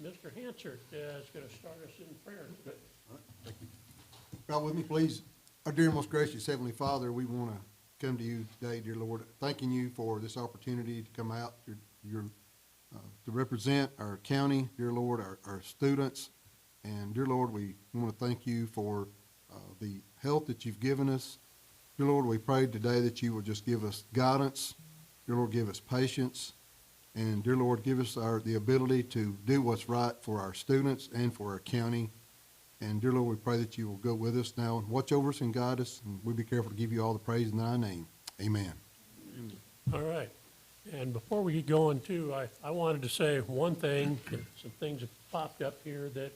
Mr. Hansard is going to start us in prayer. All right, thank you. Bow with me, please. Our dear, most gracious Heavenly Father, we want to come to you today, dear Lord, thanking you for this opportunity to come out to represent our county, dear Lord, our students. And dear Lord, we want to thank you for the health that you've given us. Dear Lord, we pray today that you will just give us guidance. Dear Lord, give us patience. And dear Lord, give us the ability to do what's right for our students and for our county. And dear Lord, we pray that you will go with us now and watch over us and guide us. And we'll be careful to give you all the praise in thy name. Amen. All right. And before we get going too, I wanted to say one thing. Some things have popped up here that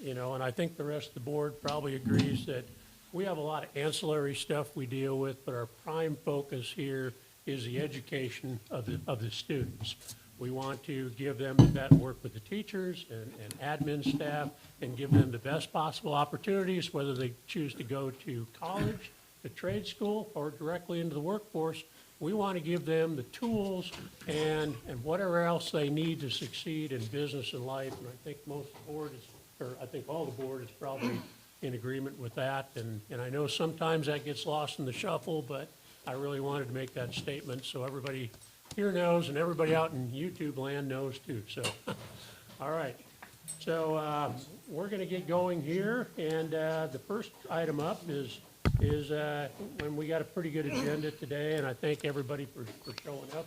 and I think the rest of the board probably agrees that we have a lot of ancillary stuff we deal with, but our prime focus here is the education of the students. We want to give them that work with the teachers and admin staff and give them the best possible opportunities, whether they choose to go to college, to trade school, or directly into the workforce. We want to give them the tools and whatever else they need to succeed in business and life. And I think most of the board I think all the board is probably in agreement with that. And I know sometimes that gets lost in the shuffle, but I really wanted to make that statement so everybody here knows and everybody out in YouTube land knows too. So, all right. So we're going to get going here. And the first item up is when we got a pretty good agenda today, and I thank everybody for showing up.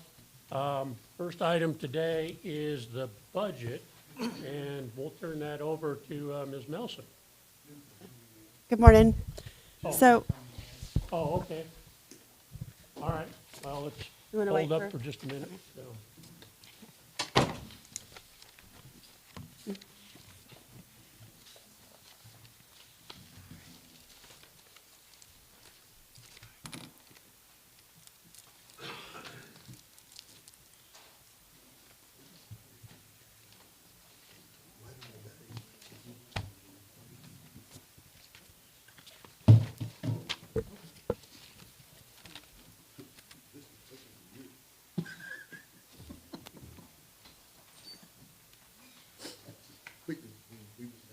First item today is the budget, and we'll turn that over to Ms. Nelson. Good morning. Oh, okay. All right. Well, You wanna let's wait hold up for- for just a minute. So.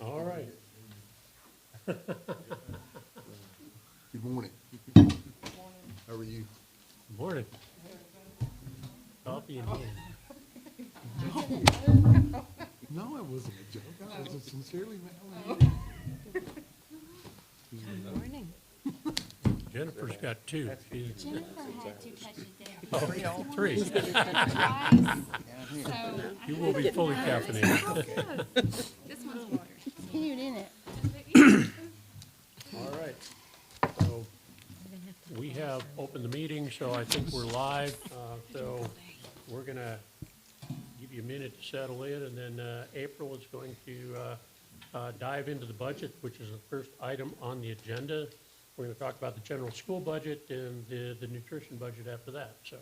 All right. Good morning. How are you? Good morning. Coffee in hand. No, it wasn't a joke. I was sincerely Jennifer's got two. She's Jennifer had to touch it down. three. Twice. So You will be fully caffeinated. this one's water. Cute, isn't it? All right. So we have opened the meeting, so I think we're live. So we're going to give you a minute to settle in, and then April is going to dive into the budget, which is the first item on the agenda. We're going to talk about the general school budget and the nutrition budget after that. So,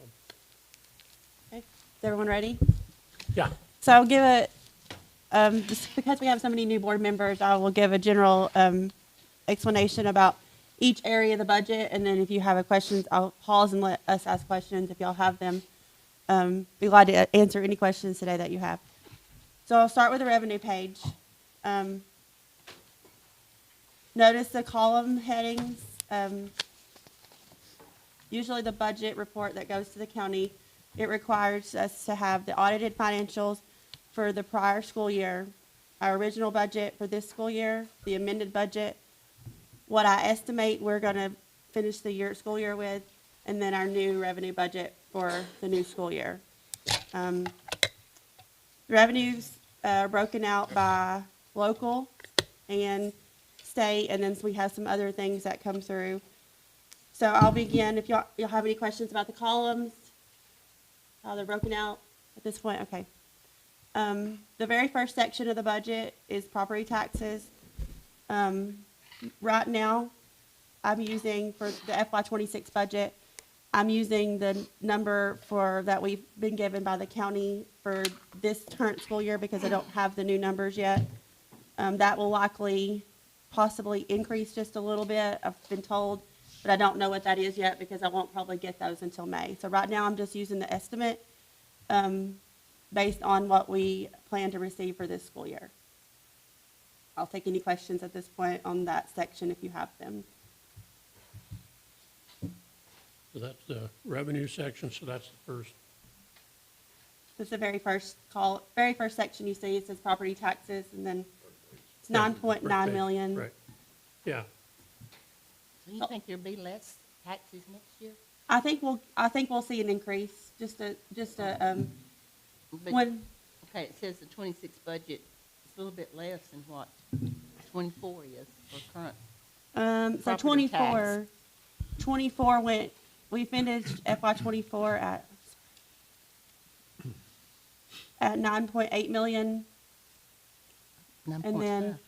Okay. Is everyone ready? yeah. So I'll give just because we have so many new board members, I will give a general explanation about each area of the budget. And then if you have questions, I'll pause and let us ask questions if y'all have them. Be glad to answer any questions today that you have. So I'll start with the revenue page. Notice the column headings. Usually the budget report that goes to the county, it requires us to have the audited financials for the prior school year, our original budget for this school year, the amended budget, what I estimate we're going to finish the school year with, and then our new revenue budget for the new school year. Revenues are broken out by local and state, and then we have some other things that come through. So I'll begin. If y'all have any questions about the columns, how they're broken out at this point, okay. The very first section of the budget is property taxes. Right now, I'm using for the FY26 budget, I'm using the number that we've been given by the county for this current school year because I don't have the new numbers yet. That will likely possibly increase just a little bit, I've been told, but I don't know what that is yet because I won't probably get those until May. So right now I'm just using the estimate based on what we plan to receive for this school year. I'll take any questions at this point on that section if you have them. So that's the revenue section, so that's the first. This is the very first section you see, it says property taxes, and then it's Yeah, 9.9 first page, million. Right, yeah. So you think there'll be less taxes next year? I think we'll see an increase, But- when, Okay, it says the 26 budget is a little bit less than what 24 is for current. so Property tax. 24 we finished FY 24 at 9.8 million. And then,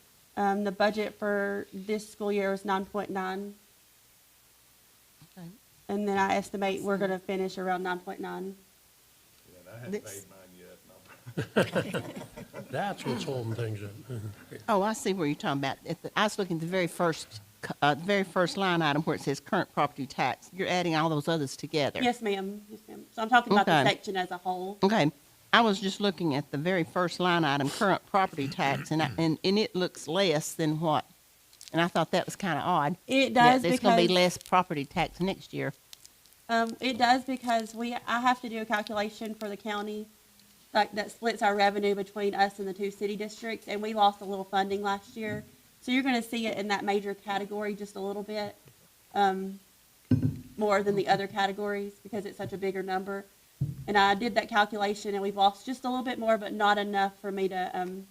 the budget for this school year was 9.9. Okay. And then I estimate we're gonna finish around 9.9. Yeah, and I haven't This- paid mine yet. That's what's holding things in. Oh, I see where you're talking about. I was looking at the very first line item where it says current property tax. You're adding all those others together. Yes, ma'am. Yes, ma'am. So I'm talking about the Okay. section as a whole. Okay, I was just looking at the very first line item, current property tax, and it looks less than what? And I thought that was kind of odd. It that does there's going to be because, less property tax next year. it does because I have to do a calculation for the county that splits our revenue between us and the two city districts, and we lost a little funding last year. So you're gonna see it in that major category just a little bit, more than the other categories because it's such a bigger number. And I did that calculation and we've lost just a little bit more, but not enough for me to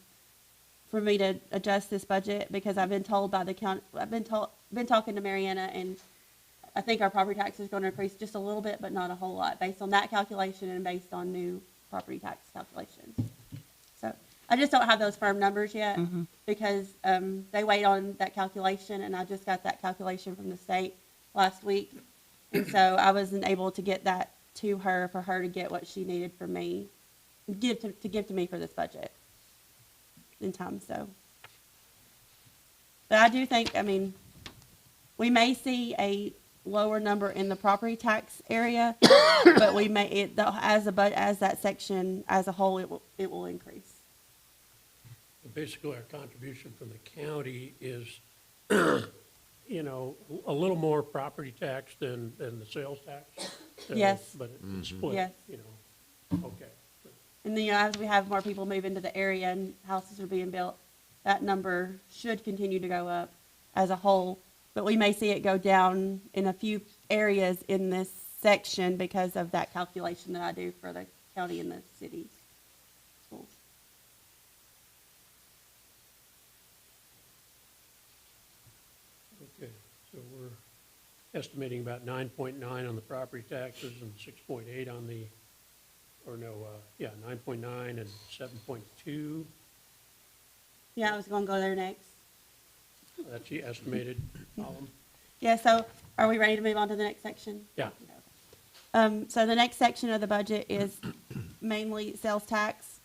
adjust this budget because I've been told by the county, been talking to Mariana, and I think our property tax is gonna increase just a little bit, but not a whole lot, based on that calculation and based on new property tax calculations. So I just don't have those firm numbers yet because they wait on that calculation, and I just got that calculation from the state last week. And so I wasn't able to get that to her for her to get what she needed from me, to give to me for this budget in time, so. But I do think, I mean, we may see a lower number in the property tax area, but we may, as that section as a whole, it will increase. Basically, our contribution from the county is, you know, a little more property tax than the sales tax. So, Yes. But it's split, Yes. you know, okay. And then, as we have more people move into the area and houses are being built, that number should continue to go up as a whole. But we may see it go down in a few areas in this section because of that calculation that I do for the county and the city schools. Okay, so we're estimating about 9.9 on the property taxes and 6.8 on the, or no, 9.9 and 7.2. Yeah, I was gonna go there next. That's the estimated column. Yeah, so are we ready to move on to the next section? Yeah. So the next section of the budget is mainly sales tax.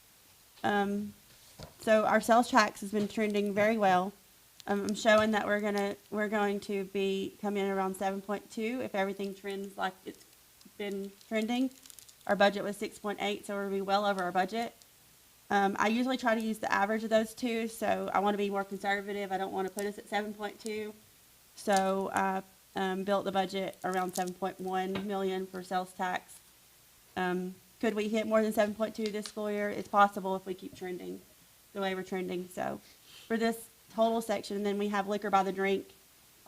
So our sales tax has been trending very well. I'm showing that we're going to be coming in around 7.2 if everything trends like it's been trending. Our budget was 6.8, so we're gonna be well over our budget. I usually try to use the average of those two, so I want to be more conservative. I don't want to put us at 7.2. So I built the budget around 7.1 million for sales tax. Could we hit more than 7.2 this school year? It's possible if we keep trending the way we're trending. So for this total section, then we have liquor by the drink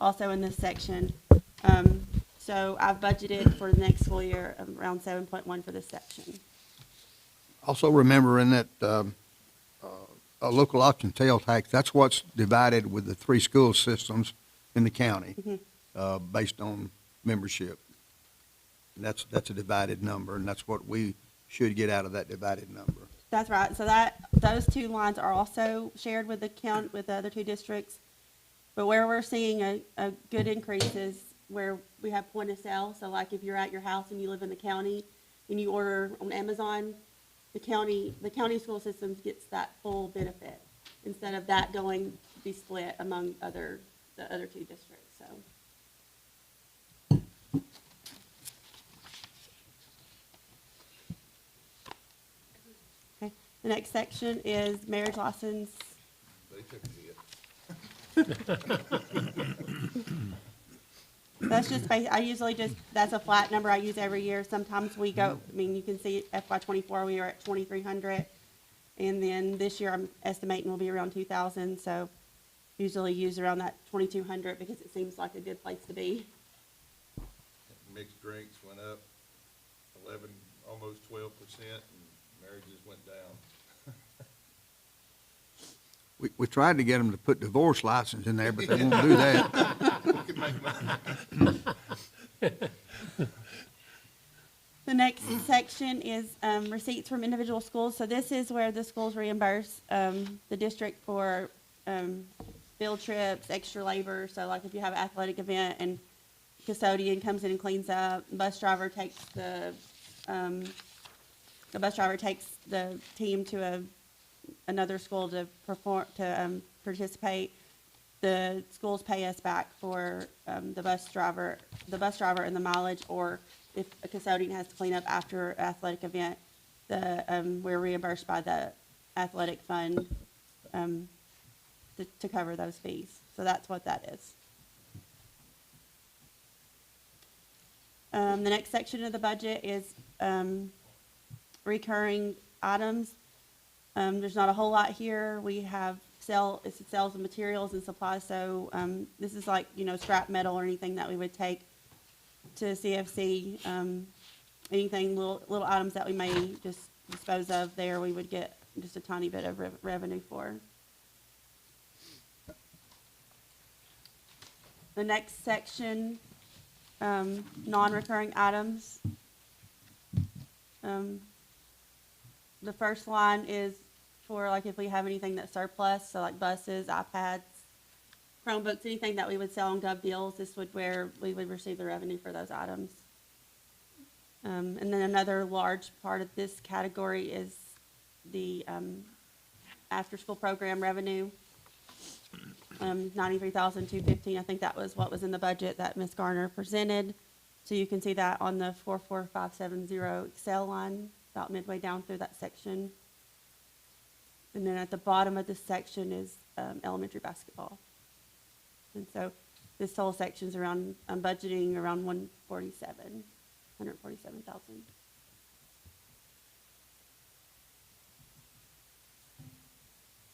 also in this section. So I've budgeted for the next school year around 7.1 for this section. Also remembering that a local option tail tax, that's what's divided with the 3 school systems in the county based on membership. And that's a divided number, and that's what we should get out of that divided number. That's right. So those two lines are also shared with the other two districts. But where we're seeing a good increase is where we have point of sale. So like if you're at your house and you live in the county and you order on Amazon, the county school systems gets that full benefit instead of that going to be split among the other two districts. So. The next section is marriage license. They took a hit. That's just, I usually just, that's a flat number I use every year. Sometimes we go, I mean, you can see FY '24, we were at 2,300. And then this year, I'm estimating will be around 2,000, so usually use around that 2,200 because it seems like a good place to be. Mixed drinks went up 11, almost 12%, and marriages went down. We tried to get them to put divorce license in there, but they won't do that. We could make money. The next section is receipts from individual schools. So this is where the schools reimburse the district for field trips, extra labor. So like if you have an athletic event and custodian comes in and cleans up, bus driver takes the team to another school to participate. The schools pay us back for the bus driver and the mileage, or if a custodian has to clean up after an athletic event, we're reimbursed by the athletic fund to cover those fees. So that's what that is. The next section of the budget is recurring items. There's not a whole lot here. We have it's sales of materials and supplies. So this is like, scrap metal or anything that we would take to CFC. Anything, little items that we may just dispose of there, we would get just a tiny bit of revenue for. The next section, non-recurring items. The first line is for like if we have anything that's surplus, so like buses, iPads, Chromebooks, anything that we would sell on Gov Deals, this would where we would receive the revenue for those items. And then another large part of this category is the after-school program revenue. 93,215. I think that was what was in the budget that Ms. Garner presented. So you can see that on the 44570 Excel line, about midway down through that section. And then at the bottom of this section is elementary basketball. And so this whole section's around, I'm budgeting around 147,000.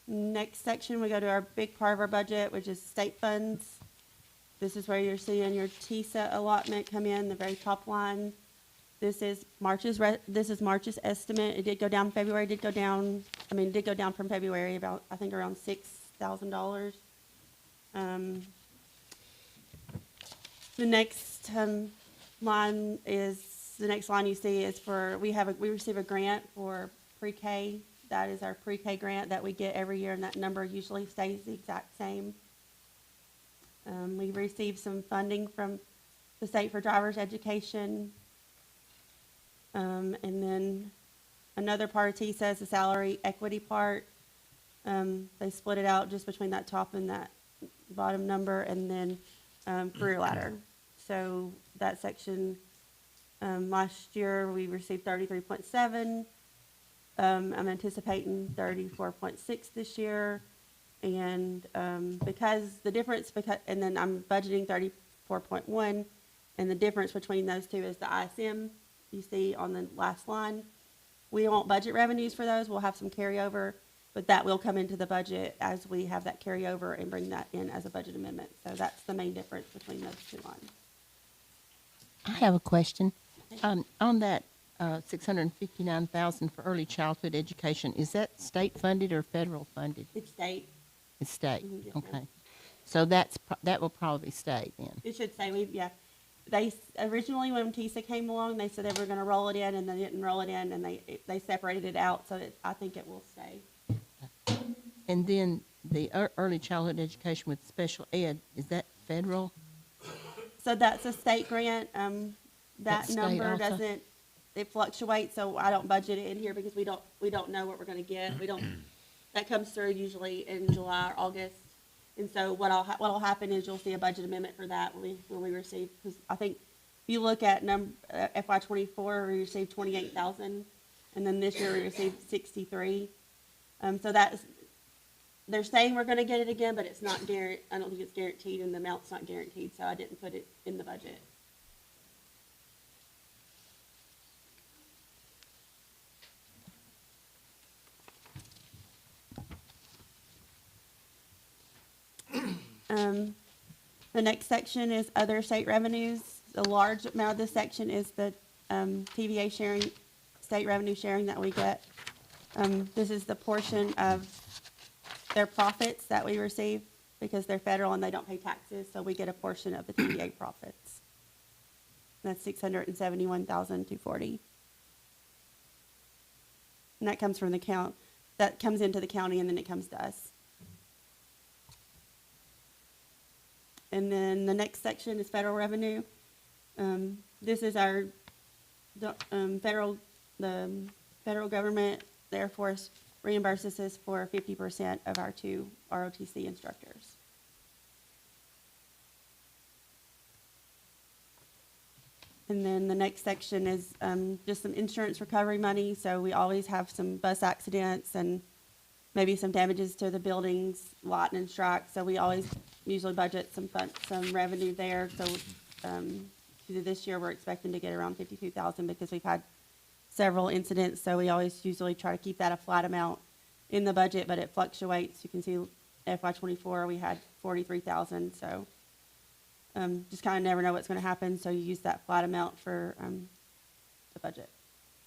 Next section, we go to our big part of our budget, which is state funds. This is where you're seeing your TISA allotment come in, the very top line. This is March's estimate. It did go down February, it did go down from February about, I think, around $6,000. The next line you see is for, we receive a grant for pre-K. That is our pre-K grant that we get every year, and that number usually stays the exact same. We received some funding from the state for driver's education. And then another part of TISA is the salary equity part. They split it out just between that top and that bottom number, and then career ladder. So that section, last year we received 33.7. I'm anticipating 34.6 this year. And and then I'm budgeting 34.1, and the difference between those two is the ISM you see on the last line. We won't budget revenues for those. We'll have some carryover, but that will come into the budget as we have that carryover and bring that in as a budget amendment. So that's the main difference between those two lines. I have a question. On that 659,000 for early childhood education, is that state funded or federal funded? It's state. It's state. Mhm, yes, ma'am. Okay. So that will probably stay then. It should say they originally when TISA came along, they said they were going to roll it in, and they didn't roll it in, and they separated it out. So I think it will stay. And then the early childhood education with special ed, is that federal? So that's a state grant. That That's state number also? it fluctuates, so I don't budget it in here because we don't know what we're going to get. That comes through usually in July or August. And so what'll happen is you'll see a budget amendment for that when we receive, because I think if you look at FY '24, we received 28,000, and then this year we received 63. So that's, they're saying we're gonna get it again, but it's not I don't think it's guaranteed, and the amount's not guaranteed, so I didn't put it in the budget. The next section is other state revenues. A large amount of this section is the TVA sharing, state revenue sharing that we get. This is the portion of their profits that we receive because they're federal and they don't pay taxes, so we get a portion of the TVA profits. That's $671,240. And that comes from the that comes into the county and then it comes to us. And then the next section is federal revenue. This is our the federal government, the Air Force reimburses us for 50% of our 2 ROTC instructors. And then the next section is just some insurance recovery money. So we always have some bus accidents and maybe some damages to the buildings, lightning strike. So we always usually budget some revenue there. So this year we're expecting to get around 52,000 because we've had several incidents. So we always usually try to keep that a flat amount in the budget, but it fluctuates. You can see FY24 we had 43,000. So just kind of never know what's going to happen. So you use that flat amount for the budget.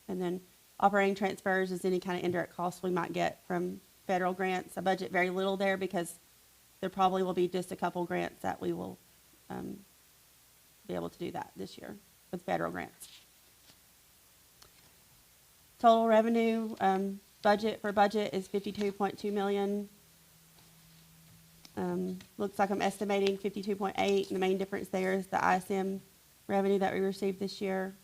And then operating transfers is any kind of indirect costs we might get from federal grants. I budget very little there because there probably will be just a couple grants that we will be able to do that this year with federal grants. Total revenue budget is 52.2 million. Looks like I'm estimating 52.8. The main difference there is the ISM revenue that we received this year.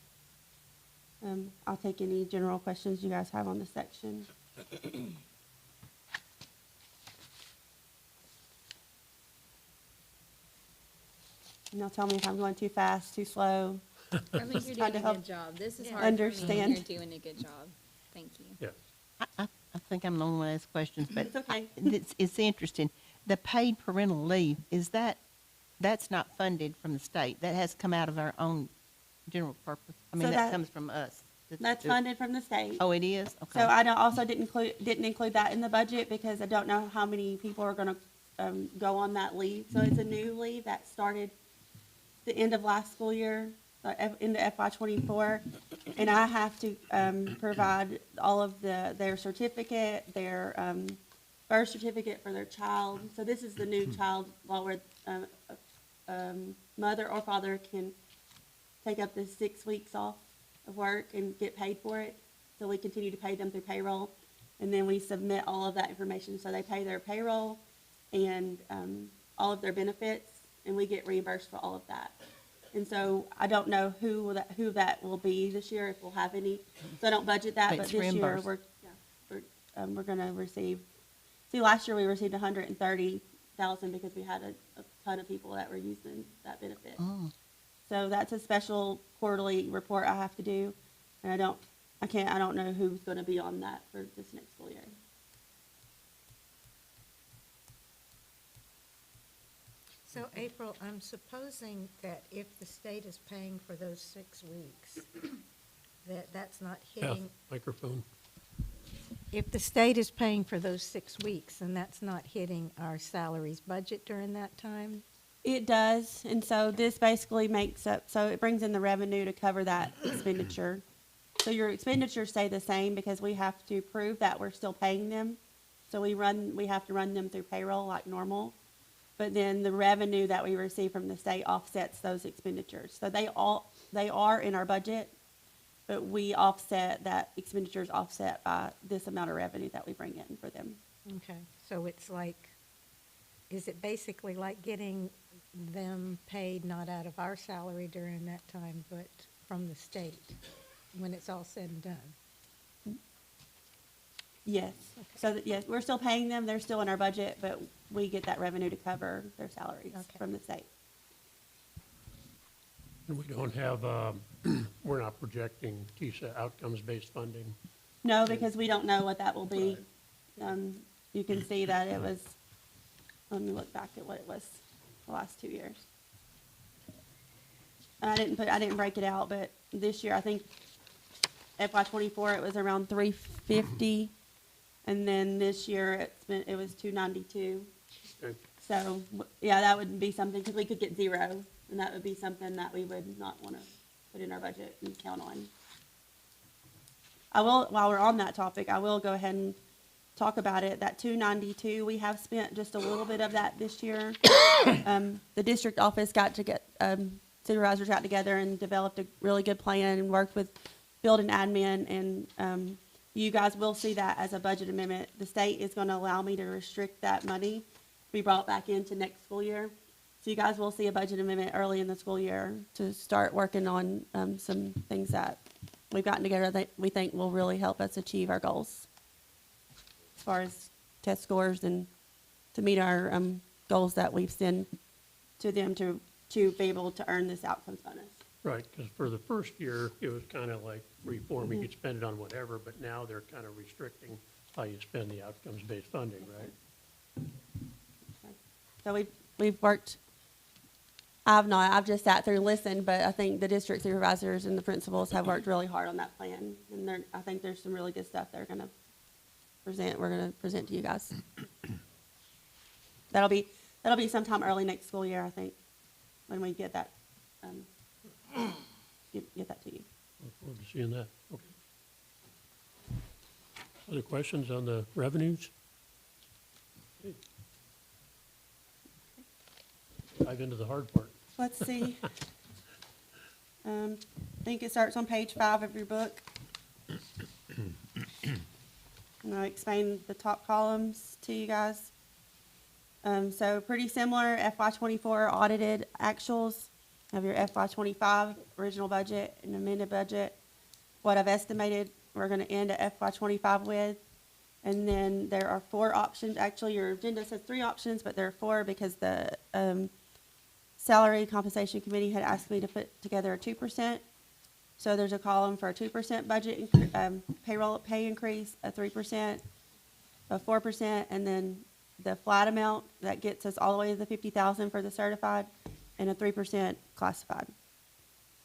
I'll take any general questions you guys have on this section. And y'all tell me if I'm going too fast, too slow. I think you're Trying doing to a help good job. This is hard for me, and understand. you're doing a good job. Thank you. Yeah. I think I'm the only one that has questions, but It's okay. it's interesting. The paid parental leave, that's not funded from the state. That has come out of our own general purpose. I mean, So that that- comes from us. That's funded from the state. Oh, it is? Okay. So I also didn't include that in the budget because I don't know how many people are gonna go on that leave. So it's a new leave that started the end of last school year, into FY24. And I have to provide all of their certificate, their birth certificate for their child. So this is the new child law where mother or father can take up to 6 weeks off of work and get paid for it. So we continue to pay them through payroll. And then we submit all of that information. So they pay their payroll and all of their benefits, and we get reimbursed for all of that. And so I don't know who that will be this year, if we'll have any. So I don't budget that, But but it's this year reimbursed. we're going to receive. See, last year we received 130,000 because we had a ton of people that were using that benefit. Oh. So that's a special quarterly report I have to do, and I don't know who's going to be on that for this next school year. So April, I'm supposing that if the state is paying for those 6 weeks, that's not Yeah, hitting, microphone. if the state is paying for those 6 weeks, then that's not hitting our salaries budget during that time? It does, and so this basically so it brings in the revenue to cover that expenditure. So your expenditures stay the same because we have to prove that we're still paying them. So we have to run them through payroll like normal. But then the revenue that we receive from the state offsets those expenditures. So they are in our budget, but we offset that expenditures offset by this amount of revenue that we bring in for them. Okay, so it's like, is it basically like getting them paid not out of our salary during that time, but from the state when it's all said and done? Yes. So yes, we're still paying them. They're still in our budget, but we get that revenue to cover their salaries Okay. from the state. And we don't have, we're not projecting TISA outcomes-based funding. No, because we don't know what that will be. You can see that it was, let me look back at what it was the last 2 years. I didn't break it out, but this year, I think FY '24, it was around 350, and then this year, it was 292. Okay. So, yeah, that would be something, because we could get 0, and that would be something that we would not want to put in our budget and count on. While we're on that topic, I will go ahead and talk about it. That 292, we have spent just a little bit of that this year. The district office supervisors got together and developed a really good plan and worked with building admin, and you guys will see that as a budget amendment. The state is going to allow me to restrict that money to be brought back into next school year. So you guys will see a budget amendment early in the school year to start working on some things that we've gotten together that we think will really help us achieve our goals as far as test scores and to meet our goals that we've sent to them to be able to earn this outcomes bonus. Right, because for the first year, it was kind of like free form, you could spend it on whatever, but now they're kind of restricting how you spend the outcomes-based funding, right? So we've worked, I've just sat through and listened, but I think the district supervisors and the principals have worked really hard on that plan. And I think there's some really good stuff we're going to present to you guys. That'll be sometime early next school year, I think, when we get that, get that to you. Look forward to seeing that. Okay. Other questions on the revenues? Okay. Dive into the hard part. Let's see. I think it starts on page 5 of your book. And I'll explain the top columns to you guys. So pretty similar, FY '24 audited actuals of your FY '25 original budget and amended budget. What I've estimated we're going to end at FY '25 with. And then there are 4 options. Actually, your agenda says 3 options, but there are 4 because the Salary Compensation Committee had asked me to put together a 2%. So there's a column for a 2% budget payroll pay increase, a 3%, a 4%, and then the flat amount that gets us all the way to the 50,000 for the certified, and a 3% classified.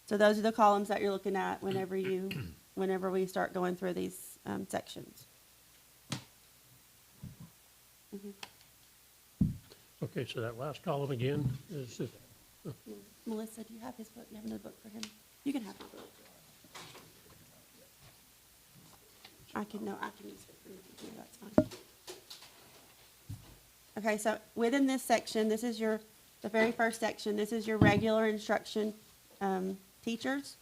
So those are the columns that you're looking at whenever we start going through these sections. Okay, so that last column again is it? Melissa, do you have his book? You have another book for him? You can have my book. I can use it for you. That's fine. Okay, so within this section, this is the very first section. This is your regular instruction teachers.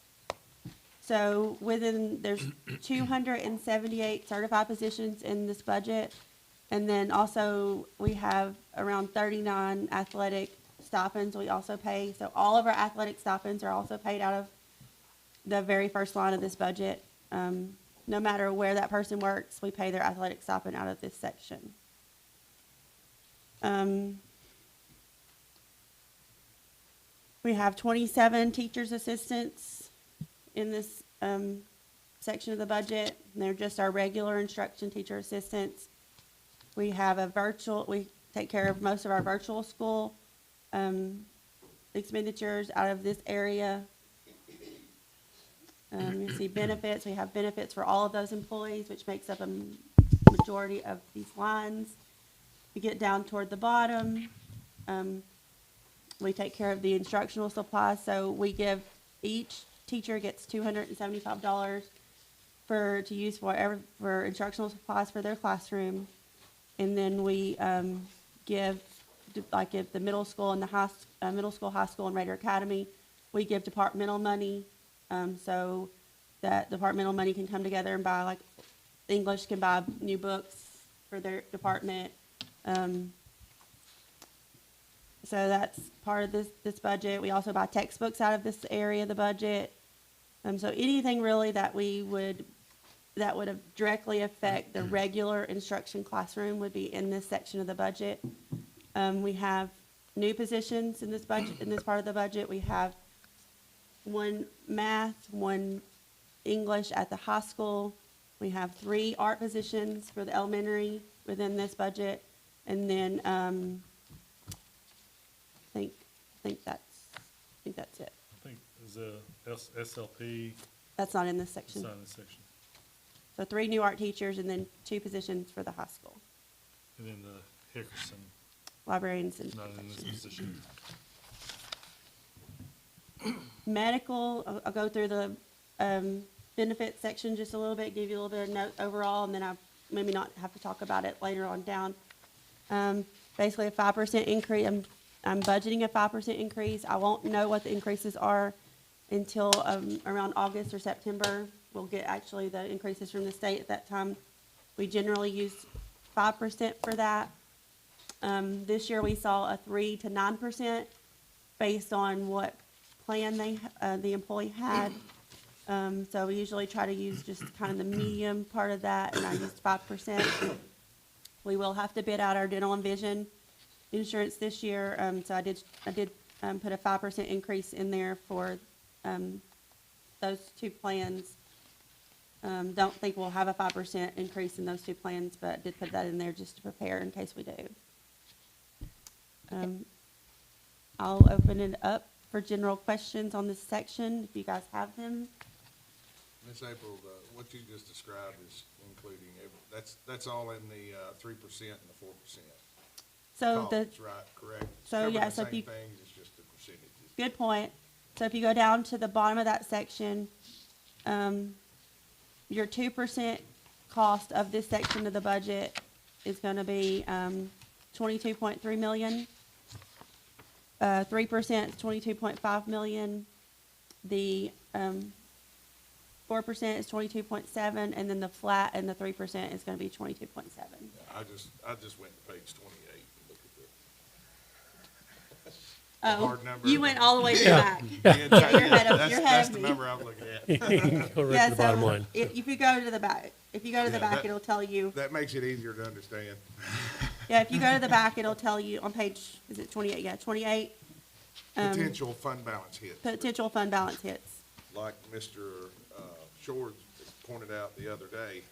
So there's 278 certified positions in this budget. And then also we have around 39 athletic stipends we also pay. So all of our athletic stipends are also paid out of the very first line of this budget. No matter where that person works, we pay their athletic stipend out of this section. We have 27 teachers' assistants in this section of the budget. And they're just our regular instruction teacher assistants. We have we take care of most of our virtual school expenditures out of this area. You see benefits. We have benefits for all of those employees, which makes up a majority of these lines. We get down toward the bottom. We take care of the instructional supplies. So each teacher gets $275 to use for instructional supplies for their classroom. And then we give the middle school and the middle school, high school, and Raider Academy, we give departmental money. So that departmental money can come together and buy, English can buy new books for their department. So that's part of this budget. We also buy textbooks out of this area of the budget. So anything really that would have directly affect the regular instruction classroom would be in this section of the budget. We have new positions in this budget, in this part of the budget. We have 1 math, 1 English at the high school, We have 3 art positions for the elementary within this budget, and then, I think that's it. I think is a SLP, That's not in this it's section. not in this section. So 3 new art teachers and then 2 positions for the high school, And then the Hickerson, librarians and not in this position. medical. I'll go through the benefits section just a little bit, give you a little bit of note overall, and then I maybe not have to talk about it later on down. Basically a 5% increase. I'm budgeting a 5% increase. I won't know what the increases are until around August or September. We'll get actually the increases from the state at that time. We generally use 5% for that. This year we saw a 3 to 9% based on what plan the employee had. So we usually try to use just kind of the medium part of that, and I used 5%. We will have to bid out our dental and vision insurance this year, so I did put a 5% increase in there for those 2 plans. Don't think we'll have a 5% increase in those 2 plans, but did put that in there just to prepare in case we do. I'll open it up for general questions on this section, if you guys have them. Ms. April, what you just described is including, that's all in the 3% and the 4%. So the, Columns, right, correct? so, Cover yeah, the so if same you- things, it's just the percentages. good point. So if you go down to the bottom of that section, your 2% cost of this section of the budget is gonna be, 22.3 million. 3% is 22.5 million. The, 4% is 22.7, and then the flat and the 3% is gonna be 22.7. I just went to page 28 and looked at Oh, hard number. you went all the way to the back. that. You're ahead of- That's, you're ahead that's of the me. number I'm looking at. Go right Yeah, to the bottom so line. if you go to the back, Yeah, it'll tell you. That makes it easier to understand. Yeah, if you go to the back, it'll tell you on page, is it 28? Yeah, 28, Potential fund balance hits. potential fund balance hits. Like Mr. Shores pointed out the other day,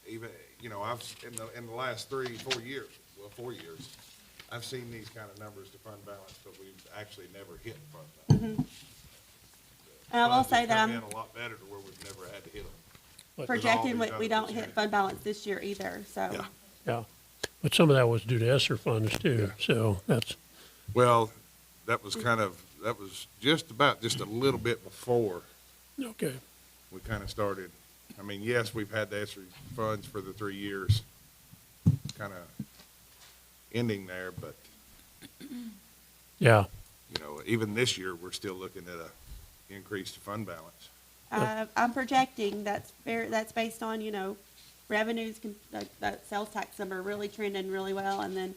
even, I've, in the last 4 years, I've seen these kind of numbers to fund balance, but we've actually never hit fund balance. And I will Funds have say that come I'm in a lot better to where we've never had to hit them. But- projecting these we other don't hit percentages. fund balance this year either, so. Yeah. Yeah, but some of that was due to ESSER funds too, so that's, Well, that was just a little bit before okay. we kind of started. I mean, yes, we've had the ESSER funds for the 3 years, kind of ending there, but, Yeah, even this year, we're still looking at a increased fund balance. I'm projecting, that's based on, revenues, that sales tax number really trending really well, and then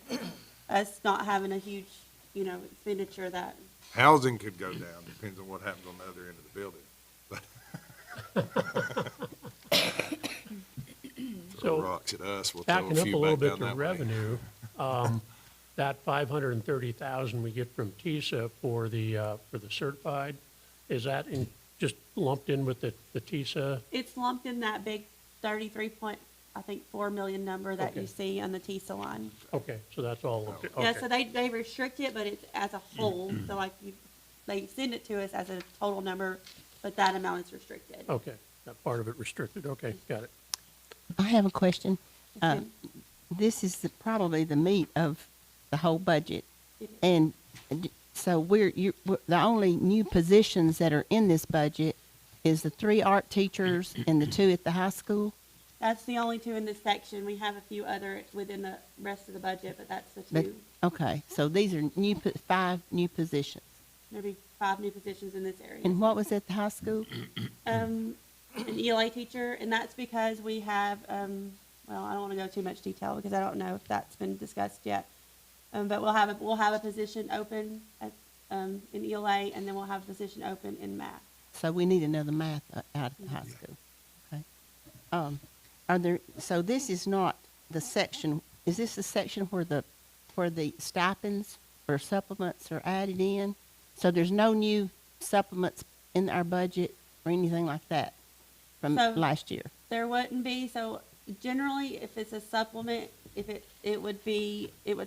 us not having a huge, expenditure that, Housing could go down, depends on what happens on the other end of the building. Throw So, rocks at us, we'll throw backing a up a few little back bit down to that way. revenue, that 530,000 we get from TISA for the certified, is that just lumped in with the TISA? it's lumped in that big 4 million number that you Okay. see on the TISA line. Okay, so that's all lumped in, Yeah, okay. so they restrict it, but it's as a whole, so like they send it to us as a total number, but that amount is restricted. Okay, that part of it restricted, okay, got it. I have a question. Okay. This is probably the meat of the whole budget. It is. And so the only new positions that are in this budget is the 3 art teachers and the 2 at the high school? That's the only 2 in this section. We have a few other within the rest of the budget, but that's the That- 2. Okay, so these are 5 new positions. Maybe 5 new positions in this area. And what was at the high school? An ELA teacher, and that's because we have, well, I don't want to go too much detail because I don't know if that's been discussed yet. But we'll have a position open at, in ELA, and then we'll have a position open in math. So we need another math out of the high school. Okay. So this is not the section, is this the section where the stipends or supplements are added in? So there's no new supplements in our budget or anything like that? from So- last year. There wouldn't be, so generally, if it's a supplement, it would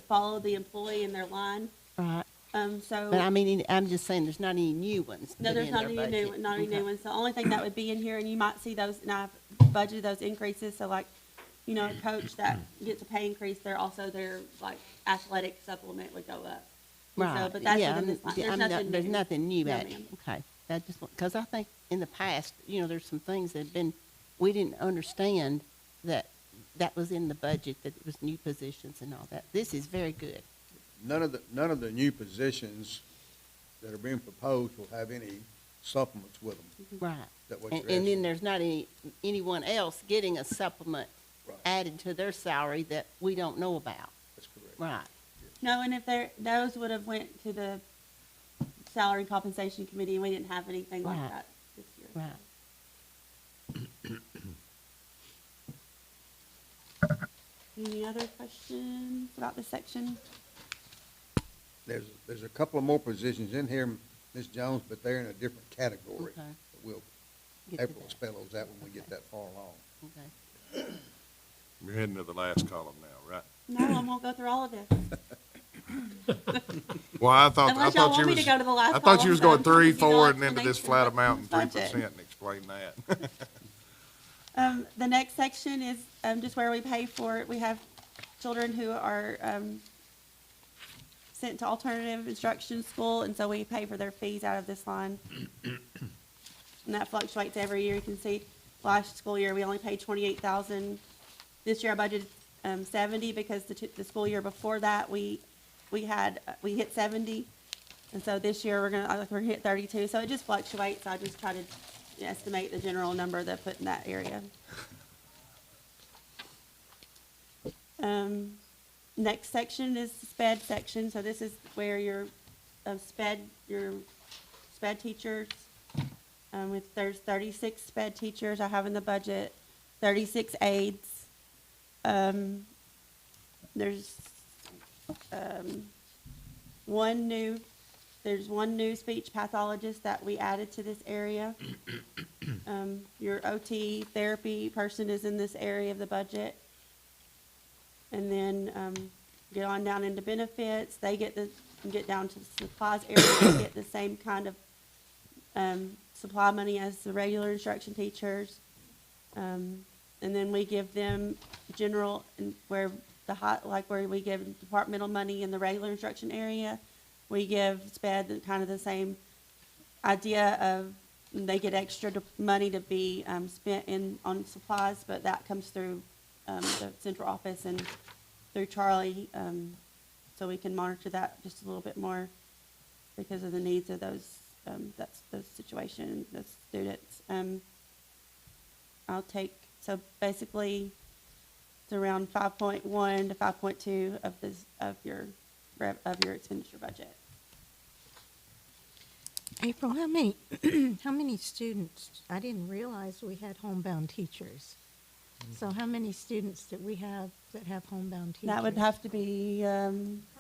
follow the employee in their line. Right. So. But I mean, I'm just saying, there's not any new ones No, put there's in not their any budget. new, not any Okay. new ones. The only thing that would be in here, and you might see those, and I've budgeted those increases, so like, you know, a coach that gets a pay increase, they're also their, like, athletic supplement would go up. And so, Right. but that's Yeah, within this line. There's I'm nothing new. There's nothing new No, at it. ma'am. Okay. That just, because I think in the past, you know, there's some things that have been, we didn't understand that was in the budget, that it was new positions and all that. This is very good. None of the new positions that are being proposed will have any supplements with them. Right. That what And, you're and then asking? there's not anyone else getting a supplement Right. added to their salary that we don't know about. That's correct. Right. No, and if those would have went to the salary and compensation committee, and we didn't have anything like Right. that this year. Right. Any other questions about this section? There's a couple of more positions in here, Ms. Jones, but they're in a different category. Okay. We'll, Get to April will that. spell those out when we get that far along. Okay. We're heading to the last column now, right? No, I won't go through all of this. Well, I thought Unless y'all you want me was, to go to the last I thought you column, was so going I'm 3, trying to do 4, the and into this explanation flat of amount and the 3% budget. and explain that. The next section is, just where we pay for it. We have children who are, sent to alternative instruction school, and so we pay for their fees out of this line. And that fluctuates every year. You can see last school year, we only paid 28,000. This year I budgeted, 70 because the school year before that, we hit 70. And so this year we're gonna hit 32. So it just fluctuates. I just try to estimate the general number that put in that area. Next section is the sped section. So this is where your sped teachers, there's 36 sped teachers I have in the budget, 36 aides. There's one new speech pathologist that we added to this area. Your OT therapy person is in this area of the budget. And then, get on down into benefits, they get down to the supplies area, they get the same kind of, supply money as the regular instruction teachers. And then we give them general, and where where we give departmental money in the regular instruction area, we give SPED kind of the same idea of, they get extra money to be, spent on supplies, but that comes through, the central office and through Charlie, so we can monitor that just a little bit more because of the needs of those situations, those students. So basically, it's around 5.1 to 5.2 of your expenditure budget. April, how many students, I didn't realize we had homebound teachers. So how many students that we have that have homebound teachers? That would have to be, Tanya.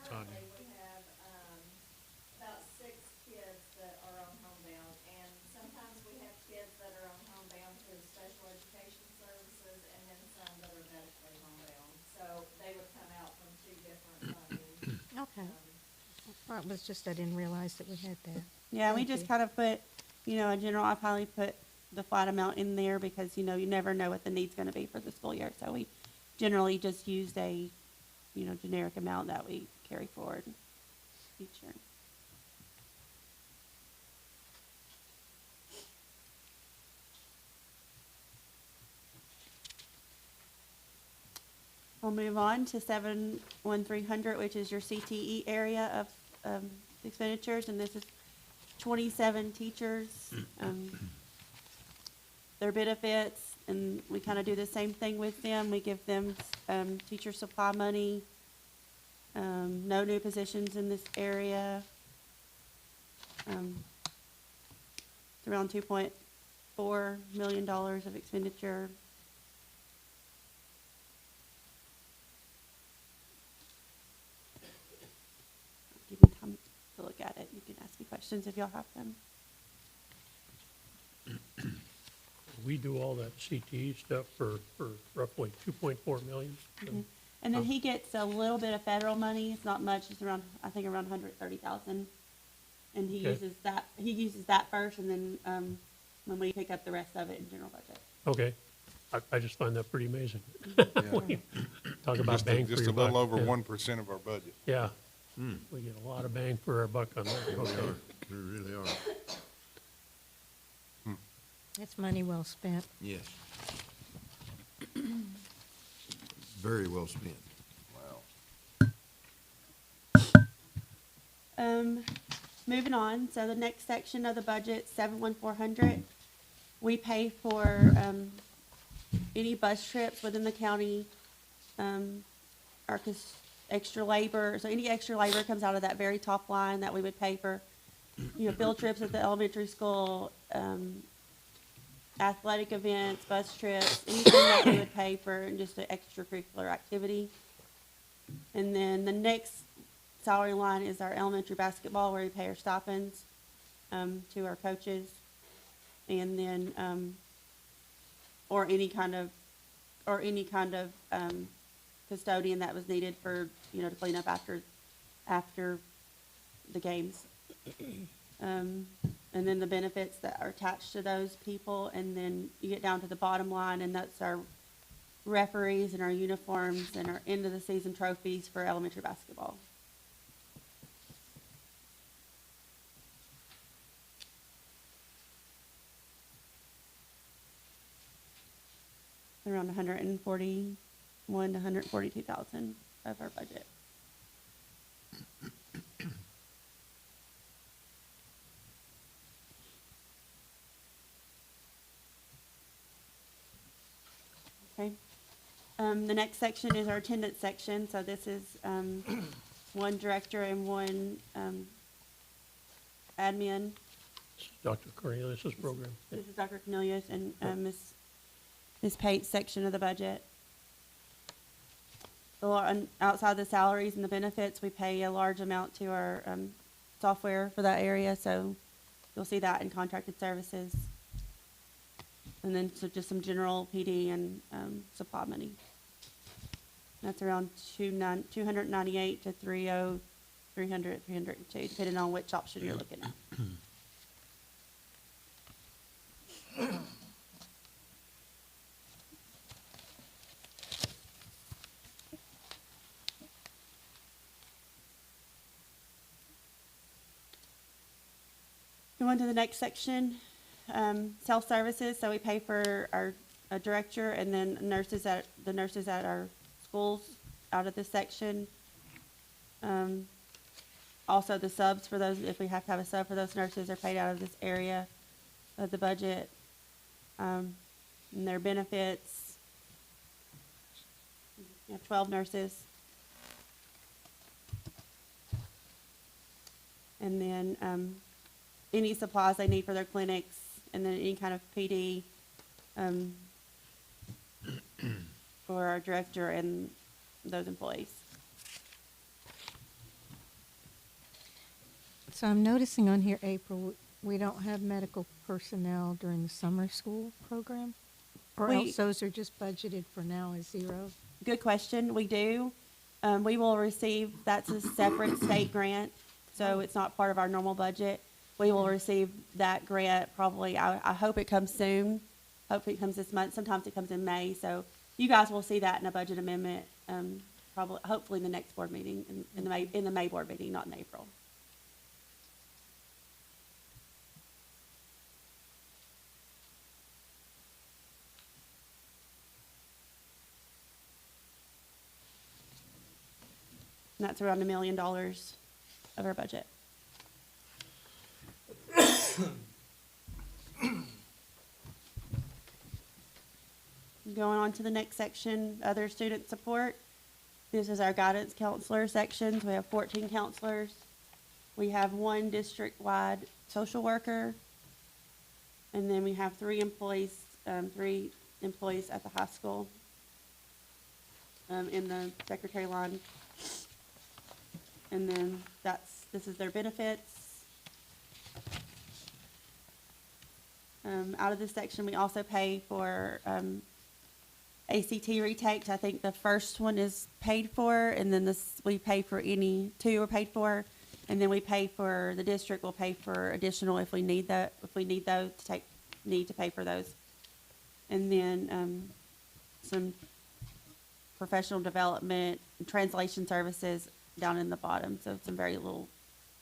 Currently, we have, about 6 kids that are on homebound, and sometimes we have kids that are on homebound through special education services, and then some that are medically homebound. So they would come out from 2 different fundings. Okay. Well, it was just, I didn't realize that we had that. yeah, we Thank just you. kind of put, a general, I probably put the flat amount in there because, you never know what the need's gonna be for the school year. So we generally just used a, generic amount that we carry forward each year. We'll move on to 71300, which is your CTE area of expenditures, and this is 27 teachers. Their benefits, and we kind of do the same thing with them. We give them teacher supply money, no new positions in this area. It's around $2.4 million of expenditure. Give you time to look at it. You can ask me questions if y'all have them. we do all that CTE stuff for roughly 2.4 million. And then he gets a little bit of federal money. It's not much. It's around, I think, around 130,000. And he Okay. uses that first, and then when we pick up the rest of it in general budget. Okay, I just find that pretty amazing. Yeah. Talk about Just a, bang for just your a buck. little over yeah. 1% of our budget. Yeah, we get a lot of bang for our buck on that. Okay. We really are. It's money well spent. Yes. Very well spent. Wow. Moving on, so the next section of the budget, 71400, we pay for, any bus trips within the county, our extra labor, so any extra labor comes out of that very top line that we would pay for, field trips at the elementary school, athletic events, bus trips, anything that we would pay for just an extracurricular activity. And then the next salary line is our elementary basketball, where we pay our stipends to our coaches, and then or any kind of custodian that was needed for to clean up after the games. And then the benefits that are attached to those people, and then you get down to the bottom line, and that's our referees and our uniforms and our end of the season trophies for elementary basketball. Around 141 to 142,000 of our budget. Okay. The next section is our attendance section. So this is one director and one admin. Dr. Cornelius's program. This is Dr. Cornelius and Ms. Pate's section of the budget. Outside the salaries and the benefits, we pay a large amount to our software for that area. So you'll see that in contracted services. And then so just some general PD and supply money. That's around 298 to 300, 302, depending on which option you're looking at. Go on to the next section. Self-services, so we pay for our director and then nurses at our schools out of this section. Also the subs for those, if we have to have a sub for those nurses, are paid out of this area of the budget. And their benefits, we have 12 nurses. And then any supplies they need for their clinics, and then any kind of PD for our director and those employees. So I'm noticing on here, April, we don't have medical personnel during the summer school program? Or else those are just budgeted for now as zero? Good question. We do. We will receive, that's a separate state grant, so it's not part of our normal budget. We will receive that grant probably, I hope it comes soon. Hopefully it comes this month. Sometimes it comes in May. So you guys will see that in a budget amendment, hopefully in the next board meeting, in the May board meeting, not in April. And that's around $1 million of our budget. Going on to the next section, other student support. This is our guidance counselor sections. We have 14 counselors. We have one district-wide social worker. And then we have three employees at the high school in the secretary line. And then this is their benefits. Out of this section, we also pay for, ACT retakes. I think the first one is paid for, and then we pay for any two are paid for. And then we pay for, the district will pay for additional if we need that, if we need those need to pay for those. And then, some professional development, and translation services down in the bottom, so some very little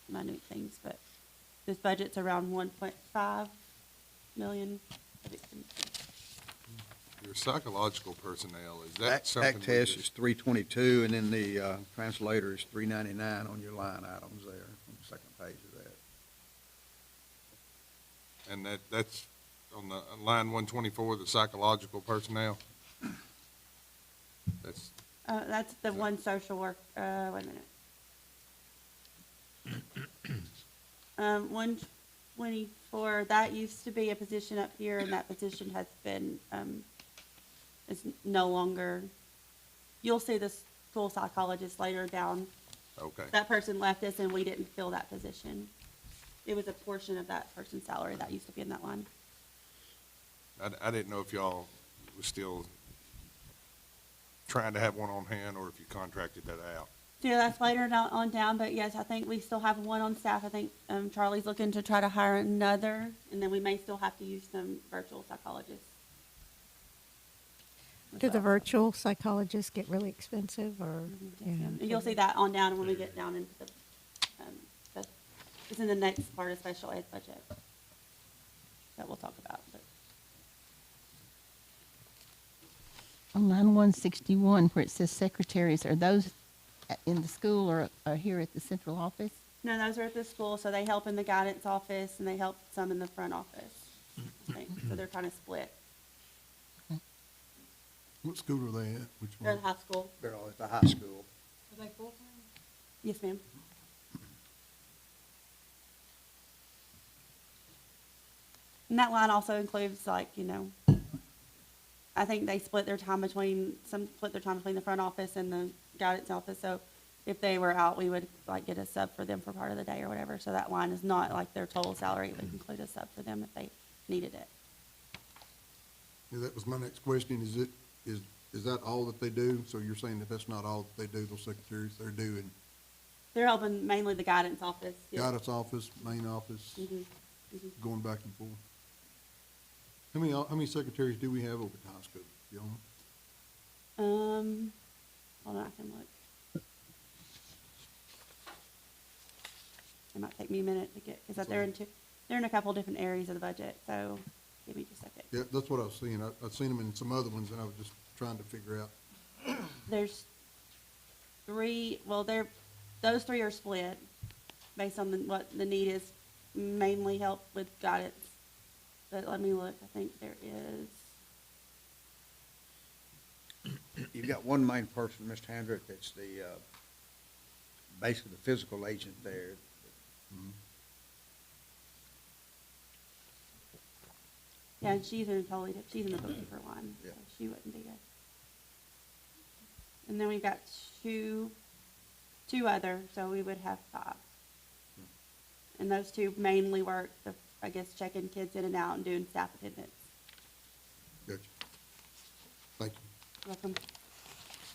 minute things, but this budget's around 1.5 million. Your psychological personnel, is that something? Act test is 322, and then the translator is 399 on your line items there, on the second page of that. And that's on the line 124, the psychological personnel? That's the one social work, wait a minute. 124, that used to be a position up here, and that position has been, is no longer, you'll see the school psychologist later down. Okay. That person left us, and we didn't fill that position. It was a portion of that person's salary that used to be in that line. I didn't know if y'all was still trying to have one on hand, or if you contracted that out. Yeah, that's later on down, but yes, I think we still have one on staff. I think Charlie's looking to try to hire another, and then we may still have to use some virtual psychologists. Do the virtual psychologists get really expensive, or? Yes, ma'am. And you'll see that on down when we get down into it's in the next part of special ed budget that we'll talk about. But On line 161, where it says secretaries, are those in the school or here at the central office? no, those are at the school, so they help in the guidance office, and they help some in the front office. I think. So they're kind of split. What school are they at? Which They're one? at the high school. They're all at the high school. Yes, ma'am. And that line also includes, like, I think they split their time between the front office and the guidance office. So if they were out, we would like get a sub for them for part of the day or whatever. So that line is not like their total salary. It would include a sub for them if they needed it. Yeah, that was my next question. Is that all that they do? So you're saying that that's not all that they do, those secretaries, they're doing They're helping mainly the guidance office. Yes. guidance office, main office, Mhm, mhm. going back and forth? How many secretaries do we have over at the high school? You know? Hold on, I can look. It might take me a minute to get, because they're in a couple different areas of the budget, so give me just a second. Yeah, that's what I was seeing. I've seen them in some other ones, and I was just trying to figure out. There's three, well, those three are split based on what the need is, mainly help with guidance. But let me look, I think there is, You've got one main person, Mr. Hendrick, that's the, basically the physical agent there. yeah, and she's in a totally, she's in the bookkeeper line, so Yeah. she wouldn't be a. And then we've got two other, so we would have 5. And those two mainly work, I guess, checking kids in and out and doing staff attendance. Gotcha. Thank you. Welcome.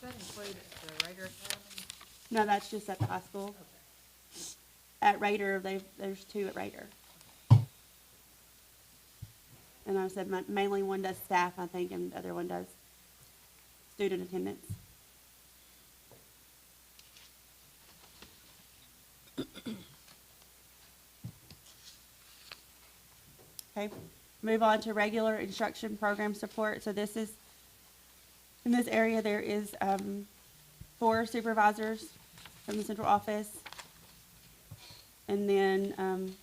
That includes the Raider Academy? No, that's just at the high school. At Raider, there's 2 at Raider. And I said mainly one does staff, I think, and the other one does student attendance. Okay, move on to regular instruction program support. So this is, in this area, there is 4 supervisors from the central office. And then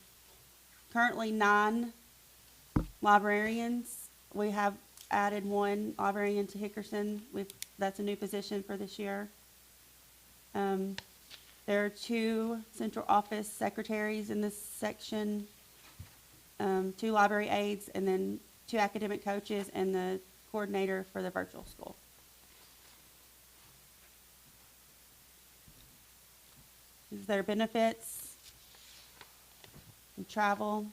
currently 9 librarians. We have added 1 librarian to Hickerson. That's a new position for this year. There are 2 central office secretaries in this section, 2 library aides, and then 2 academic coaches and the coordinator for the virtual school. These are their benefits and travel.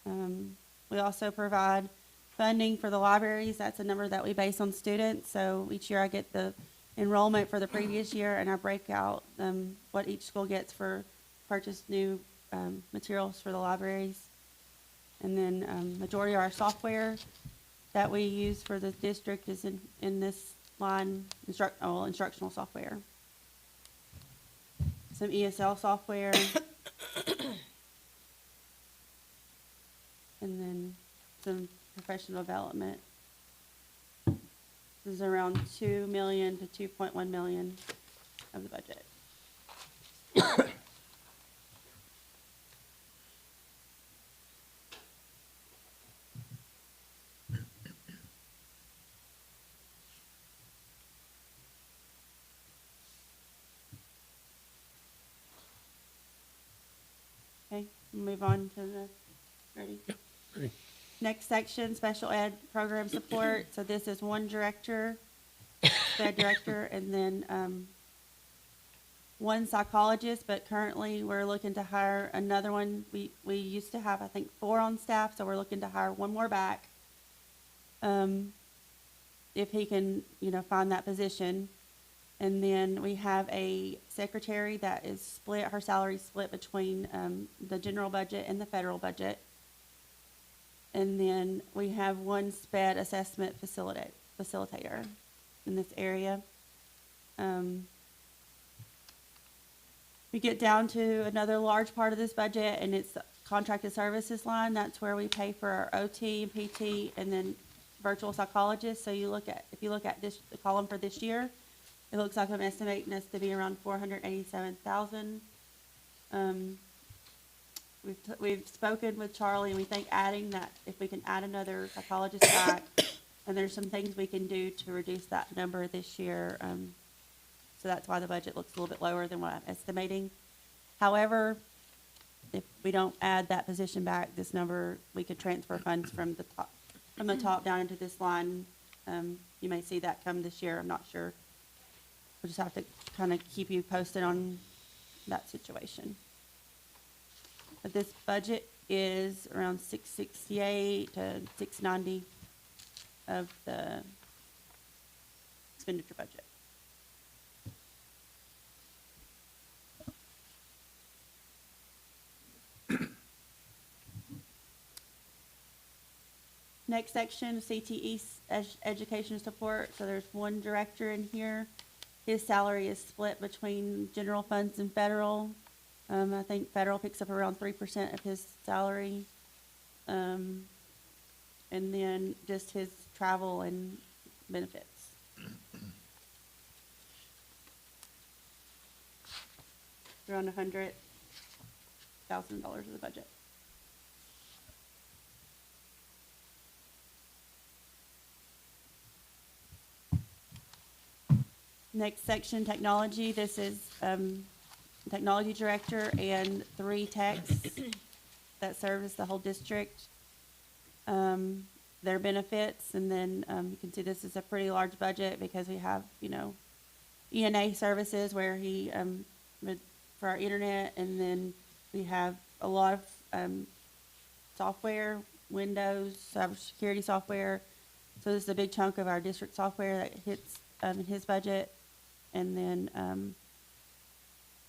We also provide funding for the libraries. That's a number that we base on students. So each year I get the enrollment for the previous year, and I break out what each school gets for purchase new materials for the libraries. And then majority of our software that we use for the district is in this line, instructional software. Some ESL software. And then some professional development. This is around 2 million to 2.1 million of the budget. Okay, move on to the, ready? Ready. Next section, special ed program support. So this is one director, sped director, and then one psychologist, but currently we're looking to hire another one. We used to have, I think, 4 on staff, so we're looking to hire one more back. If he can, find that position. And then we have a secretary that is split, her salary's split between the general budget and the federal budget. And then we have one sped assessment facilitator in this area. We get down to another large part of this budget, and it's the contracted services line. That's where we pay for our OT and PT, and then virtual psychologists. So if you look at this, the column for this year, it looks like I'm estimating us to be around 487,000. We've spoken with Charlie, and we think adding that, if we can add another psychologist back, and there's some things we can do to reduce that number this year. So that's why the budget looks a little bit lower than what I'm estimating. However, if we don't add that position back, this number, we could transfer funds from the top down into this line. You may see that come this year, I'm not sure. We'll just have to kind of keep you posted on that situation. But this budget is around 668 to 690 of the expenditure budget. Next section, CTE education support. So there's one director in here. His salary is split between general funds and federal. I think federal picks up around 3% of his salary. And then just his travel and benefits. Around $100,000 of the budget. Next section, technology. This is technology director and 3 techs that service the whole district. Their benefits, and then you can see this is a pretty large budget because we have, ENA services where he, for our internet, and then we have a lot of software, Windows, cybersecurity software. So this is a big chunk of our district software that hits in his budget. And then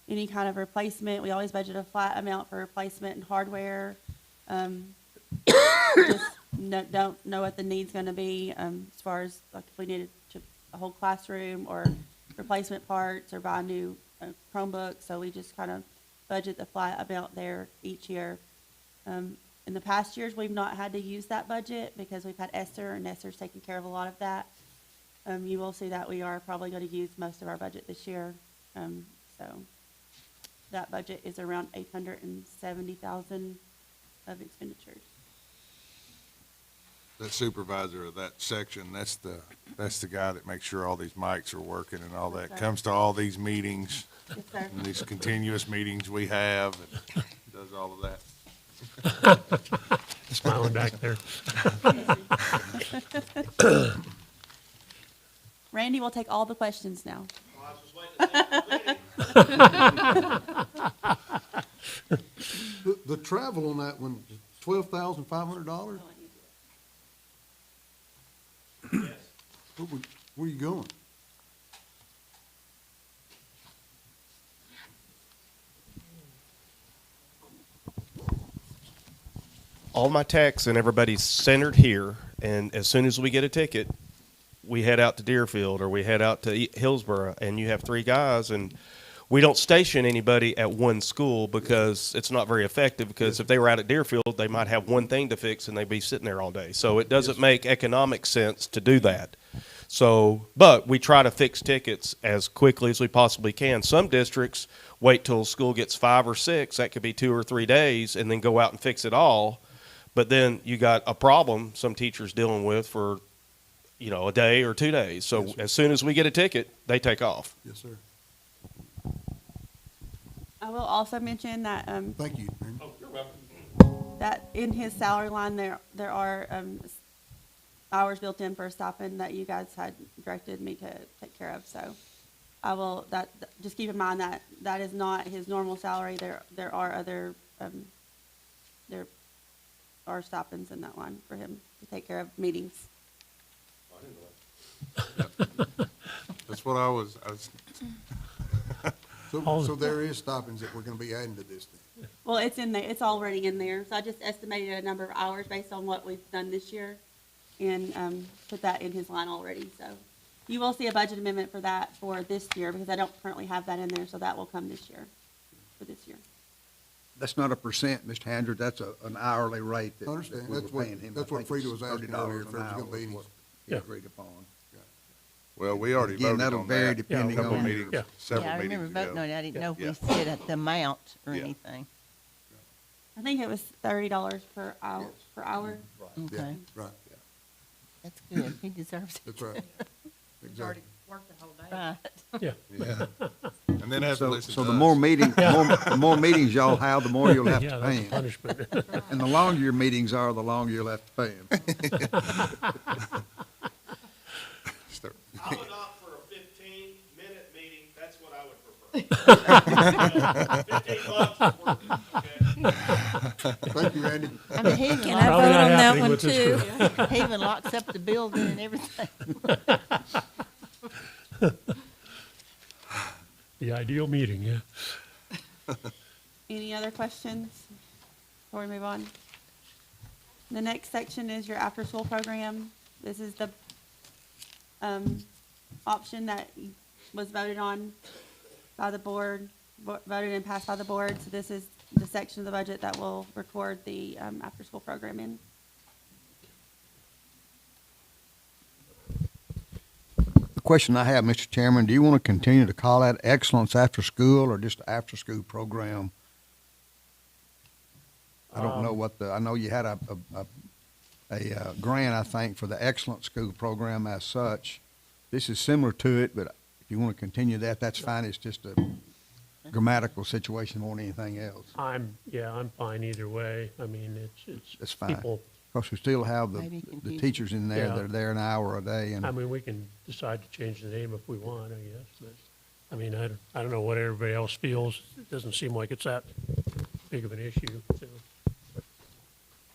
any kind of replacement, we always budget a flat amount for replacement and hardware. Just don't know what the need's going to be as far as like if we needed a whole classroom or replacement parts or buy new Chromebooks. So we just kind of budget the flat amount there each year. In the past years, we've not had to use that budget because we've had Esther, and Esther's taking care of a lot of that. You will see that we are probably going to use most of our budget this year. So that budget is around 870,000 of expenditures. That supervisor of that section, that's the guy that makes sure all these mics are working and all that. That's right. Comes to all these meetings, Yes, sir. and these continuous meetings we have, and does all of that. Smiling back there. Randy will take all the questions now. The travel on that one, $12,500? Where you going? All my techs and everybody's centered here, and as soon as we get a ticket, we head out to Deerfield or we head out to Hillsborough, and you have 3 guys, and we don't station anybody at one school because it's not very effective, because if they were out at Deerfield, they might have one thing to fix and they'd be sitting there all day. So it doesn't make economic sense to do that. So, but we try to fix tickets as quickly as we possibly can. Some districts wait till school gets 5 or 6, that could be 2 or 3 days, and then go out and fix it all. But then you got a problem some teachers dealing with for, a day or 2 days. So Yes, sir. as soon as we get a ticket, they take off. Yes, sir. I will also mention that, Thank you, Randy. Oh, you're welcome. that in his salary line, there are, hours built in for a stipend that you guys had directed me to take care of, so I will, just keep in mind that that is not his normal salary. There are other, there are stipends in that line for him to take care of meetings. That's what I was, So there is stipends that we're gonna be adding to this thing. Well, it's in there, it's already in there, so I just estimated a number of hours based on what we've done this year, and, put that in his line already, so. You will see a budget amendment for that for this year, because I don't currently have that in there, so that will come this year, for this year. That's not a percent, Mr. Handler, that's an hourly rate I that understand. we were That's what- paying him. that's I what think Frida it's was asking $30 earlier, if an there was gonna hour be is any- what he Yeah. agreed upon. well, we already Again, voted that'll on vary that. depending Couple on- meetings, Yeah. several Yeah, I meetings remember voting ago. on it. I didn't know if Yeah. we set the amount or Yeah. anything. I think it was $30 per hour, Yes. per hour. Yeah, Okay, right, that's good. He deserves it. that's right. Exactly. Right. Yeah. Yeah. And then have to So, listen so to the us. more the more meetings y'all have, the more you'll have Yeah, to that's pay a him. punishment. And the longer your meetings are, the longer you'll have to pay him. Start- I would opt for a 15-minute meeting, that's what I would prefer. $15 is worth it, okay? Thank you, Randy. I mean, he even Can I Probably vote not on that happening one with this too? group. he even locks up the building and everything. The ideal meeting, yeah. Any other questions before we move on? The next section is your after-school program. This is the, option that was voted on by the board, voted and passed by the board. So this is the section of the budget that will record the, after-school program in. The question I have, Mr. Chairman, do you want to continue to call that excellence after school or just after-school program? I don't know I know you had a grant, I think, for the excellent school program as such. This is similar to it, but if you want to continue that, that's fine. It's just a grammatical situation more than anything else. I'm fine either way. I mean, That's it's fine. people, Of course, we still have Maybe the confusing. teachers in there Yeah. that are there an hour a day, and I mean, we can decide to change the name if we want, I guess, but, I mean, I don't know what everybody else feels. It doesn't seem like it's that big of an issue, so.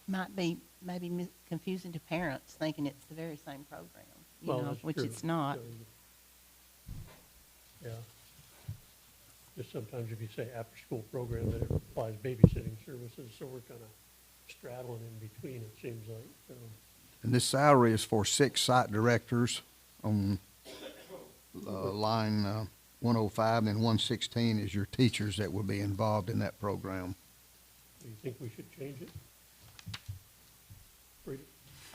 Might be maybe confusing to parents, thinking it's the very same program, Well, that's which true. it's not. So, yeah. Just sometimes if you say after-school program, then it implies babysitting services, so we're kind of straddling in between, it seems like, so. and this salary is for 6 site directors on line 105, and 116 is your teachers that will be involved in that program. Do you think we should change it? Frida?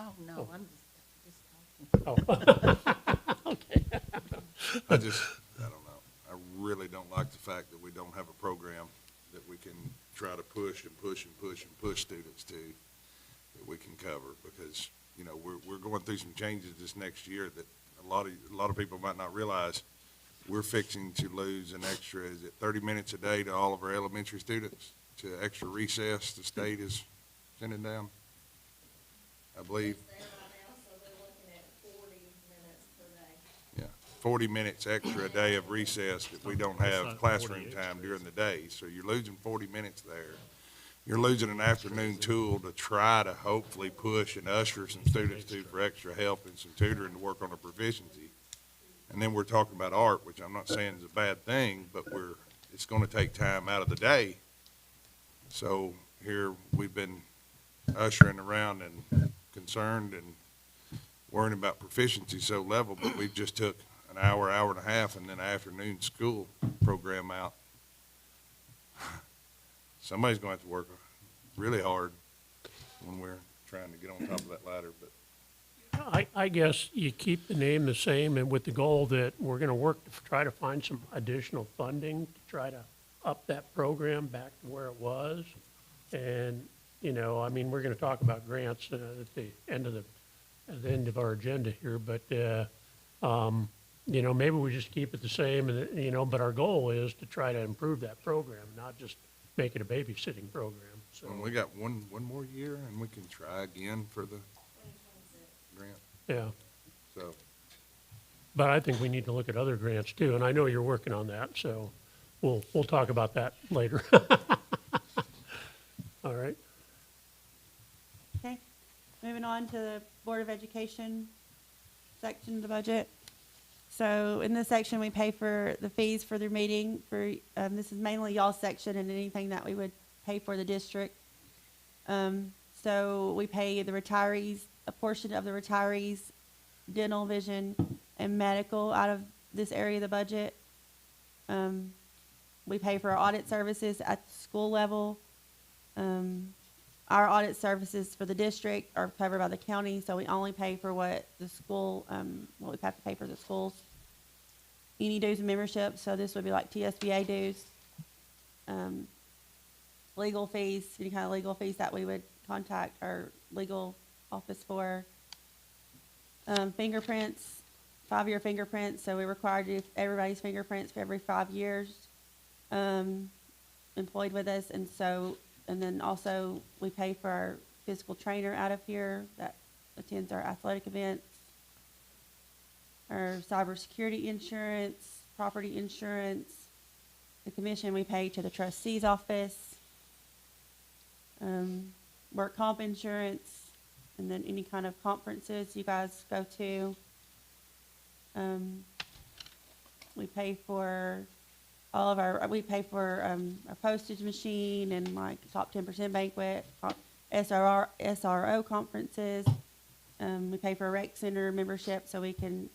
Oh, no, Oh. I'm just talking. Oh, okay. I don't know. I really don't like the fact that we don't have a program that we can try to push and push and push and push students to, that we can cover, because, we're going through some changes this next year that a lot of people might not realize. We're fixing to lose an extra, is it 30 minutes a day to all of our elementary students, to extra recess the state is sending down, I believe. It's there right now, so they're looking at 40 minutes per day. Yeah, 40 minutes extra a day of recess if we don't That's have not classroom 40 time extra, during the day. So you're losing 40 minutes there. you're losing an afternoon tool to try to hopefully push and usher some students to for extra help and some tutoring to work on a proficiency. And then we're talking about art, which I'm not saying is a bad thing, but it's gonna take time out of the day. So here, we've been ushering around and concerned and worrying about proficiency so level, but we just took an hour, hour and a half, and then an afternoon school program out. Somebody's going to have to work really hard when we're trying to get on top of that ladder, but I guess you keep the name the same and with the goal that we're gonna work to try to find some additional funding to try to up that program back to where it was. And, you know, I mean, we're gonna talk about grants at the end of our agenda here, but, you know, maybe we just keep it the same and, you know, but our goal is to try to improve that program, not just make it a babysitting program, so. and we got one more year, and we can try again for the grant, Yeah, so. but I think we need to look at other grants too, and I know you're working on that, so we'll talk about that later. All right, Okay, moving on to the Board of Education section of the budget. So in this section, we pay for the fees for their meeting for, this is mainly y'all's section and anything that we would pay for the district. So we pay the retirees, a portion of the retirees, dental, vision, and medical out of this area of the budget. We pay for our audit services at the school level. Our audit services for the district are covered by the county, so we only pay for what the school, what we have to pay for the schools. Any dues and membership, so this would be like TSBA dues. Legal fees, any kind of legal fees that we would contact our legal office for. Fingerprints, 5-year fingerprints, so we're required to do everybody's fingerprints for every 5 years, employed with us, and so, and then also we pay for our physical trainer out of here that attends our athletic events. Our cybersecurity insurance, property insurance, the commission we pay to the trustee's office, work comp insurance, and then any kind of conferences you guys go to. We pay for all of we pay for our postage machine and like top 10% banquet, SRO conferences. We pay for a rec center membership so we can,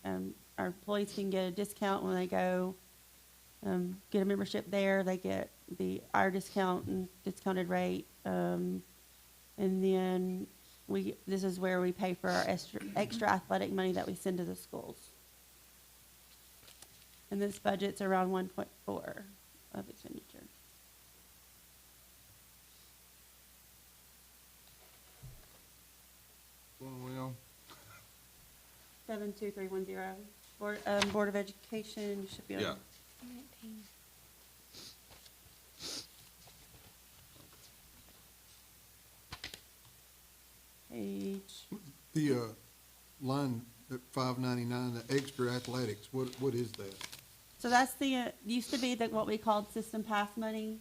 our employees can get a discount when they go get a membership there. They get our discount and discounted rate. And then this is where we pay for our extra athletic money that we send to the schools. And this budget's around 1.4 of expenditure. What are we on? 72310. Board of Education should be on. Yeah. 19. Page, The, line at 599, the extra athletics, what is that? so that's used to be what we called system pass money.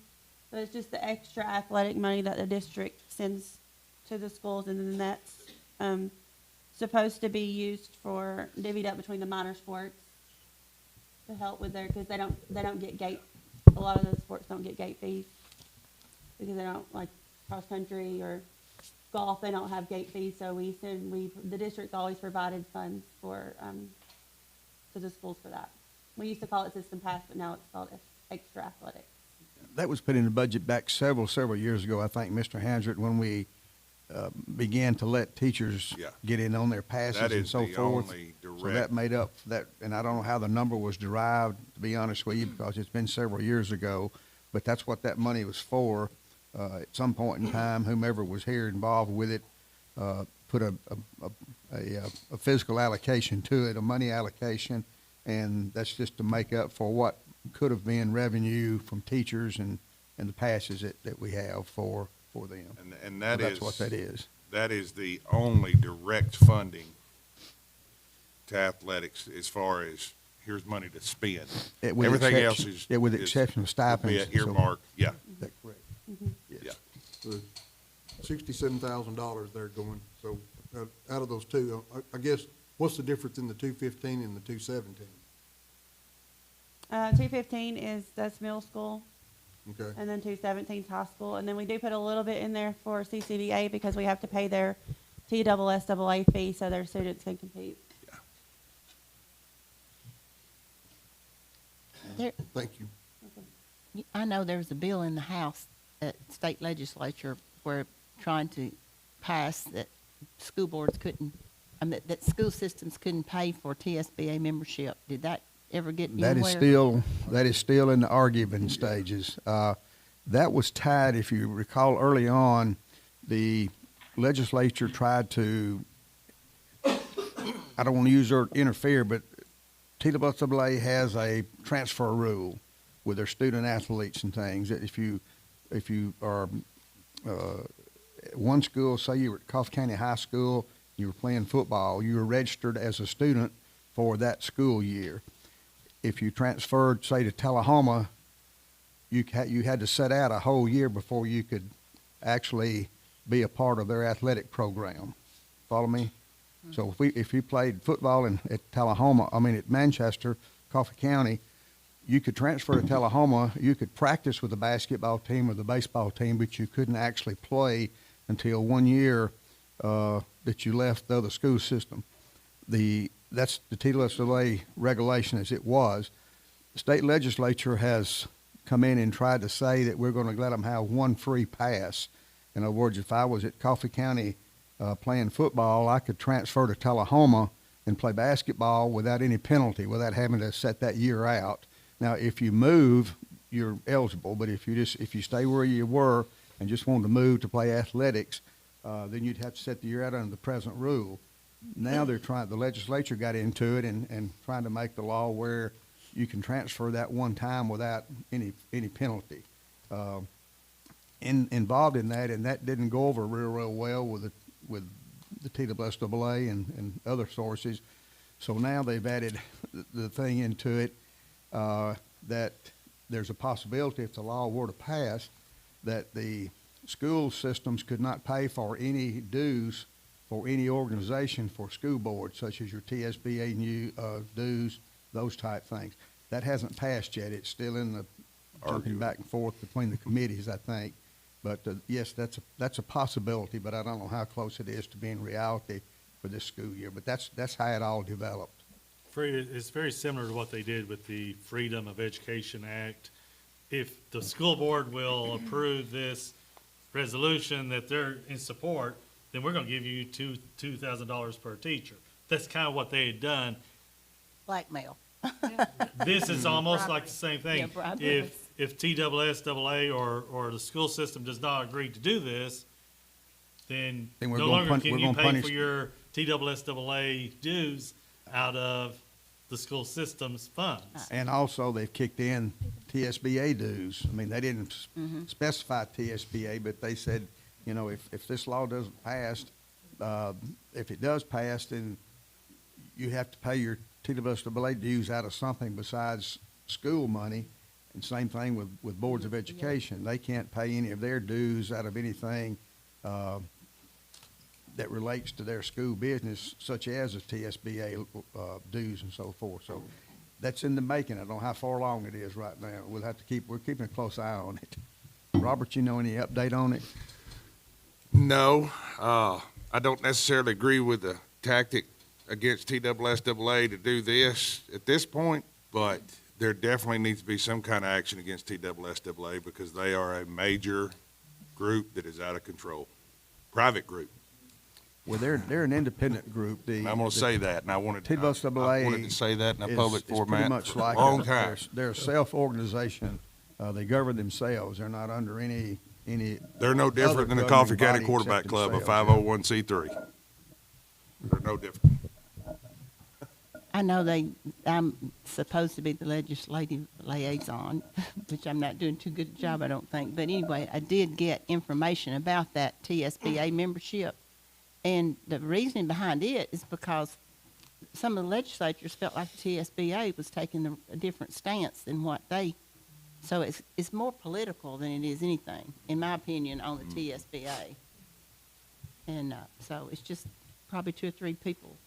So it's just the extra athletic money that the district sends to the schools, and then that's, supposed to be used for, divvied up between the minor sports to help with because they don't get gate, a lot of those sports don't get gate fees because they don't, like cross country or golf, they don't have gate fees, so the district's always provided funds for, to the schools for that. We used to call it system pass, but now it's called extra athletic. That was put in the budget back several years ago, I think, Mr. Hansard, when we began to let teachers Yeah. get in on their passes That and is so the forth. only So that direct, made up that, and I don't know how the number was derived, to be honest with you, because it's been several years ago, but that's what that money was for. At some point in time, whomever was here involved with it, put a fiscal allocation to it, a money allocation, and that's just to make up for what could have been revenue from teachers and the passes that we have for them. and So that is. that's what that is. That is the only direct funding to athletics as far as here's money to spend. With Everything else exception- is. With the is- exception of will stipends. be and an so forth. earmark, yeah, Is that correct? yeah. Yes. $67,000 there going. So out of those two, I guess, what's the difference in the 215 and the 217? 215 that's middle school, Okay, and then 217 is high school. And then we do put a little bit in there for CCDA because we have to pay their TSSAA fee so their students can compete. thank you. I know there was a bill in the House at state legislature where trying to pass that school boards couldn't, that school systems couldn't pay for TSBA membership. Did that ever get anywhere? That is still in the argument stages. That was tied, if you recall early on, the legislature tried to, I don't want to use the word interfere, but TSSAA has a transfer rule with their student athletes and things, that if you are one school, say you were at Coffee County High School, you were playing football, you were registered as a student for that school year. If you transferred, say, to Tullahoma, you had to sit out a whole year before you could actually be a part of their athletic program. Follow me? So if you played football at at Manchester, Coffee County, you could transfer to Tullahoma. You could practice with the basketball team or the baseball team, but you couldn't actually play until 1 year that you left the other school system. That's the TSSAA regulation as it was. The state legislature has come in and tried to say that we're going to let them have one free pass. In other words, if I was at Coffee County playing football, I could transfer to Tullahoma and play basketball without any penalty, without having to set that year out. Now, if you move, you're eligible, but if you stay where you were and just wanted to move to play athletics, then you'd have to set the year out under the present rule. Now the legislature got into it and trying to make the law where you can transfer that one time without any penalty. Involved in that, and that didn't go over real well with the TSSAA and other sources. So now they've added the thing into it that there's a possibility, if the law were to pass, that the school systems could not pay for any dues for any organization for school boards, such as your TSBA dues, those type things. That hasn't passed yet. It's still in the jumping back and forth between the committees, I think. But yes, that's a possibility, but I don't know how close it is to being reality for this school year. But that's how it all developed. It's very similar to what they did with the Freedom of Education Act. If the school board will approve this resolution that they're in support, then we're gonna give you $2,000 per teacher. That's kind of what they had done. Blackmail. This is almost like the same Yeah, thing. bribery. If TSSAA or the school system does not agree to do this, then Then no we're longer gonna can you gonna pay punish- for your TSSAA dues out of the school system's funds. And also, they've kicked in TSBA dues. I mean, they didn't specify TSBA, but they said, if this law doesn't pass, if it does pass, then you have to pay your TSBA dues out of something besides school money. And same thing with boards of education. They can't pay any of their dues out of anything that relates to their school business, such as a TSBA dues and so forth. So that's in the making. I don't know how far along it is right now. We're keeping a close eye on it. Robert, you know any update on it? No, I don't necessarily agree with the tactic against TSSAA to do this at this point, but there definitely needs to be some kind of action against TSSAA because they are a major group that is out of control, private group. Well, they're an independent group. And I'm going to say that, and I wanted TSSAA to say that in a is public pretty format much for like a long time. They're a self-organization. They govern themselves. They're not under any. They're no different than the governing Coffee County body Quarterback except Club, a themselves, yeah. 501c3. They're no different. I know I'm supposed to be the legislative liaison, which I'm not doing too good a job, I don't think. But anyway, I did get information about that TSBA membership. And the reasoning behind it is because some of the legislatures felt like the TSBA was taking a different stance than what they So it's more political than it is anything, in my opinion, on the TSBA. And so it's just probably 2 or 3 people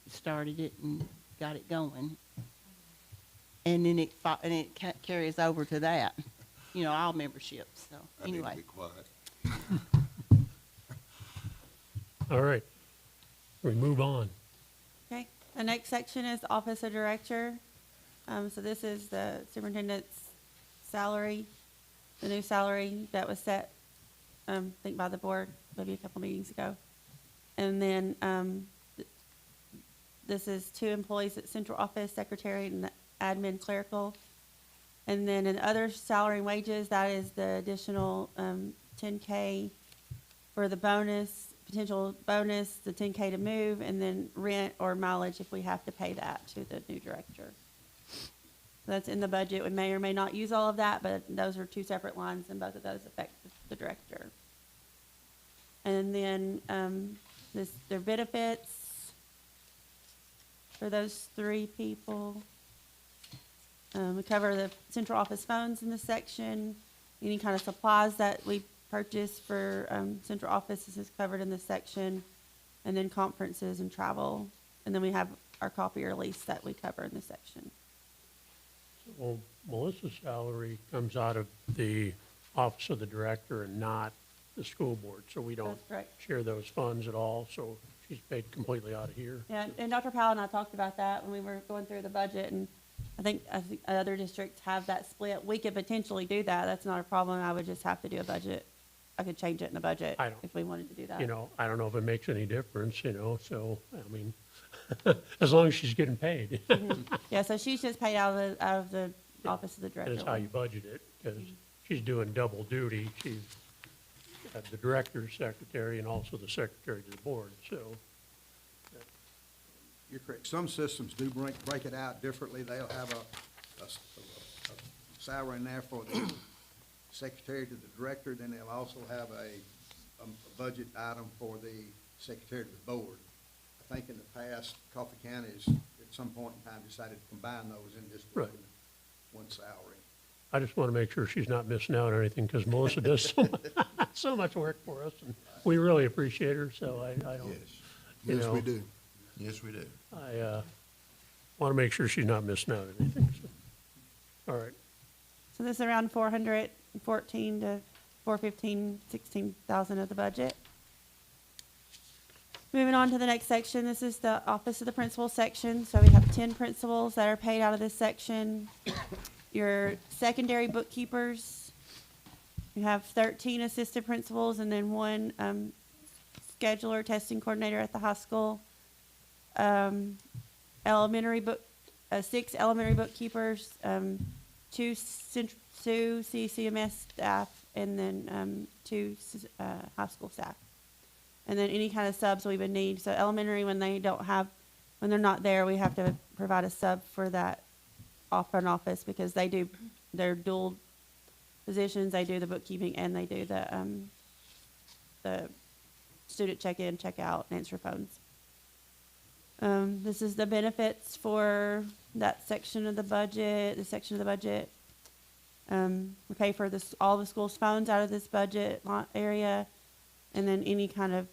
started it and got it going. And then it carries over to that, you know, all memberships, so I need to anyway. be quiet. All right. We move on. Okay, the next section is Office of Director. So this is the superintendent's salary, the new salary that was set, I think by the board maybe a couple meetings ago. And then, this is 2 employees at central office, secretary and admin clerical. And then in other salary and wages, that is the additional, $10K for the bonus, potential bonus, the $10K to move, and then rent or mileage if we have to pay that to the new director. That's in the budget. We may or may not use all of that, but those are 2 separate lines, and both of those affect the director. And then, their benefits for those 3 people. We cover the central office phones in this section. Any kind of supplies that we purchase for, central office is covered in this section. And then conferences and travel. And then we have our copier lease that we cover in this section. Well, Melissa's salary comes out of the office of the director and not the school board, so we don't That's correct. share those funds at all, so she's paid completely out of here. Yeah, and Dr. Powell and I talked about that when we were going through the budget, and I think other districts have that split. We could potentially do that. That's not a problem. I would just have to do a budget. I could change it in the budget I don't- if we wanted to do that. You know, I don't know if it makes any difference, you know, so, I mean, as long as she's getting paid. Yeah, so she's just paid out of the office of the director. That's how you budget it, because she's doing double duty. She's the director's secretary and also the secretary to the board, so. You're correct. Some systems do break it out differently. They'll have a salary in there for the secretary to the director, then they'll also have a budget item for the secretary to the board. I think in the past, Coffee County has, at some point in time, decided to combine those in just Right. one salary. I just want to make sure she's not missing out on anything, because Melissa does so much, so much work for us, and we really appreciate her, so I don't, Yes. you Yes, know, we do. Yes, we do. I want to make sure she's not missing out on anything, so. All right, So this is around 414 to 415, 16,000 of the budget. Moving on to the next section, this is the Office of the Principal section. So we have 10 principals that are paid out of this section. Your secondary bookkeepers, you have 13 assistant principals and then 1 scheduler, testing coordinator at the high school. 6 elementary bookkeepers, 2 CCMS staff, and then 2 high school staff. And then any kind of subs we would need. So elementary, when they're not there, we have to provide a sub for that front office, because they're dual positions. They do the bookkeeping and they do the student check-in, check-out, and answer phones. This is the benefits for that section of the budget, we pay for all the school's phones out of this budget area. And then any kind of,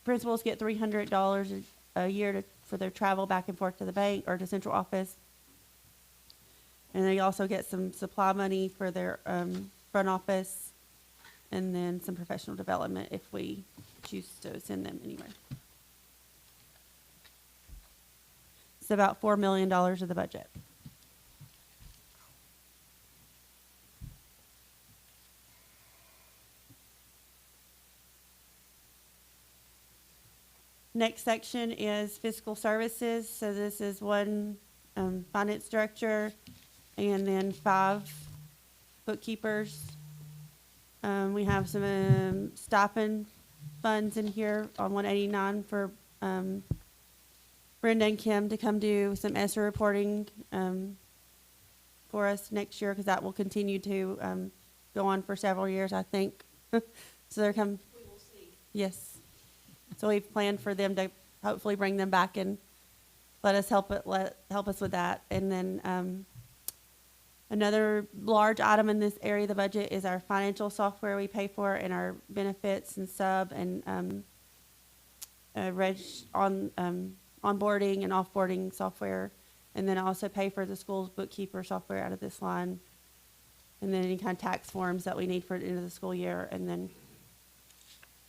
principals get $300 a year for their travel back and forth to the bank or to central office. And they also get some supply money for their, front office, and then some professional development if we choose to send them anywhere. It's about $4 million of the budget. Next section is fiscal services. So this is 1 finance director and then 5 bookkeepers. We have some stipend funds in here on 189 for Brenda and Kim to come do some ESSER reporting for us next year, because that will continue to go on for several years, I think. So they're come. We will see. Yes. So we've planned for them to hopefully bring them back and help us with that. And Another large item in this area of the budget is our financial software we pay for and our benefits and sub and onboarding and offboarding software. And then I also pay for the school's bookkeeper software out of this line. And then any kind of tax forms that we need for the end of the school year. And then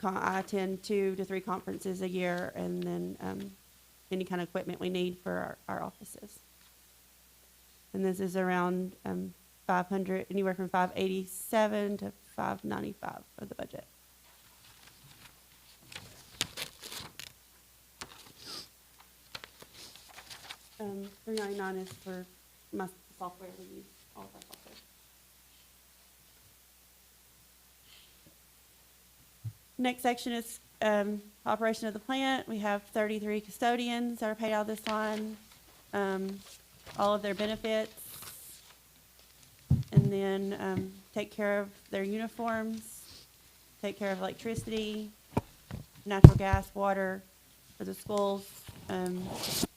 I attend 2 to 3 conferences a year, and then any kind of equipment we need for our offices. And this is around 500, anywhere from 587 to 595 of the budget. $399 is for my software we use, all of our software. Next section is operation of the plant. We have 33 custodians that are paid out of this line, all of their benefits, and then take care of their uniforms, take care of electricity, natural gas, water for the schools,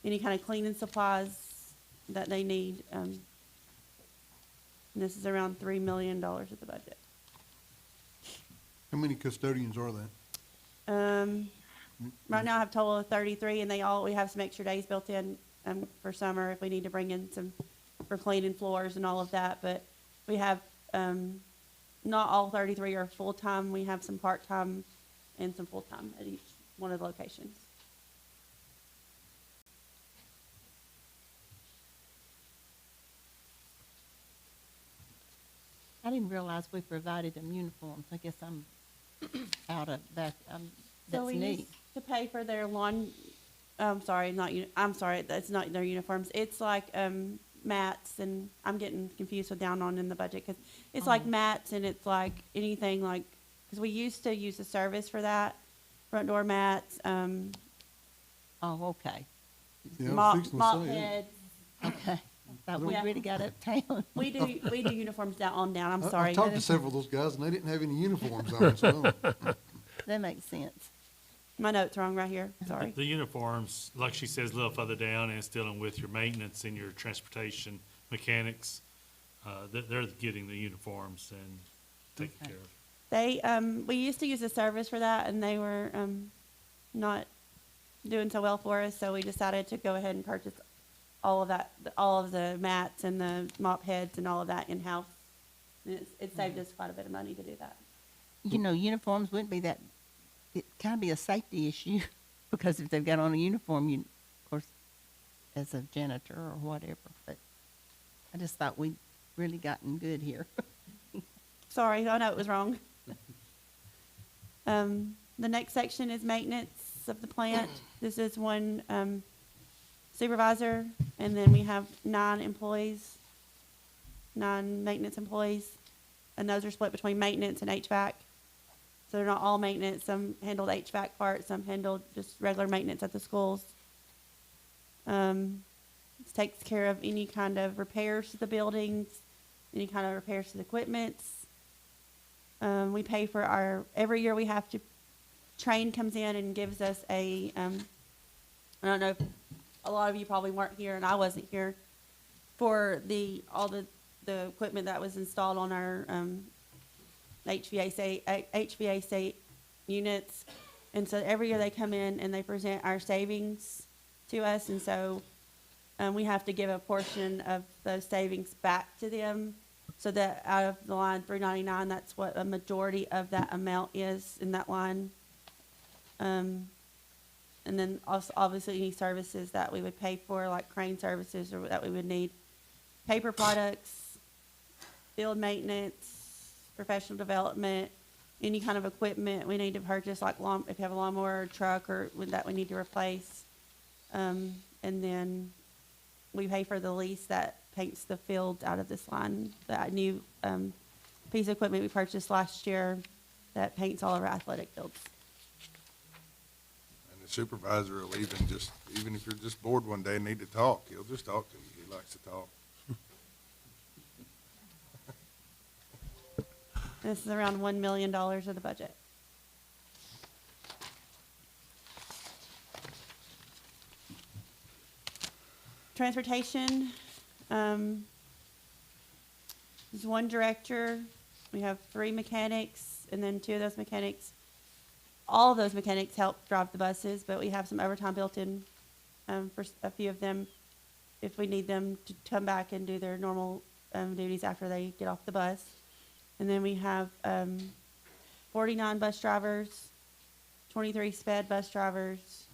any kind of cleaning supplies that they need. And this is around $3 million of the budget. How many custodians are that? Right now I have a total of 33, and we have some extra days built in for summer if we need to bring in some for cleaning floors and all of that. But we have not all 33 are full-time. We have some part-time and some full-time at each one of the locations. I didn't realize we provided them uniforms. I guess I'm out of that. So That's we neat. used to pay for their I'm sorry, that's not their uniforms. It's like mats, and I'm getting confused with down on in the budget because it's like mats, and it's like anything like, because we used to use a service for that, front door mats, Oh, okay. Yeah, I was mop fixing to say it. heads. Okay. I thought we Yeah. really got uptown. We do uniforms down on down. I'm I sorry. talked to several of those guys, and they didn't have any uniforms on, so. That makes sense. My note's wrong right here. Sorry. The uniforms, like she says, a little further down, and it's dealing with your maintenance and your transportation mechanics. They're getting the uniforms and taken Okay. care of. We used to use a service for that, and they were not doing so well for us, so we decided to go ahead and purchase all of that, all of the mats and the mop heads and all of that in-house. And it saved us quite a bit of money to do that. You know, uniforms wouldn't be that, it can be a safety issue because if they've got on a uniform, you, of course, as a janitor or whatever, but I just thought we'd really gotten good here. Sorry, I know it was wrong. The next section is maintenance of the plant. This is one supervisor, and then we have 9 maintenance employees, and those are split between maintenance and HVAC. So they're not all maintenance. Some handled HVAC parts, some handled just regular maintenance at the schools. It takes care of any kind of repairs to the buildings, any kind of repairs to the equipments. We pay for every year we have to, Train comes in and gives us I don't know if a lot of you probably weren't here, and I wasn't here, for all the equipment that was installed on our HVAC units. And so every year they come in and they present our savings to us, and so we have to give a portion of those savings back to them. So that out of the line 399, that's what a majority of that amount is in that line. And then also obviously any services that we would pay for, like crane services, or that we would need, paper products, field maintenance, professional development, any kind of equipment we need to purchase, like if you have a lawnmower or truck or that we need to replace. And then we pay for the lease that paints the fields out of this line, that new piece of equipment we purchased last year that paints all of our athletic fields. And the supervisor will even if you're just bored one day and need to talk, he'll just talk to you. He likes to talk. This is around $1 million of the budget. Transportation, There's one director, we have 3 mechanics, and then 2 of those mechanics, all of those mechanics help drive the buses, but we have some overtime built in, for a few of them, if we need them to come back and do their normal, duties after they get off the bus. And then we have, 49 bus drivers, 23 sped bus drivers.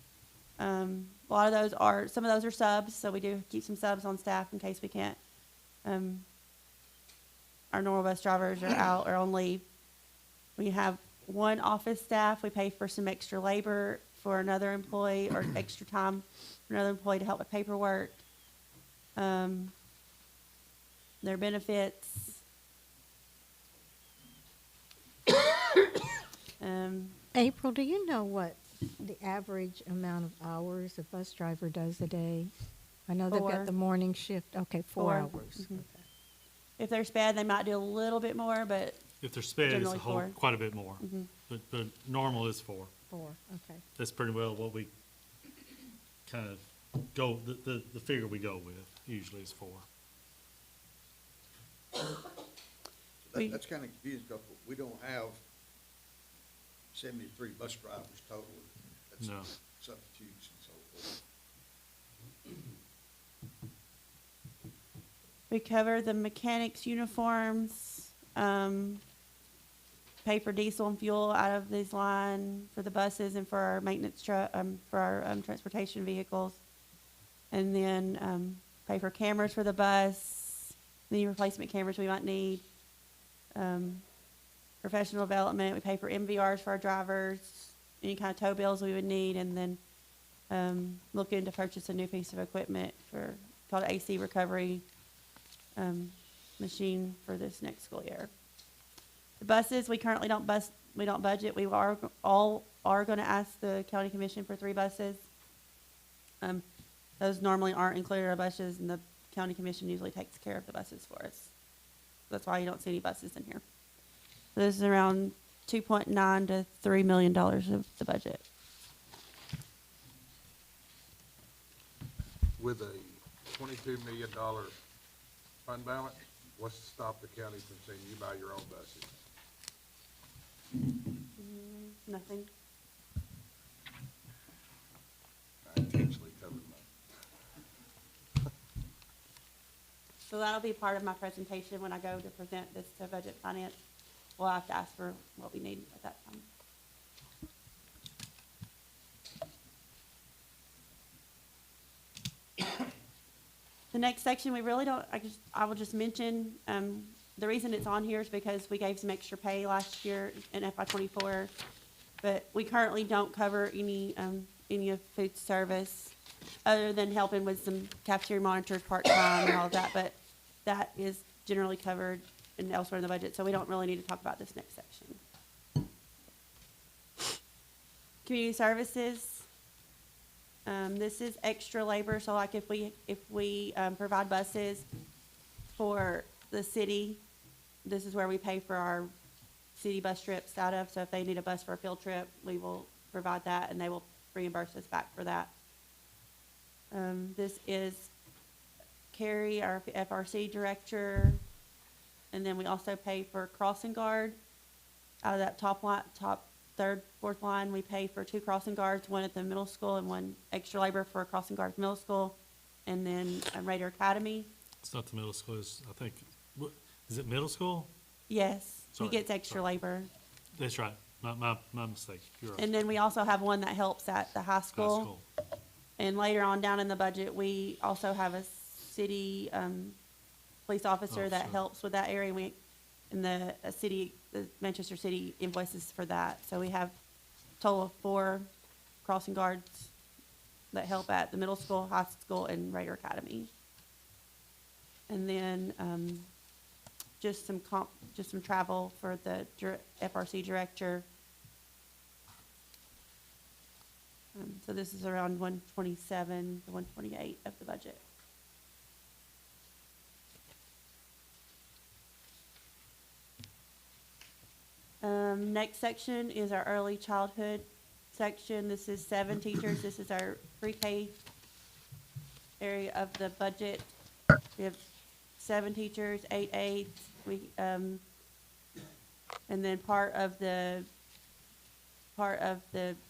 A lot of those are, some of those are subs, so we do keep some subs on staff in case we can't, our normal bus drivers are out or on leave. We have 1 office staff. We pay for some extra labor for another employee or extra time for another employee to help with paperwork. Their benefits. April, do you know what the average amount of hours a bus driver does a day? I know they've 4. got the morning shift. Okay, 4 4. hours. Mhm. If they're sped, they might do a little bit more, but If they're sped, it's a Generally whole, 4. quite a bit more. Mhm. But normal is 4. 4, okay. That's pretty well what we kind of go, the figure we go with usually is 4. We- That's kind of confusing, because we don't have 73 bus drivers total. That's No. substitutes and so forth. we cover the mechanics' uniforms, pay for diesel and fuel out of this line for the buses and for our maintenance truck, for our transportation vehicles. And then pay for cameras for the bus, any replacement cameras we might need. Professional development, we pay for MVRs for our drivers, any kind of tow bills we would need, and then looking to purchase a new piece of equipment for, called AC recovery machine for this next school year. The buses, we currently don't budget. We are going to ask the county commission for 3 buses. Those normally aren't included in our budgets, and the county commission usually takes care of the buses for us. That's why you don't see any buses in here. So this is around $2.9 to $3 million of the budget. With a $22 million fund balance, what's to stop the county from saying you buy your own buses? Nothing. I intentionally covered my. So that'll be part of my presentation when I go to present this to Budget Finance. We'll have to ask for what we need at that time. The next section, we really don't, I will just mention, the reason it's on here is because we gave some extra pay last year in FY '24, but we currently don't cover any of food service, other than helping with some cafeteria monitors part-time and all of that, but that is generally covered and elsewhere in the budget, so we don't really need to talk about this next section. Community services. This is extra labor, so like if we provide buses for the city, this is where we pay for our city bus trips out of. So if they need a bus for a field trip, we will provide that, and they will reimburse us back for that. This is Carrie, our FRC director, and then we also pay for crossing guard. Out of that top third, fourth line, we pay for 2 crossing guards, 1 at the middle school and 1 extra labor for a crossing guard at middle school, and then Raider Academy. It's not the middle school, it's, I think, is it middle school? Yes, he Sorry, gets extra sorry. labor. That's right, my mistake, you're right. And then we also have one that helps at the high High school. school. And later on down in the budget, we also have a city police officer that Officer. helps with that area. And the Manchester City invoices for that. So we have a total of 4 crossing guards that help at the middle school, high school, and Raider Academy. And then just some travel for the FRC director. So this is around 127 to 128 of the budget. Next section is our early childhood section. This is 7 teachers. This is our pre-K area of the budget. We have 7 teachers, 8 aides, and then part of the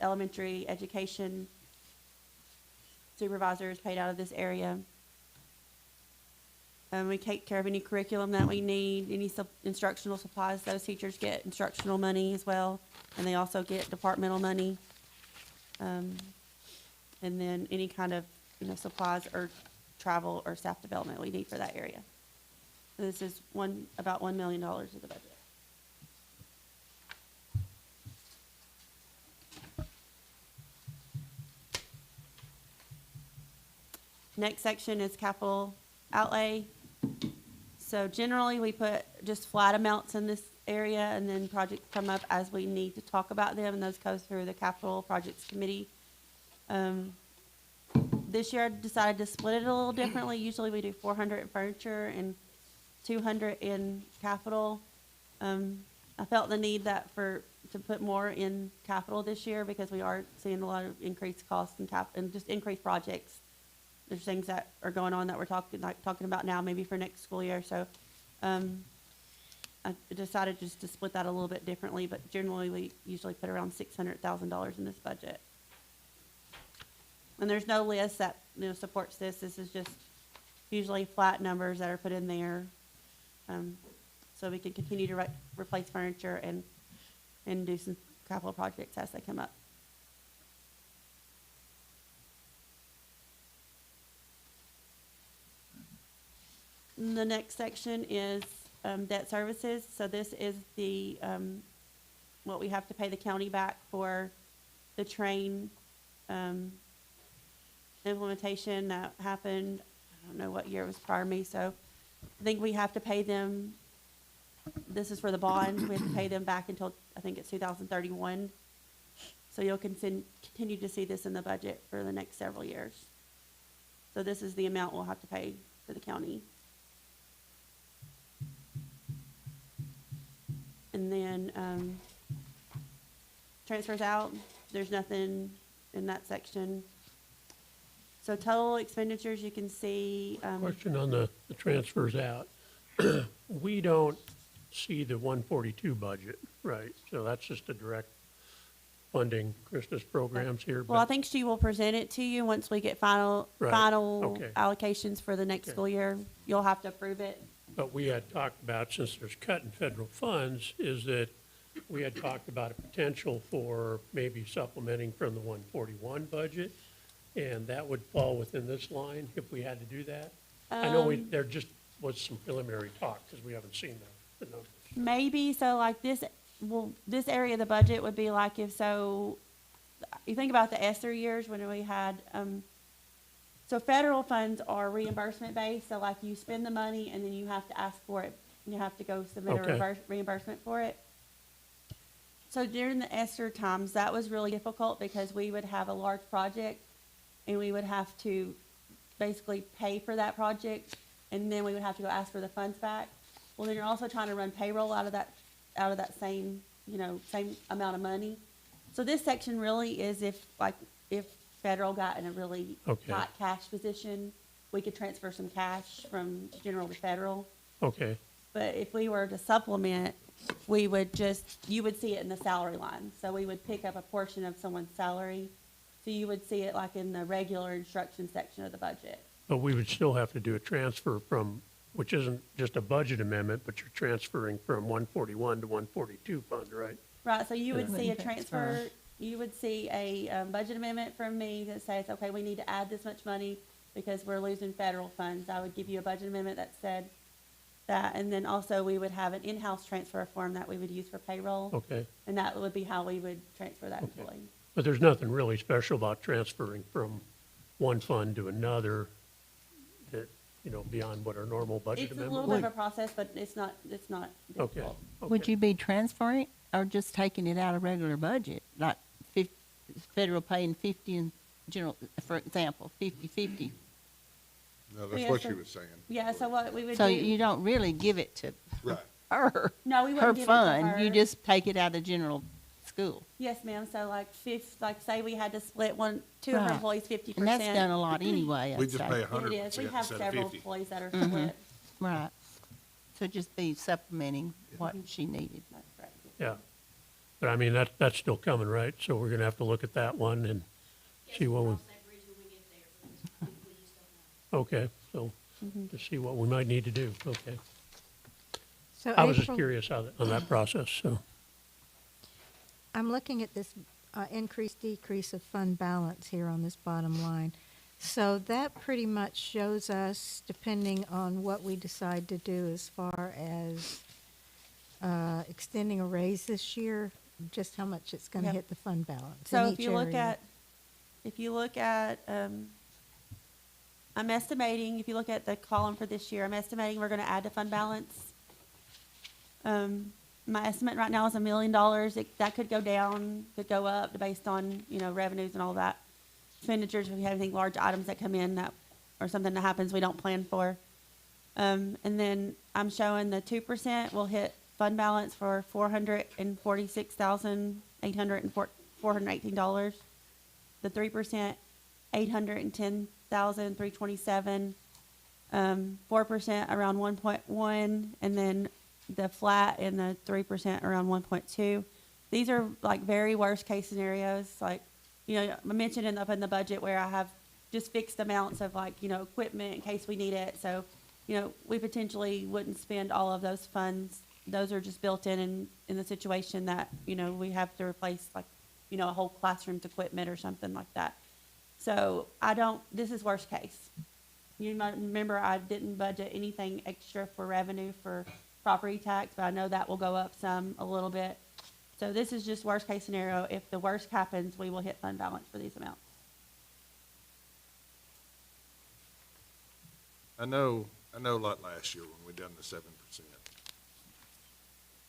elementary education supervisor is paid out of this area. We take care of any curriculum that we need, any instructional supplies. Those teachers get instructional money as well, and they also get departmental money. And then any kind of, supplies or travel or staff development we need for that area. So this is about $1 million of the budget. Next section is capital outlay. So generally, we put just flat amounts in this area, and then projects come up as we need to talk about them, and those go through the capital projects committee. This year, I decided to split it a little differently. Usually, we do 400 in furniture and 200 in capital. I felt the need to put more in capital this year because we are seeing a lot of increased costs and just increased projects. There's things that are going on that we're talking about now, maybe for next school year. So I decided just to split that a little bit differently, but generally we usually put around $600,000 in this budget. And there's no list that supports this. This is just usually flat numbers that are put in there, so we can continue to replace furniture and do some capital projects as they come up. And the next section is debt services. So this is the what we have to pay the county back for the train implementation that happened. I don't know what year it was prior to me, so I think we have to pay them. This is for the bond. We have to pay them back until I think it's 2031. So you'll continue to see this in the budget for the next several years. So this is the amount we'll have to pay to the county. And then transfers out, there's nothing in that section. So total expenditures, you can see. Question on the transfers out. We don't see the 142 budget, right? So that's just a direct funding Christmas programs here. Well, I but- think she will present it to you once we get final Right, okay. allocations for the next Okay. school year. You'll have to approve it. But we had talked about, since there's cut in federal funds, is that we had talked about a potential for maybe supplementing from the 141 budget, and that would fall within this line if we had to do that. I know there just was some preliminary talk, because we haven't seen the numbers. Maybe, so like this area of the budget would be like you think about the ESSER years when we had, so federal funds are reimbursement based, so like you spend the money and then you have to ask for it. You have to go submit Okay. a reimbursement for it. So during the ESSER times, that was really difficult because we would have a large project and we would have to basically pay for that project, and then we would have to go ask for the funds back. Well, then you're also trying to run payroll out of that same, same amount of money. So this section really is if federal got in a really Okay. hot cash position, we could transfer some cash from general to federal. Okay, But if we were to supplement, you would see it in the salary line. So we would pick up a portion of someone's salary. So you would see it like in the regular instruction section of the budget. but we would still have to do a transfer from, which isn't just a budget amendment, but you're transferring from 141 to 142 fund, right? Right, so you would Yeah. see a Transfer. transfer, you would see a budget amendment from me that says, okay, we need to add this much money because we're losing federal funds. I would give you a budget amendment that said that, and then also we would have an in-house transfer form that we would use for payroll. Okay, And that would be how we would transfer that Okay. employee. but there's nothing really special about transferring from one fund to another that, beyond what our normal budget It's a amendment. little bit of a process, but it's not Okay, difficult. Would okay. you be transferring or just taking it out of regular budget? Like federal paying 50 and general, for example, 50/50. No, that's Yeah, what so- she was saying. Yeah, so what we would So do. you don't really give it to Right. her, No, we her wouldn't give it to fund. You her. just take it out of general school. Yes, ma'am, so say we had to split two of our Right. employees 50%. And that's done a lot anyway, We I'd just say. pay It is, we have instead of several 50. employees that are Mm-hmm. split. Right. So just be supplementing what she needed. That's correct. Yeah. But I mean, that's still coming, right? So we're gonna have to look at that one and see what we. Okay, so to see what we might need to do, okay. So I was just April- curious on that process, so. I'm looking at this increase, decrease of fund balance here on this bottom line. So that pretty much shows us, depending on what we decide to do as far as extending a raise this year, just how much it's going to Yep. hit the fund balance So in if each you look area. at, I'm estimating, if you look at the column for this year, I'm estimating we're gonna add to fund balance. My estimate right now is $1 million. That could go down, could go up based on, revenues and all that. Expenditures, if we have anything large items that come in that, or something that happens we don't plan for. And then I'm showing the 2% will hit fund balance for $446,418. The 3%, $810,327. 4% around 1.1, and then the flat and the 3% around 1.2. These are like very worst case scenarios. Like, I mentioned up in the budget where I have just fixed amounts of equipment in case we need it. So, we potentially wouldn't spend all of those funds. Those are just built in the situation that, we have to replace a whole classroom's equipment or something like that. So this is worst case. You might remember I didn't budget anything extra for revenue for property tax, but I know that will go up a little bit. So this is just worst case scenario. If the worst happens, we will hit fund balance for these amounts. I know like last year when we done the 7%.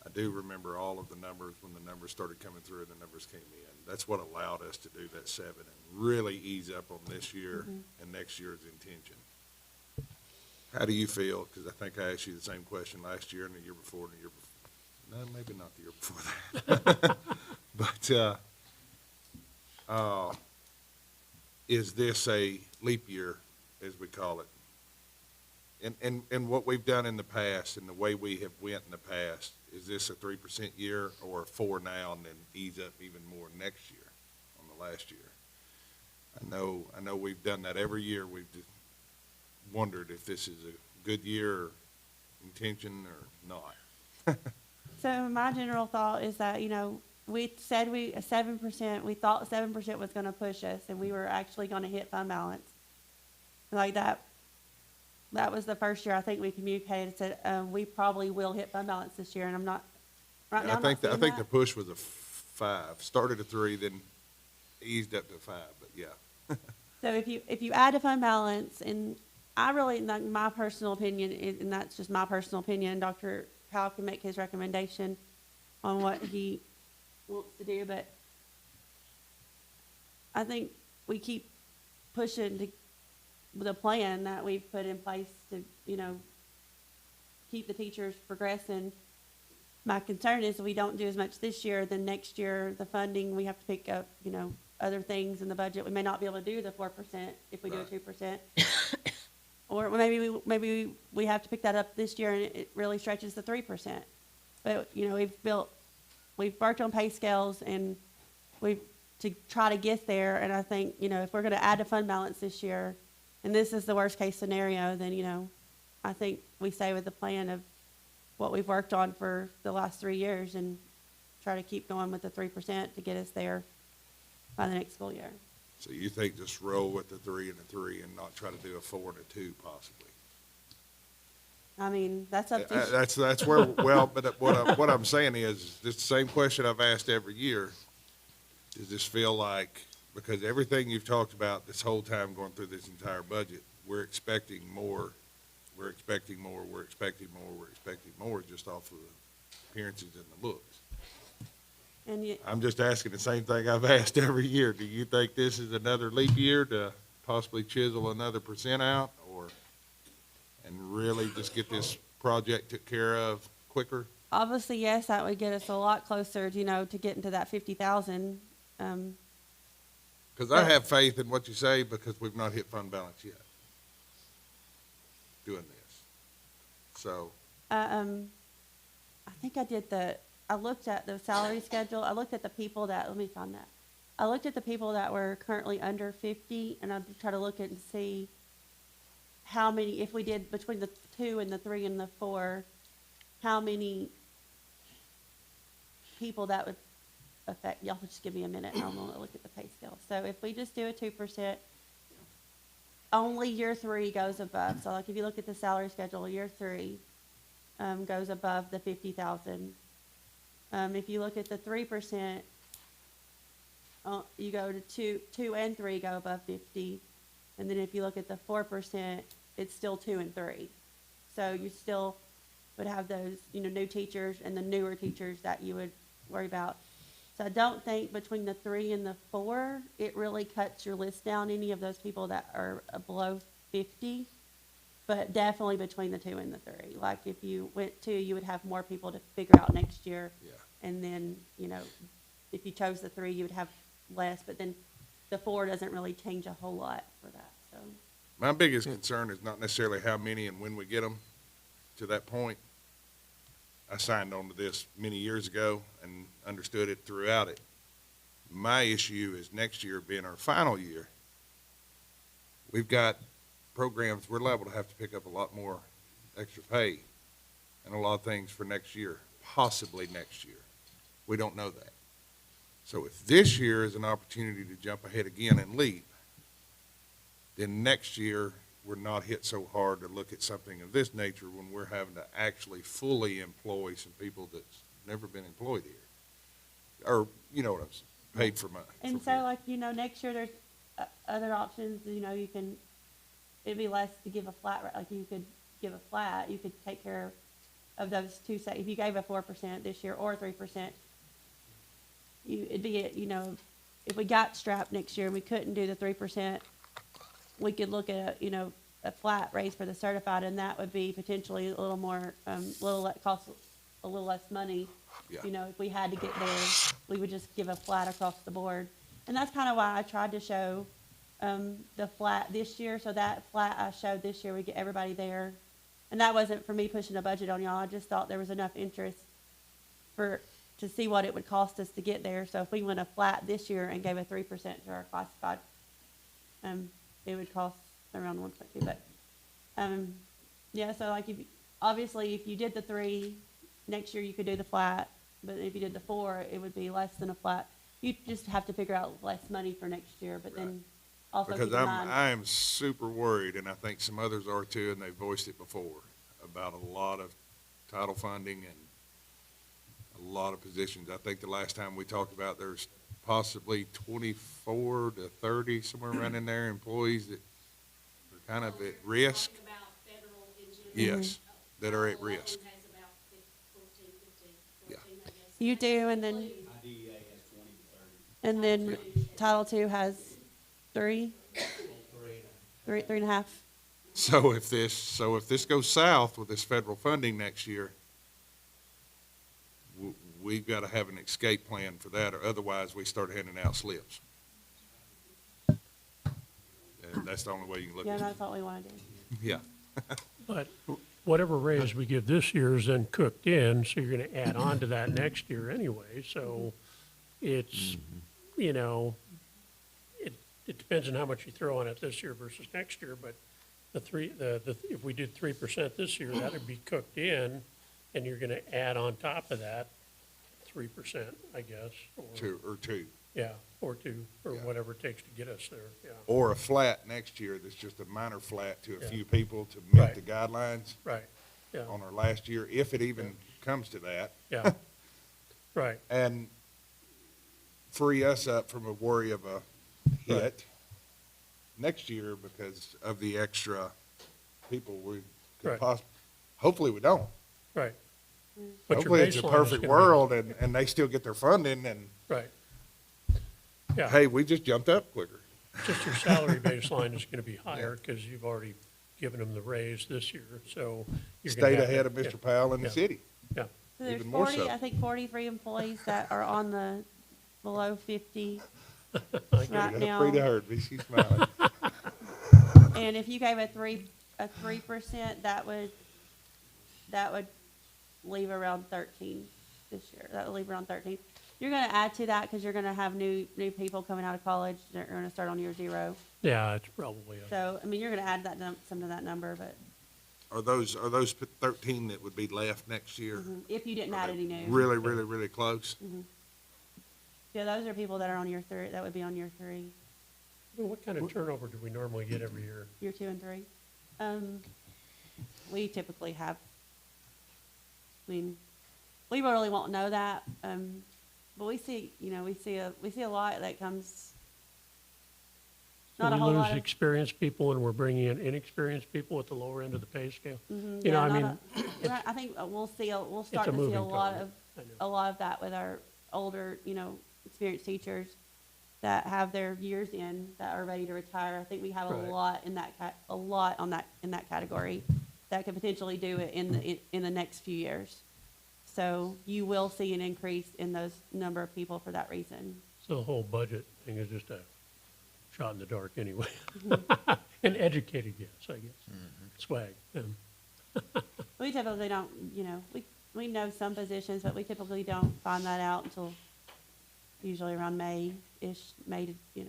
I do remember all of the numbers when the numbers started coming through and the numbers came in. That's what allowed us to do that 7 and really ease up on this year and next year's intention. How do you feel? Because I think I asked you the same question last year and the year before and the year before. No, maybe not the year before that. But is this a leap year, as we call it? And what we've done in the past and the way we have went in the past, is this a 3% year or a 4 now and then ease up even more next year on the last year? I know we've done that every year. We've just wondered if this is a good year or intention or not. So my general thought is that, we said 7%, we thought 7% was gonna push us, and we were actually gonna hit fund balance. Like that was the first year I think we communicated, said, we probably will hit fund balance this year, and I'm not, right now, I I'm not think seeing the that. push was a 5, started at 3, then eased up to 5, but yeah. So if you add to fund balance, and I really, like, my personal opinion, and that's just my personal opinion, Dr. Powell can make his recommendation on what he wants to do, but I think we keep pushing to the plan that we've put in place to, keep the teachers progressing. My concern is if we don't do as much this year, then next year, the funding, we have to pick up, other things in the budget. We may not be able to do the 4% if we do a 2%. Or maybe we have to pick that up this year and it really stretches to 3%. But, we've worked on pay scales and to try to get there. And I think, if we're going to add to fund balance this year, and this is the worst case scenario, then, I think we stay with the plan of what we've worked on for the last 3 years and try to keep going with the 3% to get us there by the next school year. So you think just roll with the 3 and a 3 and not try to do a 4 and a 2 possibly? I mean, that's up to you. That's where, well, but what I'm saying is, it's the same question I've asked every year. Does this feel like, because everything you've talked about this whole time going through this entire budget, we're expecting more, we're expecting more, we're expecting more, we're expecting more just off of the appearances and the looks. And I'm just asking the same thing I've asked every year. Do you think this is another leap year to possibly chisel another % out, and really just get this project took care of quicker? obviously, yes, that would get us a lot closer, to getting to that 50,000. Because I have faith in what you say, because we've not hit fund balance yet doing this. So, I think I looked at the salary schedule, I looked at the people that, let me find that. I looked at the people that were currently under 50, and I'd try to look at and see how many, if we did between the 2 and the 3 and the 4, how many people that would affect. Y'all just give me a minute, and I'm gonna look at the pay scale. So if we just do a 2%, only year 3 goes above. So like if you look at the salary schedule, year 3 goes above the 50,000. If you look at the 3%, you go to 2 and 3 go above 50. And then if you look at the 4%, it's still 2 and 3. So you still would have those, new teachers and the newer teachers that you would worry about. So I don't think between the 3 and the 4, it really cuts your list down, any of those people that are below 50. But definitely between the 2 and the 3. Like if you went 2, you would have more people to figure out next year. yeah. And then, if you chose the 3, you would have less, but then the 4 doesn't really change a whole lot for that, so. My biggest concern is not necessarily how many and when we get them to that point. I signed on to this many years ago and understood it throughout it. My issue is next year being our final year. We've got programs, we're liable to have to pick up a lot more extra pay and a lot of things for next year, possibly next year. We don't know that. So if this year is an opportunity to jump ahead again and leap, then next year we're not hit so hard to look at something of this nature when we're having to actually fully employ some people that's never been employed here. Or, you know what I'm saying, paid for money. And so, like, next year there's other options, it'd be less to give a flat, like you could give a flat, you could take care of those two, if you gave a 4% this year or 3%, it'd be, if we got strapped next year and we couldn't do the 3%, we could look at, a flat raise for the certified, and that would be potentially a little more, cost a little less money. Yeah. If we had to get there, we would just give a flat across the board. And that's kind of why I tried to show the flat this year. So that flat I showed this year, we get everybody there. And that wasn't for me pushing a budget on y'all. I just thought there was enough interest to see what it would cost us to get there. So if we went a flat this year and gave a 3% to our classified, it would cost around 1.2. But yeah, so like obviously if you did the 3, next year you could do the flat. But if you did the 4, it would be less than a flat. You just have to figure out less money for next year. But then also Because keep in mind, I am super worried, and I think some others are too, and they've voiced it before, about a lot of title funding and a lot of positions. I think the last time we talked about there's possibly 24 to 30, somewhere around in there, employees that are kind of at risk. Talking about federal in general. Yes, that are at risk. Has about 14, 15, 14, I guess. you do, and then and then Title II has 3, 3.5. So if this goes south with this federal funding next year, we've got to have an escape plan for that, or otherwise we start handing out slips. And that's the only way you can look Yeah, at that's it. what we want to do. Yeah. But whatever raise we give this year is then cooked in, so you're gonna add on to that next year anyway, so it's, it depends on how much you throw on it this year versus next year, but if we did 3% this year, that would be cooked in, and you're gonna add on top of that 3%, I guess, or, Two. yeah, or 2, or Yeah. whatever it takes to get us there, yeah, Or a flat next year that's just a minor flat to a Yeah. few people to meet Right. the guidelines right, yeah, on our last year, if it even comes to that. yeah, right, And free us up from a worry of a hit next year because of the extra people we could Right. possibly, hopefully we don't. right. But your Hopefully it's a baseline is perfect gonna be- world and they still get their funding and, Right. Yeah, hey, we just jumped up quicker. just your salary baseline is gonna be higher, because you've already given them the raise this year, so. you're gonna Stayed have to- ahead of yeah, Mr. Powell in the yeah. city. Yeah, So there's Even more 40, so. I think 43 employees that are on the below 50 I get right Pretty now. heard me, she's smiling. And if you gave a 3%, that would that would leave around 13 this year. That would leave around 13. You're gonna add to that because you're gonna have new people coming out of college. They're gonna start on year 0. Yeah, it's probably, So, I mean, you're gonna add that some to that number, but Are those 13 that would be left next year? if you didn't Are add they any new. Really, really, really close? Yeah, those are people that are on year 3, that would be on year 3, well, what kind of turnover do we normally get every year? year 2 and 3. We typically have, I mean, we really won't know that, but we see, we see a lot that comes, not a Do whole we lot lose of. experienced people and we're bringing in inexperienced people at the lower end of the pay scale? Mhm, You know, yeah, I not mean, I think we'll start a to see moving a lot target. of, I know. a lot of that with our older, experienced teachers that have their years in, that are ready to retire. I think we have a Right. lot in that, in that category that could potentially do it in the next few years. So you will see an increase in those number of people for that reason. So the whole budget thing is just a shot in the dark anyway. Mm-hmm. An educated guess, I guess. Swag. We typically don't, we know some positions, but we typically don't find that out until usually around May-ish, May to, Yeah.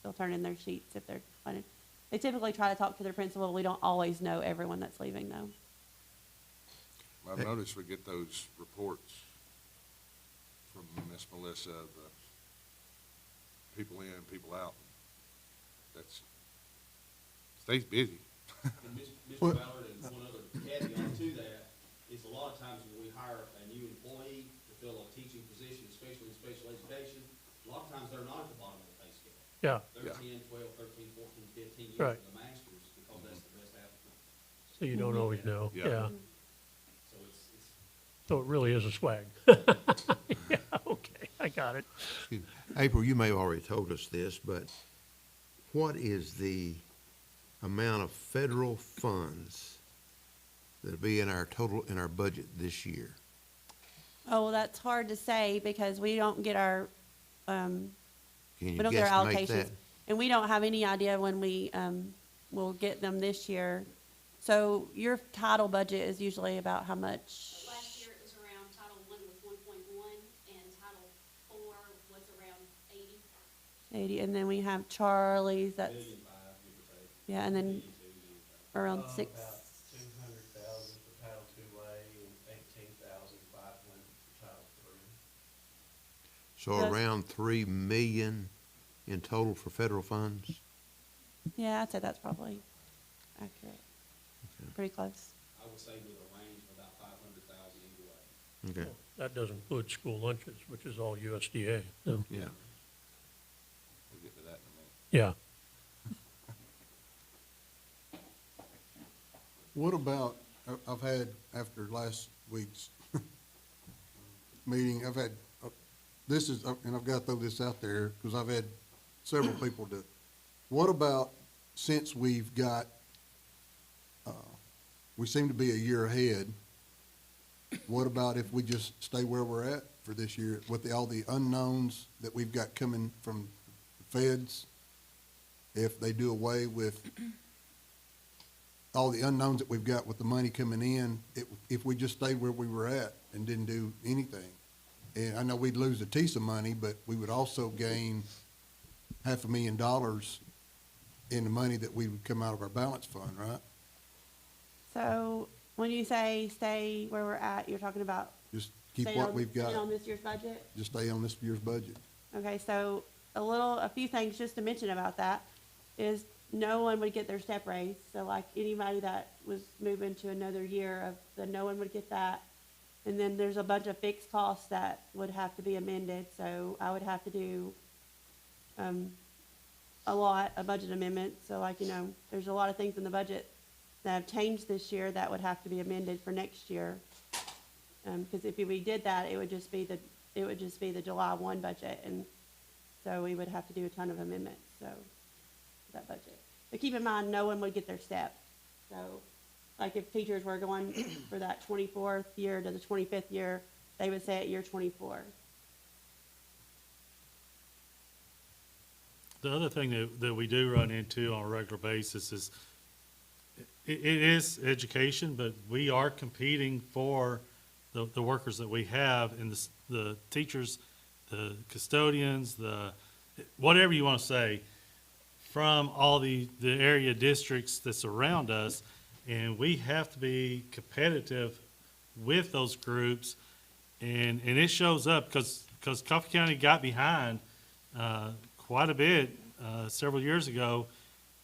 they'll turn in their sheets if they're planning. They typically try to talk to their principal. We don't always know everyone that's leaving though. I've noticed we get those reports from Miss Melissa, the people in, people out. That's, stays busy. And Mr. Well- Ballard, and one other caveat to that, is a lot of times when we hire a new employee to fill a teaching position, especially in special education, a lot of times they're not at the bottom of the pay scale. Yeah, They're Yeah. 10, 12, 13, 14, 15 years Right. in the masters, because that's the best applicant. so you don't always know. Yeah. Yeah. So it's So it really is a swag. Yeah, okay, I got it. Excuse me. April, you may have already told us this, but what is the amount of federal funds that'll be in our budget this year? Oh, well, that's hard to say because we don't get our, Can we you don't get our guesstimate allocations. that? And we don't have any idea when we, will get them this year. So your title budget is usually about how much? Last year it was around, Title I was 1.1, and Title IV was around 80. 80, and then we have Charlie's, that's, $1.5 million, give or take. yeah, and then $1.2 million. around 6. About 200,000 for Title II-A and 18,500 for Title III. So Yes. around 3 million in total for federal funds? Yeah, I'd say that's probably accurate. Pretty close. I would say with a range of about 500,000 either way. Okay, That doesn't include school lunches, which is all USDA. So, yeah. We'll get to that in a minute. yeah. What about, I've had, after last week's meeting, I've had, this is, and I've got to throw this out there, because I've had several people do. What about, since we've got, we seem to be a year ahead, what about if we just stay where we're at for this year, with all the unknowns that we've got coming from the feds? If they do away with all the unknowns that we've got with the money coming in, if we just stayed where we were at and didn't do anything. And I know we'd lose the TISA money, but we would also gain $500,000 in the money that we would come out of our balance fund, right? So when you say stay where we're at, you're talking about Just keep stay what on- we've stay got, on this year's budget? just stay on this year's budget. Okay, so a few things just to mention about that is no one would get their step raise. So like anybody that was moving to another year no one would get that. And then there's a bunch of fixed costs that would have to be amended. So I would have to do, a budget amendment. So like, there's a lot of things in the budget that have changed this year that would have to be amended for next year. Because if we did that, it would just be the July 1 budget, and so we would have to do a ton of amendments, so, for that budget. But keep in mind, no one would get their step. So, like if teachers were going for that 24th year to the 25th year, they would say at year 24. The other thing that we do run into on a regular basis is, it is education, but we are competing for the workers that we have and the teachers, the custodians, whatever you want to say, from all the area districts that surround us. And we have to be competitive with those groups. And it shows up because Coffee County got behind quite a bit several years ago.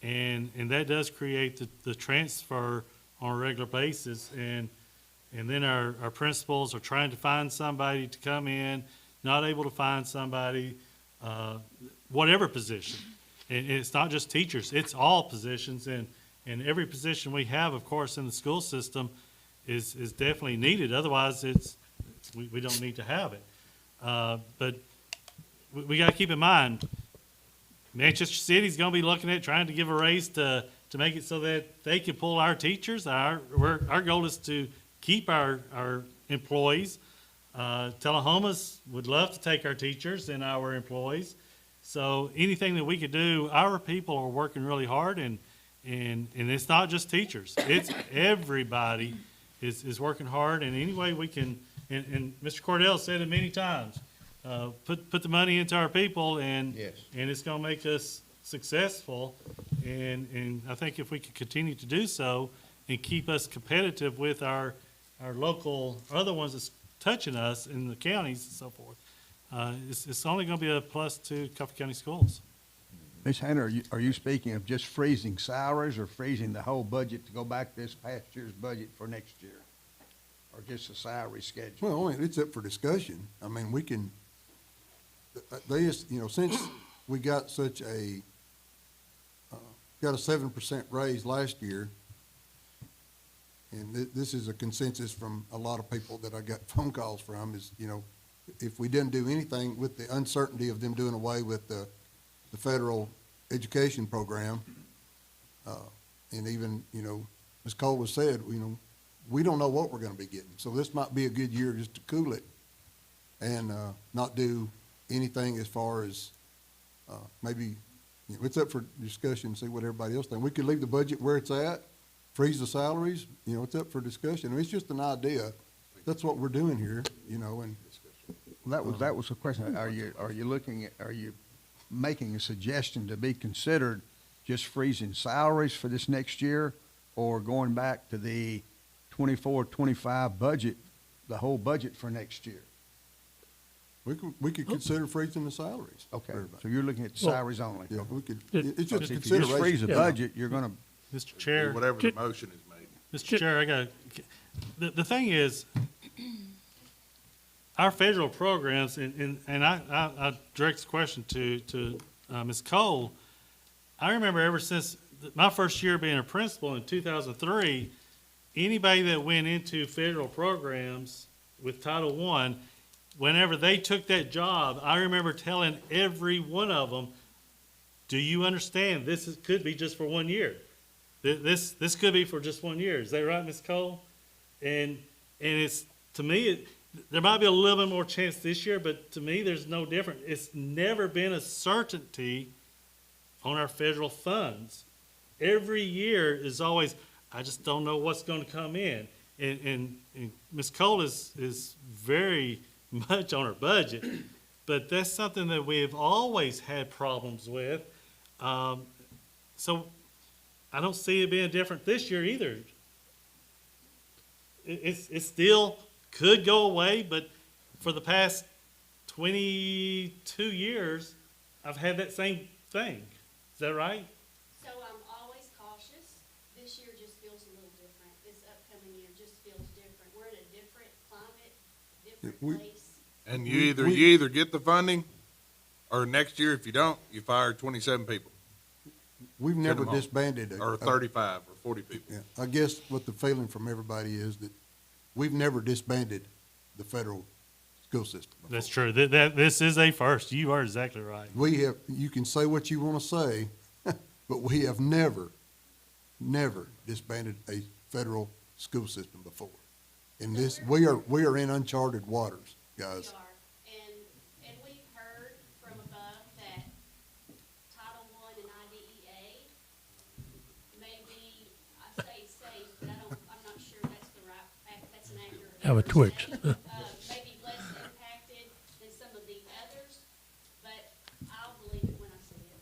And that does create the transfer on a regular basis. And then our principals are trying to find somebody to come in, not able to find somebody, whatever position. And it's not just teachers, it's all positions. And every position we have, of course, in the school system is definitely needed. Otherwise, we don't need to have it. But we got to keep in mind, Manchester City's going to be looking at trying to give a raise to make it so that they can pull our teachers. Our goal is to keep our employees. Tullahoma's would love to take our teachers and our employees. So anything that we could do, our people are working really hard, and it's not just teachers. It's everybody is working hard, and any way we can, and Mr. Cordell said it many times, put the money into our people, and Yes. and it's going to make us successful. And I think if we could continue to do so and keep us competitive with our local, other ones that's touching us in the counties and so forth, it's only going to be a plus to Coffee County schools. Ms. Hannah, are you speaking of just freezing salaries or freezing the whole budget to go back to this past year's budget for next year? Or just a salary schedule? Well, it's up for discussion. I mean, we can, since we got such got a 7% raise last year, and this is a consensus from a lot of people that I got phone calls from, is, if we didn't do anything with the uncertainty of them doing away with the federal education program, and even, Ms. Cole has said, we don't know what we're gonna be getting. So this might be a good year just to cool it and not do anything as far as maybe, it's up for discussion, see what everybody else thinks. We could leave the budget where it's at, freeze the salaries, it's up for discussion. I mean, it's just an idea. That's what we're doing here, and. That was the question. Are you making a suggestion to be considered just freezing salaries for this next year, or going back to the 24-25 budget, the whole budget for next year? We could consider freezing the salaries. for Okay, everybody. so you're looking at salaries only. Yeah, we could, It- it's just a If you just consideration. freeze the Yeah. budget, you're gonna, Mr. Chair. Whatever the motion is made. Mr. Chair, the thing is, our federal programs, and I direct the question to Ms. Cole. I remember ever since my first year being a principal in 2003, anybody that went into federal programs with Title I, whenever they took that job, I remember telling every one of them, do you understand could be just for 1 year? This could be for just 1 year. Is that right, Ms. Cole? And it's, to me, there might be a little bit more chance this year, but to me, there's no different. It's never been a certainty on our federal funds. Every year is always, I just don't know what's going to come in. And Ms. Cole is very much on her budget, but that's something that we've always had problems with. So I don't see it being different this year either. It still could go away, but for the past 22 years, I've had that same thing. Is that right? So I'm always cautious. This year just feels a little different. This upcoming year just feels different. We're in a different climate, different place. And you either get the funding, or next year, if you don't, you fire 27 people, We've never them home. disbanded. or 35, or 40 people. Yeah, I guess what the feeling from everybody is that we've never disbanded the federal school system. before. That's true. This is a first. You are exactly right. You can say what you want to say, but we have never disbanded a federal school system before. In this, we are in uncharted waters, guys. We are. And we've heard from above that Title I and IDEA may be, I say have a Twix. Maybe less impacted than some of the others, but I'll believe it when I see it.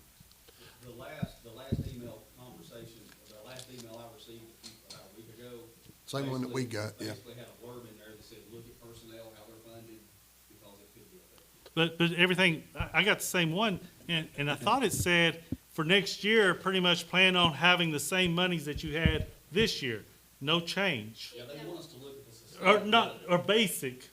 The last email conversation, the last email I received about a week ago. Same one that we got, yeah. Basically had a blurb in there that said, look at personnel, how they're funded, because it could be affected. But everything, I got the same one, and I thought it said for next year, pretty much plan on having the same monies that you had this year, no change. Yeah, they want us to look at the Or sustainability. not, or basic.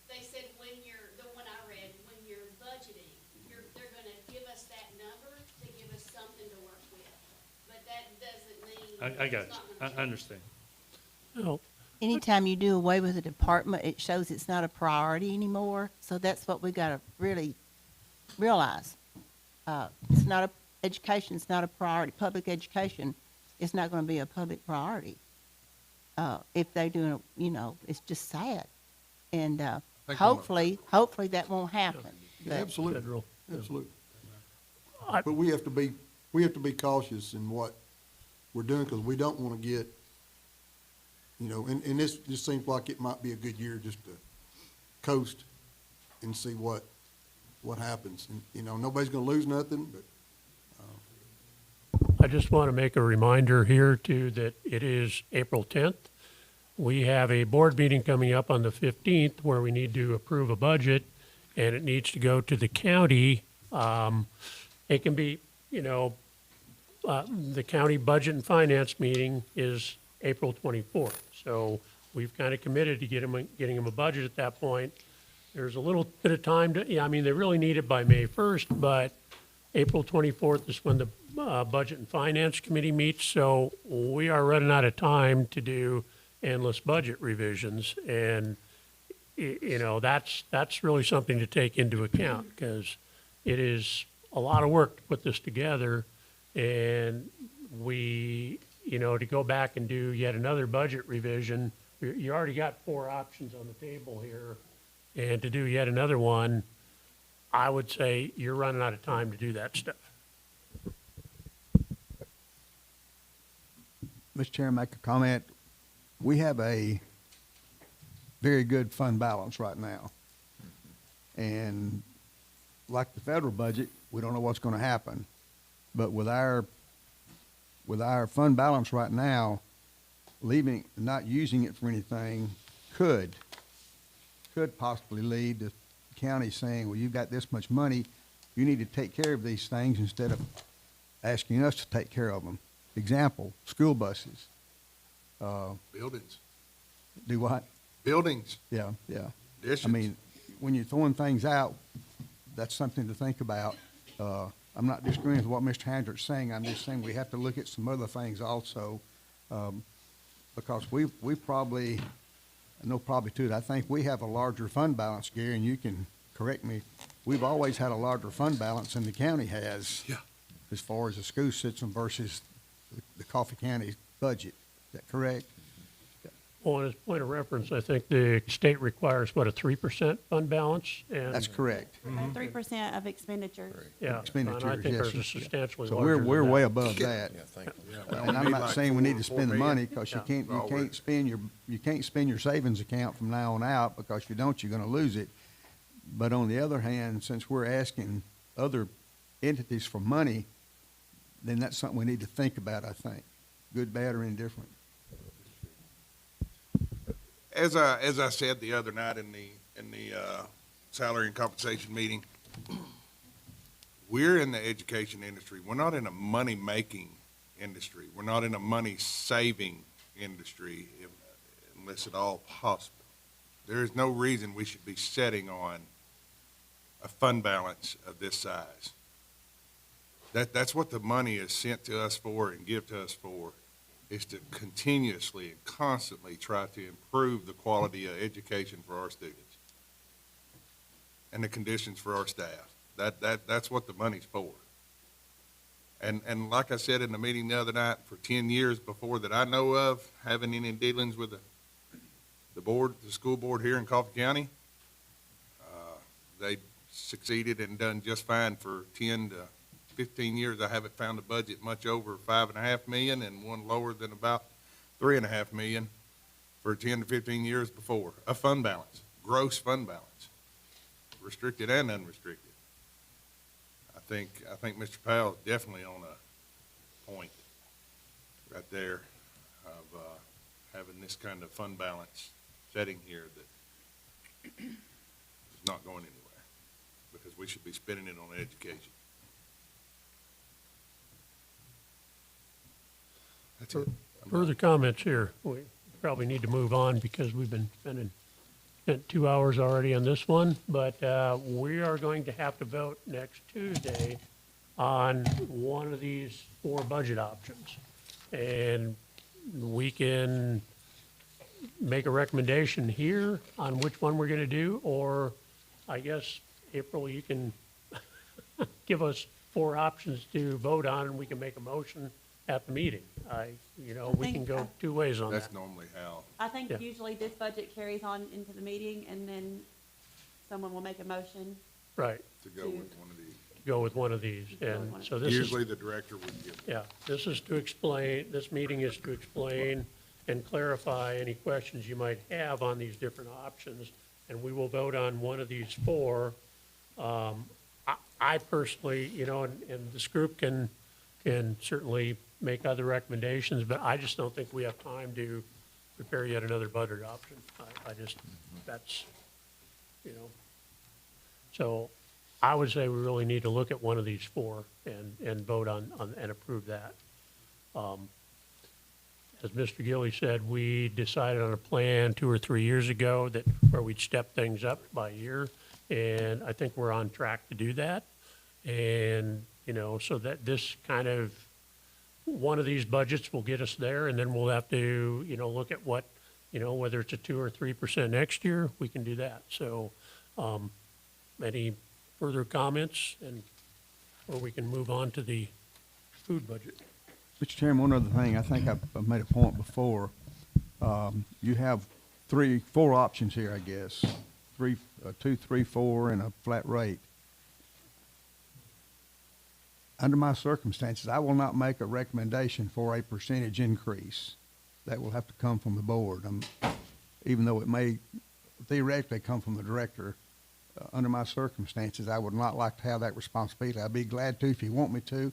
They said when you're, the one I read, when you're budgeting, they're gonna give us that number to give us something to work with. But that doesn't mean. I got it's you. not gonna I change. understand. Well, Anytime you do away with a department, it shows it's not a priority anymore. So that's what we gotta really realize. It's not education's not a priority. Public education is not gonna be a public priority. If they do, it's just sad. And, hopefully that won't happen. But- Absolutely, Federal. absolutely. I- But we have to be cautious in what we're doing, because we don't want to get, and this just seems like it might be a good year just to coast and see what happens. And, nobody's going to lose nothing, but I just want to make a reminder here too that it is April 10th. We have a board meeting coming up on the 15th where we need to approve a budget, and it needs to go to the county. It can be, the county budget and finance meeting is April 24th. So we've kind of committed to getting them a budget at that point. There's a little bit of time to, they really need it by May 1st, but April 24th is when the Budget and Finance Committee meets, so we are running out of time to do endless budget revisions. And, that's really something to take into account, because it is a lot of work to put this together. And we, to go back and do yet another budget revision, you already got 4 options on the table here. And to do yet another one, I would say you're running out of time to do that stuff. Mr. Chairman, make a comment. We have a very good fund balance right now. And like the federal budget, we don't know what's going to happen. But with our fund balance right now, not using it for anything could possibly lead to the county saying, well, you've got this much money, you need to take care of these things instead of asking us to take care of them. Example, school buses. Buildings, Do what? buildings, Yeah. additions. I mean, when you're throwing things out, that's something to think about. I'm not disagreeing with what Mr. Handrick's saying. I'm just saying we have to look at some other things also, because we probably, no probably too, I think we have a larger fund balance, Gary, and you can correct me. We've always had a larger fund balance than the county has. Yeah. As far as the school system versus the Coffee County budget. Is that correct? Well, as a point of reference, I think the state requires, a 3% fund balance? And That's correct. 3% of expenditures. Yeah, and I Expenditures, think yes, there's a yes. substantially So larger we're than way that. above that. Well, And I'm we not like saying we need to 4 spend the million. money, because you Oh, we're- can't spend your savings account from now on out, because if you don't, you're gonna lose it. But on the other hand, since we're asking other entities for money, then that's something we need to think about, I think, good, bad, or indifferent. As I said the other night in the salary and compensation meeting, we're in the education industry. We're not in a money-making industry. We're not in a money-saving industry unless at all possible. There is no reason we should be setting on a fund balance of this size. That's what the money is sent to us for and give to us for, is to continuously and constantly try to improve the quality of education for our students and the conditions for our staff. That's what the money's for. And like I said in the meeting the other night, for 10 years before that I know of, having any dealings with the school board here in Coffee County, they succeeded and done just fine for 10 to 15 years. I haven't found a budget much over $5.5 million and one lower than about $3.5 million for 10 to 15 years before, a fund balance, gross fund balance, restricted and unrestricted. I think Mr. Powell's definitely on a point right there of having this kind of fund balance setting here that is not going anywhere, because we should be spending it on education. That's it. Further comments here? We probably need to move on because we've been spent 2 hours already on this one, but we are going to have to vote next Tuesday on one of these 4 budget options. And we can make a recommendation here on which one we're gonna do, or I guess, April, you can give us 4 options to vote on, and we can make a motion at the meeting. We can go 2 ways on that. That's normally how. I think Yeah. usually this budget carries on into the meeting, and then someone will make a motion. Right, To go with one of these. go with one of these, and so this is. Usually the director would give. Yeah, this is to explain, this meeting is to explain and clarify any questions you might have on these different options, and we will vote on one of these 4. I personally, and this group can certainly make other recommendations, but I just don't think we have time to prepare yet another budget option. That's, so I would say we really need to look at one of these 4 and vote on and approve that. As Mr. Gilly said, we decided on a plan 2 or 3 years ago where we'd step things up by year, and I think we're on track to do that. And, so that this kind of, one of these budgets will get us there, and then we'll have to, look at what, whether it's a 2 or 3% next year, we can do that. So, any further comments, or we can move on to the food budget? Mr. Chairman, one other thing, I think I've made a point before. You have 4 options here, I guess. 2, 3, 4, and a flat rate. Under my circumstances, I will not make a recommendation for a percentage increase. That will have to come from the board. Even though it may theoretically come from the director, under my circumstances, I would not like to have that responsibility. I'd be glad to if you want me to.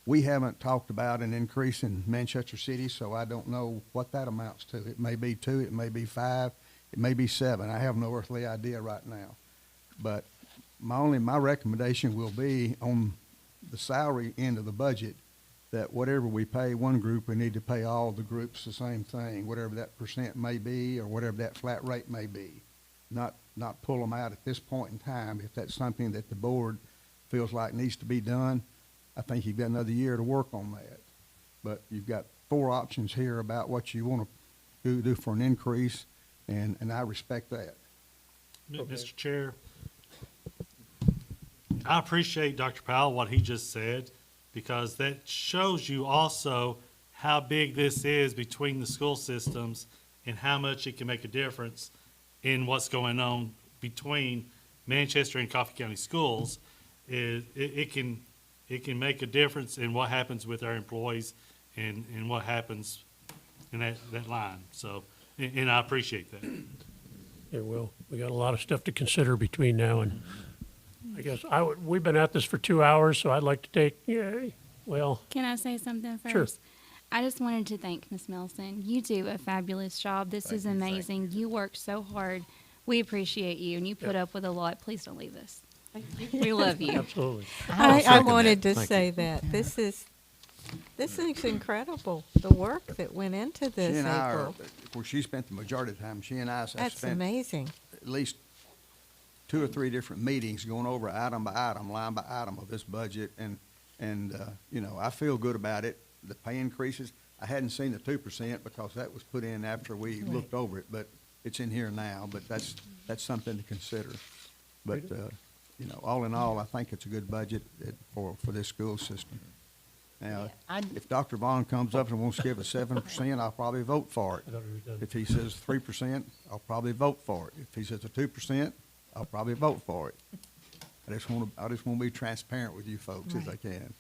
We haven't talked about an increase in Manchester City, so I don't know what that amounts to. It may be 2, it may be 5, it may be 7. I have no earthly idea right now. But my recommendation will be on the salary end of the budget, that whatever we pay one group, we need to pay all the groups the same thing, whatever that percent may be or whatever that flat rate may be. Not pull them out at this point in time. If that's something that the board feels like needs to be done, I think you've got another year to work on that. But you've got 4 options here about what you want to do for an increase, and I respect that. Mr. Chair, I appreciate Dr. Powell, what he just said, because that shows you also how big this is between the school systems and how much it can make a difference in what's going on between Manchester and Coffee County schools. It can make a difference in what happens with our employees and what happens in that line. So, and I appreciate that. Yeah, well, we got a lot of stuff to consider between now and, I guess, we've been at this for 2 hours, so I'd like to take, Can I say something first? Sure. I just wanted to thank Ms. Milson. You do a fabulous job. This is amazing. You worked so hard. We appreciate you, and you put up with a lot. Please don't leave us. We love you. absolutely. I wanted to say that. This is incredible, the work that went into She this, and I April. of course, she spent the majority of the time, she and I have That's spent amazing. at least 2 or 3 different meetings going over item by item, line by item of this budget, and I feel good about it. The pay increases, I hadn't seen the 2% because that was put in after we looked over it, but it's in here now, but that's something to consider. But, all in all, I think it's a good budget for this school system. Now, if Dr. Vaughn comes up and wants to give us 7%, I'll probably vote for it. I thought we were done. If he says 3%, I'll probably vote for it. If he says a 2%, I'll probably vote for it. I just want to be transparent with you folks as I can.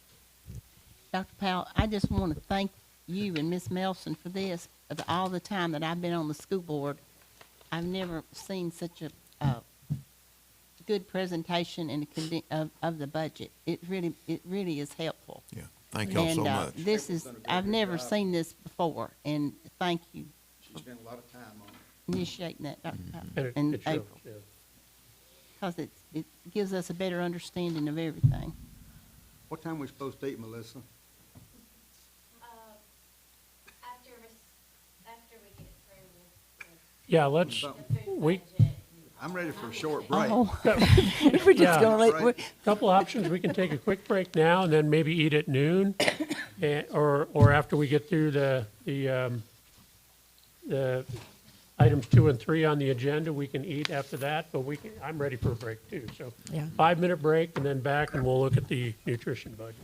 Dr. Powell, I just want to thank you and Miss Melson for this. All the time that I've been on the school board, I've never seen such a good presentation and of the budget. It really is helpful. Yeah, thank y'all so And, much. this is, I've never seen this before, and thank you She spent a lot of time on it. for initiating that, Dr. And Pepper, it in shows, April. yeah. Because it gives us a better understanding of everything. What time we supposed to eat, Melissa? After we get through with Yeah, let's, the food we, budget. I'm ready for a short break. Oh, we're we're just gonna let, couple options, we can take a quick break now and then maybe eat at noon, or after we get through the items 2 and 3 on the agenda, we can eat after that, but I'm ready for a break too, so. Yeah. 5-minute break and then back and we'll look at the nutrition budget.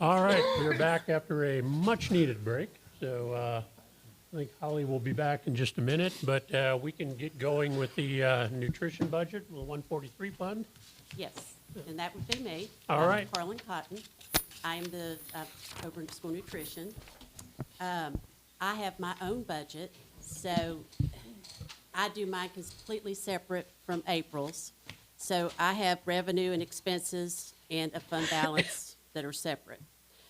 All right, we're back after a much-needed break. So I think Holly will be back in just a minute, but we can get going with the nutrition budget, the 143 fund. Yes, and that would be me. All I'm right. Carlin Cotton. I'm the, over in school nutrition. I have my own budget, so I do mine completely separate from April's. So I have revenue and expenses and a fund balance that are separate.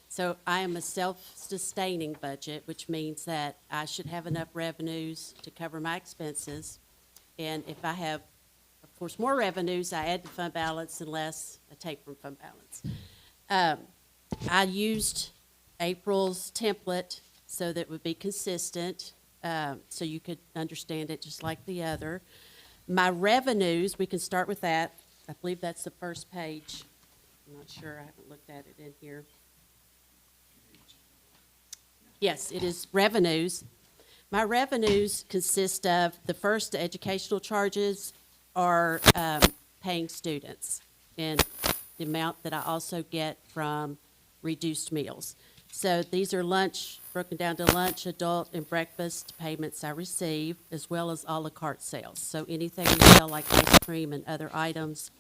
So I am a self-sustaining budget, which means that I should have enough revenues to cover my expenses. And if I have, of course, more revenues, I add to fund balance, and less I take from fund balance. I used April's template so that it would be consistent, so you could understand it just like the other. My revenues, we can start with that. I believe that's the first page. I'm not sure, I haven't looked at it in here. Yes, it is revenues. My revenues consist of, the first, the educational charges are paying students, and the amount that I also get from reduced meals. So these are lunch, broken down to lunch, adult, and breakfast payments I receive, as well as a la carte sales. So anything we sell, like ice cream and other items,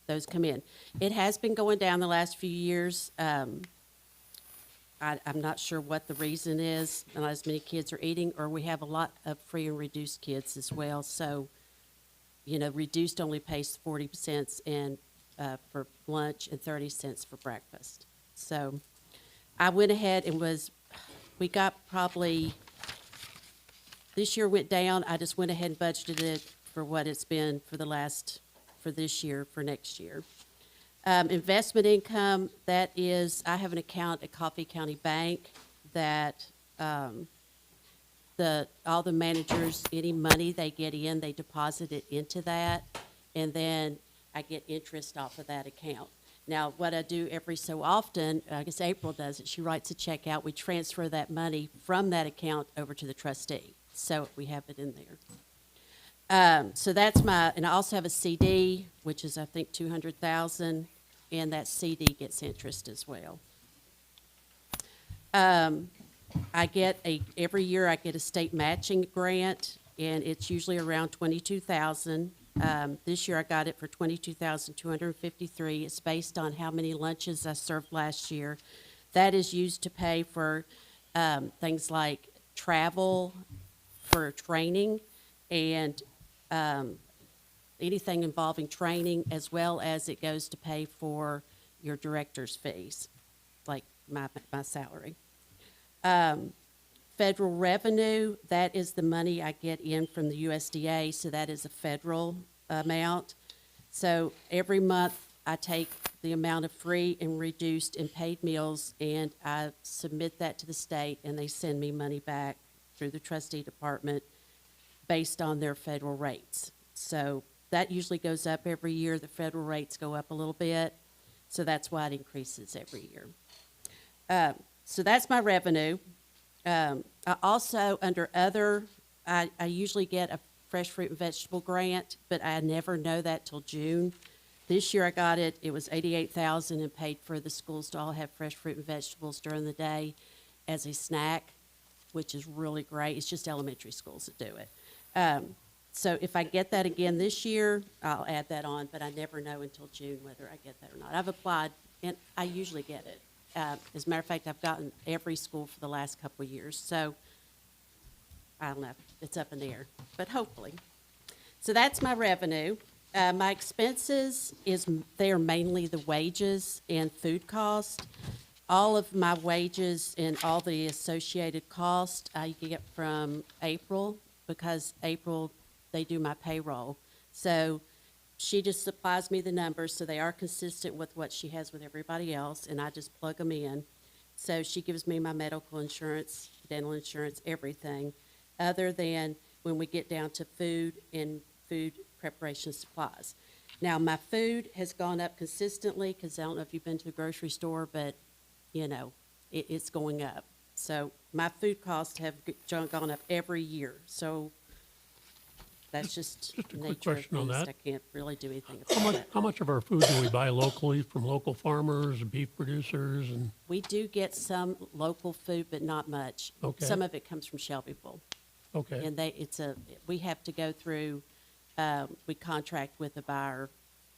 those come in. It has been going down the last few years. I'm not sure what the reason is. Not as many kids are eating, or we have a lot of free and reduced kids as well. So, you know, reduced only pays 40 cents and for lunch and 30 cents for breakfast. So I went ahead and we got probably, this year went down. I just went ahead and budgeted it for what it's been for this year, for next year. Investment income, that is, I have an account at Coffee County Bank that all the managers, any money they get in, they deposit it into that, and then I get interest off of that account. Now, what I do every so often, I guess April does it, she writes a check out, we transfer that money from that account over to the trustee, so we have it in there. So that's and I also have a CD, which is, I think, 200,000, and that CD gets interest as well. I get every year I get a state matching grant, and it's usually around 22,000. This year I got it for 22,253. It's based on how many lunches I served last year. That is used to pay for things like travel, for training, and anything involving training, as well as it goes to pay for your director's fees, like my salary. Federal revenue, that is the money I get in from the USDA, so that is a federal amount. So every month I take the amount of free and reduced and paid meals, and I submit that to the state, and they send me money back through the trustee department based on their federal rates. So that usually goes up every year. The federal rates go up a little bit, so that's why it increases every year. So that's my revenue. I also, under other, I usually get a fresh fruit and vegetable grant, but I never know that till June. This year I got it. It was $88,000 and paid for the schools to all have fresh fruit and vegetables during the day as a snack, which is really great. It's just elementary schools that do it. So if I get that again this year, I'll add that on, but I never know until June whether I get that or not. I've applied, and I usually get it. As a matter of fact, I've gotten every school for the last couple of years, so I don't know. It's up in the air, but hopefully. So that's my revenue. My expenses they are mainly the wages and food cost. All of my wages and all the associated costs I get from April, because April, they do my payroll. So she just supplies me the numbers, so they are consistent with what she has with everybody else, and I just plug them in. So she gives me my medical insurance, dental insurance, everything, other than when we get down to food and food preparation supplies. Now, my food has gone up consistently, because I don't know if you've been to the grocery store, but, you know, it's going up. So my food costs have gone up every year. So that's just Just a quick nature of question on beast. that. I can't really do anything How about much, that. how much of our food do we buy locally from local farmers, beef producers, and, We do get some local food, but not much. Okay. Some of it comes from Shelbyville. okay, And we have to go through, we contract with a buyer,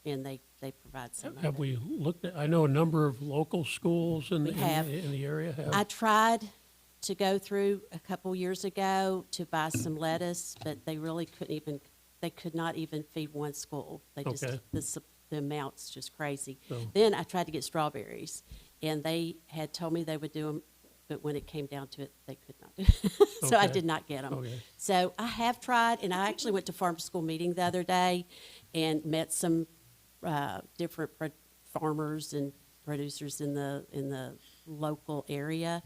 and they provide some of have it. we looked at, I know a number of local schools in, We the- have. in the area I have, tried to go through a couple years ago to buy some lettuce, but they really they could not even feed one school. They just, Okay. the amount's just crazy. So- Then I tried to get strawberries, and they had told me they would do them, but when it came down to it, they could not do it. So I Okay. did not get them. Okay. So I have tried, and I actually went to farm to school meeting the other day and met some different farmers and producers in the local area,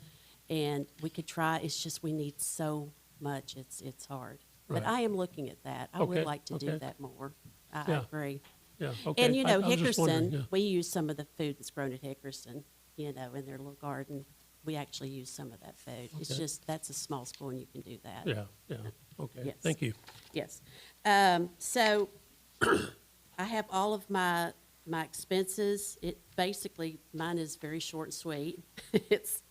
and we could try. It's just we need so much. It's hard. But Right. I am looking at that. I would Okay, like to do okay. that more. I Yeah. agree. yeah, okay. And, you know, I was just wondering, Hickerson, yeah. we use some of the food that's grown at Hickerson, you know, in their little garden. We actually use some of that food. It's Okay. just, that's a small school and you can do that. Yeah, yeah, okay, Yes. thank you. Yes. So I have all of my expenses. It basically, mine is very short and sweet. It's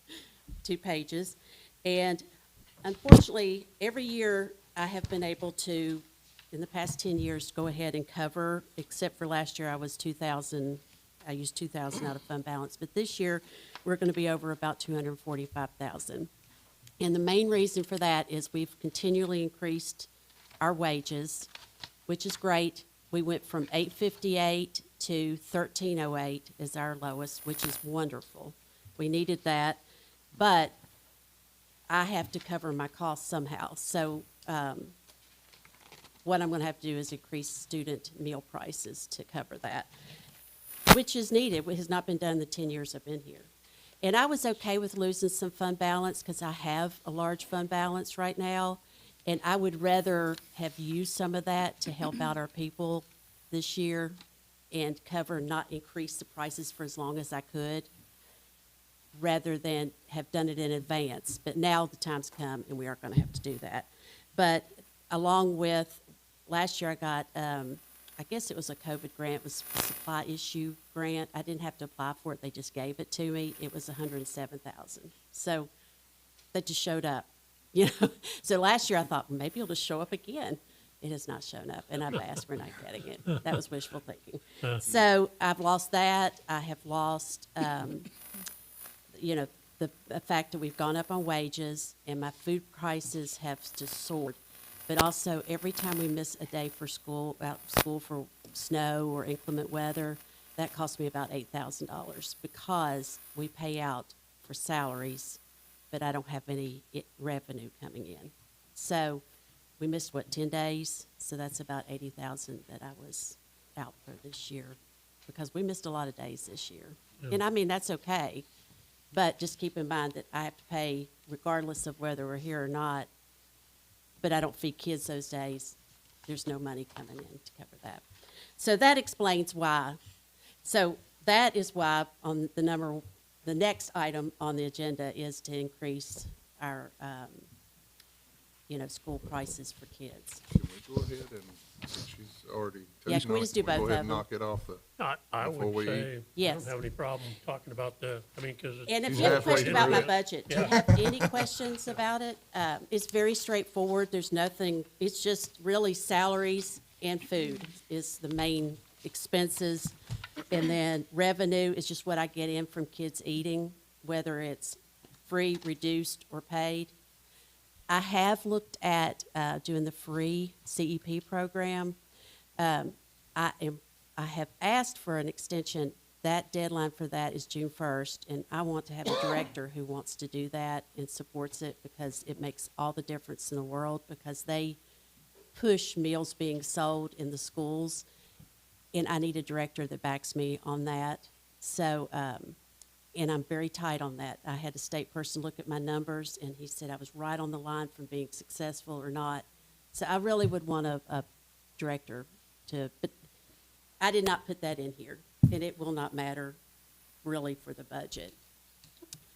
2 pages. And unfortunately, every year I have been able to, in the past 10 years, go ahead and cover, except for last year I was 2,000, I used 2,000 out of fund balance. But this year, we're going to be over about 245,000. And the main reason for that is we've continually increased our wages, which is great. We went from 858 to 1308 as our lowest, which is wonderful. We needed that, but I have to cover my costs somehow. So what I'm going to have to do is increase student meal prices to cover that, which is needed. It has not been done in the 10 years I've been here. And I was okay with losing some fund balance because I have a large fund balance right now. And I would rather have used some of that to help out our people this year and cover, not increase the prices for as long as I could, rather than have done it in advance. But now the time's come and we are going to have to do that. But along with, last year I got, I guess it was a COVID grant, it was a supply issue grant. I didn't have to apply for it, they just gave it to me. It was $107,000. So that just showed up, you know. So last year I thought, well, maybe it'll just show up again. It has not shown up, and I've asked for not getting it. That was wishful thinking. So I've lost that. I have lost, you know, the fact that we've gone up on wages, and my food prices have just soared. But also, every time we miss a day for school, out of school for snow or inclement weather, that costs me about $8,000 because we pay out for salaries, but I don't have any revenue coming in. So we missed, 10 days? So that's about $80,000 that I was out for this year because we missed a lot of days this year. And I mean, that's okay, but just keep in mind that I have to pay regardless of whether we're here or not, but I don't feed kids those days. There's no money coming in to cover that. So that explains why. So that is why on the next item on the agenda is to increase our, you know, school prices for kids. Can we go ahead and, since she's already Yeah, touching can we on it, just do can we both go ahead of and them? knock it off the, I Before would we say, I Yes. don't have any problem talking about I mean, because it's. And if She's you have a halfway question about through my it. budget, do you Yeah. have any questions about it? It's very straightforward. There's nothing, it's just really salaries and food is the main expenses. And then revenue is just what I get in from kids eating, whether it's free, reduced, or paid. I have looked at doing the free CEP program. I have asked for an extension. That deadline for that is June 1st, and I want to have a director who wants to do that and supports it because it makes all the difference in the world because they push meals being sold in the schools, and I need a director that backs me on that. So, and I'm very tight on that. I had a state person look at my numbers, and he said I was right on the line from being successful or not. So I really would want a director to, but I did not put that in here, and it will not matter really for the budget.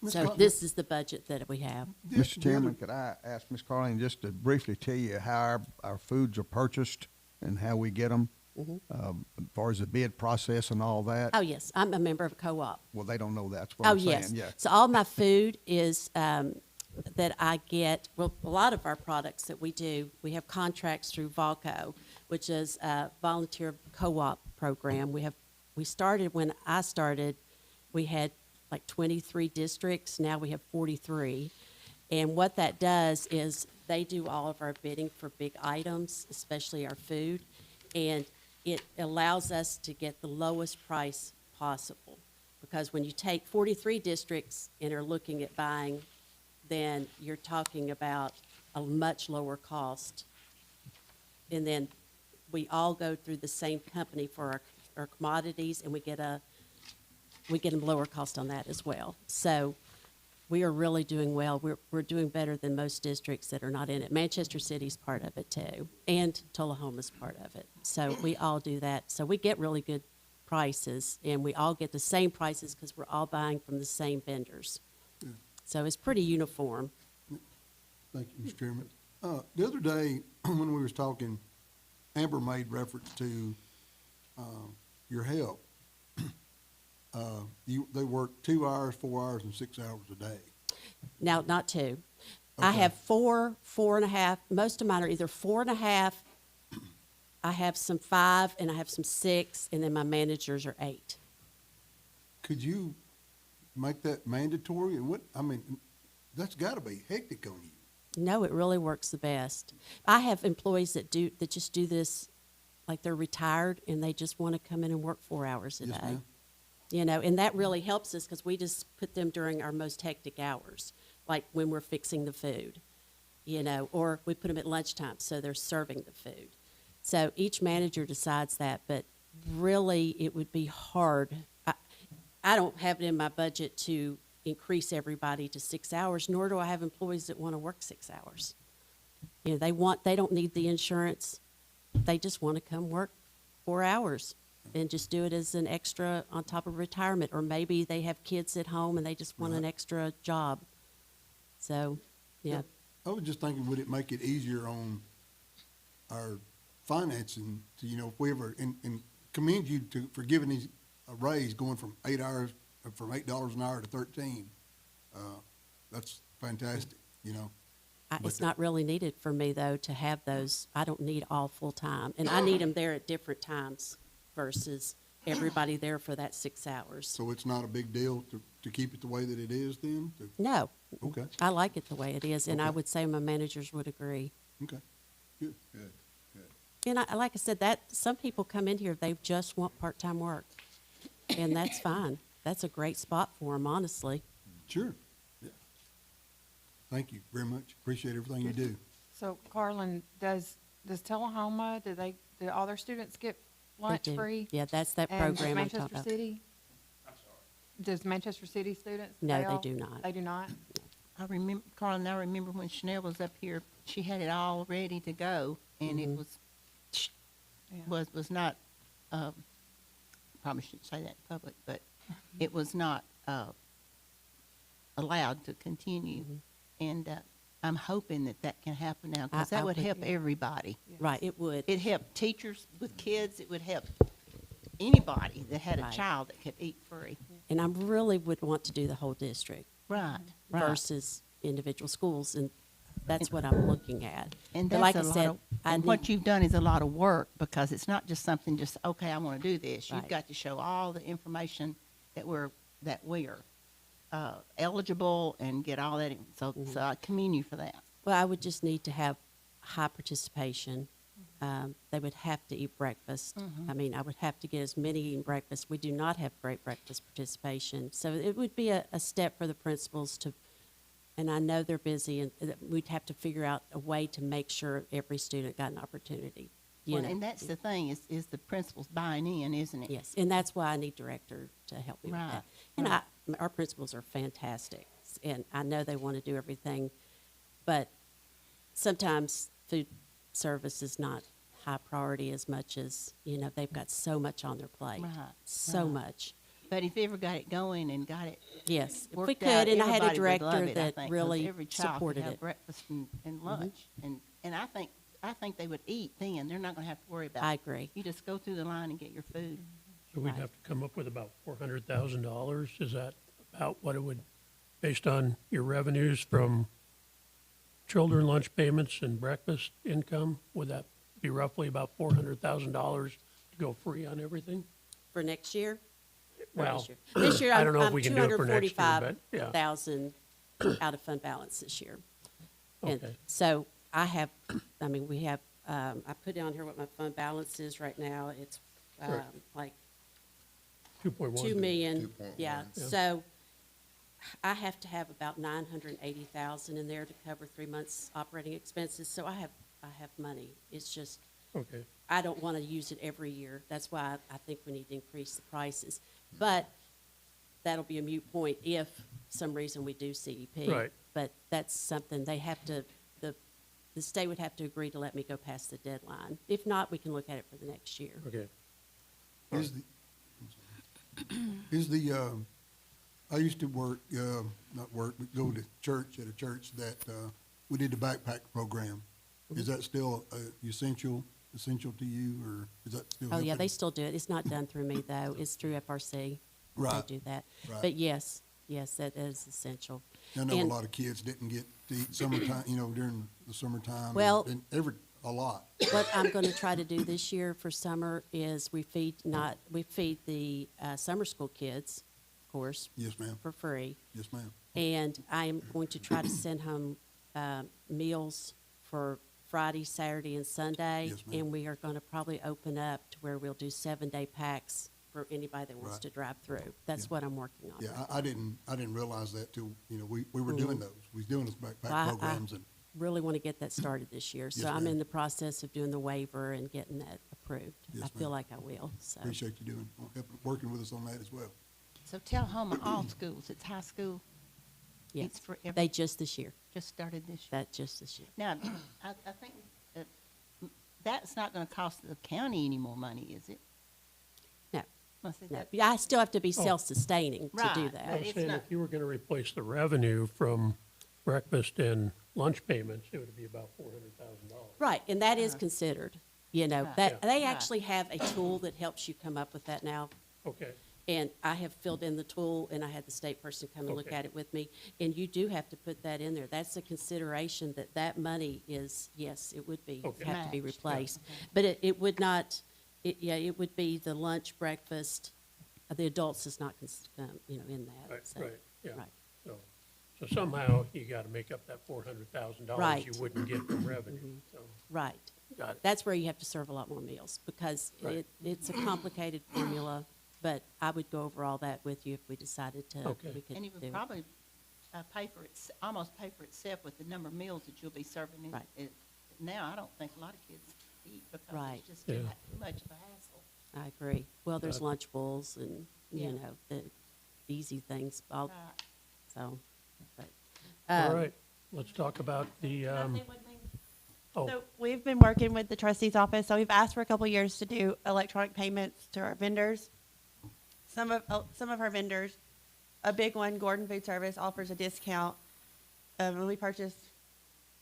Ms. So Con- this is the budget that we have. Mr. Chairman, could I ask Ms. Carleen just to briefly tell you how our foods are purchased and how we get them? As far as the bid process and all that? Oh, yes, I'm a member of a co-op. Well, they don't know that. That's what Oh, I'm saying, yes. yeah. So all my food is, that I get, well, a lot of our products that we do, we have contracts through Valco, which is a volunteer co-op program. We started, when I started, we had like 23 districts. Now we have 43. And what that does is they do all of our bidding for big items, especially our food. And it allows us to get the lowest price possible. Because when you take 43 districts and are looking at buying, then you're talking about a much lower cost. And then we all go through the same company for our commodities, and we get a lower cost on that as well. So we are really doing well. We're doing better than most districts that are not in it. Manchester City's part of it too, and Tullahoma's part of it. So we all do that. So we get really good prices, and we all get the same prices because we're all buying from the same vendors. Yeah. So it's pretty uniform. Thank you, Mr. Chairman. The other day, when we was talking, Amber made reference to, your help. They work 2 hours, 4 hours, and 6 hours a day. Now, not two. I Okay. have 4.5. Most of mine are either 4.5. I have some 5, and I have some 6, and then my managers are 8. Could you make that mandatory? And that's gotta be hectic on you. No, it really works the best. I have employees that just do this, like they're retired and they just want to come in and work 4 hours a Yes, day. ma'am. You know, and that really helps us because we just put them during our most hectic hours, like when we're fixing the food, you know, or we put them at lunchtime, so they're serving the food. So each manager decides that, but really it would be hard. I don't have it in my budget to increase everybody to 6 hours, nor do I have employees that want to work 6 hours. You know, they don't need the insurance. They just want to come work 4 hours and just do it as an extra on top of retirement. Or maybe they have kids at home and they just want an extra job. So, yeah. I was just thinking, would it make it easier on our financing to, if we ever, and commend you for giving these a raise going from 8 hours, from $8 an hour to 13. That's fantastic, It's not really needed for me, though, to have those. I don't need all full-time. And I need them there at different times versus everybody there for that 6 hours. So it's not a big deal to keep it the way that it is then? No. Okay, I like it the way it is, and I Okay. would say my managers would agree. okay, good. And like I said, some people come in here, they just want part-time work, and that's fine. That's a great spot for them, honestly. Sure, yeah. Thank you very much. Appreciate everything you do. So, Carlin, does Tullahoma, do all their students get They lunch do. free? Yeah, that's that And does program I'm talking Manchester about. City? Does Manchester City students? No, they all- do not. They do not? I remember when Chanel was up here, she had it all ready to go, and it Mhm. Yeah. was not, probably shouldn't say that in public, but it was not, allowed to continue. Mhm. And, I'm hoping that can happen now, I because that would would help too. everybody. Right, it would. It helped teachers with kids, it would help anybody that had a Right. child that could eat free. And I really would want to do the whole district Right, versus individual schools, and that's what I'm looking at. And But that's like a I lot said, of, I and what need- you've done is a lot of work, because it's not just something just, okay, I want to do this. You've Right. got to show all the information that we are eligible and get all that. So I commend you for that. Well, I would just need to have high participation. They would have to eat breakfast. I mean, I would have to get as many eating breakfast. We do not have great breakfast participation. So it would be a step for the principals to, and I know they're busy, and we'd have to figure out a way to make sure every student got an opportunity. Well, and that's the thing, is the principals buying in, isn't it? Yes, and that's why I need director to help me with Right, that. And right. our principals are fantastic, and I know they want to do everything, but sometimes food service is not high priority as much as, they've got so much on their plate. Right, So right. much. But if you ever got it going and got it Yes, if we worked could, out, and I had a everybody would love director it, I that think, 'cause really every child could supported have it. breakfast and lunch, and I think they would eat then. They're not gonna have to worry about. I agree. You just go through the line and get your food. So we'd have to come up with about $400,000. Is that about what it would, based on your revenues from children lunch payments and breakfast income? Would that be roughly about $400,000 to go free on everything? For next year? Or Well, this year? This year, I don't know if I'm we can do it for next year, but, yeah. 245,000 out of fund balance this year. And Okay. so I have, I mean, we have, I put down here what my fund balance is right now. It's Sure. like 2.1. 2 million, 2.1. yeah. Yeah. So I have to have about 980,000 in there to cover 3 months' operating expenses. So I have money. It's just, Okay. I don't want to use it every year. That's why I think we need to increase the prices. But that'll be a moot point if some reason we do CEP. Right. But that's something they have to, the state would have to agree to let me go past the deadline. If not, we can look at it for the next year. Okay. I used to work, not work, but go to church, at a church that, we did the backpack program. Is that still, essential to you, or is that still? Oh, yeah, happening? they still do it. It's not done through me, though. It's through FRC. Right. They do that. Right. But yes, that is essential. I know a And- lot of kids didn't get to eat summertime, during the summertime. Well- And a lot. What I'm going to try to do this year for summer is we feed the summer school kids, of course, Yes, ma'am. for free. Yes, ma'am. And I am going to try to send home meals for Friday, Saturday, and Sunday. Yes, ma'am. And we are going to probably open up to where we'll do 7-day packs for anybody that wants Right. to drive through. That's Yeah. what I'm working on. Yeah, I didn't realize that till, we were doing those. We was doing those backpack Well, I- programs and, Really want to get that started this year. So Yes, I'm ma'am. in the process of doing the waiver and getting that approved. Yes, I feel ma'am. like I will, so. appreciate you working with us on that as well. So tell Homa all schools, it's high school, Yes, it's for every, they just this year, just started this year. that just this year. Now, I think that's not gonna cost the county any more money, is it? No, Well, see, no, that- I still have to be self-sustaining to do Right, I that. but was it's saying not- if you were going to replace the revenue from breakfast and lunch payments, it would be about $400,000. Right, and that is considered, Right. that, Yeah. they Right. actually have a tool that helps you come up with that now. Okay. And I have filled in the tool, and I had the state person come and look Okay. at it with me. And you do have to put that in there. That's a consideration that money is, yes, it would be, Okay. have to be Matched, replaced. But it would not, it would be the lunch, breakfast, the adults is not, in that. Right, so, right, yeah. right. So somehow you got to make up that $400,000 Right. you wouldn't get from revenue. So, Right. got it. That's where you have to serve a lot more meals, because Right. it's a complicated formula, but I would go over all that with you if we decided to, Okay. we could And it do would probably almost pay for itself with the number of meals that you'll be serving. Right. Now, I don't think a lot of kids eat because Right. it's just Yeah. too much of a hassle. I agree. Well, there's Got it. Lunchables and, Yeah. the easy things, Right. so, but. All right, let's talk about the, oh, So we've been working with the trustee's office, so we've asked for a couple of years to do electronic payments to our vendors. Some of our vendors, a big one, Gordon Food Service, offers a discount, and we purchase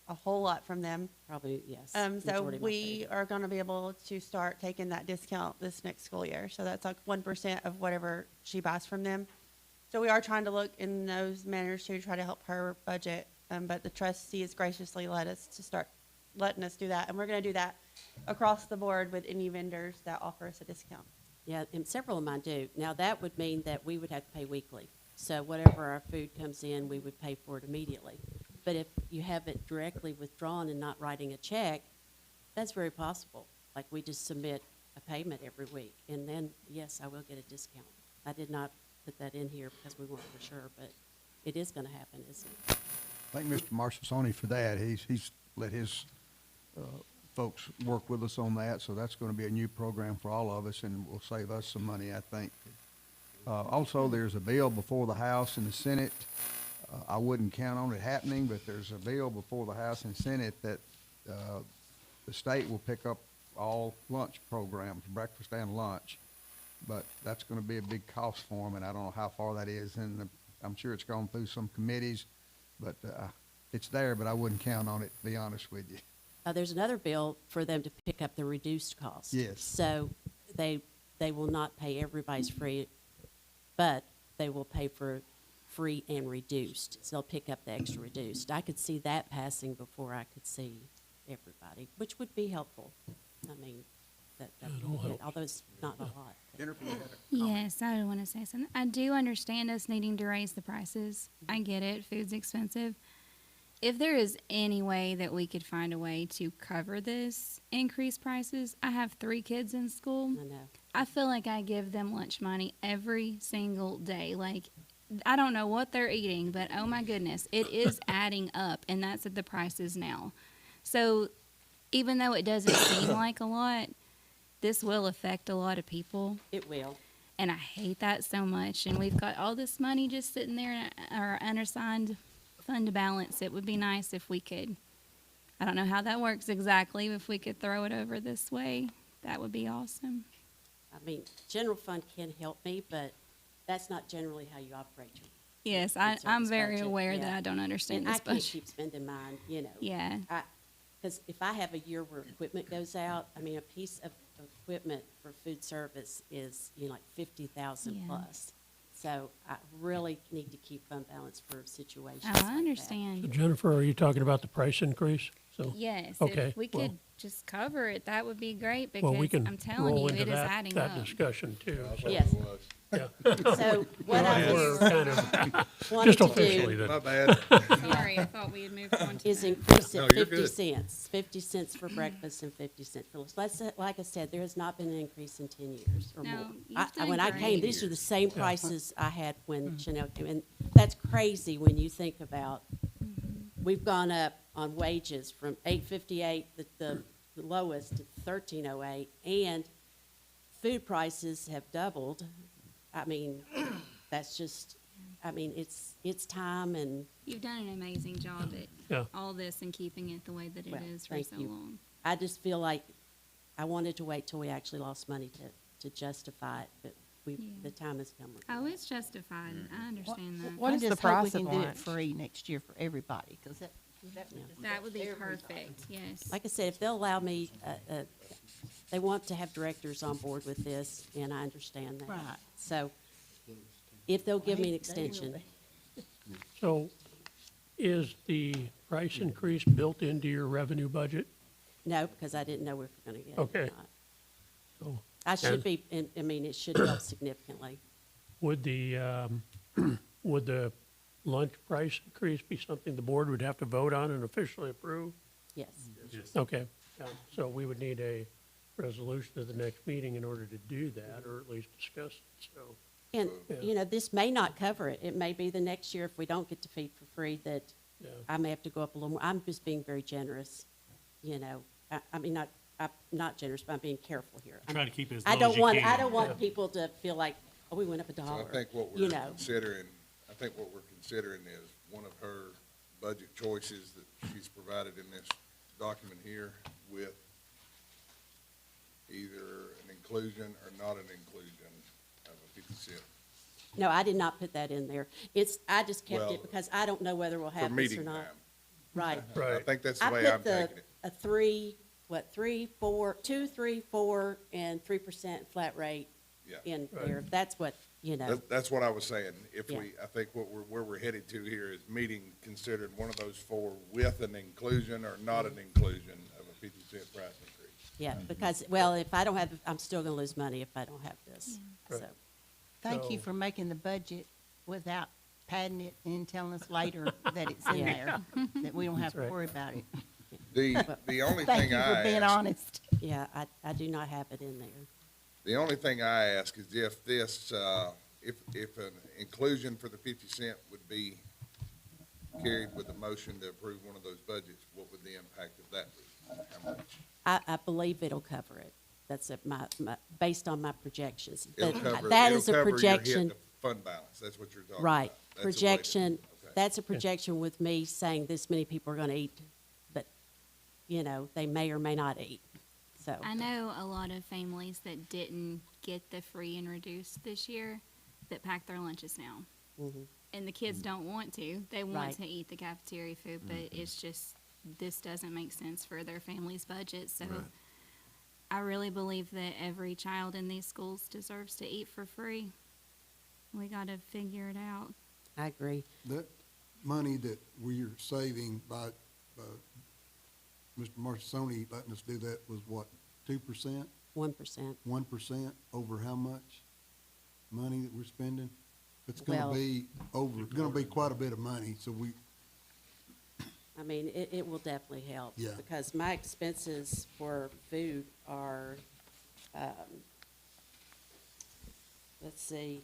a whole lot from them. Probably, yes. So majority of my we food. are gonna be able to start taking that discount this next school year. So that's like 1% of whatever she buys from them. So we are trying to look in those manners to try to help her budget. But the trustee has graciously let us to start letting us do that. And we're gonna do that across the board with any vendors that offer us a discount. Yeah, and several of mine do. Now, that would mean that we would have to pay weekly. So whatever our food comes in, we would pay for it immediately. But if you have it directly withdrawn and not writing a check, that's very possible. Like, we just submit a payment every week, and then, yes, I will get a discount. I did not put that in here because we weren't for sure, but it is gonna happen, isn't it? Thank Mr. Marchesani for that. He's let his folks work with us on that, so that's going to be a new program for all of us, and will save us some money, I think. Also, there's a bill before the House and the Senate. I wouldn't count on it happening, but there's a bill before the House and Senate that the state will pick up all lunch programs, breakfast and lunch. but that's gonna be a big cost for them, and I don't know how far that is, and I'm sure it's gone through some committees, but, it's there, but I wouldn't count on it, to be honest with you. There's another bill for them to pick up the reduced cost. Yes. So they will not pay everybody's free, but they will pay for free and reduced. So they'll pick up the extra reduced. I could see that passing before I could see everybody, which would be helpful. I mean, although it's not a lot. Yes, I want to say something. I do understand us needing to raise the prices. I get it. Food's expensive. If there is any way that we could find a way to cover this increased prices, I have 3 kids in school. I know. I feel like I give them lunch money every single day. Like, I don't know what they're eating, but oh my goodness, it is adding up, and that's at the prices now. So even though it doesn't seem like a lot, this will affect a lot of people. It will. And I hate that so much. And we've got all this money just sitting there in our unassigned fund to balance. It would be nice if we could, I don't know how that works exactly, if we could throw it over this way, that would be awesome. I mean, general fund can help me, but that's not generally how you operate. Yes, Food I'm service very budget, aware yeah. that I don't understand And this I can't budget. keep spending mine, you know. Yeah. Because if I have a year where equipment goes out, I mean, a piece of equipment for food service is, like 50,000 Yeah. plus. So I really need to keep fund balance for situations Oh, like I that. understand. Jennifer, are you talking about the price increase? So, Yes, okay, if we well- could just cover it, that would be great, well, we because can I'm telling roll you, into it is adding that up. discussion too. So, Yes. yeah. So what I We're was kind of, wanted just to officially do then. My bad. Sorry, I thought we had moved on to is that. increase No, it you're 50 good. cents. 50 cents for breakfast and 50 cents for lunch. Like I said, there has not been an increase in 10 years or No, more. you've done When I came, great. these are the same prices I had when Chanel came in. That's crazy when you think about, we've gone up on wages from $8.58, the lowest, to $13.08, and food prices have doubled. I mean, that's just, it's time, and You've done an amazing job Yeah. at all this and keeping it the way that it Well, is for thank so you. long. I just feel like I wanted to wait till we actually lost money to justify it, but the time has come. Oh, it's justified. I understand that. What is the I just hope price we of can do it lunch? free next year for everybody, because that That would be everybody. perfect, yes. Like I said, if they'll allow me, they want to have directors on board with this, and I understand that. Right. So if they'll give me an They will extension, be. So is the price increase built into your revenue budget? no, because I didn't know we were going to get it or Okay. not. So I should And- be, it should help significantly. would the, would the lunch price increase be something the board would have to vote on and officially approve? Yes. Okay, yeah. So we would need a resolution at the next meeting in order to do that, or at least discuss it, so. And, Yeah. this may not cover it. It may be the next year, if we don't get to feed for free, that Yeah. I may have to go up a little more. I'm just being very generous, I'm not generous, but I'm being careful here. Trying to keep it as I low don't as you want, can. I don't want people to feel like, oh, we went up So $1. I think what you we're know. considering, is one of her budget choices that she's provided in this document here with either an inclusion or not an inclusion of a 50 cent. No, I did not put that in there. I just kept Well, it because I don't know whether we'll For have this or meeting not. time. Right. I Right. think that's the I way I'm put the, taking it. a 3, 4, 2, 3, 4, and 3% flat rate Yeah. in Right. there. That's what, That's what I was saying. Yeah. I think where we're headed to here is meeting considered one of those four with an inclusion or not an inclusion of a 50 cent price increase. yeah, because, well, if I don't have, I'm still gonna lose money if I don't have this, Right. so. Thank you So- for making the budget without padding it and telling us later that it's in Yeah. there, that we don't have to Right. worry about it. The only Thank thing you for I being ask, honest. Yeah, I do not have it in there. the only thing I ask is if this, if an inclusion for the 50 cent would be carried with a motion to approve one of those budgets, what would the impact of that be? How much? I believe it'll cover it. That's based on my projections. It'll But cover, that it'll is a cover your hit projection, to fund balance. That's what you're talking about. right, That's the way to- projection, okay. that's a projection with me saying this many people are gonna eat, but, they may or may not eat. So, I know a lot of families that didn't get the free and reduced this year that pack their lunches now. And the kids don't want to. They want Right. to eat the cafeteria food, but it's just, this doesn't make sense for their family's budget. So Right. I really believe that every child in these schools deserves to eat for free. We got to figure it out. I agree. That money that we're saving by Mr. Marconi letting us do that was what, 2%? 1%. 1% over how much money that we're spending? It's gonna Well- be over, it's gonna be quite a bit of money, so we, I mean, it will definitely help. Yeah. Because my expenses for food are, let's see,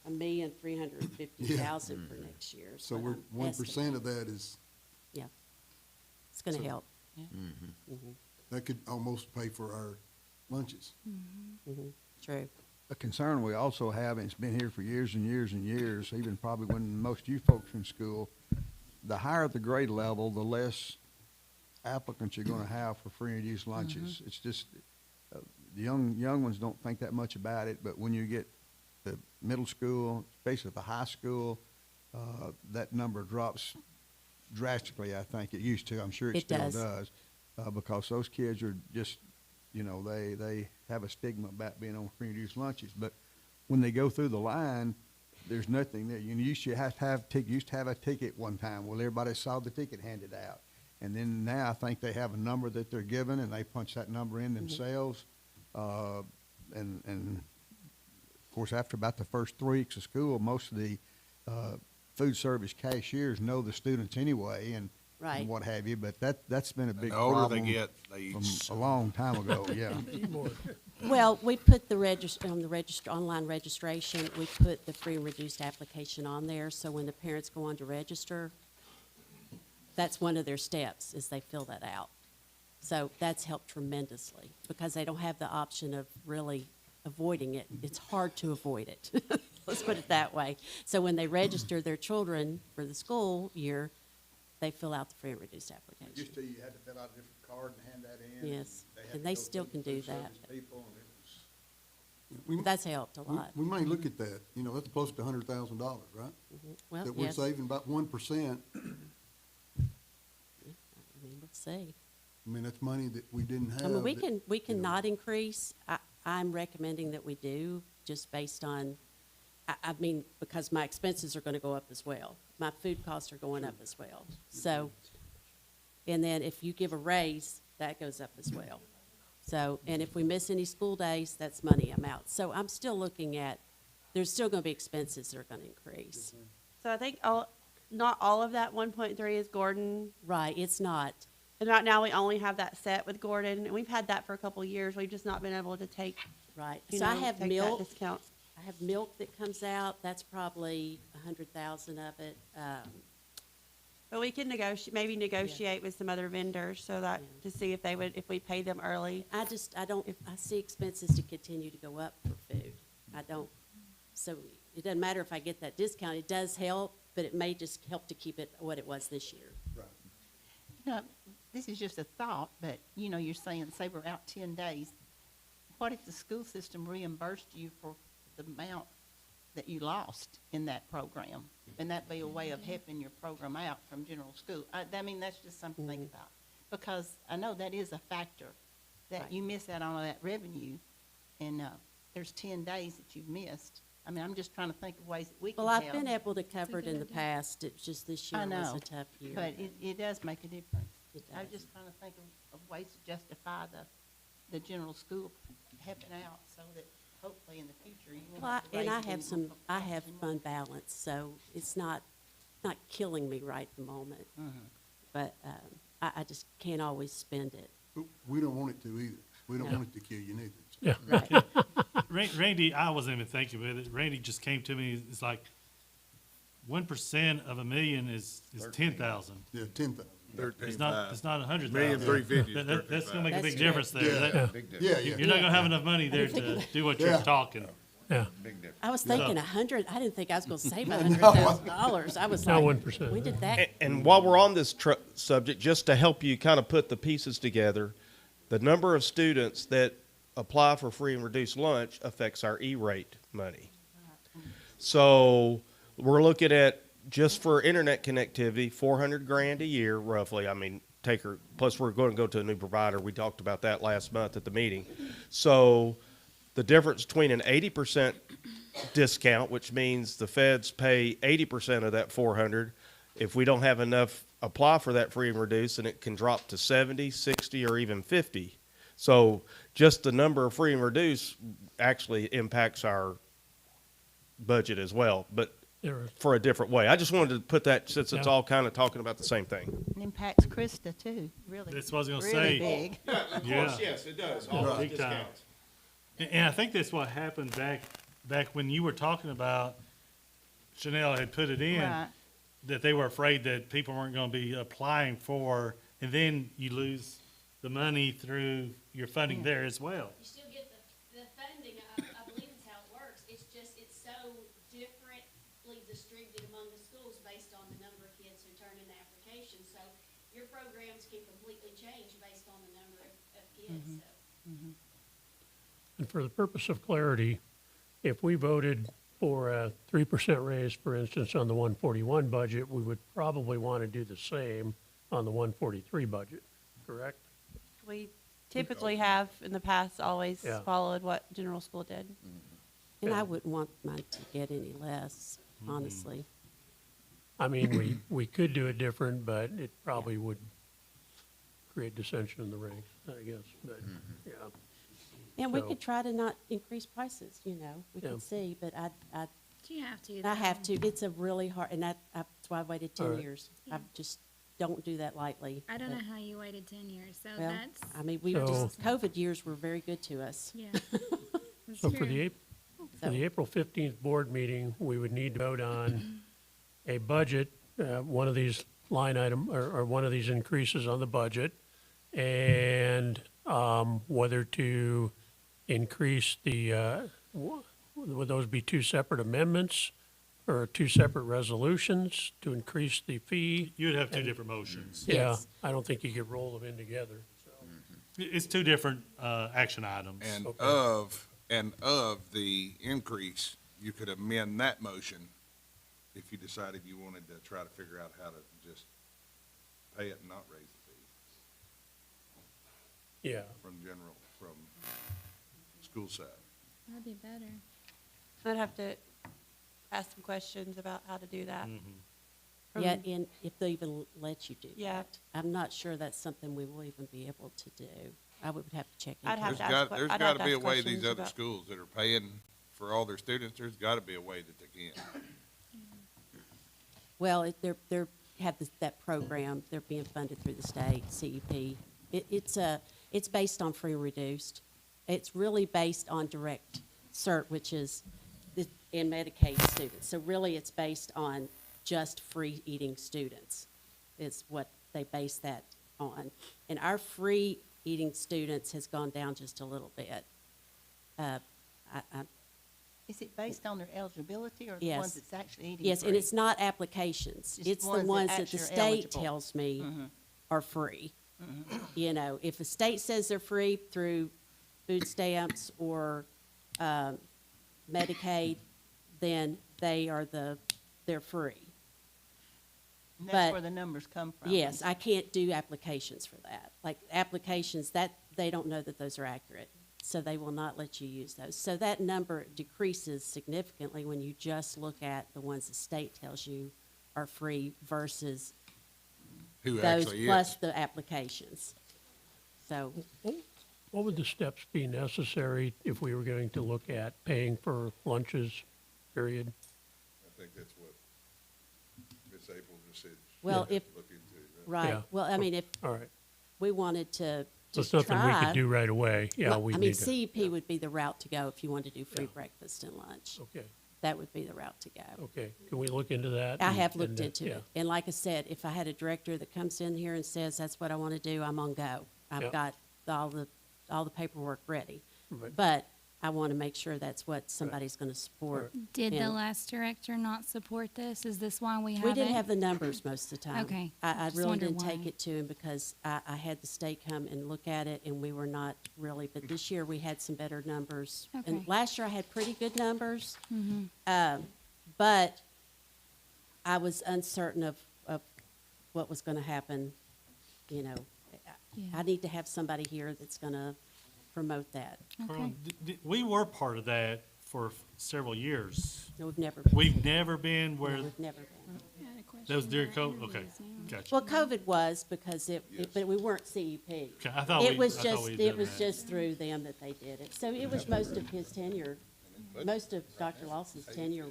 $1,350,000 for next year. is so what we're, I'm 1% of that is, Yeah. It's gonna So- help. that could almost pay for our lunches. True. A concern we also have, and it's been here for years and years and years, even probably when most of you folks were in school, the higher the grade level, the less applicants you're gonna have for free and reduced lunches. It's just, the young ones don't think that much about it, but when you get the middle school, basically the high school, that number drops drastically, I think. It used to, I'm sure it It still does. does. Because those kids are just, they have a stigma about being on free and reduced lunches. But when they go through the line, there's nothing there. You used to have a ticket one time. Well, everybody saw the ticket handed out. And then now I think they have a number that they're given and they punch that number in themselves. And of course, after about the first 3 weeks of school, most of the, food service cashiers know the students anyway and Right. what have you, but that's been a big The older problem. they get, they eat From a long time ago, yeah. Eat more. Well, we put the online registration, we put the free and reduced application on there, so when the parents go on to register, that's one of their steps, is they fill that out. So that's helped tremendously, because they don't have the option of really avoiding it. It's hard to avoid it, let's put it that way. So when they register their children for the school year, they fill out the free and reduced application. Used to, you had to fill out a different card and hand that in. Yes, had and to they go still through can the do food that. service people, and it was- We- That's helped a we- lot. We may look at that, that's close to $100,000, right? Well, That we're yes, saving about 1%. I mean, we'll see. I mean, that's money that we didn't have. I mean, we that- can not increase. I'm recommending that we do, just based on, I mean, because my expenses are gonna go up as well. My food costs are going up as well. So, and then if you give a raise, that goes up as well. So, and if we miss any school days, that's money I'm out. So I'm still looking at, there's still gonna be expenses that are gonna increase. So I think not all of that 1.3 is Gordon. Right, it's not. And right now, we only have that set with Gordon, and we've had that for a couple of years. We've just not been able to take, Right. you So I know, have take that milk. discount. I have milk that comes out, that's probably 100,000 of it. But we can maybe negotiate with some other vendors so that, to see if they would, if we pay them early. I see expenses to continue to go up for food. I don't, so it doesn't matter if I get that discount, it does help, but it may just help to keep it what it was this year. This is just a thought, but, you're saying, say we're out 10 days. What if the school system reimbursed you for the amount that you lost in that program? And that'd be a way of helping your program out from general school. I mean, that's just something to think about. Because I know that is a factor, that Right. you miss out on all that revenue, and there's 10 days that you've missed. I mean, I'm just trying to think of ways that we can Well, help. I've been able to cover it in the past, it's just this year I was know, a tough year. But it does make a difference. It I was does. just trying to think of ways to justify the general school helping out, so that hopefully in the future you won't Well, have to raise and I it have anymore. I have fund balance, so it's not killing me right at the moment. But I just can't always spend it. But we don't want it to either. We don't No. want it to kill you neither. Yeah. Right. Randy, I wasn't even thinking about it. Randy just came to me, it's like, 1% of $1 million is 10,000. Yeah, 10,000. It's not 100,000. $1,350,000 is That's gonna make a That's big difference there. Yeah. That- Big difference. Yeah, You're yeah. not gonna have enough money there to do what you're Yeah. talking. Yeah, Big difference. I was thinking 100, I didn't think I was gonna save No. $100,000. I was no, like, 1%. when did that? And while we're on this subject, just to help you kind of put the pieces together, The number of students that apply for free and reduced lunch affects our E-rate money. So we're looking at, just for internet connectivity, 400 grand a year roughly. I mean, plus we're going to go to a new provider. We talked about that last month at the meeting. So the difference between an 80% discount, which means the feds pay 80% of that 400, if we don't have enough apply for that free and reduced, then it can drop to 70, 60, or even 50. So just the number of free and reduced actually impacts our budget as well, but for a different way. I just wanted to put that, since it's all kind of talking about the same thing. It impacts Krista too, really. That's what I was gonna really say. big. Of Yeah. course, yes, it does. Yeah, All those big time. discounts. And I think that's what happened back when you were talking about, Chanel had put it in, Right. that they were afraid that people weren't gonna be applying for, and then you lose the money through your funding there as well. You still get the funding, I believe is how it works. It's just, it's so differently distributed among the schools based on the number of kids who turn in applications. So your programs can completely change based on the number of kids, so. And for the purpose of clarity, if we voted for a 3% raise, for instance, on the 141 budget, we would probably want to do the same on the 143 budget, correct? We typically have in the past always Yeah. followed what general school did. And I wouldn't want mine to get any less, honestly. I mean, we could do it different, but it probably would create dissension in the ranks, I guess, but, yeah. And we So- could try to not increase prices, you know, we Yeah. could see, but I You have to. I have though. to. It's a really hard, and that's why I waited All 10 right. years. I just don't do that lightly. I don't know But, how you waited 10 years, so Well, that's, I mean, we So- just, COVID years were very good to us. yeah. That's So for true. the April 15th board meeting, we would need to vote on a budget, one of these line item, or one of these increases on the budget, and whether to increase the, would those be two separate amendments or two separate resolutions to increase the fee? You would have two different motions. Yeah, Yes. I don't think you could roll them in together, so. It's two different, action items. And Okay. of the increase, you could amend that motion if you decided you wanted to try to figure out how to just pay it and not raise the fee Yeah, from school side. That'd be better. I'd have to ask some questions about how to do that. Yeah, and if they even let you do Yeah. that. I'm not sure that's something we will even be able to do. I would have to check I'd into have it. to ask que- There's I'd got have to to be a ask way these questions other about- schools that are paying for all their students, there's got to be a way that they can. Well, they're have that program, they're being funded through the state, CEP. It's based on free and reduced. It's really based on direct cert, which is in Medicaid students. So really, it's based on just free eating students is what they base that on. And our free eating students has gone down just a little bit. Is it based on their eligibility or the Yes. ones that's actually eating Yes, and free? it's not applications. Just It's the ones that ones that the actually are state eligible. tells me are free. You know, if the state says they're free through food stamps or Medicaid, then they're free. And but- that's where the numbers come from. Yes, I can't do applications for that. Like applications, they don't know that those are accurate, so they will not let you use those. So that number decreases significantly when you just look at the ones the state tells you are free versus Who those actually plus is. the applications. So, What would the steps be necessary if we were going to look at paying for lunches, period? I think that's what Ms. April just said. well, if, Look into, right? right, Yeah. well, I mean, if All right, we wanted to so it's just nothing we try. could do right away, yeah, Well, we I mean, need to. CEP would be the route to go if you wanted to do free Yeah. breakfast and lunch. Okay, That would be the route to go. okay, can we look into that? I and- have looked and, into yeah. it. And like I said, if I had a director that comes in here and says, that's what I want to do, I'm on go. Yeah. I've got all the paperwork ready. Right. But I want to make sure that's what somebody's going to support. Did the And last director not support this? Is this why we haven't? we didn't have the numbers most of the time. Okay. I Just really wondered didn't take why. it to him because I had the state come and look at it, and we were not really, but this year we had some better numbers. And Okay. last year I had pretty good numbers. Mm-hmm. But I was uncertain of what was going to happen, you know. Yeah. I need to have somebody here that's going to promote that. Okay. We were part of that for several years. No, we've never been. We've never been where, We've never been. that was during COVID, okay, gotcha. Well, COVID was because but we weren't CUP. Okay, I thought It we- was I thought just, we'd it done was that. just through them that they did it. So it was most of his tenure, most of Dr. Lawson's tenure,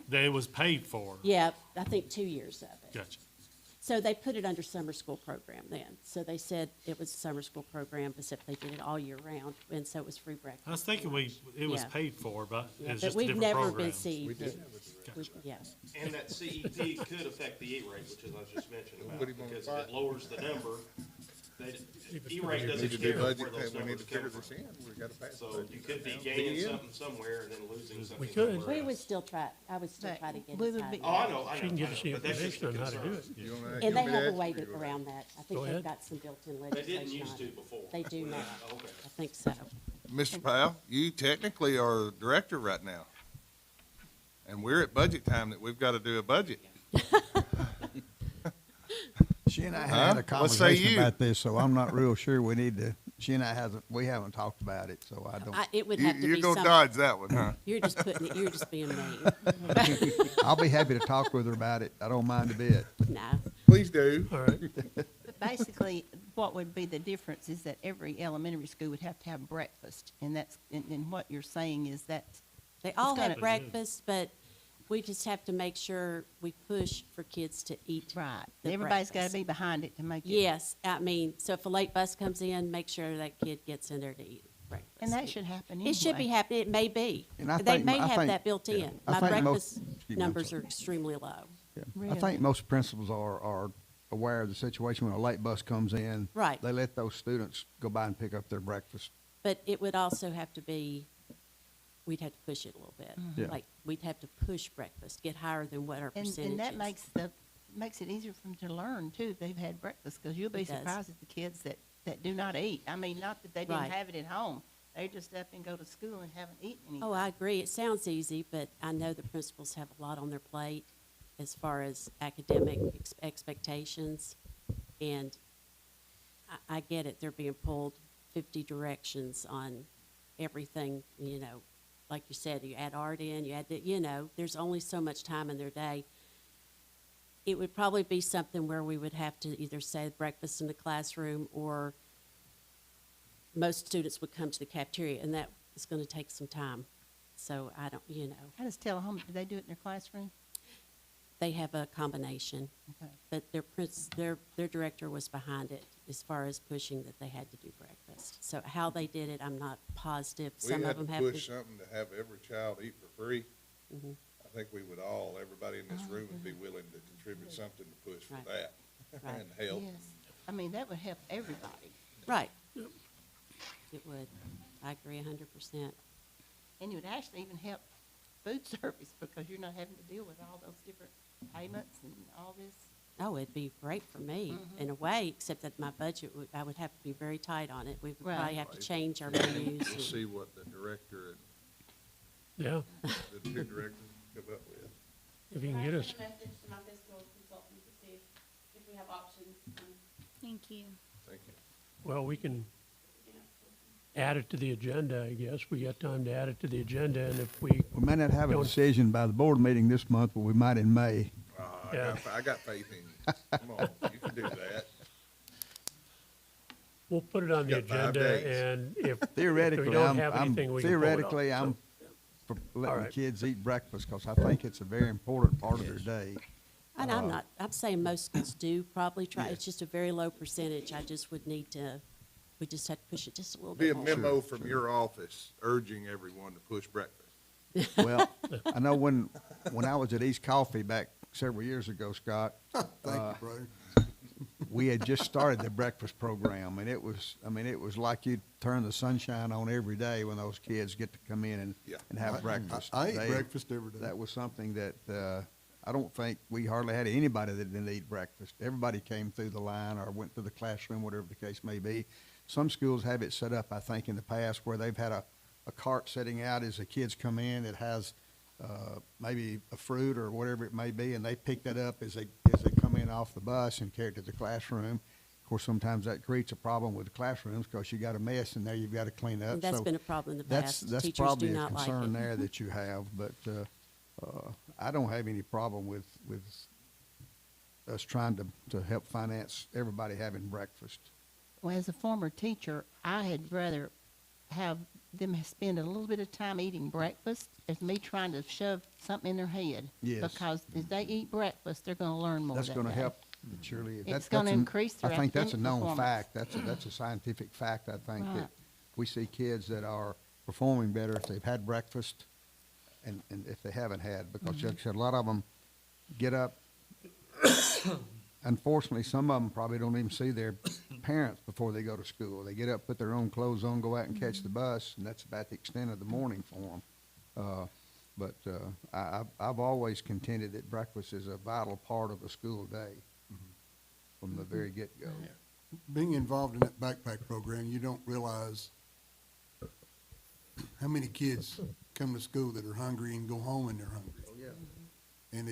That it was paid for, yeah, I think 2 years of it. gotcha. So they put it under summer school program then. So they said it was a summer school program, except they did it all year round, and so it was free breakfast. I was thinking it was Yeah. paid for, but Yeah, it's but just a we've different never program. been CEP. Yeah. And that CEP could affect the E-rate, which is I was just mentioning about, because if it lowers the number, E-rate doesn't care where those numbers come from. So you could be gaining something somewhere and then losing something We could. somewhere We else. would still try, I would still But try to get we us would high. be- Oh, I know, She can give us the but that's just information a on how to do it. concern. And they have a way around that. I think Go they've ahead. got some built-in They legislation didn't used on to it. before. They do now. Oh, okay. I think so. Mr. Powell, you technically are the director right now. And we're at budget time that we've got to do a budget. She and I Huh? had a What say conversation you? about this, so I'm not real sure we need to, we haven't talked about it, so I don't. It would have to You're be gonna some, dodge that one, huh? you're just putting it, you're just being mean. I'll be happy to talk with her about it. I don't mind a bit. No. Please do. All right. But basically, what would be the difference is that every elementary school would have to have breakfast, and that's, and what you're saying is that They all gonna- have breakfast, but we just have to make sure we push for kids to eat. right, the everybody's got to breakfast. be behind it to make it. Yes, I mean, so if a late bus comes in, make sure that kid gets in there to eat breakfast. And that should happen anyway. It should be happening, it may be. And I They think- may I have think- that built yeah. in. I My think most- breakfast excuse me, I'm numbers sorry. are extremely low. Yeah. I Really? think most principals are aware of the situation when a late bus comes in. Right. They let those students go by and pick up their breakfast. But it would also have to be, we'd have to push it a little bit. Yeah. Like, we'd have to push breakfast, get higher than what our percentage is. And that makes it easier for them to learn too, if they've had breakfast, because you'll be It does. surprised at the kids that do not eat. I mean, not that they didn't Right. have it at home, they just up and go to school and haven't eaten anything. Oh, I agree. It sounds easy, but I know the principals have a lot on their plate as far as academic expectations. And I get it. They're being pulled 50 directions on everything, you know. Like you said, you add art in, you add, there's only so much time in their day. It would probably be something where we would have to either say breakfast in the classroom, or most students would come to the cafeteria, and that is going to take some time. So I don't, How does Tullahoma, do they do it in their classroom? they have a combination, Okay. but their director was behind it as far as pushing that they had to do breakfast. So how they did it, I'm not positive. Some of them have push something to have every child eat for free. Mhm. I think we would everybody in this room would be willing to contribute something to push for Right. that Right. and help. Yes. I mean, that would help everybody. Right. It would. I agree 100%. And it would actually even help food service, because you're not having to deal with all those different payments and all this. Oh, it'd be great for me in a way, except that my budget I would have to be very tight on it. We would probably Right. have to change our menus. We'll and- see what the director Yeah, and the two directors come up with. if you can get us, message to my fiscal consultant to see if we have options. Thank you. Thank you. well, we can add it to the agenda, I guess. We got time to add it to the agenda, and if we, We may not have a Don't- decision by the board meeting this month, but we might in May. Yeah. I got faith in you. Come on, you can do that. we'll put it on the Got 5 agenda, days. and if Theoretically, we don't I'm, have anything, we can pull it off. theoretically, I'm So, for letting right. kids eat breakfast, because I think it's a very important part of their day. And I'm saying most schools do probably try. It's just a very low percentage. I just would need to, we just have to push it just a little Be a bit more. memo from your office urging everyone to push breakfast. Well, I know when I was at East Coffee back several years ago, Scott, Thank you, brother. we had just started the breakfast program, and it was like you'd turn the sunshine on every day when those kids get to come in and have breakfast. I eat breakfast every day. That was something that, I don't think we hardly had anybody that didn't eat breakfast. Everybody came through the line or went to the classroom, whatever the case may be. Some schools have it set up, I think, in the past where they've had a cart setting out as the kids come in. It has maybe a fruit or whatever it may be, and they pick that up as they come in off the bus and carry it to the classroom. Of course, sometimes that creates a problem with the classrooms because you got a mess in there you've got to clean up. That's So been a problem in the past. That's Teachers probably do a not like concern it. there that you have, but I don't have any problem with us trying to help finance everybody having breakfast. Well, as a former teacher, I had rather have them spend a little bit of time eating breakfast as me trying to shove something in their head. Yes. Because if they eat breakfast, they're gonna learn more That's that gonna day. help, surely. It's gonna increase their I think that's a academic known performance. fact. That's a scientific fact, I think, that Right. we see kids that are performing better if they've had breakfast and if they haven't had, because Mm-hmm. like I said, a lot of them get up. Unfortunately, some of them probably don't even see their parents before they go to school. They get up, put their own clothes on, go out and catch the bus, and that's about the extent of the morning for them. I've always contended that breakfast is a vital part of a school day from the very get-go. Being involved in that backpack program, you don't realize how many kids come to school that are hungry and go home and they're hungry. Oh, yeah. And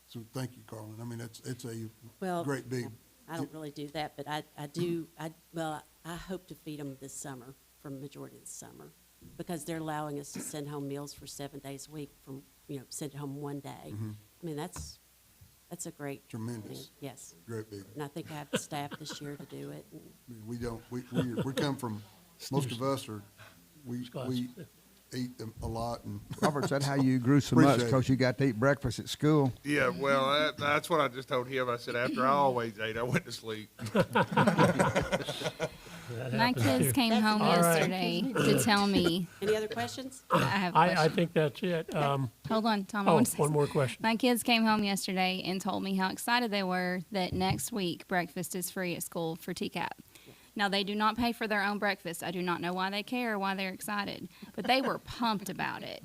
so thank you, Carlin. I mean, it's a Well, great big, I don't really do that, but I hope to feed them this summer, for the majority of the summer, because they're allowing us to send home meals for 7 days a week from, send it home one day. I mean, that's a great thing. Tremendous. Yes. great big. And I think I have the staff this year to do it. We don't, we come from, most of us are, we eat a lot and. Robert, is that how you grew so much, Appreciate it. because you got to eat breakfast at school? Yeah, well, that's what I just told him. I said, after I always ate, I went to sleep. That My happens kids too. came home All right. yesterday to tell me. Any other questions? I have a I question. think that's it. Hold on, Tom. I Oh, want to say one more something. question. My kids came home yesterday and told me how excited they were that next week breakfast is free at school for TCAP. Now, they do not pay for their own breakfast. I do not know why they care or why they're excited, but they were pumped about it.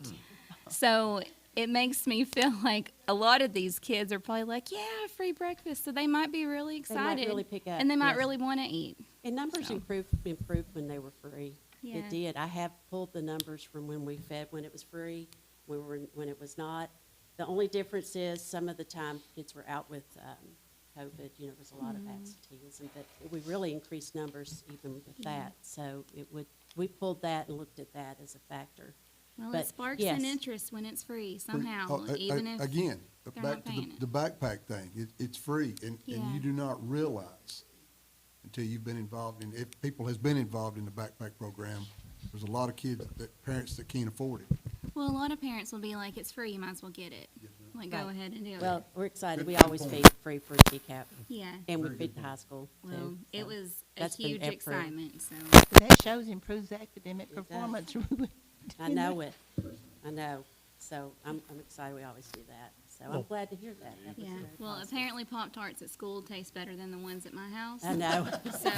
So it makes me feel like a lot of these kids are probably like, yeah, free breakfast. So they might be really They might excited. really pick up, and they might yes. really want to eat. And numbers So. improved when they were free. Yeah. It did. I have pulled the numbers from when we fed, when it was free, when it was not. The only difference is some of the time kids were out with COVID, there was a lot of absenteeism, but we really increased numbers even with that. So we pulled that and looked at that as a factor. Well, But, it sparks yes. an interest when it's free somehow, Oh, even if Again, they're back not to paying it. the backpack thing, it's free, and Yeah. you do not realize until you've been involved if people has been involved in the backpack program, there's a lot of parents that can't afford it. Well, a lot of parents will be like, it's free, you might as well get it. Like, go Right. ahead and do Well, it. we're excited. Good- We good always point. feed free for TCAP, Yeah. and we feed the high school Well, too. it so was a that's been huge approved. excitement, so. That shows improves academic It does. performance. I know it. I know. So I'm excited. We always do that. So I'm glad to hear that. That was Yeah, very well, positive. apparently Pop-Tarts at school taste better than the ones at my house. I know. So,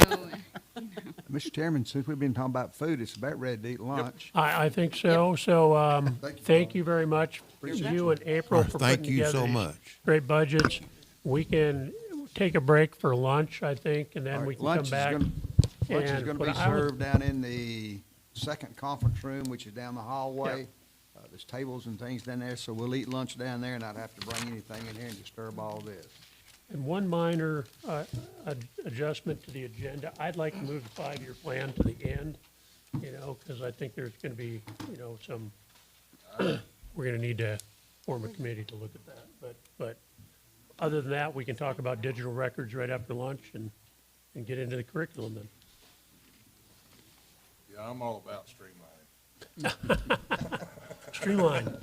Mr. Chairman, since we've been talking about food, it's about ready to eat lunch. I think so. So, thank you very much, you and April, for Thank putting you together so these much. great budgets. We can take a break for lunch, I think, and then we can come back. Lunch is and gonna what be I would- served down in the second conference room, which is down the hallway. There's tables and things down there, so we'll eat lunch down there, and not have to bring anything in here and disturb all this. And one minor adjustment to the agenda, I'd like to move the five-year plan to the end, because I think there's going to be, some, we're going to need to form a committee to look at that. But other than that, we can talk about digital records right after lunch and get into the curriculum then. Yeah, I'm all about streamlining. Streamline.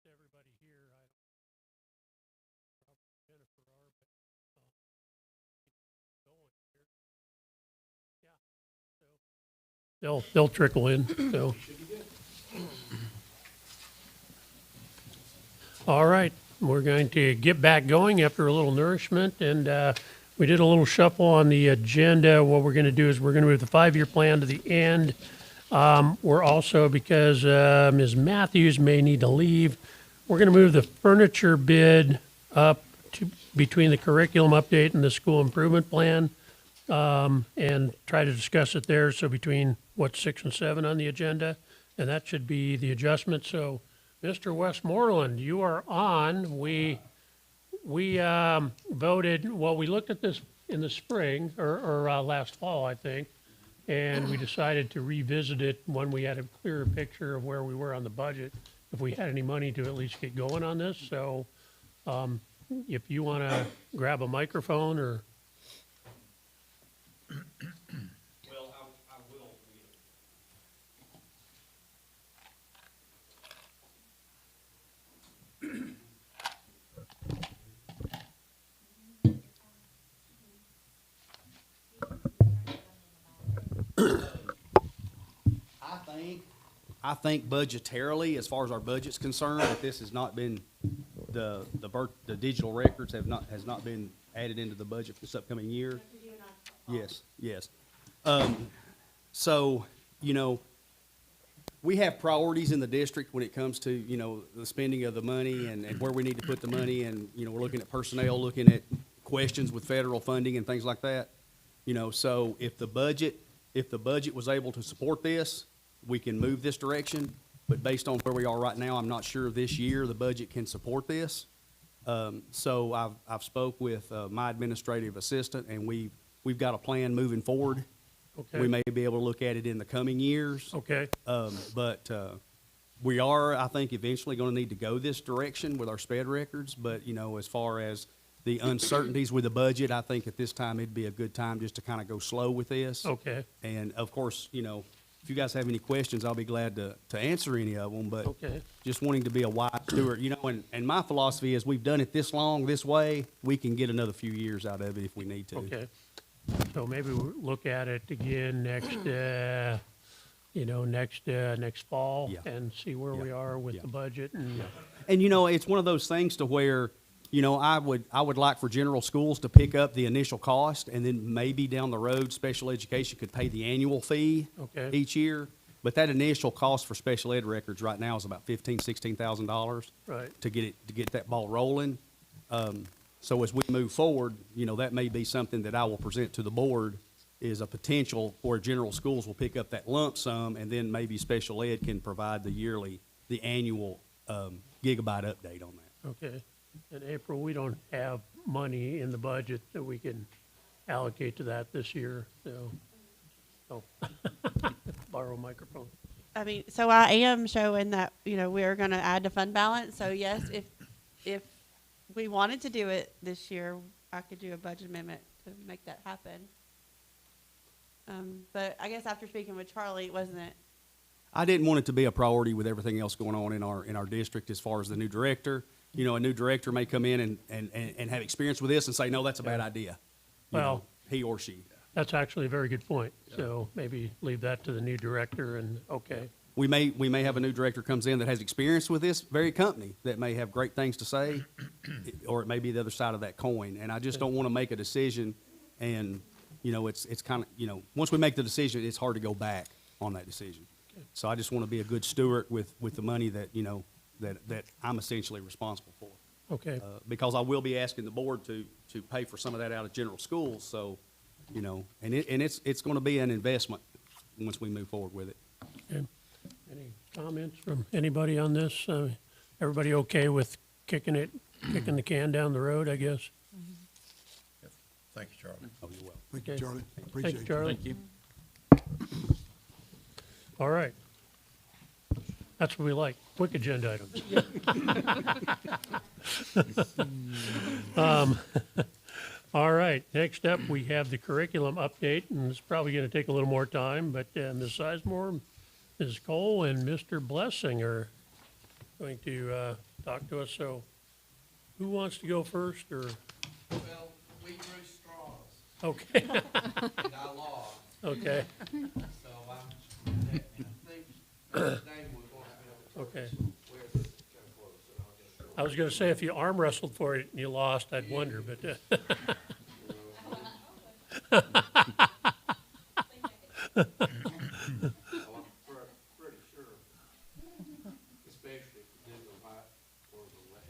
most everybody here, probably Jennifer are, but, going here. Yeah, so. They'll trickle in, so. All right, we're going to get back going after a little nourishment, and we did a little shuffle on the agenda. What we're going to do is we're going to move the 5-year plan to the end. We're also, because Ms. Matthews may need to leave, we're going to move the furniture bid up to between the curriculum update and the school improvement plan, and try to discuss it there. So between what's 6 and 7 on the agenda, and that should be the adjustment. So, Mr. Westmoreland, you are on. We voted, well, we looked at this in the spring, or last fall, I think, and we decided to revisit it when we had a clearer picture of where we were on the budget, if we had any money to at least get going on this. So if you want to grab a microphone or... Well, I will, I think budgetarily, as far as our budget's concerned, that this has not been, the digital records has not been added into the budget for this upcoming year. Yes, yes. So, you know, we have priorities in the district when it comes to, you know, the spending of the money and where we need to put the money, and, you know, we're looking at personnel, looking at questions with federal funding and things like that. You know, so if the budget was able to support this, we can move this direction, but based on where we are right now, I'm not sure this year the budget can support this. So I've spoke with my administrative assistant, and we've got a plan moving forward. Okay. We may be able to look at it in the coming years. Okay. But we are, I think, eventually going to need to go this direction with our sped records. But, you know, as far as the uncertainties with the budget, I think at this time it'd be a good time just to kind of go slow with this. Okay. And of course, you know, if you guys have any questions, I'll be glad to answer any of them. But Okay. just wanting to be a wise steward, you know, and my philosophy is we've done it this long, this way, we can get another few years out of it if we need to. Okay. So maybe we'll look at it again next, next fall, Yeah. and see where we Yeah. are with Yeah. the budget. And And, you know, it's one of those things to where, you know, I would like for general schools to pick up the initial cost, and then maybe down the road, special education could pay the annual fee Okay. each year. But that initial cost for special ed records right now is about $16,000 Right. to get that ball rolling. So as we move forward, you know, that may be something that I will present to the board, is a potential where general schools will pick up that lump sum, and then maybe special ed can provide the annual gigabyte update on that. Okay. In April, we don't have money in the budget that we can allocate to that this year, so, borrow a microphone. I mean, so I am showing that, you know, we're gonna add to fund balance, so yes, if we wanted to do it this year, I could do a budget amendment to make that happen. But I guess after speaking with Charlie, it wasn't, I didn't want it to be a priority with everything else going on in our district as far as the new director. You know, a new director may come in and have experience with this and say, no, that's a bad idea. You Well- know, he or she. That's actually a very good point. So maybe leave that to the new director and, okay. We may have a new director comes in that has experience with this very company that may have great things to say, or it may be the other side of that coin. And I just don't want to make a decision, and, you know, it's kind of, you know, once we make the decision, it's hard to go back on that decision. So I just want to be a good steward with the money that, you know, that I'm essentially responsible for. Okay. Because I will be asking the board to pay for some of that out of general schools, so, you know, and it's going to be an investment once we move forward with it. Okay. Any comments from anybody on this? Everybody okay with kicking the can down the road, I guess? Thank you, Charlie. Oh, you're welcome. Thank you, Okay. Charlie. Thank Appreciate you, you. Charlie. Thank you. All right. That's what we like, quick agenda items. All right, next up, we have the curriculum update, and it's probably going to take a little more time, but Ms. Sizemore, Ms. Cole, and Mr. Blessing are going to talk to us, so who wants to go first, or, Well, we drew straws, okay, and I lost, okay, so I think today we're going to be able to. okay. Where this is kind of close, and I'll just go. I was gonna say, if you arm wrestled for it and you lost, I'd wonder, but, Well, I'm pretty sure, especially if you do the right or the left.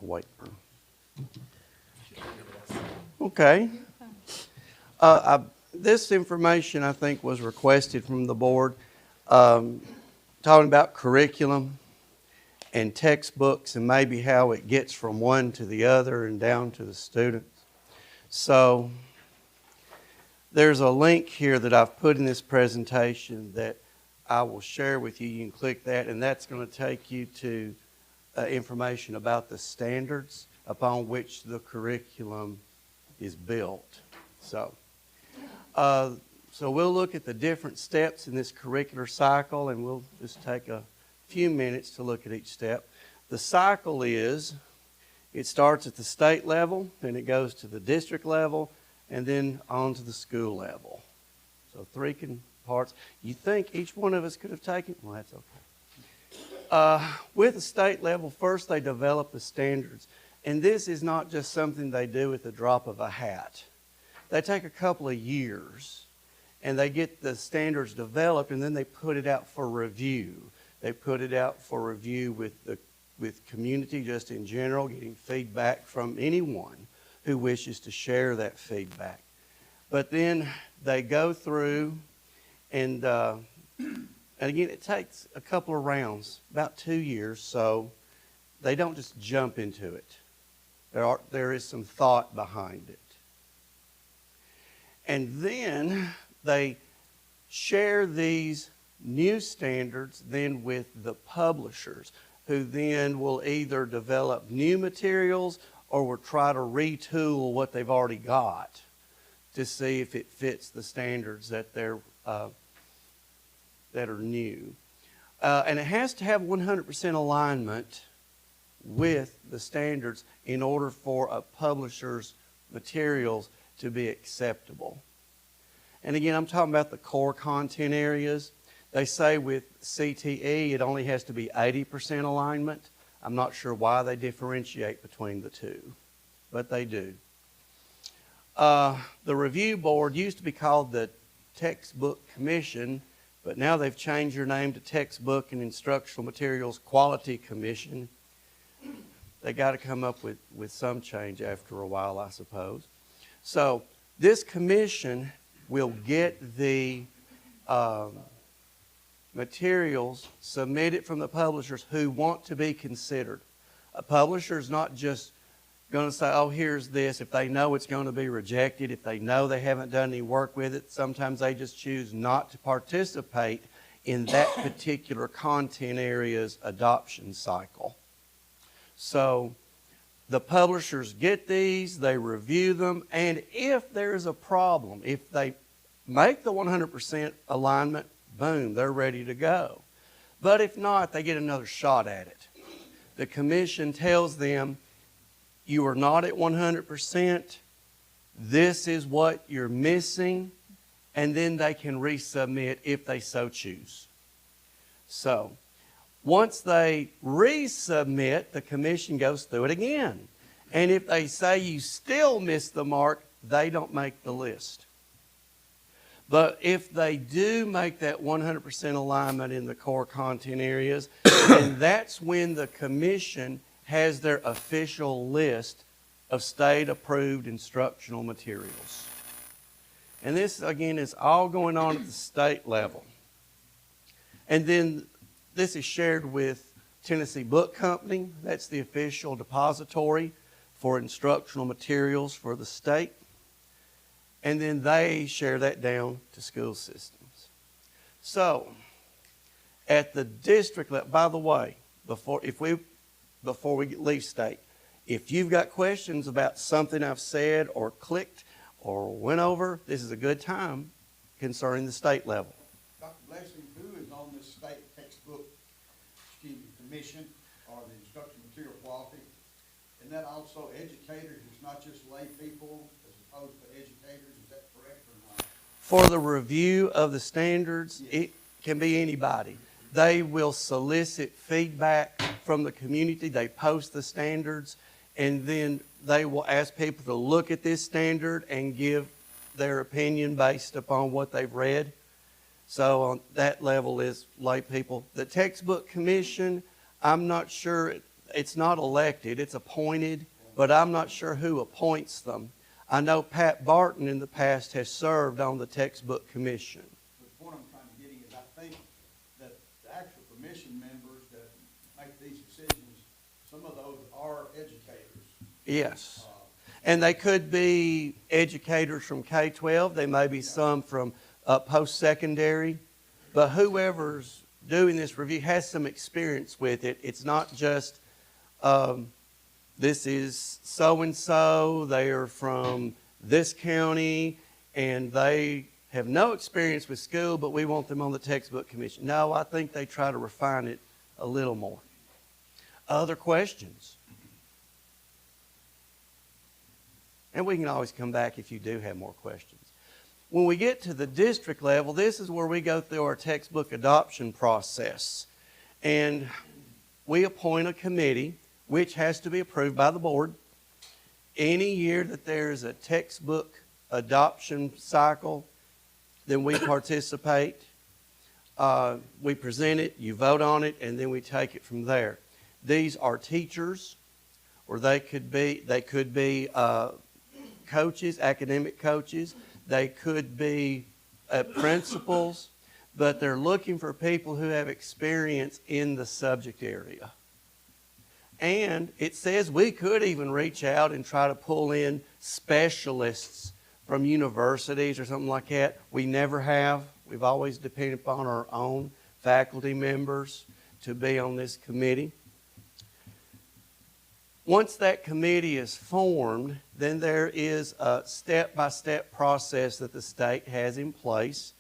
Wait for. Okay. This information, I think, was requested from the board, talking about curriculum and textbooks and maybe how it gets from one to the other and down to the students. So there's a link here that I've put in this presentation that I will share with you. You can click that, and that's going to take you to information about the standards upon which the curriculum is built. So we'll look at the different steps in this curricular cycle, and we'll just take a few minutes to look at each step. The cycle is, it starts at the state level, then it goes to the district level, and then on to the school level. So 3 parts. You think each one of us could have taken? Well, that's okay. With the state level, first they develop the standards. And this is not just something they do with the drop of a hat. They take a couple of years, and they get the standards developed, and then they put it out for review. They put it out for review with community just in general, getting feedback from anyone who wishes to share that feedback. But then they go through, and again, it takes a couple of rounds, about 2 years, so they don't just jump into it. There is some thought behind it. And then they share these new standards then with the publishers, who then will either develop new materials or will try to retool what they've already got to see if it fits the standards that are new. And it has to have 100% alignment with the standards in order for a publisher's materials to be acceptable. And again, I'm talking about the core content areas. They say with CTE it only has to be 80% alignment. I'm not sure why they differentiate between the two, but they do. The review board used to be called the Textbook Commission, but now they've changed their name to Textbook and Instructional Materials Quality Commission. They got to come up with some change after a while, I suppose. So this commission will get the materials submitted from the publishers who want to be considered. A publisher is not just going to say, oh, here's this, if they know it's going to be rejected, if they know they haven't done any work with it. Sometimes they just choose not to participate in that particular content area's adoption cycle. So the publishers get these, they review them, and if there's a problem, if they make the 100% alignment, boom, they're ready to go. But if not, they get another shot at it. The commission tells them, you are not at 100%, this is what you're missing, and then they can resubmit if they so choose. So, once they resubmit, the commission goes through it again. And if they say you still missed the mark, they don't make the list. But if they do make that 100% alignment in the core content areas, then that's when the commission has their official list of state-approved instructional materials. And this, again, is all going on at the state level. And then this is shared with Tennessee Book Company. That's the official depository for instructional materials for the state. And then they share that down to school systems. So, at the district level, by the way, before we leave state, if you've got questions about something I've said or clicked or went over, this is a good time concerning the state level. Dr. Blessing, who is on this state textbook commission or the instructional material quality. And that also educators, it's not just lay people as opposed to educators, is that correct or not? For the review of the standards, it can be anybody. They will solicit feedback from the community, they post the standards, and then they will ask people to look at this standard and give their opinion based upon what they've read. So on that level is lay people. The textbook commission, I'm not sure, it's not elected, it's appointed, but I'm not sure who appoints them. I know Pat Barton in the past has served on the textbook commission. But the point I'm trying to get is I think that the actual commission members that make these decisions, some of those are educators. Yes. And they could be educators from K-12, they may be some from post-secondary, but whoever's doing this review has some experience with it. It's not just, this is so-and-so, they are from this county, and they have no experience with school, but we want them on the textbook commission. No, I think they try to refine it a little more. Other questions? And we can always come back if you do have more questions. When we get to the district level, this is where we go through our textbook adoption process. And we appoint a committee, which has to be approved by the board. Any year that there's a textbook adoption cycle, then we participate. We present it, you vote on it, and then we take it from there. These are teachers, or they could be coaches, academic coaches. They could be principals, but they're looking for people who have experience in the subject area. And it says we could even reach out and try to pull in specialists from universities or something like that. We never have. We've always depended upon our own faculty members to be on this committee. Once that committee is formed, then there is a step-by-step process that the state has in place.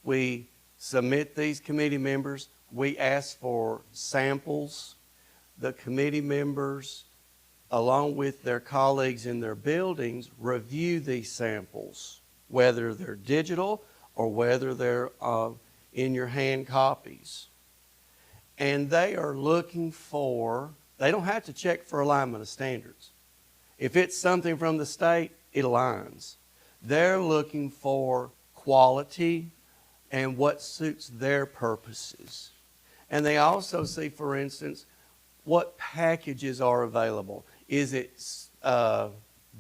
We submit these committee members. We ask for samples. The committee members, along with their colleagues in their buildings, review these samples, whether they're digital or whether they're in your hand copies. And they are looking for, they don't have to check for alignment of standards. If it's something from the state, it aligns. They're looking for quality and what suits their purposes. And they also see, for instance, what packages are available. Is it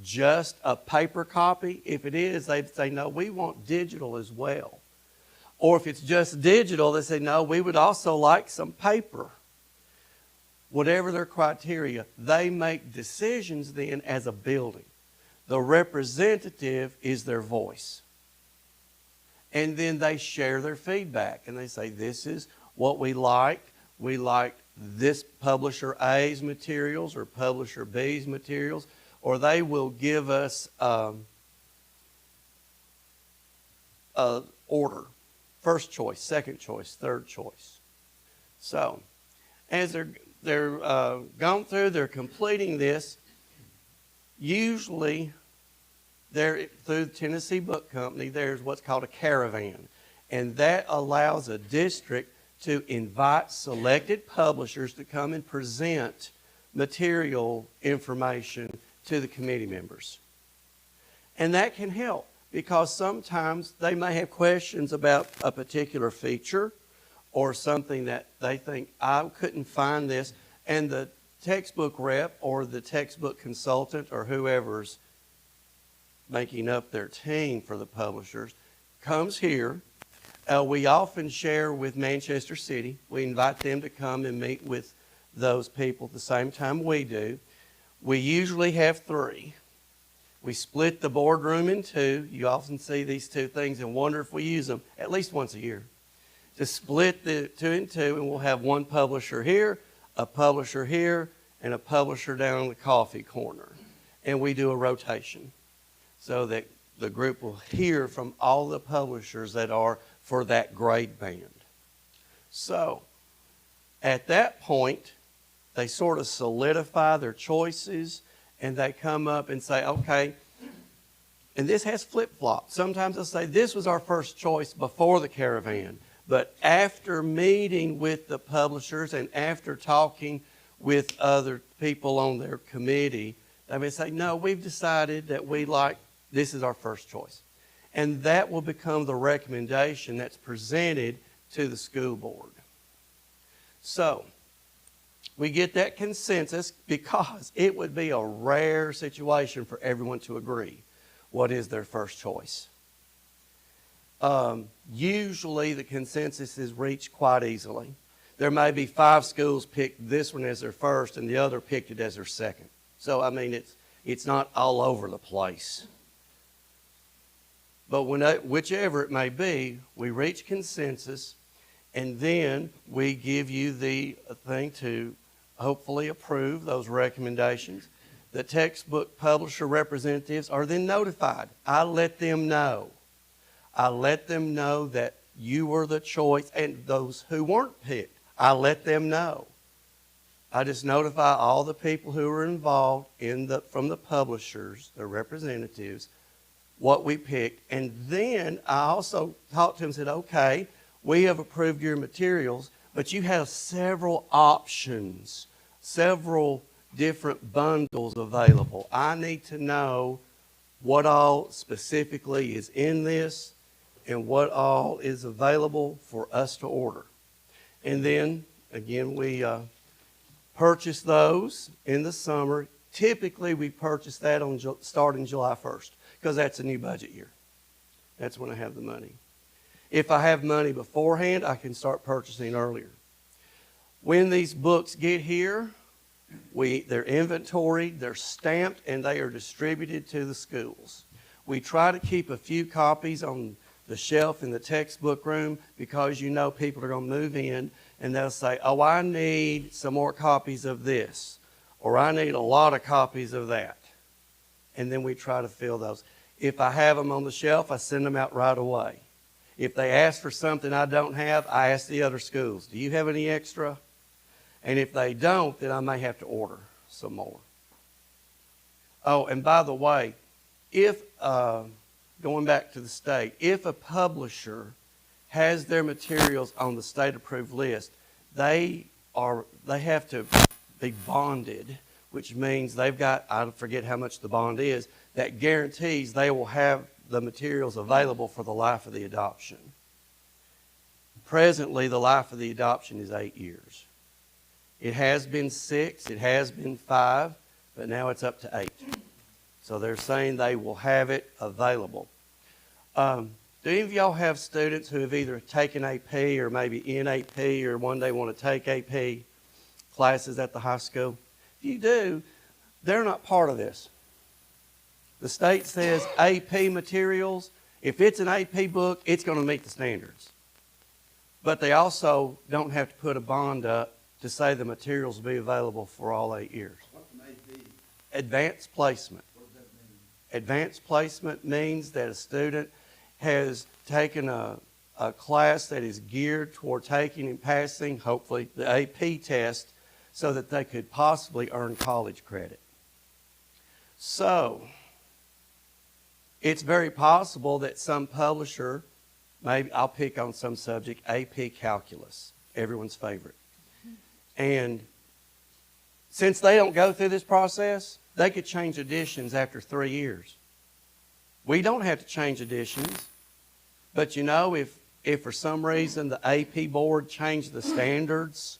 just a paper copy? If it is, they'd say, no, we want digital as well. Or if it's just digital, they say, no, we would also like some paper. Whatever their criteria, they make decisions then as a building. The representative is their voice. And then they share their feedback and they say, this is what we like. We like this publisher A's materials or publisher B's materials, or they will give us order. First choice, second choice, third choice. So, as they're gone through, they're completing this. Usually, through the Tennessee Book Company, there's what's called a caravan. And that allows a district to invite selected publishers to come and present material information to the committee members. And that can help because sometimes they may have questions about a particular feature or something that they think, I couldn't find this. And the textbook rep or the textbook consultant or whoever's making up their team for the publishers comes here. We often share with Manchester City. We invite them to come and meet with those people at the same time we do. We usually have 3. We split the boardroom in 2. You often see these 2 things and wonder if we use them at least once a year. To split the 2 in 2, and we'll have one publisher here, a publisher here, and a publisher down in the coffee corner. And we do a rotation so that the group will hear from all the publishers that are for that grade band. So, At that point, they sort of solidify their choices and they come up and say, okay, and this has flip-flop. Sometimes they'll say, this was our first choice before the caravan. But after meeting with the publishers and after talking with other people on their committee, they may say, no, we've decided that this is our first choice. And that will become the recommendation that's presented to the school board. So, we get that consensus because it would be a rare situation for everyone to agree what is their first choice. Usually the consensus is reached quite easily. There may be 5 schools picked this one as their first and the other picked it as their second. So, I mean, it's not all over the place. But whichever it may be, we reach consensus, and then we give you the thing to hopefully approve those recommendations. The textbook publisher representatives are then notified. I let them know. I let them know that you were the choice, and those who weren't picked, I let them know. I just notify all the people who were involved from the publishers, the representatives, what we picked. And then I also talked to them and said, okay, we have approved your materials, but you have several options, several different bundles available. I need to know what all specifically is in this and what all is available for us to order. And then, again, we purchase those in the summer. Typically, we purchase that starting July 1st because that's a new budget year. That's when I have the money. If I have money beforehand, I can start purchasing earlier. When these books get here, they're inventoried, they're stamped, and they are distributed to the schools. We try to keep a few copies on the shelf in the textbook room because you know people are going to move in and they'll say, oh, I need some more copies of this, or I need a lot of copies of that. And then we try to fill those. If I have them on the shelf, I send them out right away. If they ask for something I don't have, I ask the other schools, do you have any extra? And if they don't, then I may have to order some more. Oh, and by the way, if, going back to the state, if a publisher has their materials on the state-approved list, they have to be bonded, which means they've got, I forget how much the bond is, that guarantees they will have the materials available for the life of the adoption. Presently, the life of the adoption is 8 years. It has been 6, it has been 5, but now it's up to 8. So they're saying they will have it available. Do any of y'all have students who have either taken AP or maybe in AP or one day want to take AP classes at the high school? If you do, they're not part of this. The state says AP materials, if it's an AP book, it's going to meet the standards. But they also don't have to put a bond up to say the materials will be available for all 8 years. What's an AP? Advanced placement. What does that mean? Advanced placement means that a student has taken a class that is geared toward taking and passing, hopefully, the AP test so that they could possibly earn college credit. So, it's very possible that some publisher, maybe I'll pick on some subject, AP Calculus, everyone's favorite. And since they don't go through this process, they could change editions after 3 years. We don't have to change editions, but you know, if for some reason the AP board changed the standards,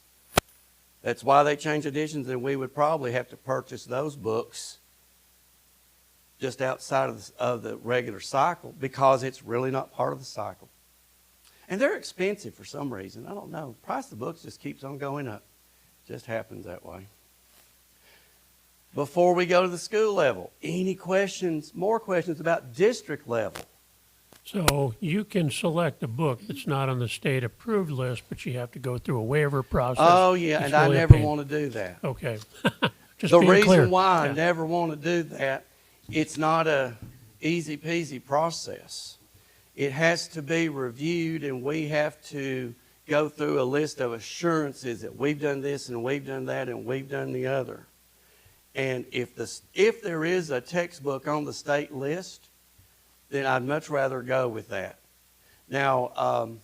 that's why they changed editions, then we would probably have to purchase those books just outside of the regular cycle because it's really not part of the cycle. And they're expensive for some reason. I don't know. The price of the books just keeps on going up. Just happens that way. Before we go to the school level, any questions, more questions about district level? So you can select a book that's not on the state-approved list, but you have to go through a waiver process. Oh, yeah, It's and I really a never pain. want to do that. Okay. Just The being clear. reason why I Yeah. never want to do that, it's not a easy-peasy process. It has to be reviewed, and we have to go through a list of assurances that we've done this and we've done that and we've done the other. And if there is a textbook on the state list, then I'd much rather go with that. Now,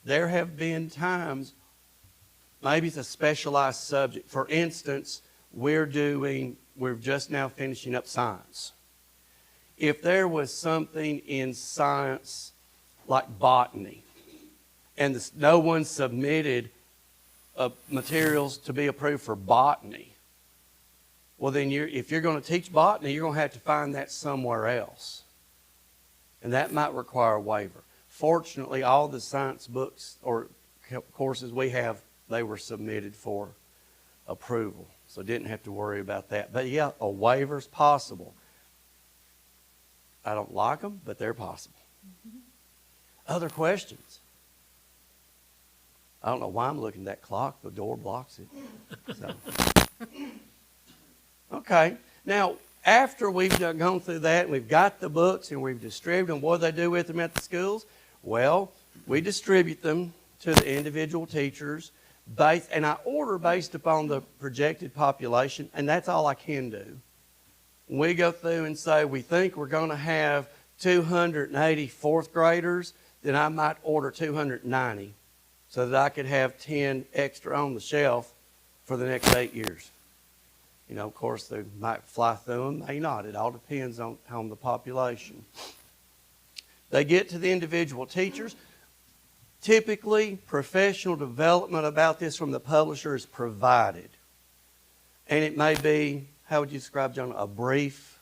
there have been times, maybe it's a specialized subject. For instance, we're just now finishing up science. If there was something in science like botany, and no one submitted materials to be approved for botany, well then if you're going to teach botany, you're going to have to find that somewhere else. And that might require a waiver. Fortunately, all the science books or courses we have, they were submitted for approval. So didn't have to worry about that. But yeah, a waiver's possible. I don't like them, but they're possible. Other questions? I don't know why I'm looking at that clock. The door blocks it. So. Okay. Now, after we've gone through that, and we've got the books and we've distributed them, what do they do with them at the schools? Well, we distribute them to the individual teachers, and I order based upon the projected population, and that's all I can do. We go through and say we think we're going to have 280 fourth graders, then I might order 290 so that I could have 10 extra on the shelf for the next 8 years. You know, of course, they might fly through them, may not. It all depends on the population. They get to the individual teachers. Typically, professional development about this from the publisher is provided. And it may be, how would you describe, John, a brief,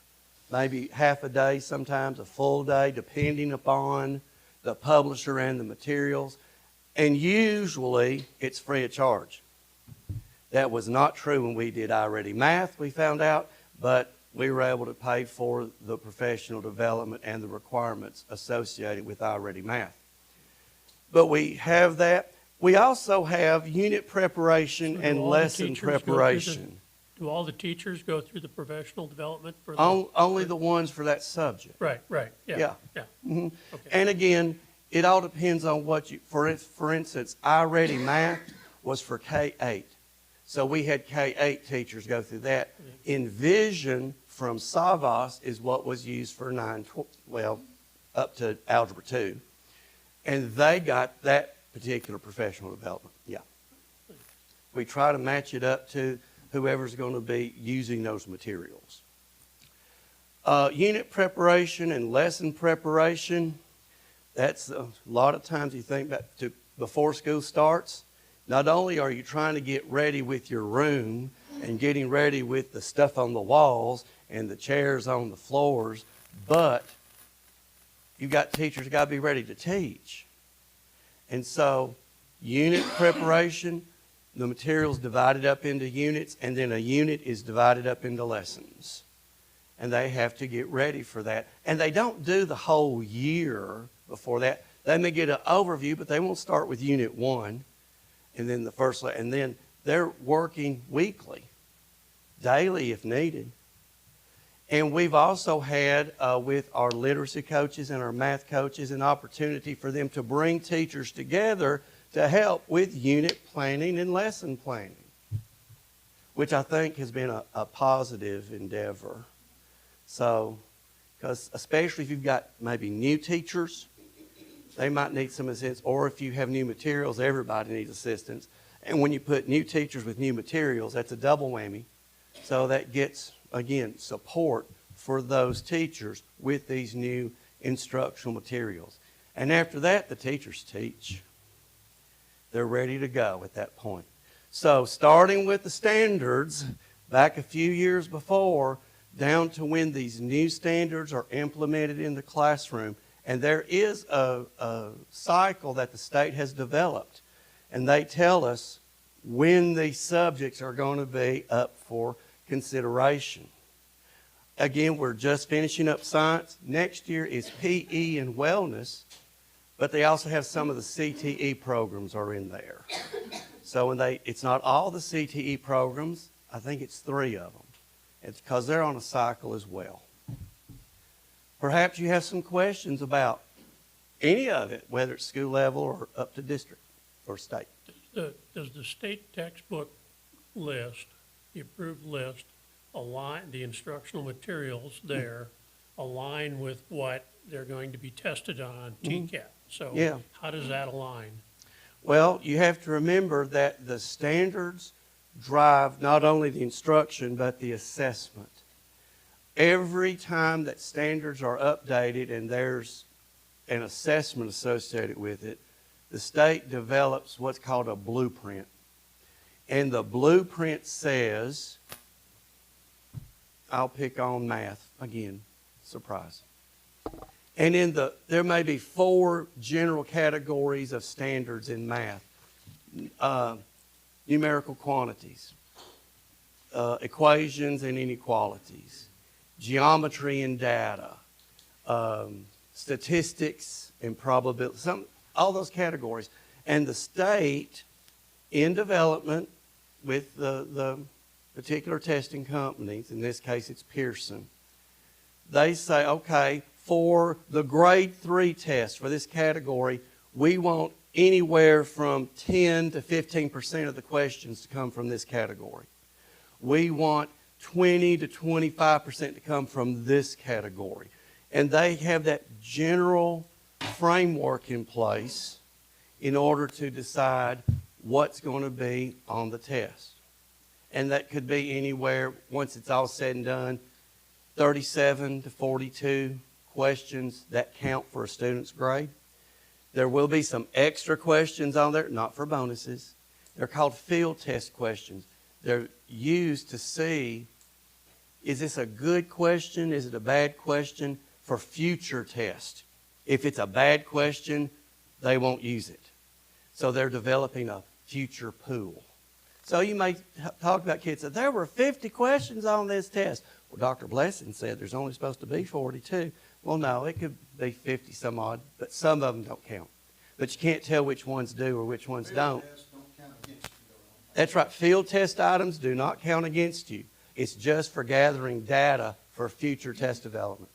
maybe half a day sometimes, a full day, depending upon the publisher and the materials. And usually, it's free of charge. That was not true when we did iReady Math, we found out, but we were able to pay for the professional development and the requirements associated with iReady Math. But we have that. We also have unit preparation and lesson preparation. Do all the teachers go through the professional development? For Only the ones for that subject. Right, yeah. Mm-hmm. Okay. And again, it all depends on what you, for instance, iReady Math was for K-8. So we had K-8 teachers go through that. Envision from Savas is what was used for up to Algebra 2. And they got that particular professional development, yeah. We try to match it up to whoever's going to be using those materials. Unit preparation and lesson preparation, that's a lot of times you think back to before school starts. Not only are you trying to get ready with your room and getting ready with the stuff on the walls and the chairs on the floors, but you've got teachers who got to be ready to teach. And so unit preparation, the material's divided up into units, and then a unit is divided up into lessons. And they have to get ready for that. And they don't do the whole year before that. They may get an overview, but they won't start with Unit 1. And then and then they're working weekly, daily if needed. And we've also had, with our literacy coaches and our math coaches, an opportunity for them to bring teachers together to help with unit planning and lesson planning, which I think has been a positive endeavor. So, because especially if you've got maybe new teachers, they might need some assistance, or if you have new materials, everybody needs assistance. And when you put new teachers with new materials, that's a double whammy. So that gets, again, support for those teachers with these new instructional materials. And after that, the teachers teach. They're ready to go at that point. So starting with the standards, back a few years before, down to when these new standards are implemented in the classroom. And there is a cycle that the state has developed. And they tell us when these subjects are going to be up for consideration. Again, we're just finishing up science. Next year is PE and wellness. But they also have some of the CTE programs are in there. So it's not all the CTE programs. I think it's 3 of them. It's because they're on a cycle as well. Perhaps you have some questions about any of it, whether it's school level or up to district. for state. Does the state textbook list, the approved list, align, the instructional materials there align with what they're going to be tested on TCAP? So Yeah. how does that align? Well, you have to remember that the standards drive not only the instruction, but the assessment. Every time that standards are updated and there's an assessment associated with it, the state develops what's called a blueprint. And the blueprint says, I'll pick on math again, surprise. And there may be 4 general categories of standards in math. Numerical quantities, equations and inequalities, geometry and data, statistics and probability, all those categories. And the state, in development with the particular testing companies, in this case it's Pearson, they say, okay, for the grade 3 test for this category, we want anywhere from 10 to 15% of the questions to come from this category. We want 20 to 25% to come from this category. And they have that general framework in place in order to decide what's going to be on the test. And that could be anywhere, once it's all said and done, 37 to 42 questions that count for a student's grade. There will be some extra questions on there, not for bonuses. They're called field test questions. They're used to see, is this a good question? Is it a bad question for future tests? If it's a bad question, they won't use it. So they're developing a future pool. So you may talk about kids that there were 50 questions on this test. Well, Dr. Blessing said there's only supposed to be 42. Well, no, it could be 50 some odd, but some of them don't count. But you can't tell which ones do or which ones don't. That's right. Field test items do not count against you. It's just for gathering data for future test development.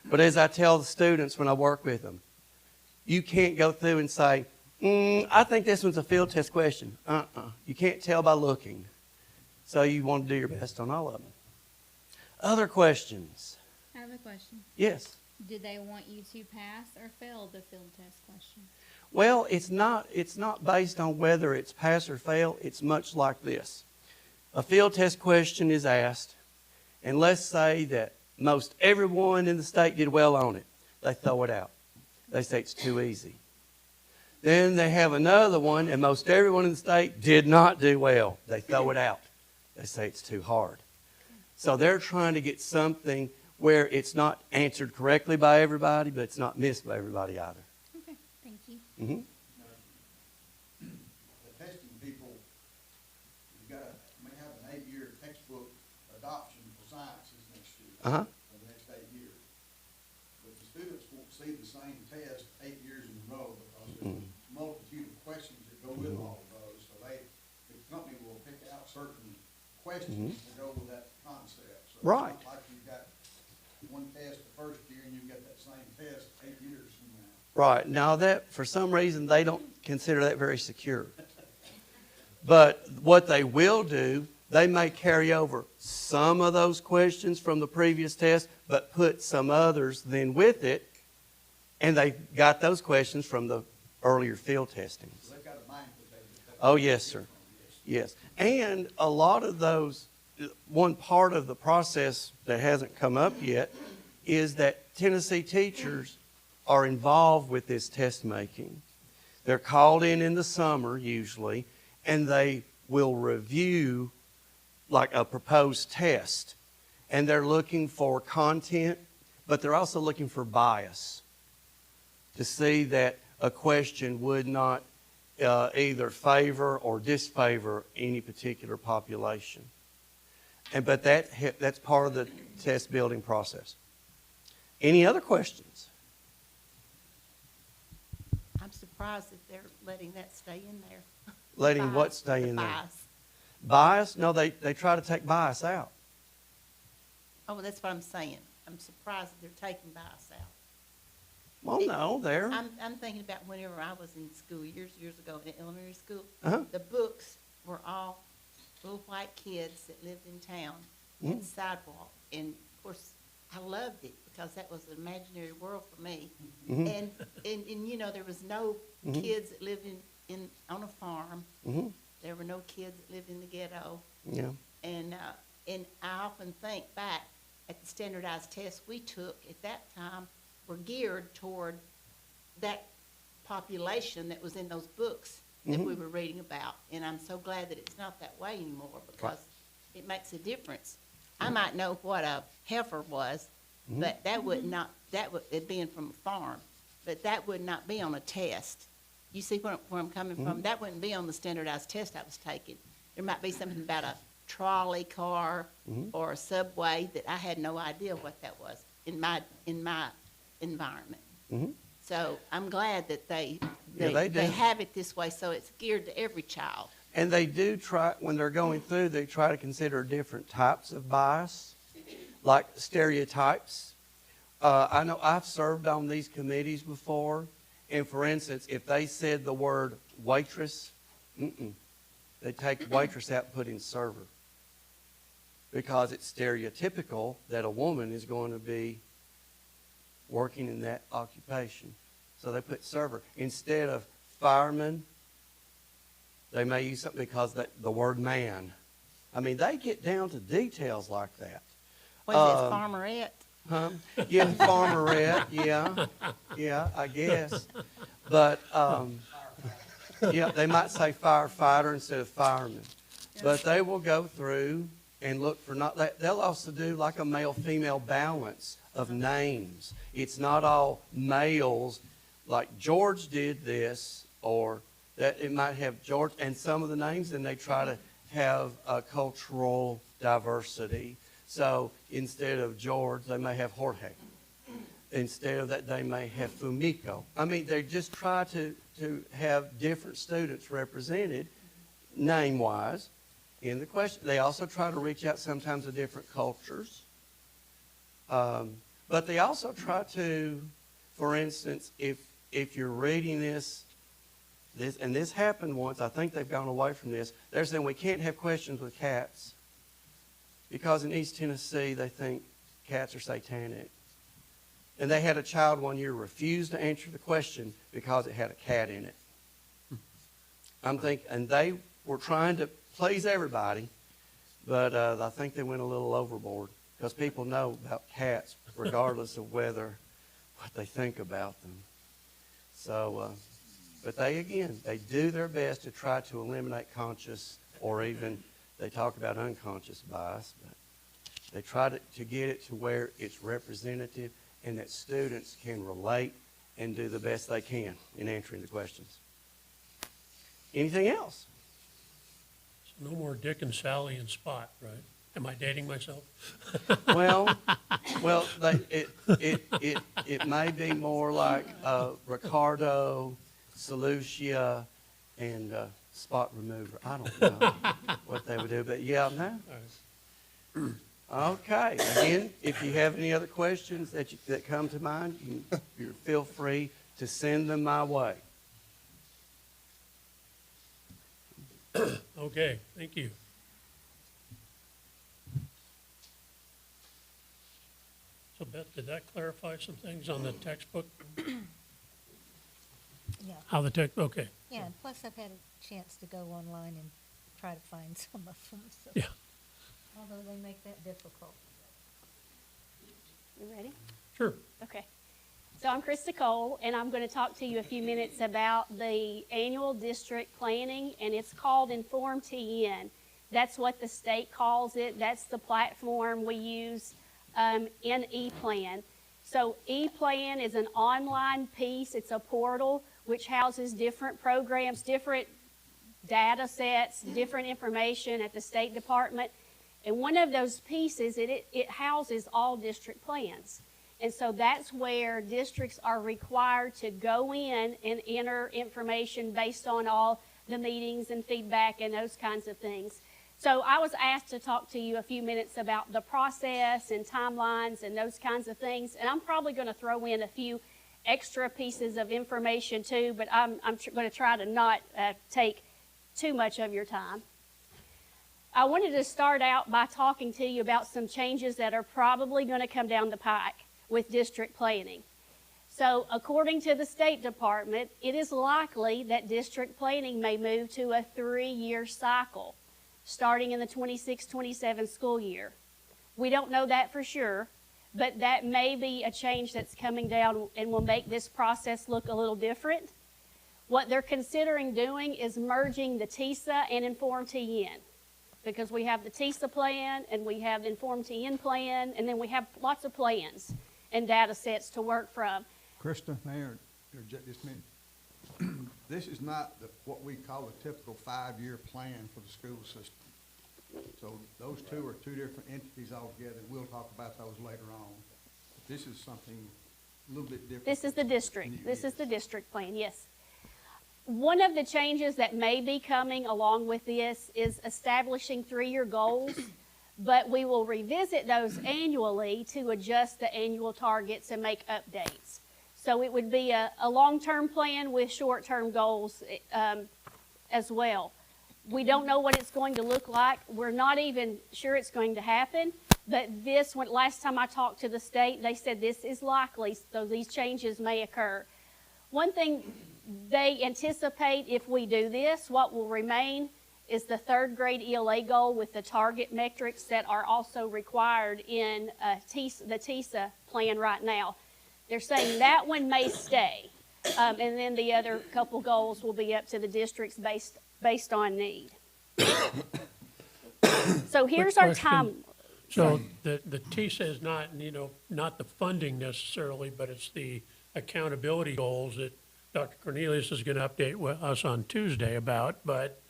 But as I tell the students when I work with them, you can't go through and say, I think this one's a field test question. You can't tell by looking. So you want to do your best on all of them. Other questions? I have a question. Yes. Do they want you to pass or fail the field test question? Well, it's not based on whether it's pass or fail. It's much like this. A field test question is asked, and let's say that most everyone in the state did well on it. They throw it out. They say it's too easy. Then they have another one, and most everyone in the state did not do well. They throw it out. They say it's too hard. So they're trying to get something where it's not answered correctly by everybody, but it's not missed by everybody either. Okay, thank you. Mm-hmm. The testing people, may have an 8-year textbook adoption for sciences next year. Uh-huh. For the next 8 years. But the students won't see the same test 8 years in a row because there's a multitude of questions that go with all of those. So the company will pick out certain questions to go with that concept. So Right. it's not like you've got one test the first year and you get that same test 8 years from now. Right. Now that, for some reason, they don't consider that very secure. But what they will do, they may carry over some of those questions from the previous test, but put some others then with it, and they got those questions from the earlier field testing. So they've got a mind that they. Oh, yes, sir. Yes. And a lot of those, one part of the process that hasn't come up yet is that Tennessee teachers are involved with this test making. They're called in the summer usually, and they will review like a proposed test. And they're looking for content, but they're also looking for bias to see that a question would not either favor or disfavor any particular population. But that's part of the test building process. Any other questions? I'm surprised that they're letting that stay in there. Letting Bias, what stay the in there? bias. Bias? No, they try to take bias out. Oh, well, that's what I'm saying. I'm surprised that they're taking bias out. Well, no, they're, I'm thinking about whenever I was in school, years ago, in elementary school. Uh-huh. The books were all little white kids that lived in town and sidewalk. And of course, I loved it because that was an imaginary world for me. And you know, there was no kids that lived on a farm. There were no kids that lived in the ghetto. yeah. And I often think back at the standardized tests we took at that time were geared toward that population that was in those books that we were reading about. And I'm so glad that it's not that way anymore because it makes a difference. I might know what a heifer was, but that would not, it being from a farm, but that would not be on a test. You see where I'm coming from? That wouldn't be on the standardized test I was taking. There might be something about a trolley car or a subway that I had no idea what that was in my environment. So I'm glad that they have it this way, so it's geared to every child. And they do try, when they're going through, they try to consider different types of bias, like stereotypes. I know I've served on these committees before, and for instance, if they said the word waitress, they take waitress out and put in server. Because it's stereotypical that a woman is going to be working in that occupation. So they put server. Instead of fireman, they may use something because the word man. I mean, they get down to details like that. Was it farmerette? Huh? Yeah, farmerette, yeah, I guess. But, yeah, they might say firefighter instead of fireman. But they will go through and look for not that. They'll also do like a male-female balance of names. It's not all males, like George did this, or that it might have George, and some of the names, and they try to have a cultural diversity. So instead of George, they may have Jorge. Instead of that, they may have Fumiko. I mean, they just try to have different students represented name-wise in the question. They also try to reach out sometimes to different cultures. But they also try to, for instance, if you're reading this, and this happened once, I think they've gone away from this, they're saying we can't have questions with cats because in East Tennessee they think cats are satanic. And they had a child one year refuse to answer the question because it had a cat in it. And they were trying to please everybody, but I think they went a little overboard because people know about cats regardless of what they think about them. So, but they do their best to try to eliminate conscious or even they talk about unconscious bias, but they try to get it to where it's representative and that students can relate and do the best they can in answering the questions. Anything else? So no more Dick and Sally and Spot, right? Am I dating myself? Well, it may be more like Ricardo, Solucia, and Spot Remover. I don't know what they would do, but yeah, no. Okay. Again, if you have any other questions that come to mind, you feel free to send them my way. Okay, thank you. So Beth, did that clarify some things on the textbook? Yeah. How the okay. Yeah, and plus I've had a chance to go online and try to find some of them, so. Yeah. Although they make that difficult. You ready? Sure. Okay. So I'm Krista Cole, and I'm going to talk to you a few minutes about the annual district planning, and it's called Inform TN. That's what the state calls it. That's the platform we use in ePlan. So ePlan is an online piece. It's a portal which houses different programs, different data sets, different information at the State Department. And one of those pieces, it houses all district plans. And so that's where districts are required to go in and enter information based on all the meetings and feedback and those kinds of things. So I was asked to talk to you a few minutes about the process and timelines and those kinds of things. And I'm probably going to throw in a few extra pieces of information too, but I'm going to try to not take too much of your time. I wanted to start out by talking to you about some changes that are probably going to come down the pike with district planning. So according to the State Department, it is likely that district planning may move to a 3-year cycle starting in the 26-27 school year. We don't know that for sure, but that may be a change that's coming down and will make this process look a little different. What they're considering doing is merging the TISA and Inform TN, because we have the TISA plan and we have the Inform TN plan, and then we have lots of plans and data sets to work from. Krista, Mayor, interject just a minute. This is not what we call a typical 5-year plan for the school system. So those two are two different entities altogether. We'll talk about those later on. This is something a little bit different. This is the district. This is the district plan, yes. One of the changes that may be coming along with this is establishing 3-year goals, but we will revisit those annually to adjust the annual targets and make updates. So it would be a long-term plan with short-term goals as well. We don't know what it's going to look like. We're not even sure it's going to happen, but last time I talked to the state, they said this is likely, so these changes may occur. One thing they anticipate if we do this, what will remain is the 3rd grade ELA goal with the target metrics that are also required in the TISA plan right now. They're saying that one may stay, and then the other couple goals will be up to the districts based on need. So here's our time. So the TISA is not, not the funding necessarily, but it's the accountability goals that Dr. Cornelius is going to update us on Tuesday about. But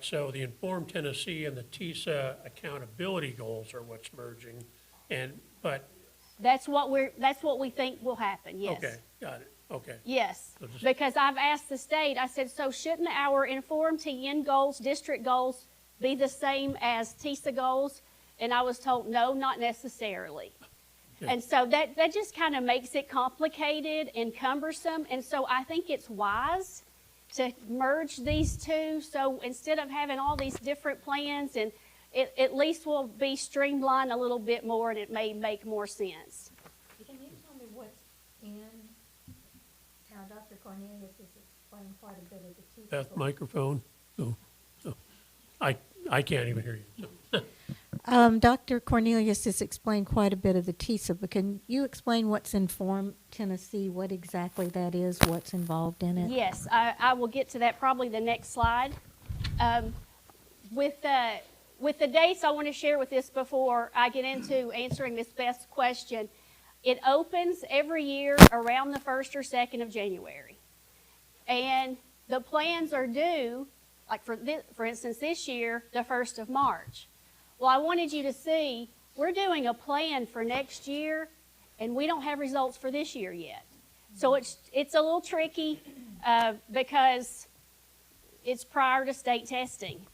so the Inform Tennessee and the TISA accountability goals are what's merging, That's what we think will happen, yes. Okay, got it, okay. Yes, So just- because I've asked the state, I said, so shouldn't our Inform TN goals, district goals, be the same as TISA goals? And I was told, no, not necessarily. Okay. And so that just kind of makes it complicated and cumbersome. And so I think it's wise to merge these two. So instead of having all these different plans, and it at least will be streamlined a little bit more, and it may make more sense. Can you tell me what's in how Dr. Cornelius has explained quite a bit of the TISA? Beth, microphone. So I can't even hear you. So. Dr. Cornelius has explained quite a bit of the TISA, but can you explain what's Inform Tennessee, what exactly that is, what's involved in it? Yes, I will get to that probably the next slide. With the dates I want to share with this before I get into answering Ms. Beth's question, it opens every year around the 1st or 2nd of January. And the plans are due, like for instance this year, the 1st of March. Well, I wanted you to see, we're doing a plan for next year, and we don't have results for this year yet. So it's a little tricky because it's prior to state testing.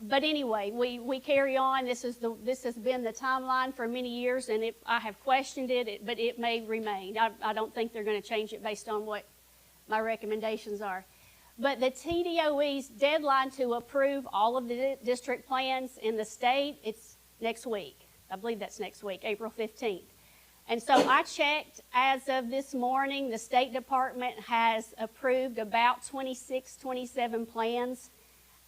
But anyway, we carry on. This has been the timeline for many years, and I have questioned it, but it may remain. I don't think they're going to change it based on what my recommendations are. But the TDOE's deadline to approve all of the district plans in the state, it's next week. I believe that's next week, April 15th. And so I checked as of this morning, the State Department has approved about 26, 27 plans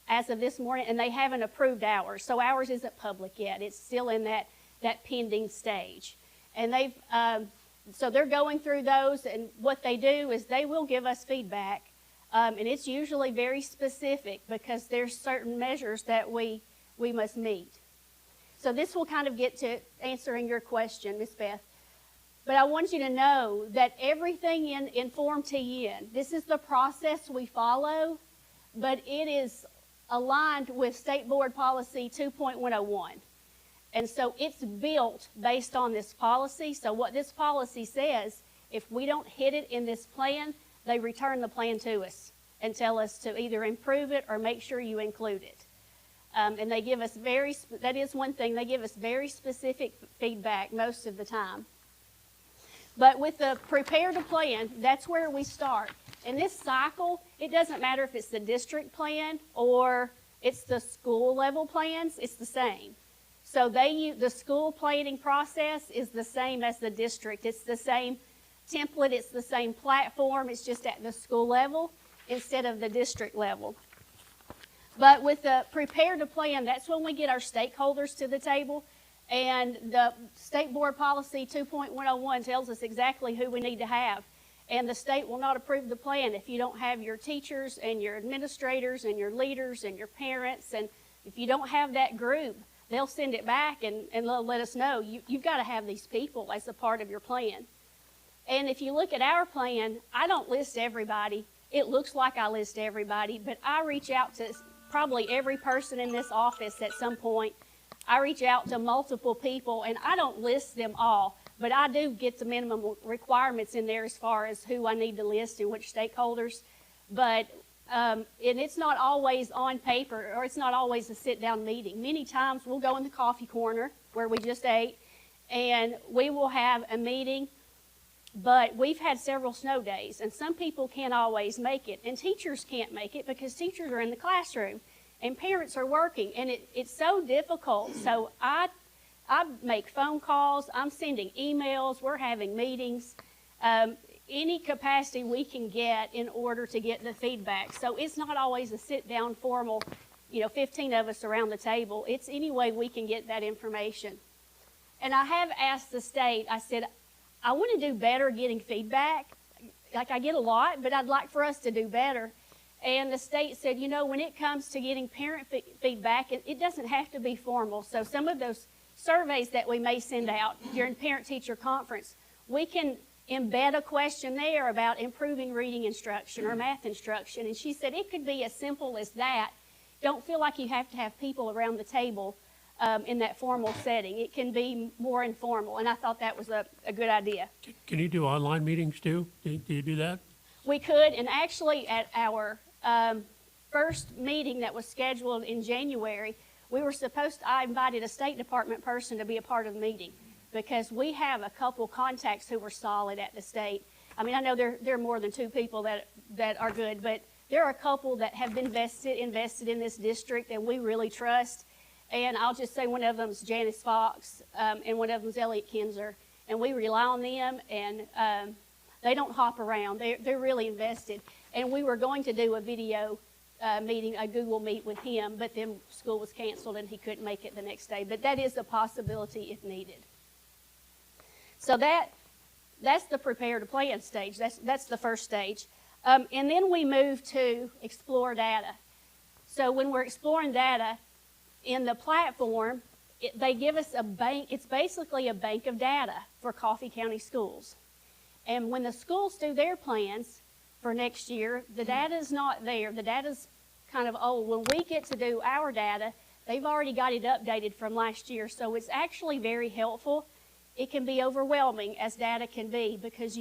as of this morning, and they haven't approved ours. So ours isn't public yet. It's still in that pending stage. And so they're going through those, and what they do is they will give us feedback. And it's usually very specific because there's certain measures that we must meet. So this will kind of get to answering your question, Ms. Beth. But I want you to know that everything in Inform TN, this is the process we follow, but it is aligned with State Board Policy 2.101. And so it's built based on this policy. So what this policy says, if we don't hit it in this plan, they return the plan to us and tell us to either improve it or make sure you include it. And they give us that is one thing, they give us very specific feedback most of the time. But with the prepare to plan, that's where we start. And this cycle, it doesn't matter if it's the district plan or it's the school level plans, it's the same. So the school planning process is the same as the district. It's the same template, it's the same platform, it's just at the school level instead of the district level. But with the prepare to plan, that's when we get our stakeholders to the table. And the State Board Policy 2.101 tells us exactly who we need to have. And the state will not approve the plan if you don't have your teachers and your administrators and your leaders and your parents. And if you don't have that group, they'll send it back and they'll let us know you've got to have these people as a part of your plan. And if you look at our plan, I don't list everybody. It looks like I list everybody, but I reach out to probably every person in this office at some point. I reach out to multiple people, and I don't list them all, but I do get the minimum requirements in there as far as who I need to list and which stakeholders. But and it's not always on paper, or it's not always a sit-down meeting. Many times we'll go in the coffee corner where we just ate, and we will have a meeting. But we've had several snow days, and some people can't always make it, and teachers can't make it because teachers are in the classroom, and parents are working, and it's so difficult. So I make phone calls, I'm sending emails, we're having meetings, any capacity we can get in order to get the feedback. So it's not always a sit-down formal, 15 of us around the table. It's any way we can get that information. And I have asked the state, I said, I want to do better getting feedback. Like, I get a lot, but I'd like for us to do better. And the state said, when it comes to getting parent feedback, it doesn't have to be formal. So some of those surveys that we may send out during parent-teacher conference, we can embed a question there about improving reading instruction or math instruction. And she said it could be as simple as that. Don't feel like you have to have people around the table in that formal setting. It can be more informal, and I thought that was a good idea. Can you do online meetings too? Do you do that? We could, and actually at our first meeting that was scheduled in January, I invited a State Department person to be a part of the meeting because we have a couple contacts who were solid at the state. I mean, I know there are more than two people that are good, but there are a couple that have been invested in this district and we really trust. And I'll just say one of them is Janice Fox, and one of them is Elliot Kinzer. And we rely on them, and they don't hop around. They're really invested. And we were going to do a video meeting, a Google Meet with him, but then school was canceled and he couldn't make it the next day. But that is a possibility if needed. So that's the prepare to plan stage. That's the first stage. And then we move to explore data. So when we're exploring data, in the platform, they give us a bank. It's basically a bank of data for Coffee County schools. And when the schools do their plans for next year, the data is not there. The data's kind of old. When we get to do our data, they've already got it updated from last year. So it's actually very helpful. It can be overwhelming as data can be because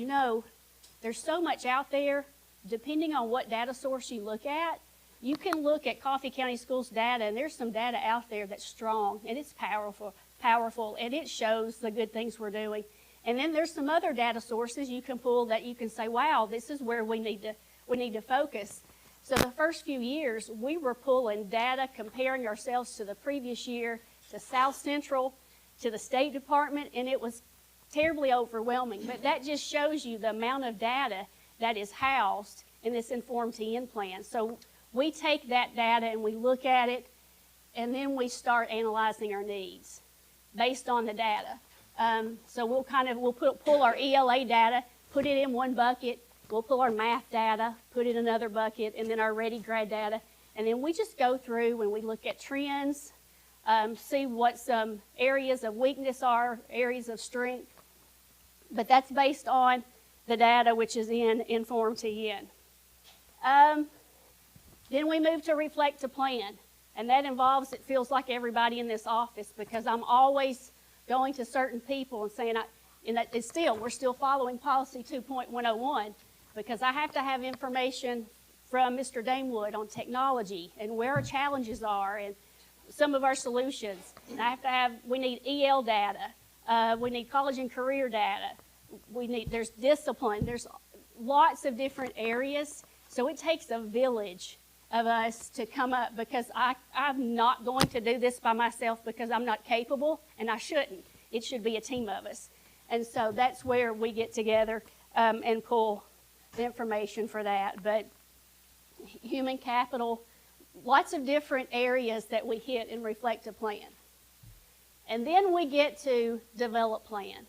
there's so much out there. Depending on what data source you look at, you can look at Coffee County Schools data, and there's some data out there that's strong, and it's powerful, and it shows the good things we're doing. And then there's some other data sources you can pull that you can say, wow, this is where we need to focus. So the first few years, we were pulling data, comparing ourselves to the previous year, to South Central, to the State Department, and it was terribly overwhelming. But that just shows you the amount of data that is housed in this Inform TN plan. So we take that data and we look at it, and then we start analyzing our needs based on the data. So we'll pull our ELA data, put it in one bucket. We'll pull our math data, put it in another bucket, and then our Ready Grad data. And then we just go through and we look at trends, see what some areas of weakness are, areas of strength. But that's based on the data which is in Inform TN. Then we move to reflect to plan, and that involves, it feels like everybody in this office, because I'm always going to certain people and saying, we're still following policy 2.101, because I have to have information from Mr. Damewood on technology and where our challenges are and some of our solutions. And we need EL data, we need college and career data, there's discipline, there's lots of different areas. So it takes a village of us to come up, because I'm not going to do this by myself because I'm not capable, and I shouldn't. It should be a team of us. And so that's where we get together and pull the information for that. But human capital, lots of different areas that we hit and reflect a plan. And then we get to develop plan.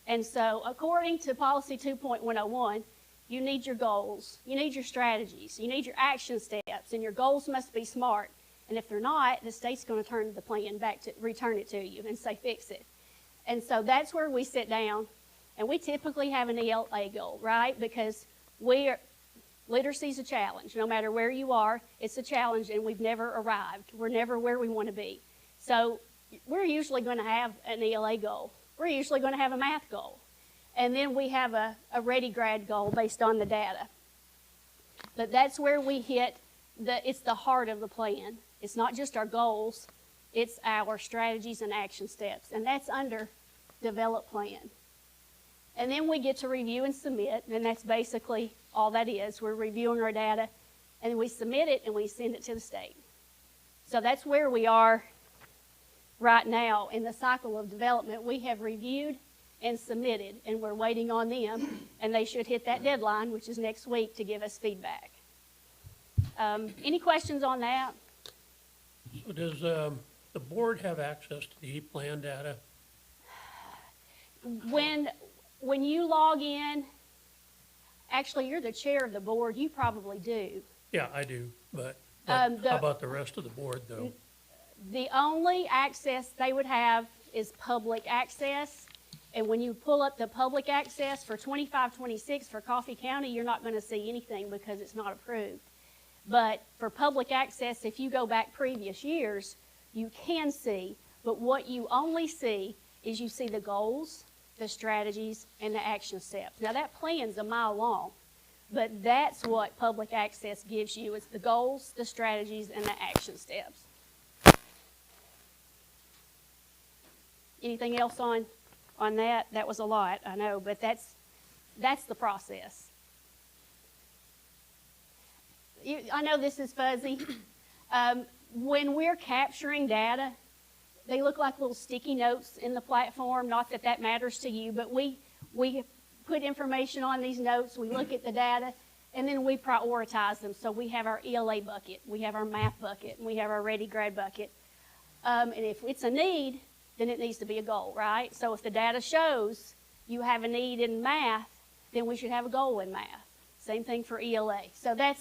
And so according to policy 2.101, you need your goals, you need your strategies, you need your action steps, and your goals must be SMART. And if they're not, the state's going to turn the plan back to, return it to you and say fix it. And so that's where we sit down, and we typically have an ELA goal, right? Because literacy's a challenge. No matter where you are, it's a challenge, and we've never arrived. We're never where we want to be. So we're usually going to have an ELA goal. We're usually going to have a math goal. And then we have a ready grad goal based on the data. But that's where we hit it's the heart of the plan. It's not just our goals, it's our strategies and action steps. And that's under develop plan. And then we get to review and submit, and that's basically all that is. We're reviewing our data, and we submit it, and we send it to the state. So that's where we are right now in the cycle of development. We have reviewed and submitted, and we're waiting on them, and they should hit that deadline, which is next week, to give us feedback. Any questions on that? So does the board have access to the E-plan data? When you log in, actually, you're the chair of the board, you probably do. Yeah, I do, but how about the rest of the board, though? The only access they would have is public access. And when you pull up the public access for 25-26 for Coffee County, you're not going to see anything because it's not approved. But for public access, if you go back previous years, you can see. But what you only see is you see the goals, the strategies, and the action steps. Now, that plan's a mile long, but that's what public access gives you. It's the goals, the strategies, and the action steps. Anything else on that? That was a lot, I know, but that's the process. I know this is fuzzy. When we're capturing data, they look like little sticky notes in the platform. Not that that matters to you, but we put information on these notes, we look at the data, and then we prioritize them. So we have our ELA bucket, we have our math bucket, and we have our ready grad bucket. And if it's a need, then it needs to be a goal, right? So if the data shows you have a need in math, then we should have a goal in math. Same thing for ELA. So that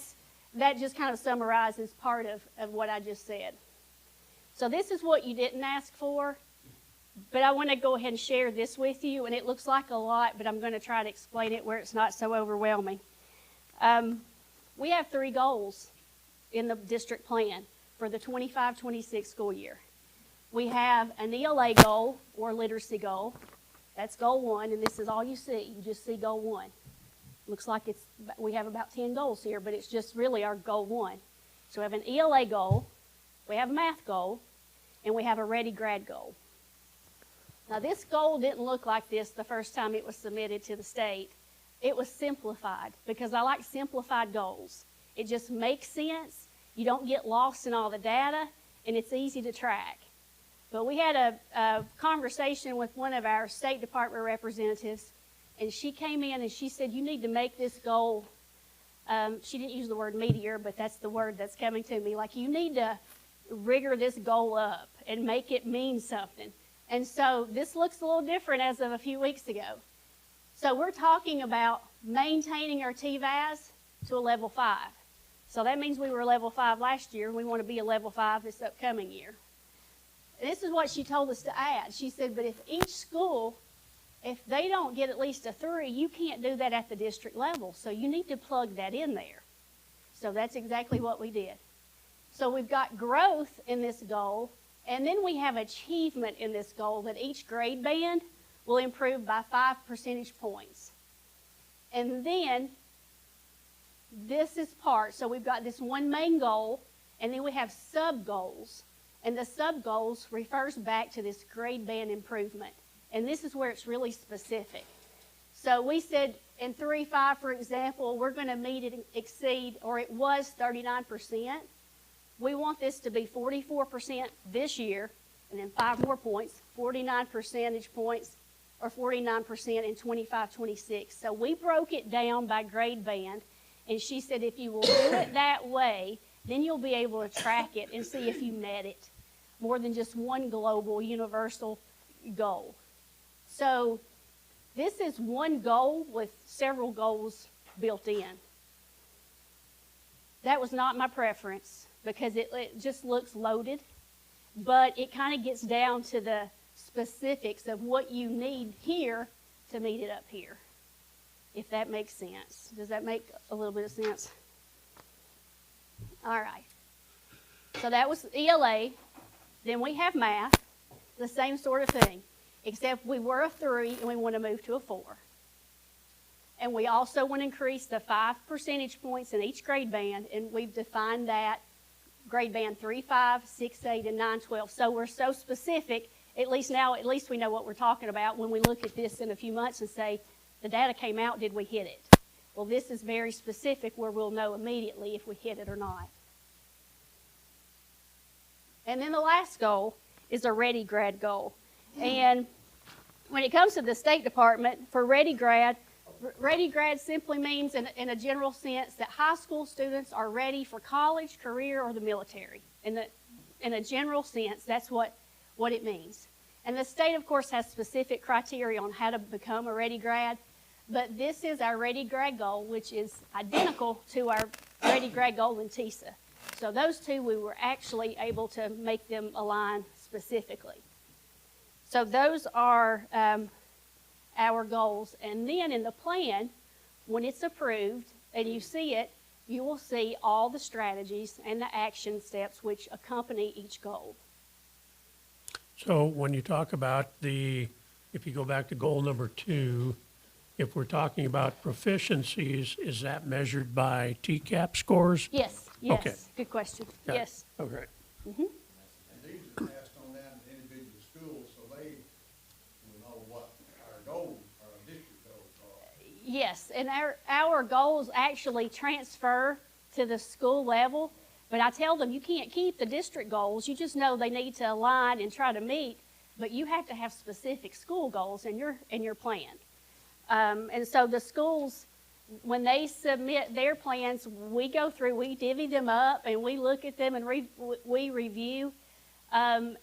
just kind of summarizes part of what I just said. So this is what you didn't ask for, but I want to go ahead and share this with you, and it looks like a lot, but I'm going to try to explain it where it's not so overwhelming. We have 3 goals in the district plan for the 25-26 school year. We have an ELA goal or literacy goal. That's goal 1, and this is all you see. You just see goal 1. Looks like we have about 10 goals here, but it's just really our goal 1. So we have an ELA goal, we have a math goal, and we have a ready grad goal. Now this goal didn't look like this the first time it was submitted to the state. It was simplified because I like simplified goals. It just makes sense. You don't get lost in all the data, and it's easy to track. But we had a conversation with one of our State Department representatives, and she came in and she said, you need to make this goal. She didn't use the word meteor, but that's the word that's coming to me. Like, you need to rigor this goal up and make it mean something. And so this looks a little different as of a few weeks ago. So we're talking about maintaining our TVAS to a level 5. So that means we were level 5 last year. We want to be a level 5 this upcoming year. This is what she told us to add. She said, but if each school, if they don't get at least a 3, you can't do that at the district level. So you need to plug that in there. So that's exactly what we did. So we've got growth in this goal, and then we have achievement in this goal that each grade band will improve by 5 percentage points. And then this is part. So we've got this one main goal, and then we have sub-goals. And the sub-goals refers back to this grade band improvement. And this is where it's really specific. So we said in 3.5, for example, we're going to meet it, exceed, or it was 39%. We want this to be 44% this year, and then 5 more points, 49 percentage points, or 49% in 25, 26. So we broke it down by grade band, and she said if you will do it that way, then you'll be able to track it and see if you met it, more than just one global, universal goal. So this is one goal with several goals built in. That was not my preference because it just looks loaded, but it kind of gets down to the specifics of what you need here to meet it up here, if that makes sense. Does that make a little bit of sense? All right. So that was ELA. Then we have math, the same sort of thing, except we were a 3 and we want to move to a 4. And we also want to increase the 5 percentage points in each grade band, and we've defined that grade band 3, 5, 6, 8, and 9, 12. So we're so specific, at least we know what we're talking about when we look at this in a few months and say, the data came out, did we hit it? Well, this is very specific where we'll know immediately if we hit it or not. And then the last goal is a Ready Grad goal. And when it comes to the State Department, for Ready Grad simply means in a general sense that high school students are ready for college, career, or the military. In a general sense, that's what it means. And the state, of course, has specific criteria on how to become a Ready Grad, but this is our Ready Grad goal, which is identical to our Ready Grad goal in TISA. So those two, we were actually able to make them align specifically. So those are our goals. And then in the plan, when it's approved and you see it, you will see all the strategies and the action steps which accompany each goal. So when you talk about if you go back to goal number 2, if we're talking about proficiencies, is that measured by TCAP scores? Yes, Okay. Good question. Got it. Yes. Okay. Mm-hmm. And these are passed on down to individual schools, so they will know what our goals, our district goals are. Yes, and our goals actually transfer to the school level, but I tell them you can't keep the district goals. You just know they need to align and try to meet, but you have to have specific school goals in your plan. And so the schools, when they submit their plans, we go through, we divvy them up, and we look at them and we review, and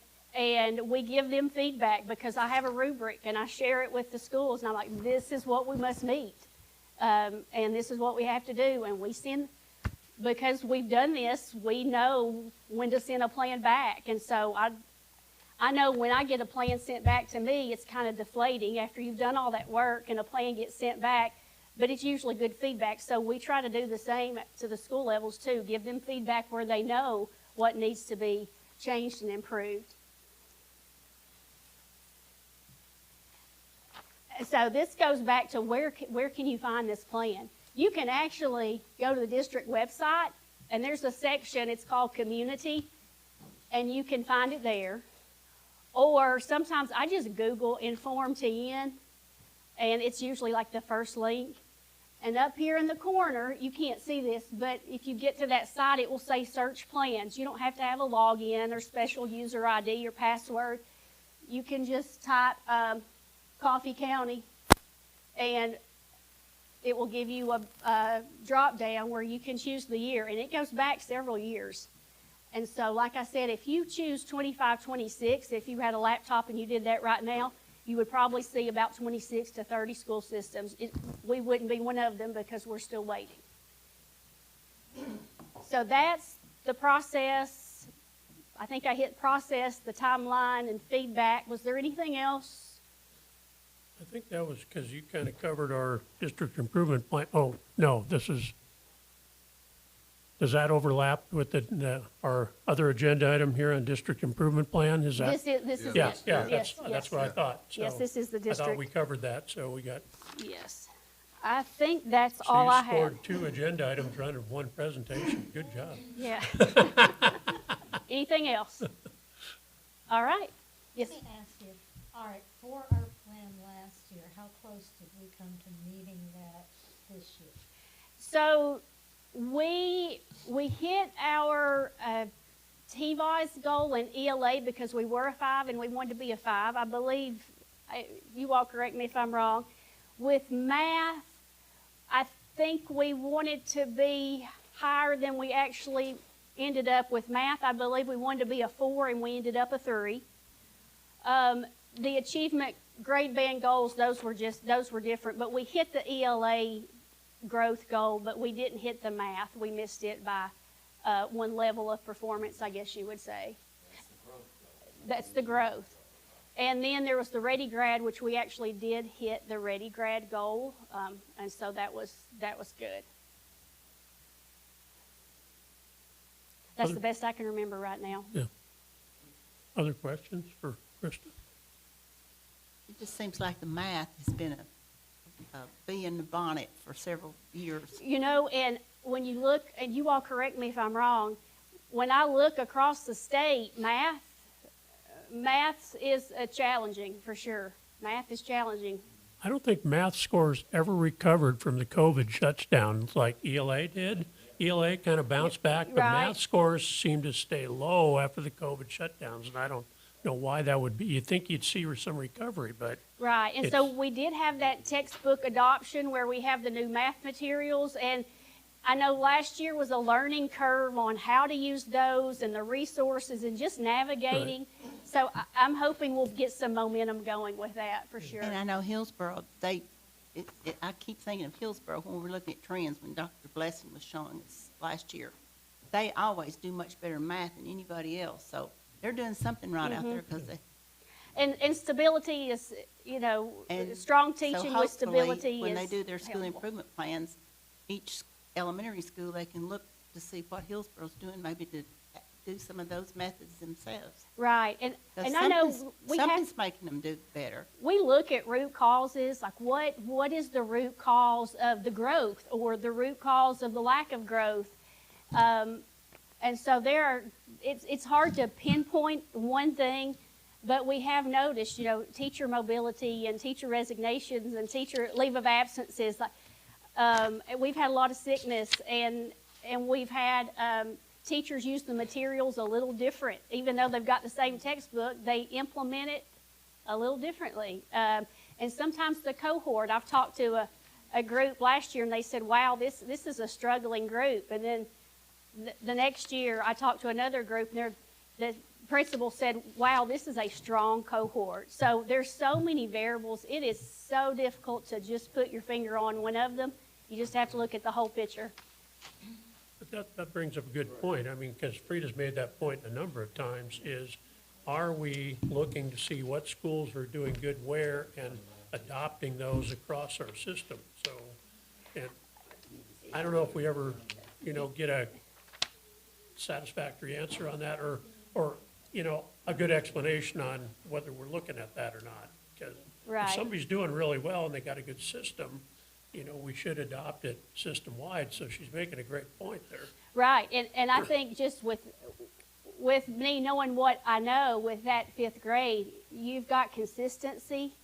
we give them feedback because I have a rubric and I share it with the schools, and I'm like, this is what we must meet, and this is what we have to do, and we send, because we've done this, we know when to send a plan back, and so I know when I get a plan sent back to me, it's kind of deflating after you've done all that work and a plan gets sent back, but it's usually good feedback. So we try to do the same to the school levels too, give them feedback where they know what needs to be changed and improved. So this goes back to where can you find this plan? You can actually go to the district website, and there's a section, it's called Community, and you can find it there. Or sometimes I just Google Inform TN, and it's usually like the first link. And up here in the corner, you can't see this, but if you get to that site, it will say search plans. You don't have to have a login or special user ID or password. You can just type Coffee County, and it will give you a drop down where you can choose the year, and it goes back several years. And so, like I said, if you choose 25, 26, if you had a laptop and you did that right now, you would probably see about 26 to 30 school systems. We wouldn't be one of them because we're still waiting. So that's the process. I think I hit process, the timeline, and feedback. Was there anything else? I think that was because you kind of covered our district improvement plan. Oh, no, does that overlap with our other agenda item here on district improvement plan? Is that? This is Yeah, it. yeah, Yes, that's what I thought. Yes, So this is the I thought district. we covered that, so we got. Yes. I think that's So all I you have. scored 2 agenda items under one presentation. Good job. Yeah. Anything else? All right. Yes. Let me ask you, all right, for our plan plan last year? How close did we come to meeting that this year? So we hit our TVOS goal in ELA because we were a 5 and we wanted to be a 5. I believe, you all correct me if I'm wrong. With math, I think we wanted to be higher than we actually ended up with math. I believe we wanted to be a 4 and we ended up a 3. The achievement grade band goals, those were different, but we hit the ELA growth goal, but we didn't hit the math. We missed it by one level of performance, I guess you would say. That's the growth. And then there was the Ready Grad, which we actually did hit the Ready Grad goal, and so that was good. That's the best I can remember right now. Yeah. Other questions for Krista? It just seems like the math has been a bee in the bonnet for several years. You know, and when you look, and you all correct me if I'm wrong, when I look across the state, math is challenging for sure. Math is challenging. I don't think math scores ever recovered from the COVID shutdowns like ELA did. ELA kind of bounced back, but Right. math scores seem to stay low after the COVID shutdowns, and I don't know why that would be. You'd think you'd see some recovery, but Right, and so we did have that textbook adoption where we have the new math materials, and I know last year was a learning curve on how to use those and the resources and just navigating. So I'm hoping we'll get some momentum going with that for sure. And I know Hillsborough, I keep thinking of Hillsborough when we're looking at trends, when Dr. Blessing was showing us last year. They always do much better in math than anybody else, so they're doing something right out there because they. And stability is, you know, strong teaching with stability When is they do their school helpful. improvement plans, each elementary school, they can look to see what Hillsborough's doing, maybe to do some of those methods themselves. Right, and 'Cause I know something's making them do better. we look at root causes, like what is the root cause of the growth or the root cause of the lack of growth, and so it's hard to pinpoint one thing, but we have noticed, you know, teacher mobility and teacher resignations and teacher leave of absences. We've had a lot of sickness, and we've had teachers use the materials a little different. Even though they've got the same textbook, they implement it a little differently. And sometimes the cohort, I've talked to a group last year, and they said, wow, this is a struggling group. And then the next year, I talked to another group, and the principal said, wow, this is a strong cohort. So there's so many variables. It is so difficult to just put your finger on one of them. You just have to look at the whole picture. But that brings up a good point. I mean, because Frida's made that point a number of times, is are we looking to see what schools are doing good where and adopting those across our system? So, and I don't know if we ever, you know, get a satisfactory answer on that or, you know, a good explanation on whether we're looking at that or not. Because Right. if somebody's doing really well and they got a good system, you know, we should adopt it system-wide. So she's making a great point there. Right, and I think just with me knowing what I know with that 5th grade, you've got consistency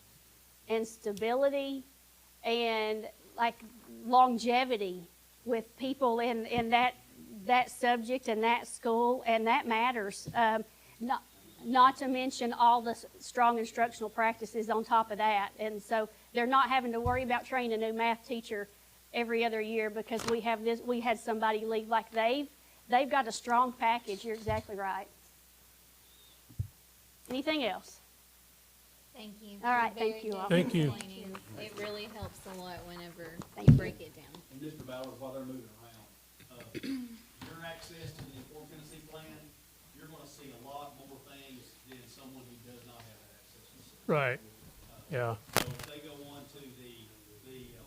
and stability and like longevity with people in that subject and that school, and that matters. Not to mention all the strong instructional practices on top of that. And so they're not having to worry about training a new math teacher every other year because we had somebody leave. Like they've got a strong package. You're exactly right. Anything else? Thank you. All right, You're thank you very all. good Thank you. explaining. It really helps a lot whenever Thank you you. break it down. And Mr. Ballard, while they're moving around, your access to the Informed Tennessee plan, you're gonna see a lot more things than someone who does not have that access to. Right. Yeah. So if they go on to the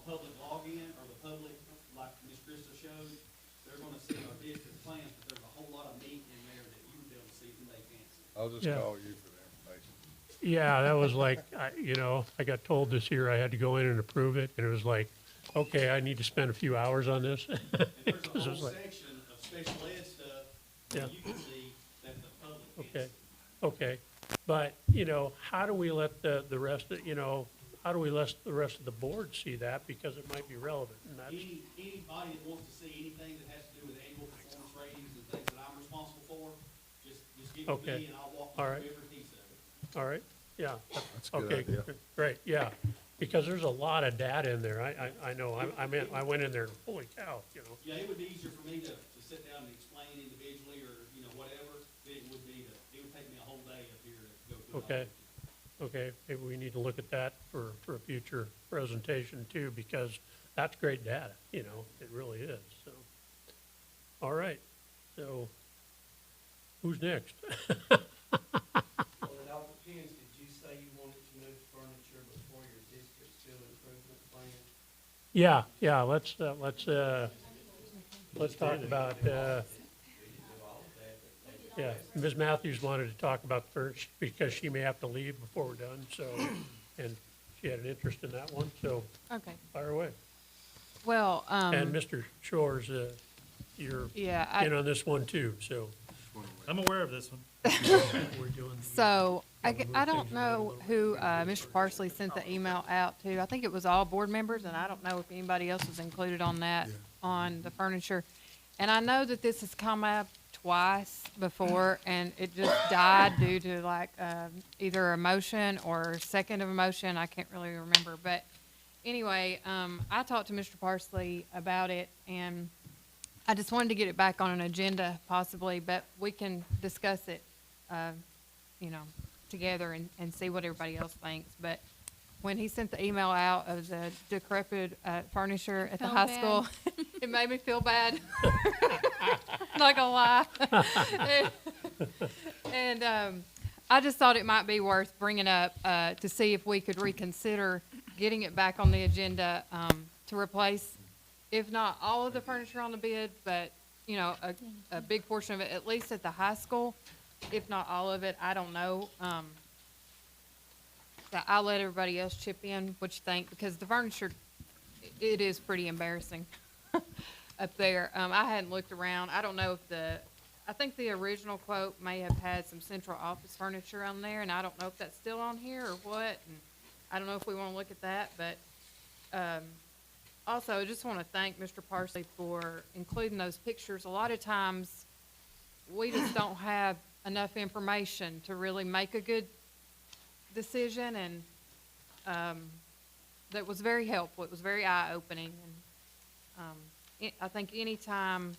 public login or the public, like Ms. Krista showed, they're gonna see our district plans, but there's a whole lot of meat in there that you would be able to see and they can't see. I'll just Yeah. call you for the information. Yeah, that was like, you know, I got told this year I had to go in and approve it, and it was like, okay, I need to spend a few hours on this. And there's a 'Cause it was whole like, section of special ed stuff Yeah. that you can see that the public can't see. okay, okay. But, you know, how do we let the rest of, you know, how do we let the rest of the board see that, because it might be relevant, and that's, Anybody that wants to see anything that has to do with annual performance ratings and things that I'm responsible for, just give it to Okay. me and I'll walk All you right. through every piece of it. all right, yeah. That's a good Okay, idea. great, yeah, because there's a lot of data in there, I know, I went in there, holy cow, you know. Yeah, it would be easier for me to sit down and explain individually or, whatever, than it would be it would take me a whole day up here to go through it all. Okay, okay, maybe we need to look at that for a future presentation too, because that's great data, it really is, so. All right, so, who's next? Well, it all depends. Did you say you wanted to move furniture before your district school improvement plan? Yeah, let's talk about, yeah, Ms. Matthews wanted to talk about first, because she may have to leave before we're done, so, and she had an interest in that one, so Okay. fire away. Well, And Mr. Shores, you're yeah, in on this one too, so I'm aware of this one. we're doing. so I don't know who Mr. Parsley sent the email out to. I think it was all board members, and I don't know if anybody else was included on that, on the furniture. And I know that this has come up twice before, and it just died due to like either a motion or second of a motion. I can't really remember, but anyway, I talked to Mr. Parsley about it, and I just wanted to get it back on an agenda possibly, but we can discuss it, together and see what everybody else thinks. But when he sent the email out of the decrepit furniture at the Felt high bad. school, it made me feel bad. Not gonna lie. and I just thought it might be worth bringing up to see if we could reconsider getting it back on the agenda to replace, if not all of the furniture on the bid, but a big portion of it, at least at the high school, if not all of it. I don't know. I'll let everybody else chip in what you think, because the furniture, it is pretty embarrassing up there. I hadn't looked around. I don't know if I think the original quote may have had some central office furniture on there, and I don't know if that's still on here or what. And I don't know if we want to look at that, but also I just want to thank Mr. Parsley for including those pictures. A lot of times we just don't have enough information to really make a good decision, and that was very helpful. It was very eye-opening, and I think anytime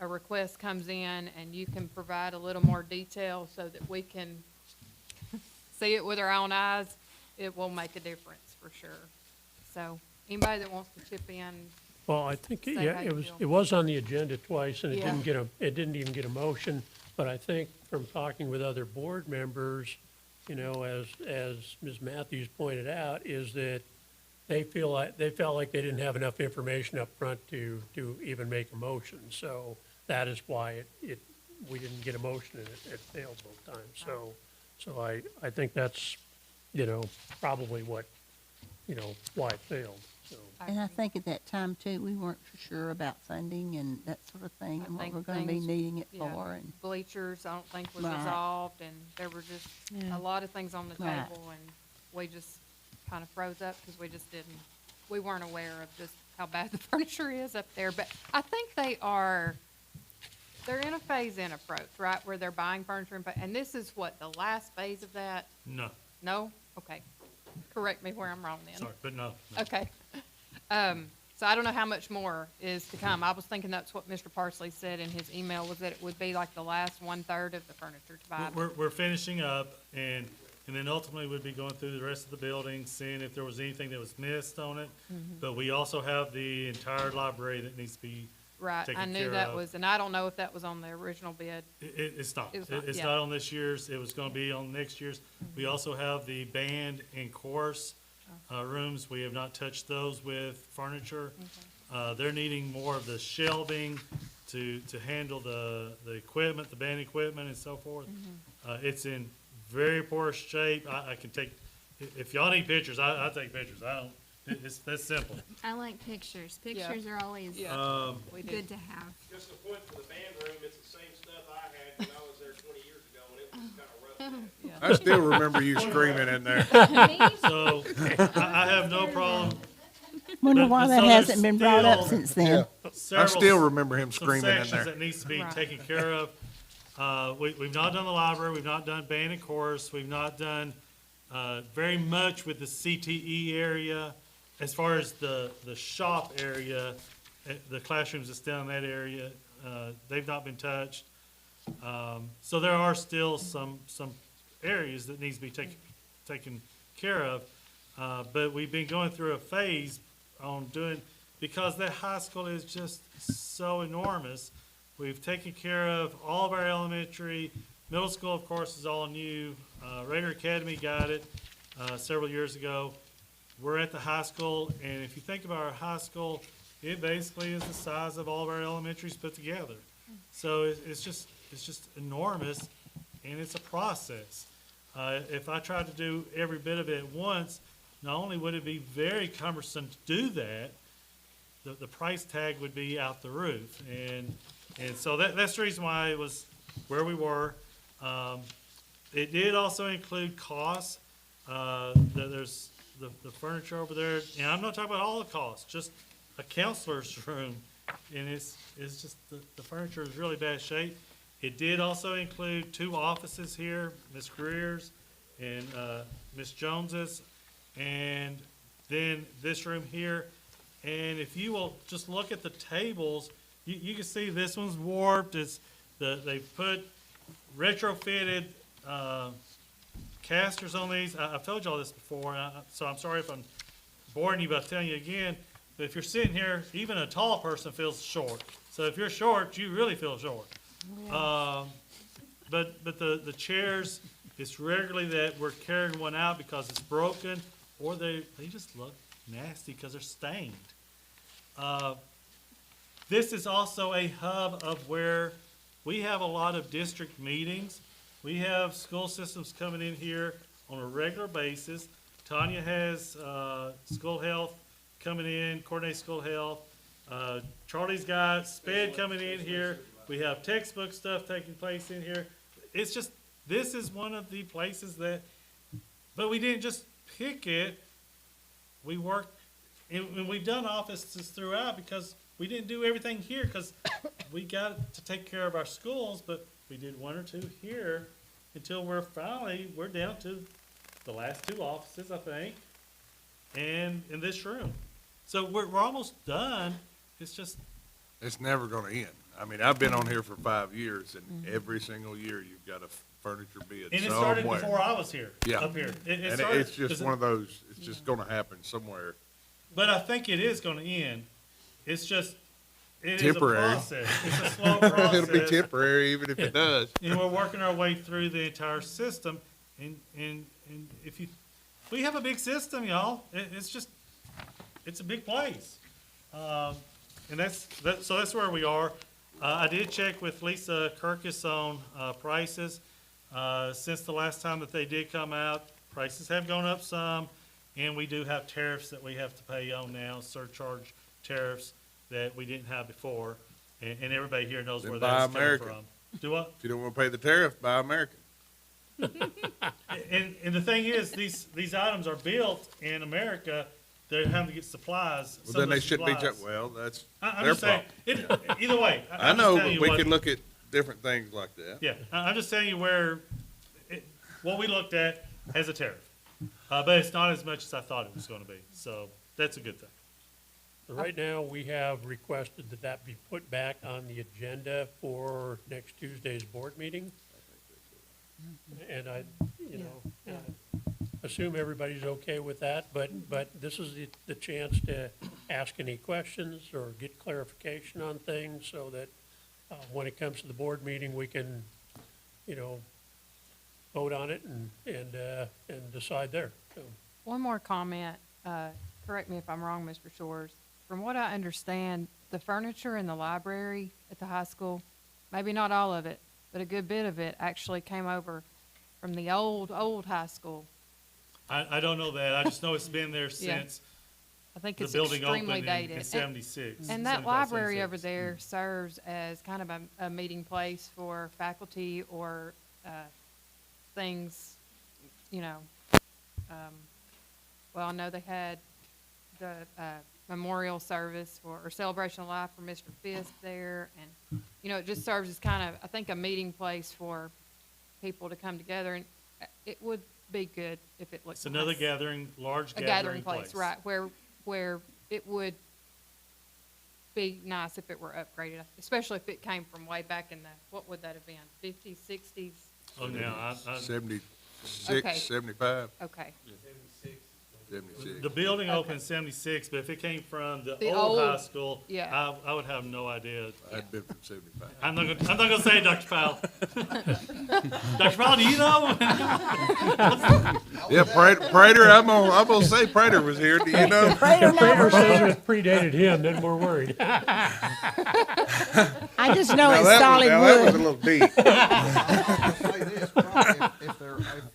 a request comes in and you can provide a little more detail so that we can see it with our own eyes, it will make a difference for sure. So anybody that wants to chip in, Well, I think, Say yeah, how you it was on the agenda twice, and Yeah. it didn't even get a motion. But I think from talking with other board members, as Ms. Matthews pointed out, is that they felt like they didn't have enough information up front to even make a motion. So that is why we didn't get a motion, and it failed both times. So I think that's, probably what, why it failed, so. And I think at that time too, we weren't for sure about funding and that sort of thing, and what think we're gonna be things- needing it yeah, for, and, bleachers, I don't think was Right. resolved, and there were just Yeah. a lot of things on the Right. table, and we just kind of froze up because we weren't aware of just how bad the furniture is up there. But I think they're in a phase-in approach, right, where they're buying furniture, and this is what, the last phase of that? No, No? Okay. Correct me where I'm wrong then. sorry, but no. no. Okay. So I don't know how much more is to come. I was thinking that's what Mr. Parsley said in his email, was that it would be like the last 1/3 of the furniture to buy. We're finishing up, and then ultimately we'd be going through the rest of the building, seeing if there was anything that was missed on it. But we also have the entire library that needs to be Right, taken I knew care that of. was, and I don't know if that was on the original bid. It's not. It was not, It's yeah. not on this year's. It was gonna be on next year's. We also have the band and chorus rooms. We have not touched those with furniture. They're needing more of the shelving to handle the equipment, the band equipment and so forth. It's in very poor shape. I can take, if y'all need pictures, I take pictures. I don't, that's simple. I like pictures. Pictures are always We do. good to have. Just a point for the band room, it's the same stuff I had when I was there 20 years ago, and it was kind of roughed I still remember you screaming in there. So I have no problem. Wonder But- why but that so hasn't been brought up there's since then. I still remember him some screaming in sections there. that needs to be Right. taken care of. We've not done the library, we've not done band and chorus, we've not done, very much with the CTE area. As far as the shop area, the classrooms that's down in that area, they've not been touched. So there are still some areas that needs to be taken care of. But we've been going through a phase on doing, because that high school is just so enormous. We've taken care of all of our elementary, middle school, of course, is all new. Raider Academy got it, several years ago. We're at the high school, and if you think about our high school, it basically is the size of all of our elementaries put together. So it's just enormous, and it's a process. If I tried to do every bit of it at once, not only would it be very cumbersome to do that, the price tag would be out the roof. And so that's the reason why it was where we were. It did also include costs. There's the furniture over there, and I'm not talking about all the costs, just a counselor's room. And it's just, the furniture is really bad shape. It did also include 2 offices here, Ms. Greer's and Ms. Jones's, and then this room here. And if you will just look at the tables, you can see this one's warped. They've put retrofitted casters on these. I've told you all this before, so I'm sorry if I'm boring you by telling you again. But if you're sitting here, even a tall person feels short. So if you're short, you really feel short. But the chairs, it's regularly that we're carrying one out because it's broken, or they just look nasty because they're stained. This is also a hub of where we have a lot of district meetings. We have school systems coming in here on a regular basis. Tanya has school health coming in, coordinated school health. Charlie's got SPED coming in here. We have textbook stuff taking place in here. It's just, this is one of the places that, but we didn't just pick it. We worked, and we've done offices throughout because we didn't do everything here because we got to take care of our schools, but we did 1 or 2 here until we're down to the last 2 offices, I think, and in this room. So we're almost done. It's just, It's never gonna end. I mean, I've been on here for 5 years, and every single year you've got a furniture bid and it somewhere. started before I was here, Yeah. up here. And started- it's just one of those, it's just gonna happen somewhere. But I think it is gonna end. It's just, it is a Temporary. process. It's a slow process. It'll be temporary, even if it does. And we're working our way through the entire system, and we have a big system, y'all. It's a big place. And so that's where we are. I did check with Lisa Kirkus on prices. Since the last time that they did come out, prices have gone up some, and we do have tariffs that we have to pay on now, surcharge tariffs that we didn't have before, and everybody here knows Then where buy that's coming American. from. Do what? If you don't wanna pay the tariff, buy American. And the thing is, these items are built in America. They're having to get supplies. Well, some then of the they should be, supplies. well, that's I'm their just saying, problem. either way. I I'm just know, telling but you we what- can look at different things like that. Yeah, I'm just telling you what we looked at as a tariff. But it's not as much as I thought it was gonna be, so that's a good thing. Right now, we have requested that be put back on the agenda for next Tuesday's board meeting. And I, assume everybody's okay with that, but this is the chance to ask any questions or get clarification on things so that, when it comes to the board meeting, we can, vote on it and decide there. So, One more comment, correct me if I'm wrong, Mr. Shores. From what I understand, the furniture in the library at the high school, maybe not all of it, but a good bit of it actually came over from the old high school. I don't know that. I just know it's been there Yeah. since I think the it's building extremely opened dated. in 76. And that 75, library over 76. there serves as kind of a meeting place for faculty or things, you know, well, I know they had the memorial service or celebration of life for Mr. Fisk there, and, you know, it just serves as kind of, I think, a meeting place for people to come together, and it would be good if it looked It's another nice. gathering, large A gathering place, right, where it would be nice if it were upgraded, especially if it came from way back in the, what would that have been, 50s, 60s? Oh, no, I, 76, Okay. 75, Okay. 76. the building Okay. opened in 76, but if it came from the The old high old- school, yeah. I would have no idea. I'd been from 75. I'm not gonna say it, Dr. Powell. Dr. Powell, do you know? Yeah, Prater, I'm gonna say Prater was here, do you know? If Prater says it predated him, then we're worried. I just know it's That solid was a wood. little deep. I'll say this, probably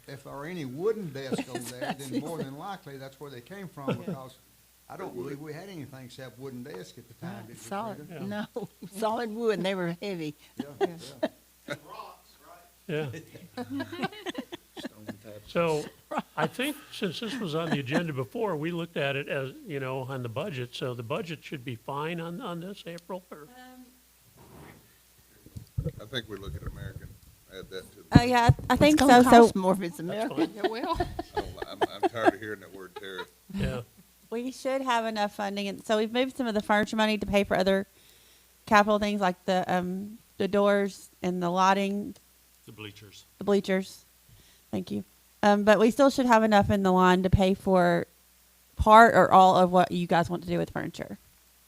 if there are any wooden desks over there, then more than likely, that's where they came from, because I don't believe we had anything except wooden desks at the time, did we, Solid, Frida? no, solid wood, and they were heavy. Yeah, yeah. Yeah. So I think since this was on the agenda before, we looked at it as, you know, on the budget, so the budget should be fine on this, April, or? I think we look at American, add that to the. Yeah, I think It's so. gonna So cost more if it's That's American. fine. It will. I'm tired of hearing that word tariff. Yeah, we should have enough funding, and so we've moved some of the furniture money to pay for other capital things like the doors and the lighting, The bleachers. the bleachers. Thank you. But we still should have enough in the line to pay for part or all of what you guys want to do with furniture.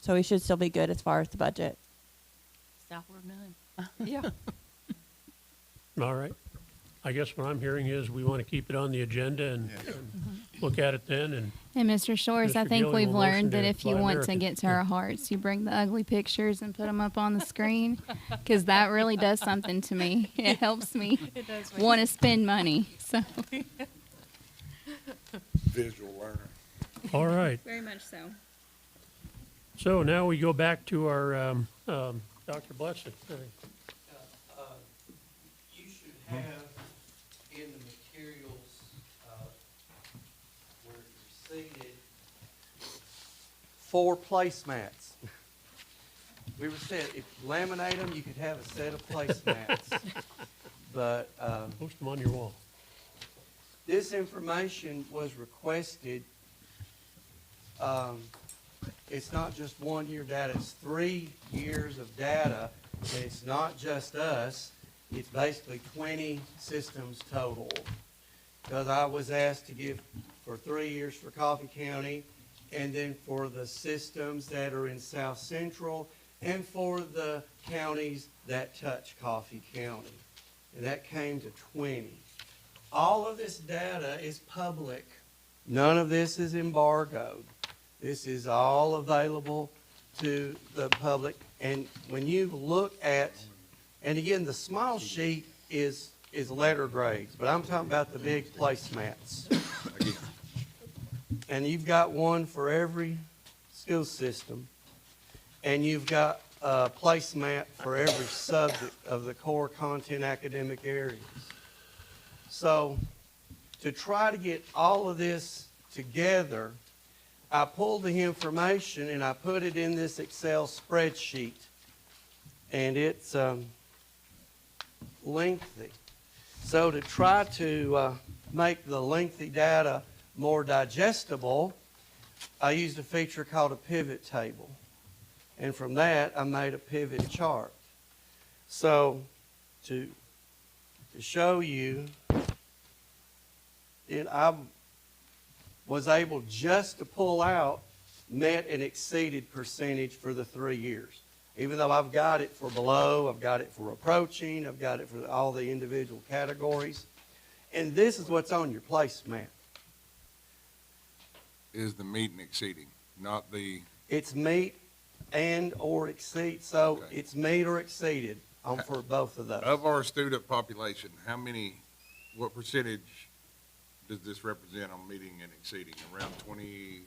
So we should still be good as far as the budget. Stop or none. Yeah. all right. I guess what I'm hearing is we want to keep it on the agenda and look at it then, and And Mr. Shores, I Mr. think Gilliam we've will motion learned that to if you fly want American. to get to our hearts, you bring the ugly pictures and put them up on the screen, because that really does something to me. It helps me It does. want to spend money. So Visual learner. all right. very much so. So now we go back to our, Dr. Blessed. You should have in the materials, where you're seated, 4 placemats. We were said, if you laminate them, you could have a set of placemats. But, Post them on your wall. this information was requested, it's not just 1 year data, it's 3 years of data. And it's not just us, it's basically 20 systems total. Because I was asked to give for 3 years for Coffee County, and then for the systems that are in South Central, and for the counties that touch Coffee County. And that came to 20. All of this data is public. None of this is embargoed. This is all available to the public. And when you look at, and again, the small sheet is letter grades, but I'm talking about the big placemats. And you've got one for every school system, and you've got a placemat for every subject of the core content academic areas. So to try to get all of this together, I pulled the information and I put it in this Excel spreadsheet. And it's lengthy. So to try to make the lengthy data more digestible, I used a feature called a pivot table. And from that, I made a pivot chart. So to show you, I was able just to pull out met and exceeded percentage for the 3 years. Even though I've got it for below, I've got it for approaching, I've got it for all the individual categories. And this is what's on your placemat. Is the meet and exceeding, not the, It's meet and or exceed, so Okay. it's meet or exceeded for both of those. of our student population, what percentage does this represent on meeting and exceeding? Around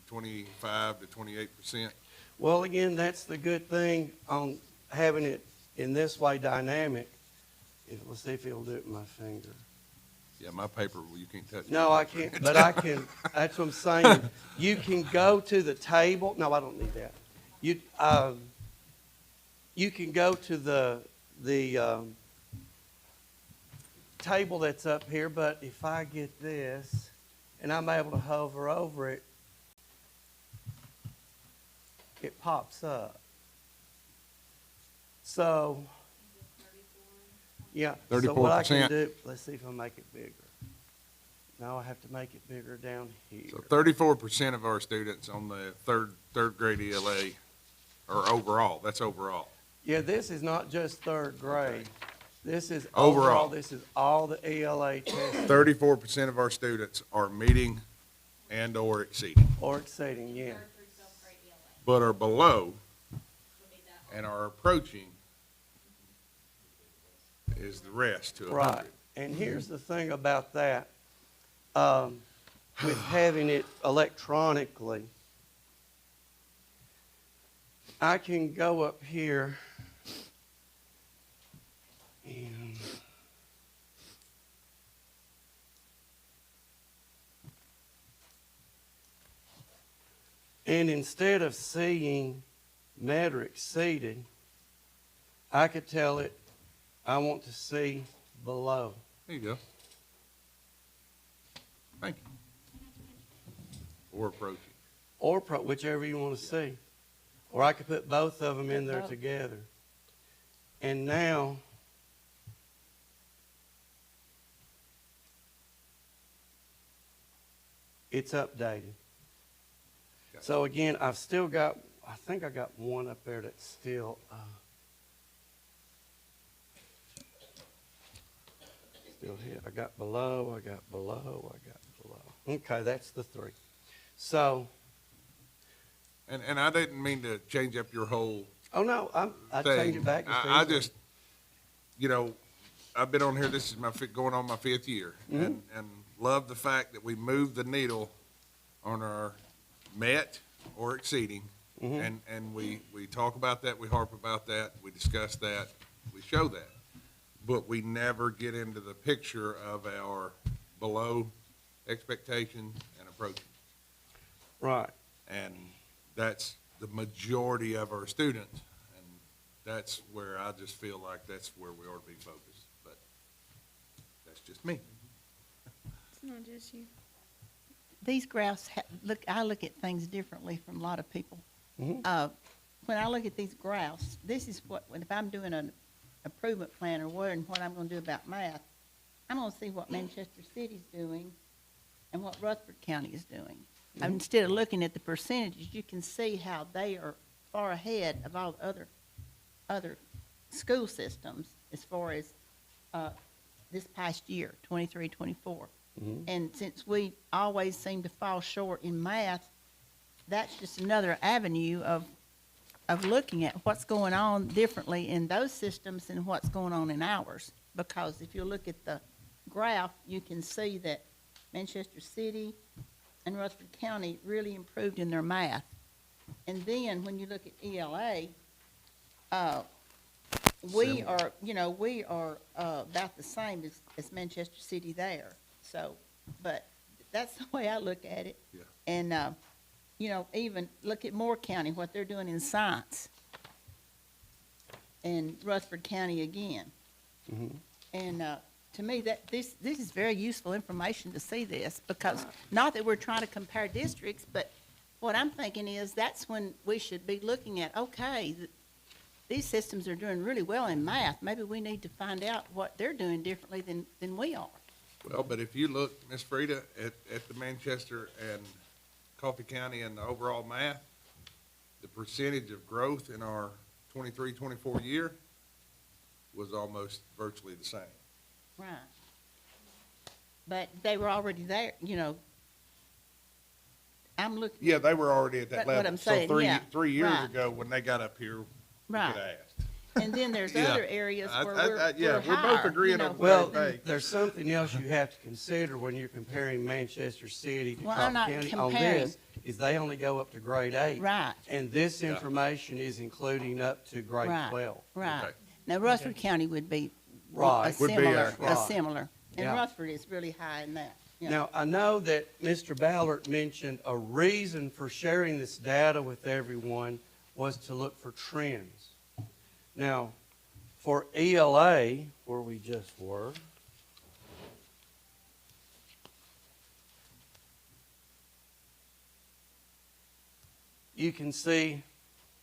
25 to 28%? Well, again, that's the good thing on having it in this way dynamic. Let's see if he'll do it with my finger. Yeah, my paper, well, you can't touch. No, I can't, but I can, that's what I'm saying. You can go to the table, no, I don't need that. You can go to the table that's up here, but if I get this, and I'm able to hover over it, it pops up. So, yeah, so what I can 34%. do, let's see if I make it bigger. Now I have to make it bigger down here. So 34% of our students on the third grade ELA are overall, that's overall. Yeah, this is not just third grade. This is Overall. overall, this is all the ELA tests. 34% of our students are meeting and or exceeding, Or exceeding, yeah. but are below and are approaching is the rest to 100. Right. And here's the thing about that. With having it electronically, I can go up here and instead of seeing met or exceeded, I could tell it I want to see below. There you go. Thank you. Or approaching. Or whichever you want to see. Or I could put both of them in there Both. together. And now, it's updated. So again, I've still got, I think I got one up there that's still, still hit. I got below, I got below, I got below. Okay, that's the three. So, And I didn't mean to change up your whole oh no, I thing. change it back. to I Tuesday. just, you know, I've been on here, this is going on my 5th year. And love the fact that we moved the needle on our met or exceeding. And we talk about that, we harp about that, we discuss that, we show that. But we never get into the picture of our below expectation and approaching. Right. And that's the majority of our students. And that's where I just feel like that's where we ought to be focused. But that's just me. It's not just you. These graphs, I look at things differently from a lot of people. When I look at these graphs, this is if I'm doing an improvement plan or what I'm going to do about math, I'm going to see what Manchester City's doing and what Rutherford County is doing. Instead of looking at the percentages, you can see how they are far ahead of all other school systems as far as this past year, 23, 24. And since we always seem to fall short in math, that's just another avenue of looking at what's going on differently in those systems and what's going on in ours. Because if you look at the graph, you can see that Manchester City and Rutherford County really improved in their math. And then when you look at ELA, we are about the same as Manchester City there. So, but that's the way I look at it. Yeah. And, even look at Moore County, what they're doing in science. And Rutherford County again. And, to me, this is very useful information to see this, because not that we're trying to compare districts, but what I'm thinking is that's when we should be looking at, okay, these systems are doing really well in math. Maybe we need to find out what they're doing differently than we are. Well, but if you look, Ms. Frida, at the Manchester and Coffee County and the overall math, the percentage of growth in our 23-24 year was almost virtually the same. Right. But they were already there, I'm looking. Yeah, they were already at that But level. what I'm saying, So yeah, 3 years right. ago, when they got up here, we Right. could have asked. And then there's Yeah. other areas where we're we're both higher, agreeing on Well, the same. there's something else you have to consider when you're comparing Manchester City to Well, Coffee I'm not County on comparing. this, is they only go up to grade 8. Right. And this information is including up to grade Right. 12. Right. Okay. Now, Rutherford County would be Right. a Would be similar, a- a similar. And Yeah. Rutherford is really high in that. Yeah. Now, I know that Mr. Ballard mentioned a reason for sharing this data with everyone was to look for trends. Now, for ELA, where we just were, you can see,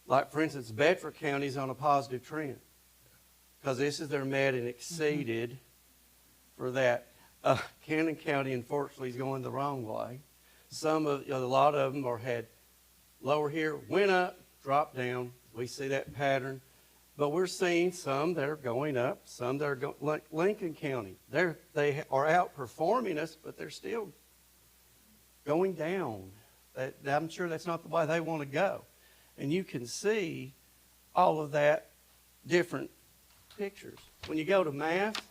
like, for instance, Bedford County's on a positive trend because this is their met and exceeded for that. Cannon County, unfortunately, is going the wrong way. A lot of them had lower here, went up, dropped down. We see that pattern. But we're seeing some that are going up, some that are going, like Lincoln County. They are outperforming us, but they're still going down. I'm sure that's not the way they want to go. And you can see all of that different pictures. When you go to math,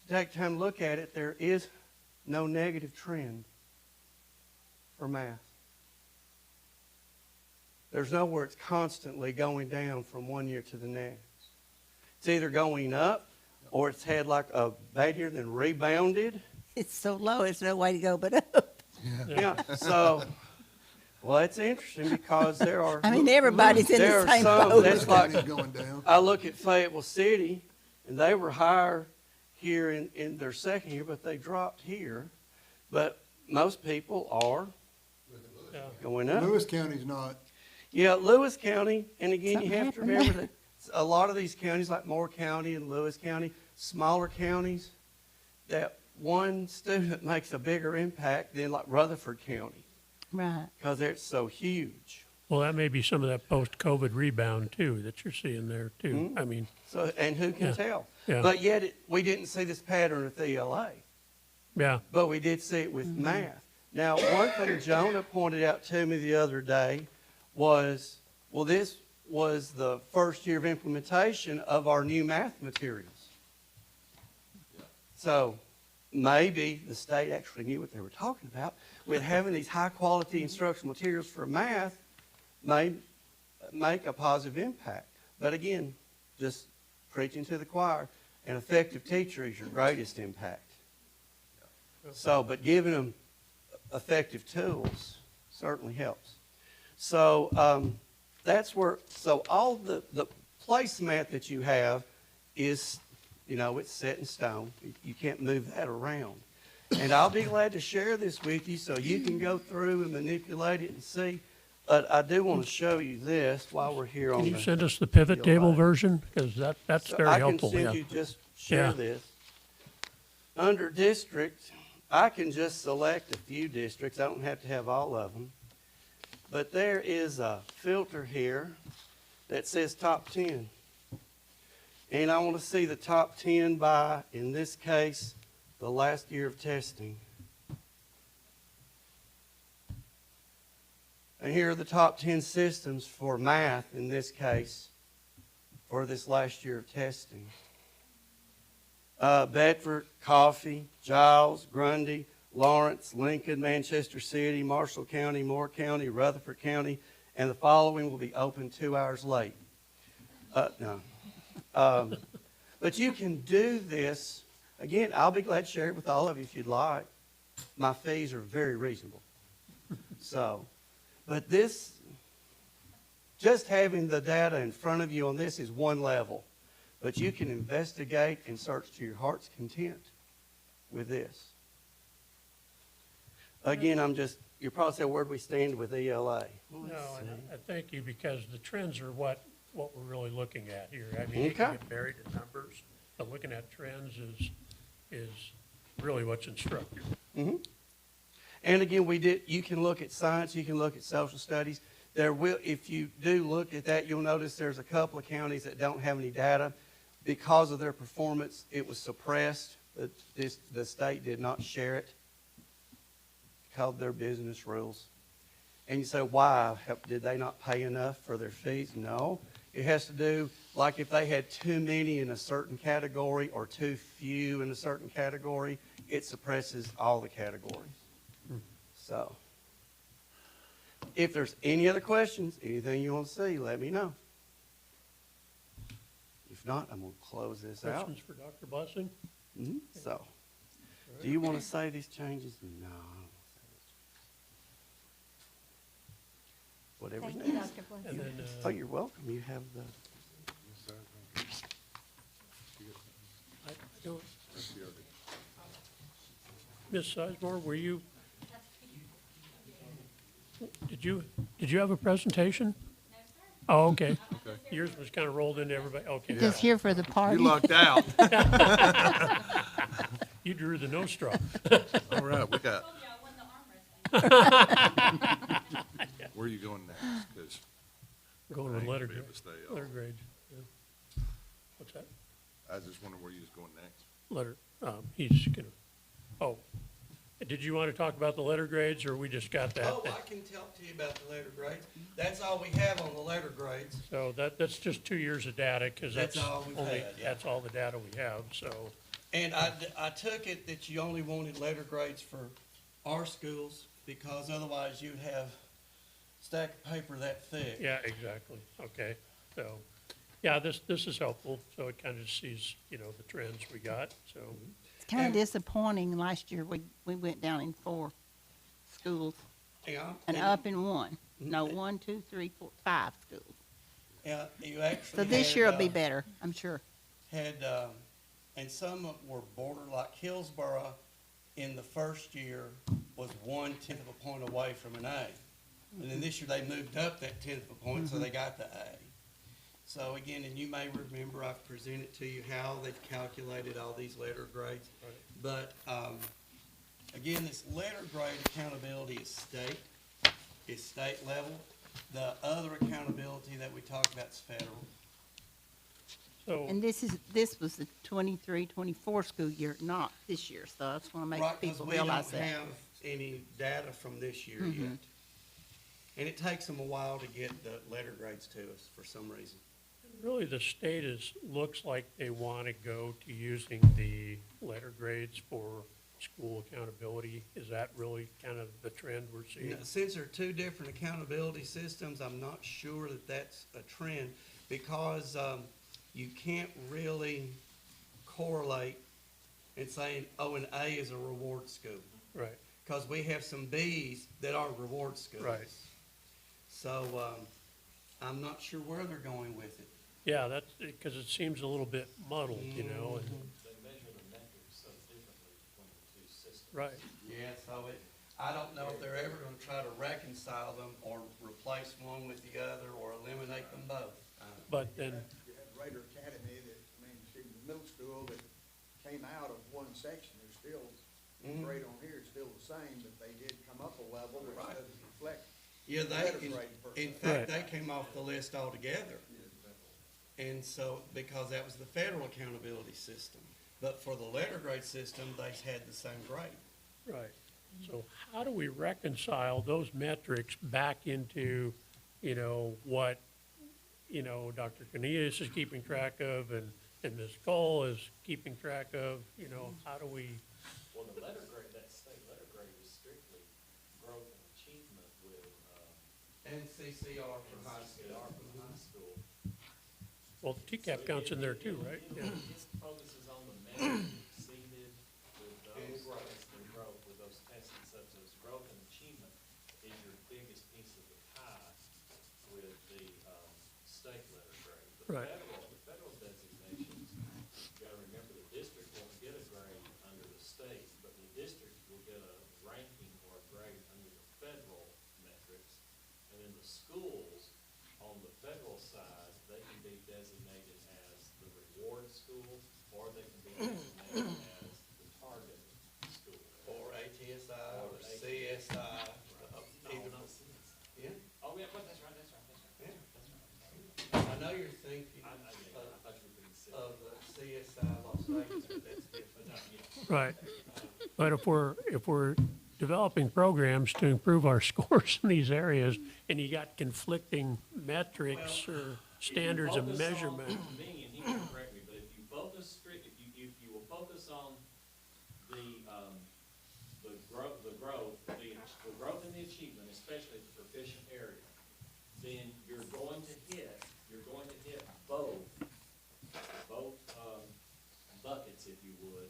take time to look at it, there is no negative trend for math. There's nowhere it's constantly going down from one year to the next. It's either going up or it's had like a bad year, then rebounded. It's so low, there's no way to go but up. Yeah. So, well, it's interesting because there are. I mean, everybody's in there the are same some boat. that's like Going down. I look at Fayetteville City, and they were higher here in their second year, but they dropped here. But most people are going up. Lewis County's not. Yeah, Lewis County, and again, you Something have to happened remember there. that a lot of these counties, like Moore County and Lewis County, smaller counties, that one student makes a bigger impact than like Rutherford County Right. because it's so huge. Well, that may be some of that post-COVID rebound too that you're seeing there too. I mean, So, and who can Yeah. tell? Yeah. But yet, we didn't see this pattern with ELA, yeah, but we did see it with math. Now, one thing Jonah pointed out to me the other day was, well, this was the first year of implementation of our new math materials. So maybe the state actually knew what they were talking about. With having these high-quality instructional materials for math may make a positive impact. But again, just preaching to the choir, an effective teacher is your greatest impact. So, but giving them effective tools certainly helps. So that's where, so all the placemat that you have is, it's set in stone. You can't move that around. And I'll be glad to share this with you so you can go through and manipulate it and see. But I do want to show you this while we're here on can the. you send us the pivot table ELA. version? Because that's So very I can helpful, send yeah. you, just share Yeah. this. Under district, I can just select a few districts. I don't have to have all of them. But there is a filter here that says top 10. And I want to see the top 10 by, in this case, the last year of testing. And here are the top 10 systems for math, in this case, for this last year of testing. Bedford, Coffee, Giles, Grundy, Lawrence, Lincoln, Manchester City, Marshall County, Moore County, Rutherford County, and the following will be open 2 hours late. No. But you can do this. Again, I'll be glad to share it with all of you if you'd like. My fees are very reasonable. So, but this, just having the data in front of you on this is one level. But you can investigate and search to your heart's content with this. Again, you'll probably say, where do we stand with ELA? Well, No, let's and see. I thank you because the trends are what we're really looking at here. I mean, you can Okay. get buried in numbers, but looking at trends is really what's instructive. Mm-hmm. And again, you can look at science, you can look at social studies. If you do look at that, you'll notice there's a couple of counties that don't have any data. Because of their performance, it was suppressed. The state did not share it because of their business rules. And you say, why? Did they not pay enough for their fees? No. It has to do, like if they had too many in a certain category or too few in a certain category, it suppresses all the categories. So, if there's any other questions, anything you want to see, let me know. If not, I'm going to close this out. Questions for Dr. Blessing? So, do you want to say these changes? No. I don't wanna say those changes. Whatever's Thank you, next. Dr. Bliss. And then, Oh, you're welcome. You have the. I don't, Ms. Sizemore, were you, did you have a presentation? No, sir. Oh, okay. Yours was kind of rolled into everybody, okay. Just here for the party. You lucked out. You drew the no straw. All right, we got. Where are you going next? 'Cause Going I with ain't letter gonna be able grade, to stay letter on. grades. Yeah. What's that? I was just wondering where you was going next. Letter, he's gonna, oh, did you want to talk about the letter grades, or we just got that? Oh, I can talk to you about the letter grades. That's all we have on the letter grades. So that's just 2 years of data, because That's that's all we've only, had, yeah. that's all the data we have, so, And I took it that you only wanted letter grades for our schools, because otherwise you'd have a stack of paper that thick. yeah, exactly, okay. So, yeah, this is helpful, so it kind of sees, the trends we got, so. It's kind of disappointing. Last year, we went down in 4 schools Yeah. and up in 1. No, 1, 2, 3, 4, 5 schools. Yeah, you actually So this had, year will be better, I'm sure. Had, and some were border, like Hillsborough, in the first year was 1/10 of a point away from an A. And then this year they moved up that 1/10 of a point, so they got the A. So again, and you may remember, I've presented to you how they've calculated all these letter grades. But, again, this letter grade accountability is state level. The other accountability that we talk about is federal. So, And this was the 23, 24 school year, not this year, so I just want to make Right, 'cause people we realize don't that. have any data from this year yet. And it takes them a while to get the letter grades to us for some reason. really, the state looks like they want to go to using the letter grades for school accountability. Is that really kind of the trend we're seeing? Now, since there are two different accountability systems, I'm not sure that that's a trend, because you can't really correlate and saying, oh, an A is a reward school. Right, Because we have some Bs that are reward schools. Right. So, I'm not sure where they're going with it. yeah, that's, because it seems a little bit muddled, and, They measure the metrics so differently between the two systems. right. Yeah, so I don't know if they're ever gonna try to reconcile them or replace one with the other or eliminate them both. But then, You had Raider Academy that, the middle school that came out of one section, there's still, the grade on here is still the same, but they did come up a level, which Right. doesn't reflect. Yeah, the letter in grade per in se. fact, they came off the list altogether. And so, because that was the federal accountability system. But for the letter grade system, they had the same grade. right. So how do we reconcile those metrics back into, what, Dr. Cornelius is keeping track of and Ms. Cole is keeping track of, how do we? Well, the letter grade, that state letter grade is strictly growth and achievement with, And CCR for high school. NCR for the high school. Well, the TCAP counts in there too, right? Yeah. It focuses on the measures exceeded with those tests and growth, with those testing subjects. Growth and achievement is your biggest piece of the pie with the, state letter grade. Right. The federal designations, you gotta remember the district won't get a grade under the state, but the district will get a ranking or a grade under the federal metrics. And then the schools, on the federal side, they can be designated as the reward school, or they can be designated as the target school. Or ATSI, or Or the CSI. No, not CSI. Yeah, Oh, yeah, but that's right. Yeah. That's right. I know you're thinking I thought you were being silly. of the CSI Las Vegas, but that's different. But no, yeah. Right. But if we're developing programs to improve our scores in these areas, and you got conflicting metrics or standards of If you focus measurement. on me, and he can correct me, but if you focus if you will focus on the growth and the achievement, especially the proficient area, then you're going to hit both buckets, if you would,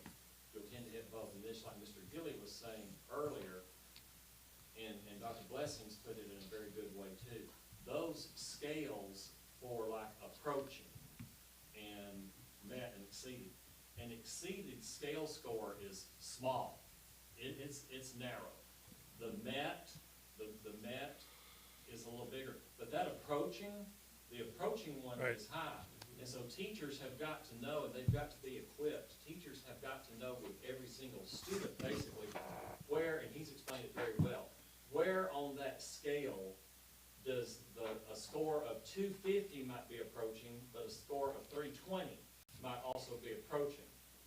exceeded. An exceeded scale score is small. It's narrow. The met is a little bigger, but the approaching one Right. is high. And so teachers have got to know, and they've got to be equipped, teachers have got to know with every single student, basically, where, and he's explained it very well, where on that scale does a score of 250 might be approaching, but a score of 320 might also be approaching.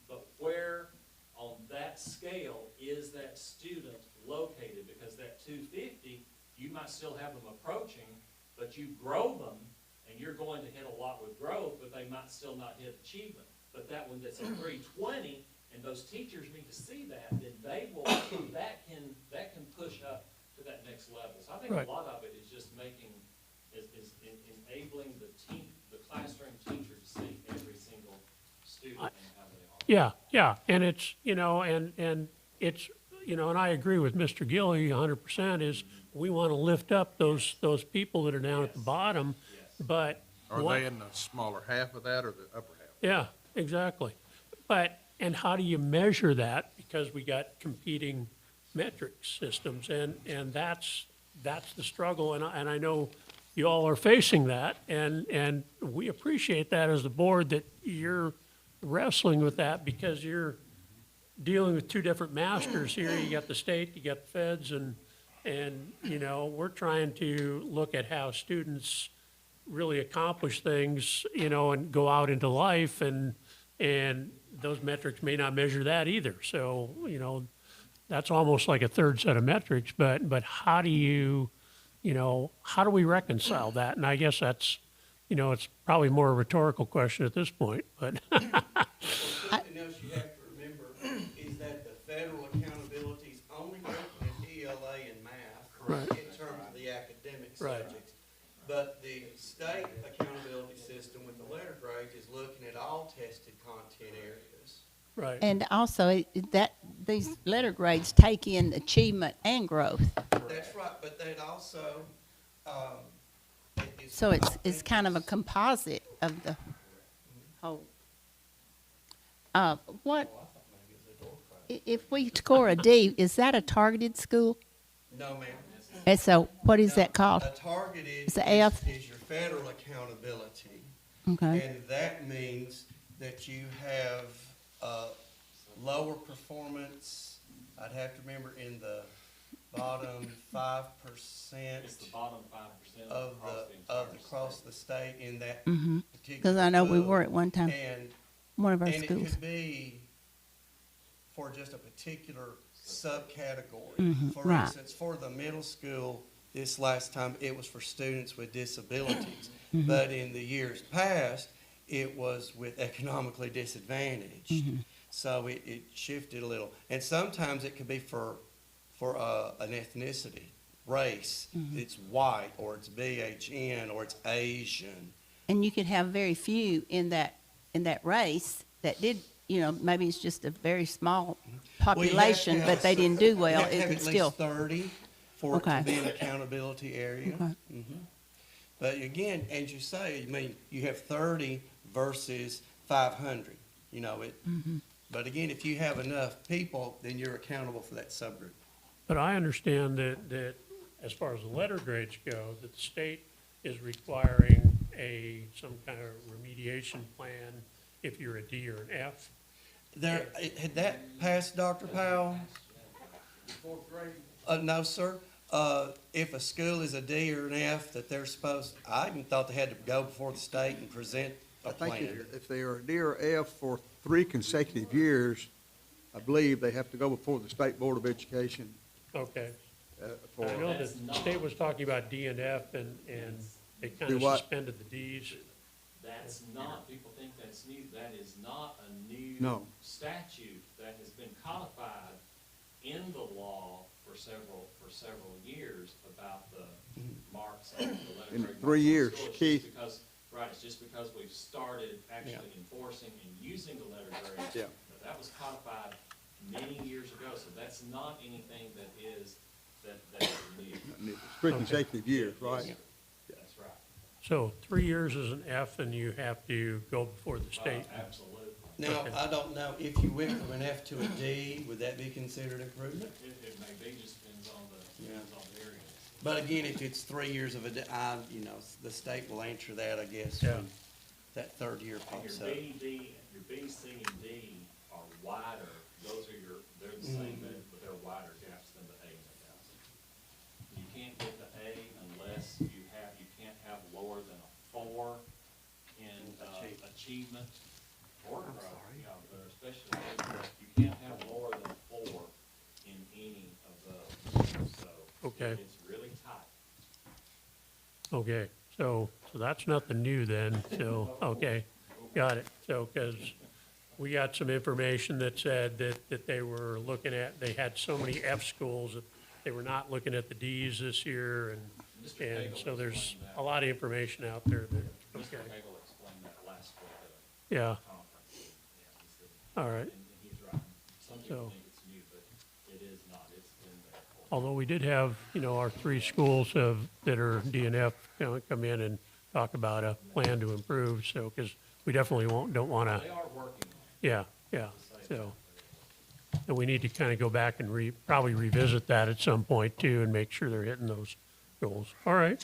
But where on that scale is that student located? Because that 250, you might still have them approaching, but you grow them, and you're going to hit a lot with growth, but they might still not hit achievement. But that one that's a 320, and those teachers need to see that, then they will, that can push up to that next level. So I think Right. a lot of it is just enabling the classroom teacher to see every single student and how they are. Yeah, and it's, and it's, and I agree with Mr. Gilly 100%, is we want to lift up those people that are down at the bottom, but. Are what- they in the smaller half of that or the upper half? Yeah, exactly. But, and how do you measure that? Because we got competing metric systems, and that's the struggle, and I know you all are facing that, and we appreciate that as the board, that you're wrestling with that, because you're dealing with two different masters here. You got the state, you got the feds, and we're trying to look at how students really accomplish things, and go out into life, and those metrics may not measure that either. So, that's almost like a third set of metrics, but how do you, how do we reconcile that? And I guess that's, it's probably more a rhetorical question at this point, but. Something else you have to remember is that the federal accountability is only looking at ELA and math Right. in terms of the academic Right. subjects. But the state accountability system with the letter grades is looking at all tested content areas. Right. And also, these letter grades take in achievement and growth. That's right, but that also, So it's kind of a composite of the whole. If we score a D, is that a targeted school? No, ma'am. And so what is that called? A targeted It's a F? is your federal accountability. Okay. And that means that you have lower performance. I'd have to remember in the bottom 5%. It's the bottom 5% of across the state in that Mm-hmm. particular. Because I know we club. were at one time, And one of our and it schools. could be for just a particular subcategory. Mhm, For right. instance, for the middle school, this last time, it was for students with disabilities. Mhm. But in the years past, it was with economically disadvantaged. Mhm. So it shifted a little. And sometimes it could be for an ethnicity, race. Mhm. It's white, or it's BHN, or it's Asian. And you could have very few in that race that did, maybe it's just a very small Well, you have to population, have but they a didn't do you well. have to It have could at still. least 30 for it Okay. to be an accountability area. Okay. Mhm. But again, as you say, you have 30 versus 500, Mhm. But again, if you have enough people, then you're accountable for that subgroup. But I understand that as far as the letter grades go, that the state is requiring some kind of remediation plan if you're a D or an F. Had that passed, Dr. Powell? Fourth grade. No, sir. If a school is a D or an F, that they're supposed, I even thought they had to go before the state and present a I think plan. if they are a D or F for 3 consecutive years, I believe they have to go before the State Board of Education. Okay. For, I know that the state was talking about D and F, and they kind Do of what? suspended the Ds. That's not, people think that's new, that is not a new No. statute that has been codified in the law for several years about the marks of the letter In grade. 3 years, It's just Keith. because- Right, it's just because we've started actually enforcing and using the letter grades. Yeah. But that was codified many years ago, so that's not anything that is new. 3 consecutive years, right? Yes, sir. That's right. So 3 years is an F, and you have to go before the state. Absolutely. Now, Okay. I don't know, if you went from an F to a D, would that be considered improvement? It may be, just depends on the area. But again, if it's 3 years of you know, the state will answer that, I guess, Yeah. when that third year And pops your up. your B, C, and D are wider, those are they're the same, but they're wider gaps than the A and the F. You can't get the A unless you can't have lower than a 4 in, achievement or growth, but especially, you can't have lower than a 4 in any of those, so. Okay. It's really tight. Okay, so that's nothing new then, so, okay, got it. So, because we got some information that said that they were looking at, they had so many F schools that they were not looking at the Ds this year, and so there's a lot of information out there that, Mr. okay, Hagel explained that last week at yeah, a conference. Yeah, he said, all right. and he's right. Some people So- think it's new, but it is not. It's been there for. Although we did have, our 3 schools that are DNF come in and talk about a plan to improve, so, because we definitely don't want to. They are working on it. Yeah, yeah, so, and we need to kind of go back and probably revisit that at some point too, and make sure they're hitting those goals. All right.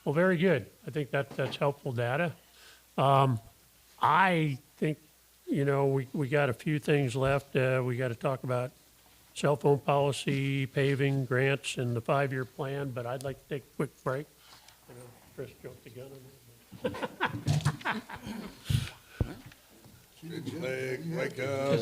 Well, very good. I think that's helpful data. I think, we got a few things left. We got to talk about cell phone policy, paving, grants, and the 5-year plan, but I'd like to take a quick break. I know Chris jumped the gun on that. Stretch your leg, wake up.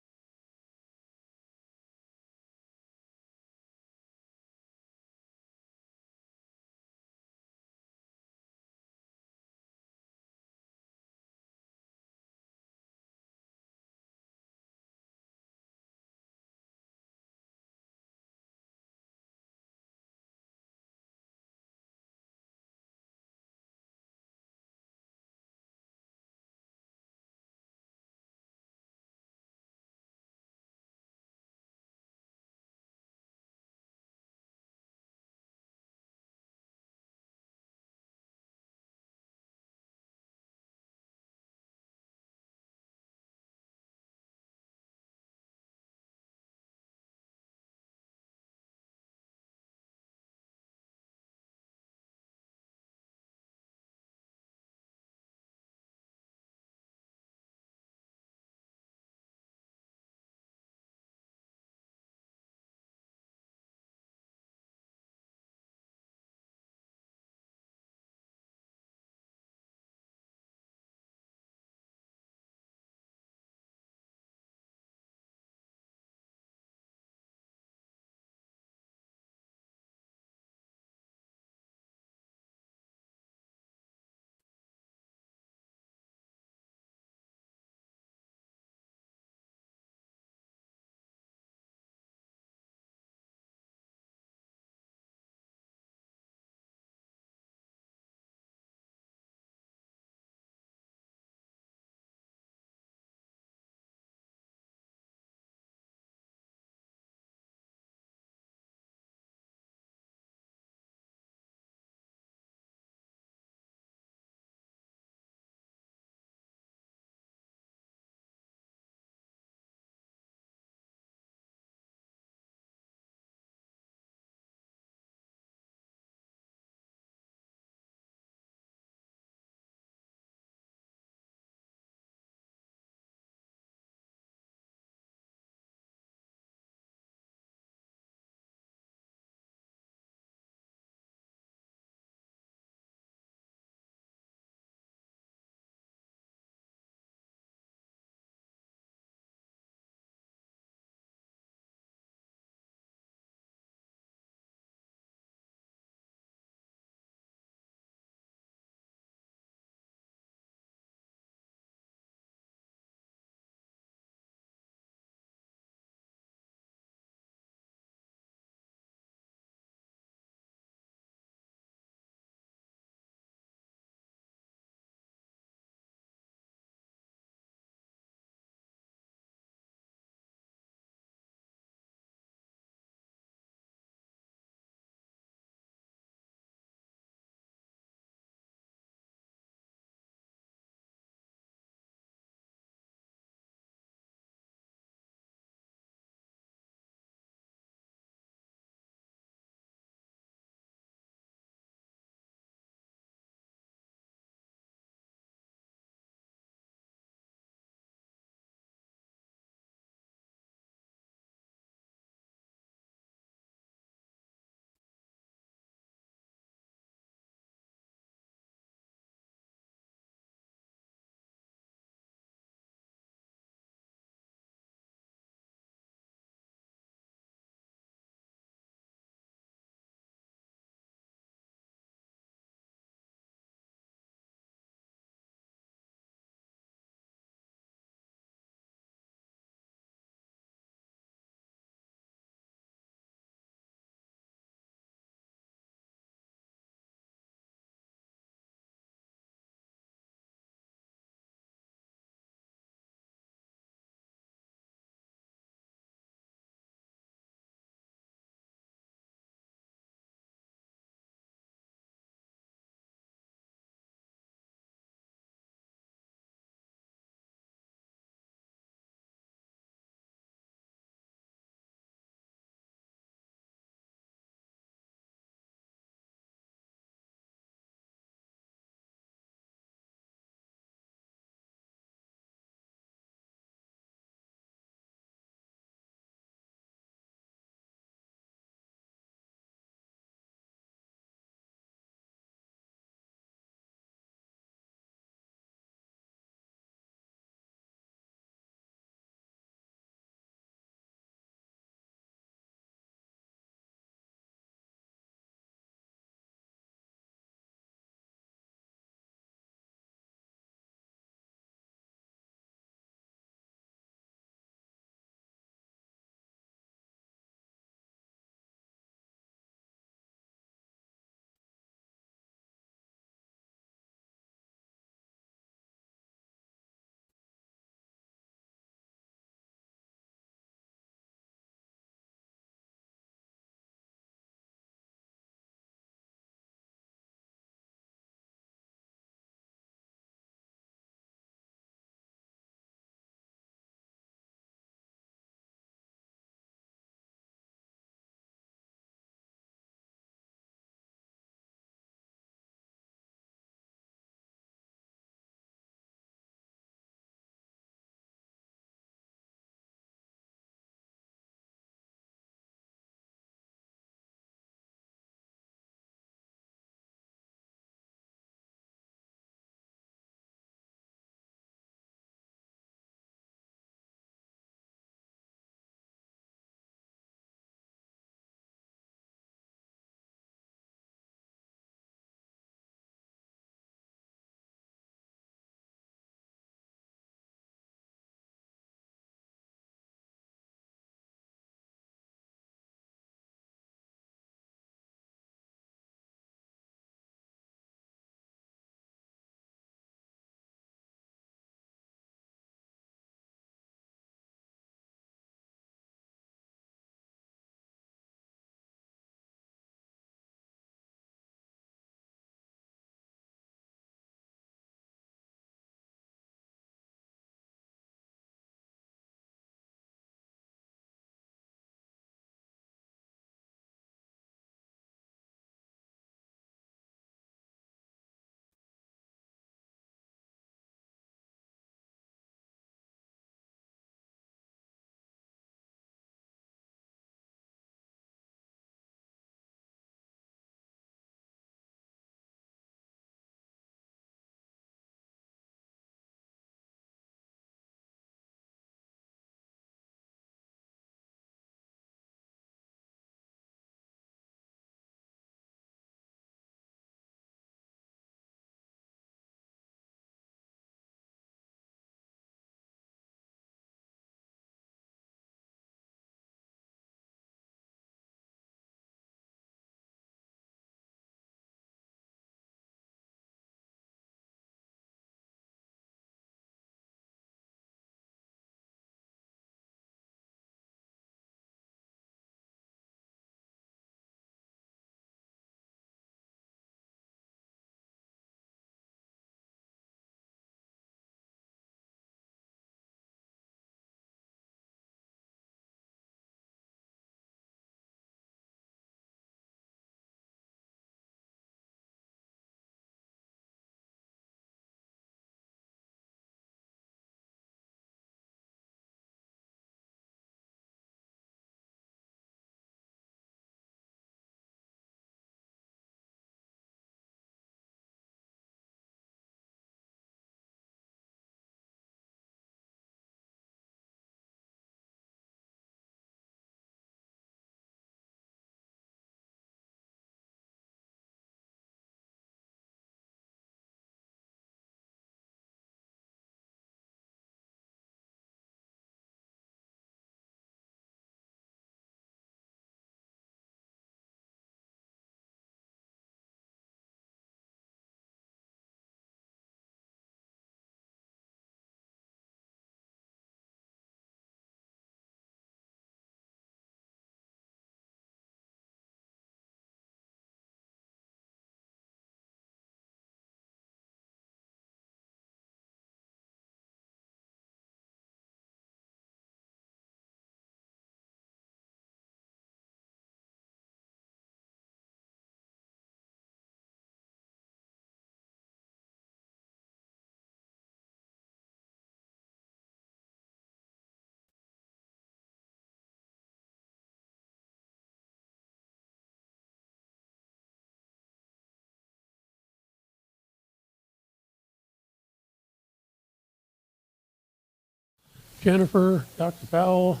Jennifer, Dr. Powell,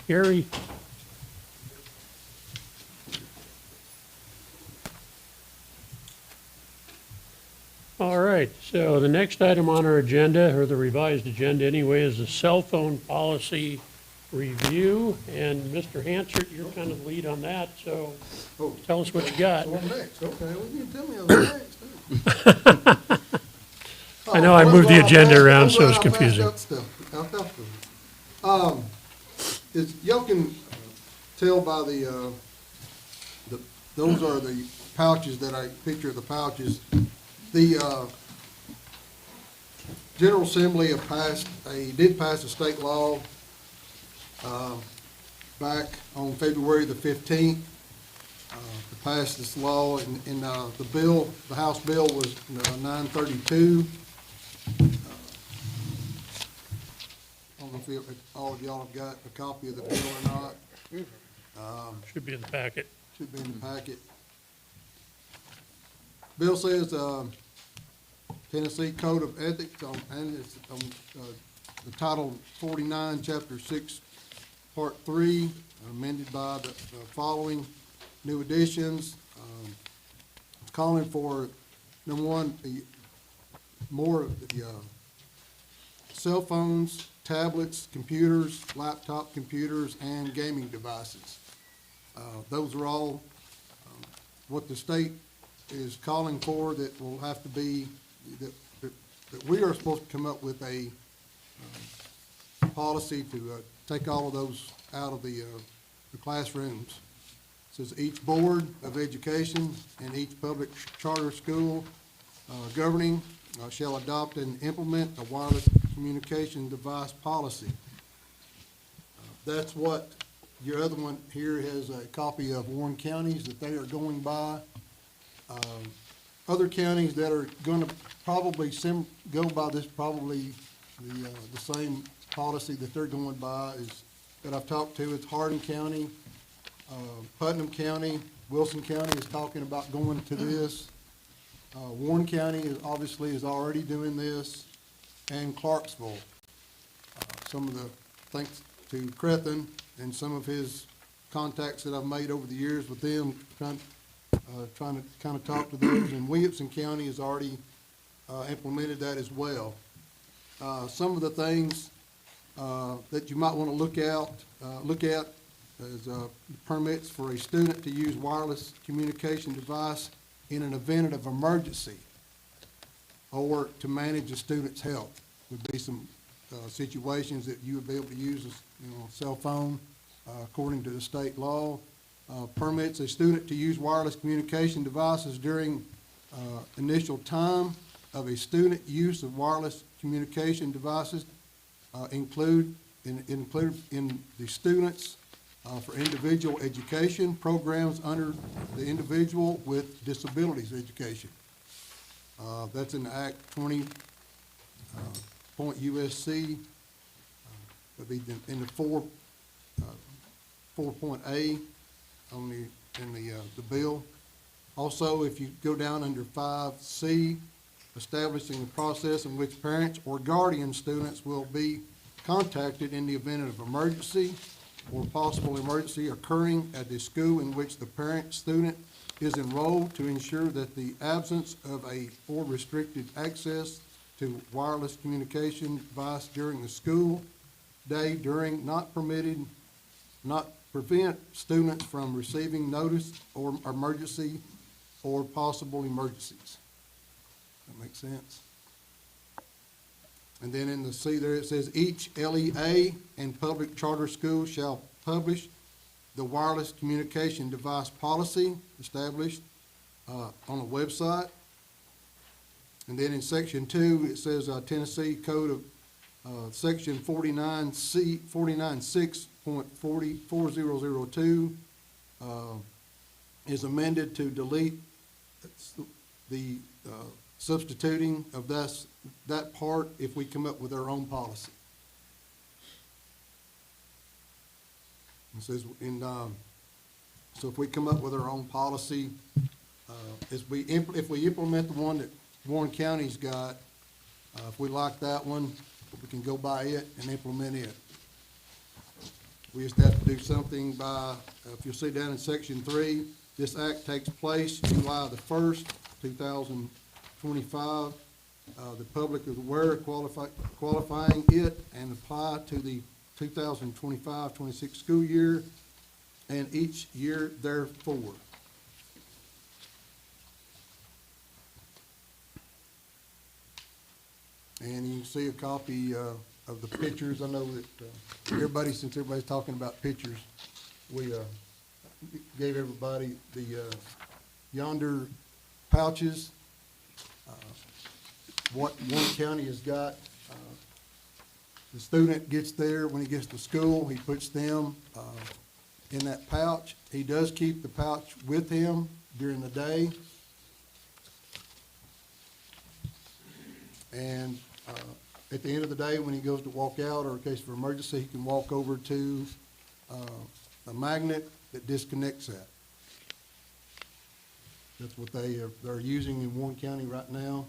Gary. All right, so the next item on our agenda, or the revised agenda anyway, is the cell phone policy review. And Mr. Hansard, you're kind of the lead on that, so tell us what you got. So I'm next, okay, well, you didn't tell me I was next. I know I moved the agenda around, so it's confusing. Y'all can tell by those are the pouches that I picture the pouches. The General Assembly did pass a state law back on February the 15th to pass this law, and the House bill was 932. I don't know if all of y'all have got a copy of the bill or not. Should be in the packet. Should be in the packet. Bill says, Tennessee Code of Ethics, and it's the Title 49, Chapter 6, Part 3, amended by the following new additions. It's calling for, number one, more of the cell phones, tablets, computers, laptop computers, and gaming devices. Those are all what the state is calling for, that will have to be, that we are supposed to come up with a policy to take all of those out of the classrooms. It says each board of education and each public charter school governing shall adopt and implement a wireless communication device policy. That's what your other one here has a copy of Warren counties that they are going by. Other counties that are gonna probably go by this, probably the same policy that they're going by is, that I've talked to, it's Hardin County, Putnam County, Wilson County is talking about going to this. Warren County is already doing this, and Clarksville. Some of the, thanks to Crethen and some of his contacts that I've made over the years with them, trying to kind of talk to those, and Williamson County has already implemented that as well. Some of the things that you might want to look at is permits for a student to use wireless communication device in an event of emergency or to manage a student's health. Would be some situations that you would be able to use a cell phone according to the state law. Permits a student to use wireless communication devices during initial time of a student use of wireless communication devices included in the students for individual education programs under the Individual with Disabilities Education. That's in Act 20 point USC. Would be in the 4.A in the bill. Also, if you go down under 5C, establishing the process in which parents or guardian students will be contacted in the event of emergency or possible emergency occurring at the school in which the parent student is enrolled, to ensure that the absence of or restricted access to wireless communication device during the school day not prevent students from receiving notice or emergency or possible emergencies. That makes sense? And then in the C there, it says each LEA and public charter school shall publish the wireless communication device policy established on a website. And then in section 2, it says Tennessee Code of section 49.6.4002 is amended to delete the substituting of that part if we come up with our own policy. It says so if we come up with our own policy, if we implement the one that Warren County's got, if we like that one, we can go by it and implement it. We just have to do something by, if you'll see down in section 3, this act takes place July the 1st, 2025. The public is aware of qualifying it and apply to the 2025-26 school year and each year therefore. And you can see a copy of the pictures. I know that everybody, since everybody's talking about pictures, we gave everybody the yonder pouches. What one county has got, the student gets there, when he gets to school, he puts them in that pouch. He does keep the pouch with him during the day. And at the end of the day, when he goes to walk out, or in case of emergency, he can walk over to a magnet that disconnects that. That's what they're using in Warren County right now.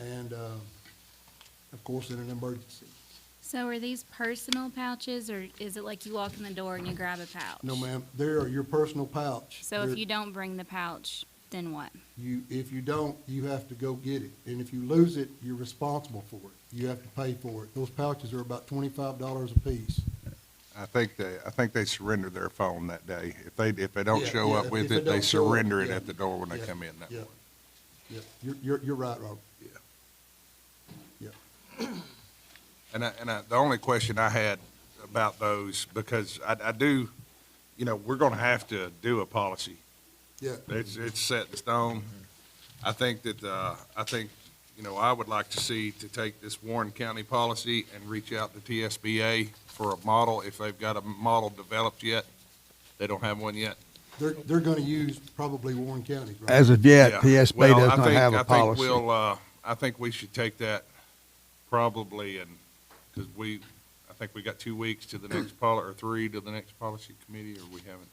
And, of course, in an emergency. So are these personal pouches, or is it like you walk in the door and you grab a pouch? No, ma'am, they're your personal pouch. So if you don't bring the pouch, then what? If you don't, you have to go get it. And if you lose it, you're responsible for it. You have to pay for it. Those pouches are about $25 a piece. I think they surrender their phone that day. If they don't Yeah, show yeah, up with if it, they they don't show up, surrender it yeah, at the door when they yeah, come in that yeah. morning. Yeah, you're right, Robert. Yeah. Yeah. And the only question I had about those, because I do, we're gonna have to do a policy. Yeah. It's set in stone. I think that, I would like to see to take this Warren County policy and reach out to TSBA for a model, if they've got a model developed yet. They don't have one yet. They're gonna use probably Warren County, right? As of yet, Yeah. PSB Well, does I not think- have a policy. I think we should take that probably, and, because I think we got 2 weeks to the next or 3 to the next policy committee, or we haven't.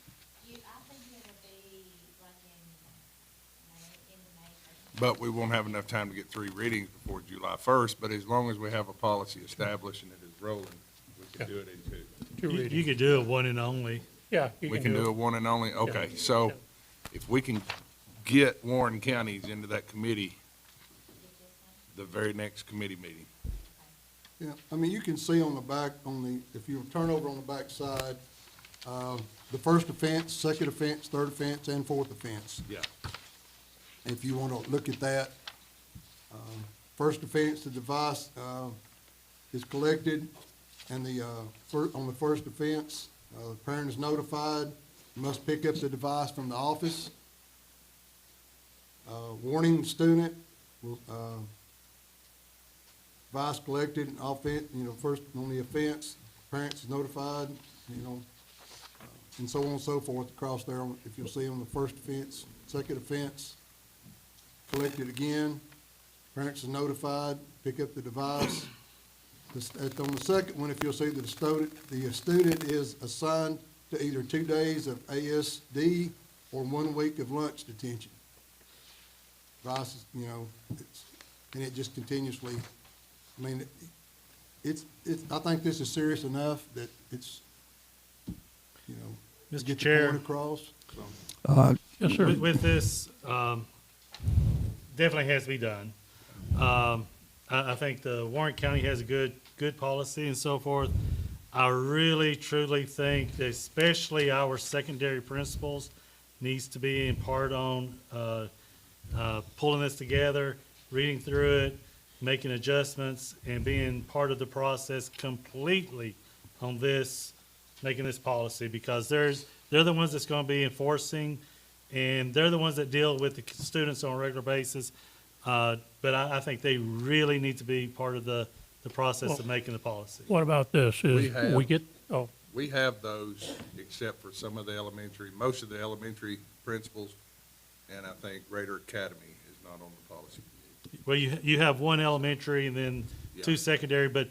But we won't have enough time to get 3 readings before July 1st, but as long as we have a policy established and it is rolling, we can do it in 2. Two You readings. could do a one and only. Yeah, We can do a one and only, okay, so if we can get Warren counties into that committee, the very next committee meeting. Yeah, I mean, you can see on the back, if you turn over on the back side, the first offense, second offense, third offense, and fourth offense. Yeah. If you want to look at that, first offense, the device is collected, and on the first offense, the parent is notified, must pick up the device from the office. Warning student, device collected, offense, first on the offense, parents is notified, and so on and so forth across there. If you'll see on the first offense, second offense, collected again, parents are notified, pick up the device. On the second one, if you'll see that the student is assigned to either 2 days of ASD or 1 week of lunch detention. Device is, and it just continuously, I mean, I think this is serious enough that it's, Mr. get the Chair. point across. So. Yes, sir. With this, definitely has to be done. I think the Warren County has a good policy and so forth. I really, truly think that especially our secondary principals needs to be in part on, pulling this together, reading through it, making adjustments, and being part of the process completely on this, making this policy, because they're the ones that's gonna be enforcing, and they're the ones that deal with the students on a regular basis. But I think they really need to be part of the process of making the policy. What about this? We have- We We have those, except for some of the most of the elementary principals, and I think Raider Academy is not on the policy committee. Well, you have one elementary and then Yeah. 2 secondary, but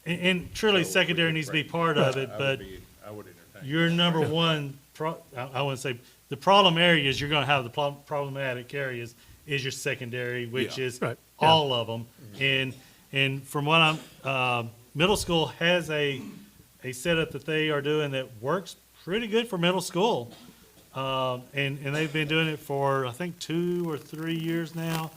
and truly So, secondary needs to be part of it, but I would entertain. your number one, I wouldn't say, the problem areas, you're gonna have the problematic areas is your secondary, which Yeah. is Right. all of them. And And from what middle school has a setup that they are doing that works pretty good for middle school. And they've been doing it for, I think, 2 or 3 years now.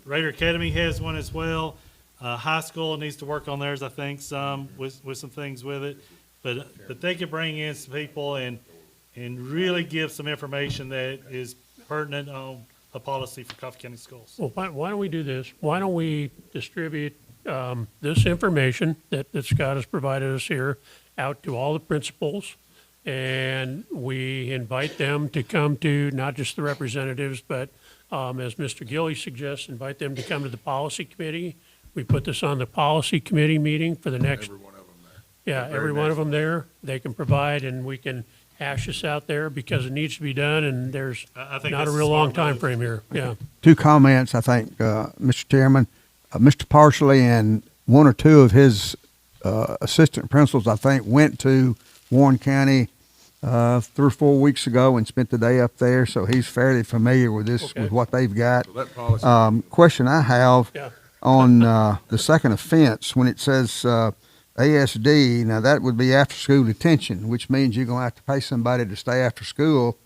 Raider Academy has one as well. High school needs to work on theirs, I think, some, with some things with it. But they could bring in some people and really give some information that is pertinent on a policy for Coffee County schools. Well, why don't we do this? Why don't we distribute this information that Scott has provided us here out to all the principals, and we invite them to come to, not just the representatives, but as Mr. Gilly suggests, invite them to come to the policy committee. We put this on the policy committee meeting for the next. Every one of them there. Yeah, The very every one next of them there. They can provide, and we can hash this out there because it needs to be done, and there's I think not a that's a real long smart time move. frame here. Yeah. 2 comments, I think, Mr. Chairman. Mr. Parsley and 1 or 2 of his assistant principals, I think, went to Warren County 3 or 4 weeks ago and spent the day up there, so he's fairly familiar with this, Okay. with what they've got. So that policy. Question I have Yeah. on the second offense, when it says ASD, now that would be after-school detention, which means you're going to have to pay somebody to stay after school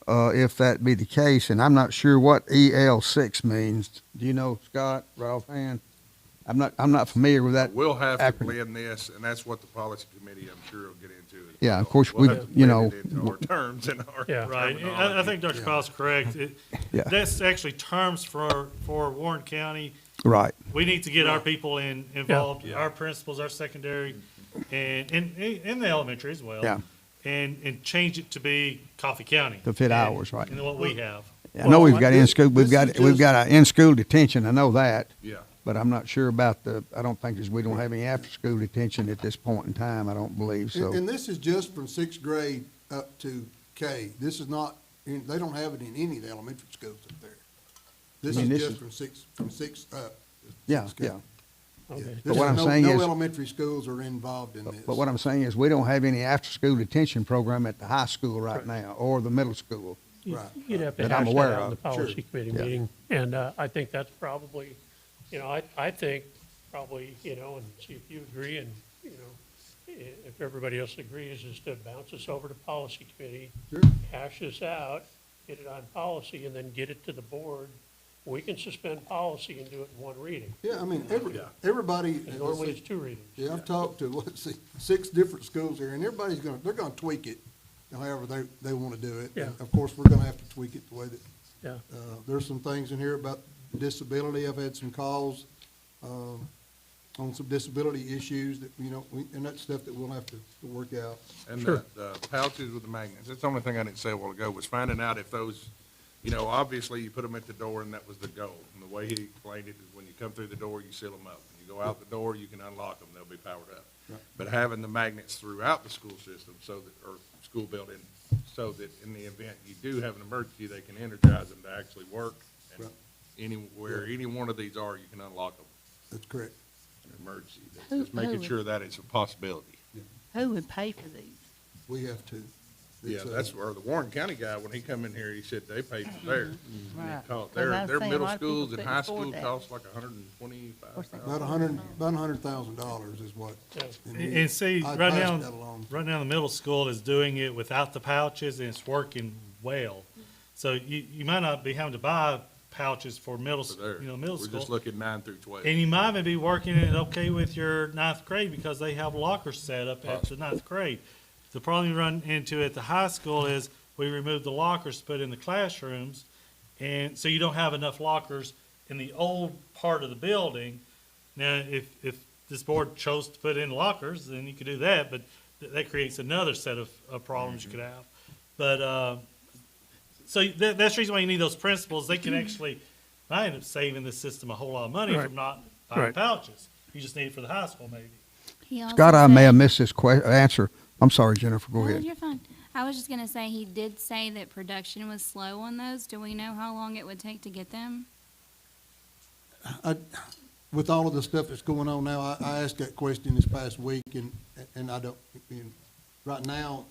if that be the case, and I'm not sure what EL6 means. Do you know, Scott, right offhand? I'm not familiar with that. We'll have to acronym. blend this, and that's what the policy committee, I'm sure, will get into. as Yeah, of well. course, We'll we- have to you blend know, it into our terms and our. Yeah. Right, and I terminology. think Dr. Powell's correct. Yeah. That's actually terms for Warren County. Right. We need to get our people involved, our principals, our secondary, and in the elementary as well. Yeah. And change it to be Coffee County. To fit and- ours, right. And what we have. I know we've got this- in-school, we've this got, is we've just- got a in-school detention, I know that. Yeah. But I'm not sure about I don't think we don't have any after-school detention at this point in time, I don't believe, so. And this is just from 6th grade up to K. This is not, they don't have it in any of the elementary schools up there. This I mean, is this just is- from 6 up. Yeah, Sixth grade. yeah. Okay. This what is I'm no- saying no is- elementary schools are involved in this. But what I'm saying is, we don't have any after-school detention program at the high school right now, or the middle school. You- Right. You'd have to That I'm hash aware that out in the of. Sure. policy committee Yeah. meeting, and I think that's probably, I think probably, and see if you agree, and, if everybody else agrees, is to bounce this over to policy committee, Sure. hash this out, get it on policy, and then get it to the board. We can suspend policy and do it in one reading. Yeah, I mean, everybody. And normally it's 2 readings. Yeah, I've talked to, let's see, 6 different schools here, and everybody's they're gonna tweak it however they wanna do it. Yeah. And of course, we're gonna have to tweak it the way that, Yeah. there's some things in here about disability. I've had some calls, on some disability issues that, and that's stuff that we'll have to work out. And Sure. the pouches with the magnets, that's the only thing I didn't say a while ago, was finding out if those, obviously you put them at the door and that was the goal. And the way he explained it is when you come through the door, you seal them up. When you go out the door, you can unlock them, they'll be powered up. Right. But having the magnets throughout the school system or school building, so that in the event you do have an emergency, they can energize them to actually work. And Right. anywhere, any one of these are, you can unlock them, That's correct. an emergency. That's Who- just making who- sure that it's a possibility. Who would pay for these? We have to. Yeah, It's, that's where the Warren County guy, when he come in here, he said they paid for theirs. Right. It cost- 'Cause I was Their saying a middle lot of people schools and couldn't high afford school that. cost like $125,000. About $100,000 is what. Yeah. we- And see, I right passed now, that along. the middle school is doing it without the pouches, and it's working well. So you might not be having to buy pouches for middle, For there. middle We're school. just looking 9 through 12. And you might even be working it okay with your 9th grade because they have lockers set up at the 9th grade. The problem you run into at the high school is we removed the lockers to put in the classrooms, and so you don't have enough lockers in the old part of the building. Now, if this board chose to put in lockers, then you could do that, but that creates another set of problems you could have. But, so that's the reason why you need those principals. They can actually, I end up saving the system a whole lot of money Right. from not buying Right. pouches. You just need it for the high school maybe. He also Scott, I may said- have missed this answer. I'm sorry, Jennifer, go No, ahead. you're fine. I was just gonna say, he did say that production was slow on those. Do we know how long it would take to get them? With all of the stuff that's going on now, I asked that question this past week, and I don't, right now,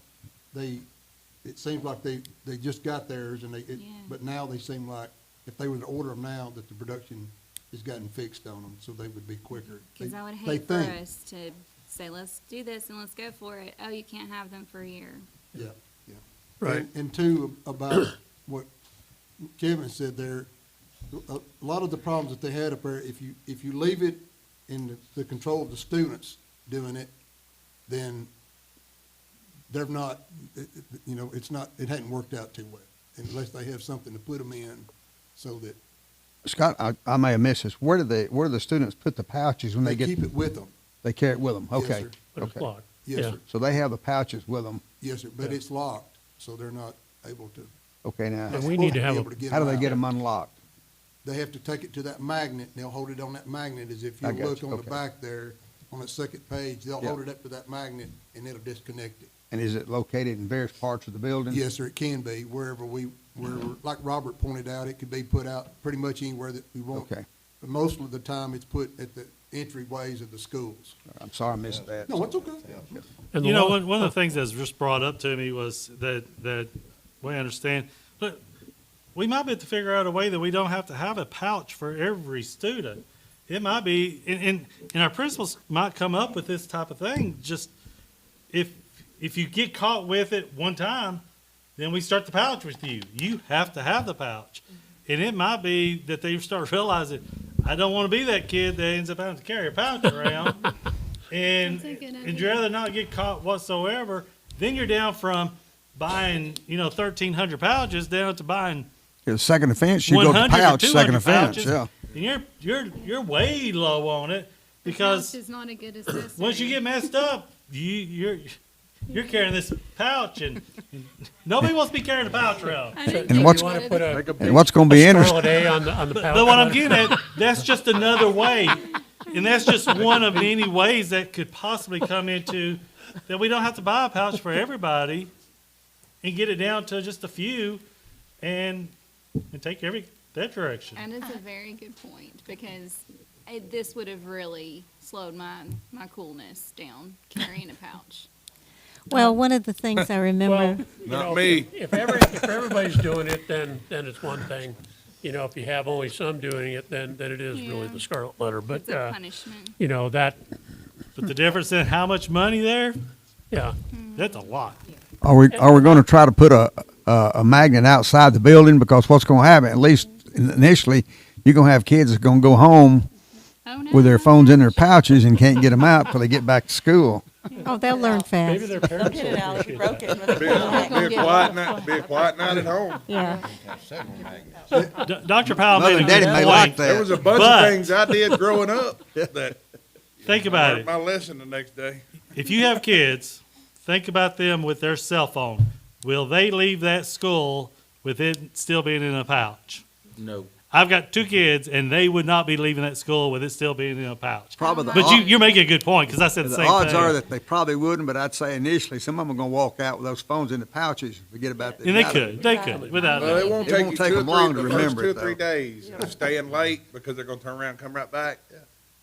it seems like they just got theirs, and Yeah. but now they seem like, if they were to order them now, that the production has gotten fixed on them, so they would be quicker. Because I would They hate for think. us to say, let's do this and let's go for it. Oh, you can't have them for a year. Yeah, yeah. Right. And two, about what Kevin said there, a lot of the problems that they had up there, if you leave it in the control of the students doing it, then they're not, you know, it hadn't worked out too well, unless they have something to put them in so that Scott, I may have missed this. Where do the students put the pouches when they get? keep it with them. They carry it with them? Yes, Okay. sir. But it's Okay. locked. Yes, Yeah. sir. So they have the pouches with them. Yes, sir, but Yeah. it's locked, so they're not able to. Okay, now, And we need to have how do they out. get them unlocked? They have to take it to that magnet, and they'll hold it on that magnet, as if you I got look you, on the okay. back there, on the second page, they'll Yeah. hold it up to that magnet, and it'll disconnect it. And is it located in various parts of the building? Yes, sir, it can be, wherever like Robert pointed out, it could be put out pretty much anywhere that we want. Okay. But most of the time, it's put at the entryways of the schools. I'm sorry I missed that. No, it's okay. And You the know, law- one of the things that was just brought up to me was that we understand, look, we might be able to figure out a way that we don't have to have a pouch for every student. It might be, and our principals might come up with this type of thing, just if you get caught with it one time, then we start the pouch with you. You have to have the pouch. And it might be that they start realizing, I don't want to be that kid that ends up having to carry a pouch around. And That's a good you'd rather not get caught whatsoever. Then you're down from buying, 1,300 pouches down to buying The second offense, you go to 100 or pouch, 200 second offense, pouches. yeah. And you're way low on it because is not a good accessory. once you get messed up, you're carrying this pouch and nobody wants to be carrying a pouch around. And what's, You wanna put and what's gonna be interesting, Scarlet A on the pouch. But what I'm getting at, that's just another way. And that's just one of many ways that could possibly come into, that we don't have to buy a pouch for everybody and get it down to just a few and take that direction. And it's a very good point because this would have really slowed my coolness down, carrying a pouch. Well, one of the things I Well, remember, you Not know, me. If everybody's doing it, then it's one thing. You know, if you have only some doing it, then it is really Yeah. the scarlet letter. But, It's a punishment. you know, that, But the difference in how much money there, yeah. that's a lot. are we gonna try to put a magnet outside the building? Because what's gonna happen, at least initially, you're gonna have kids that's gonna go home Oh, no. with their phones in their pouches and can't get them out till they get back to school. oh, they'll learn Maybe fast. their parents will appreciate that. Be a quiet night at home. Yeah. Dr. Powell Mother made a and daddy good may point. like There that. was a bunch But- of things I did growing up that Think about learned it. my lesson the next day. If you have kids, think about them with their cell phone. Will they leave that school with it still being in a pouch? No. I've got 2 kids, and they would not be leaving that school with it still being in a pouch. Probably the But you're making a good point, because I said the The same odds thing. are that they probably wouldn't, but I'd say initially, some of them are gonna walk out with those phones in the pouches and forget about that. And they could, without Well, doubt. it won't It take won't you take two or them long three, to the first remember 2 or it, 3 though. days of staying late because they're gonna turn around and come right back.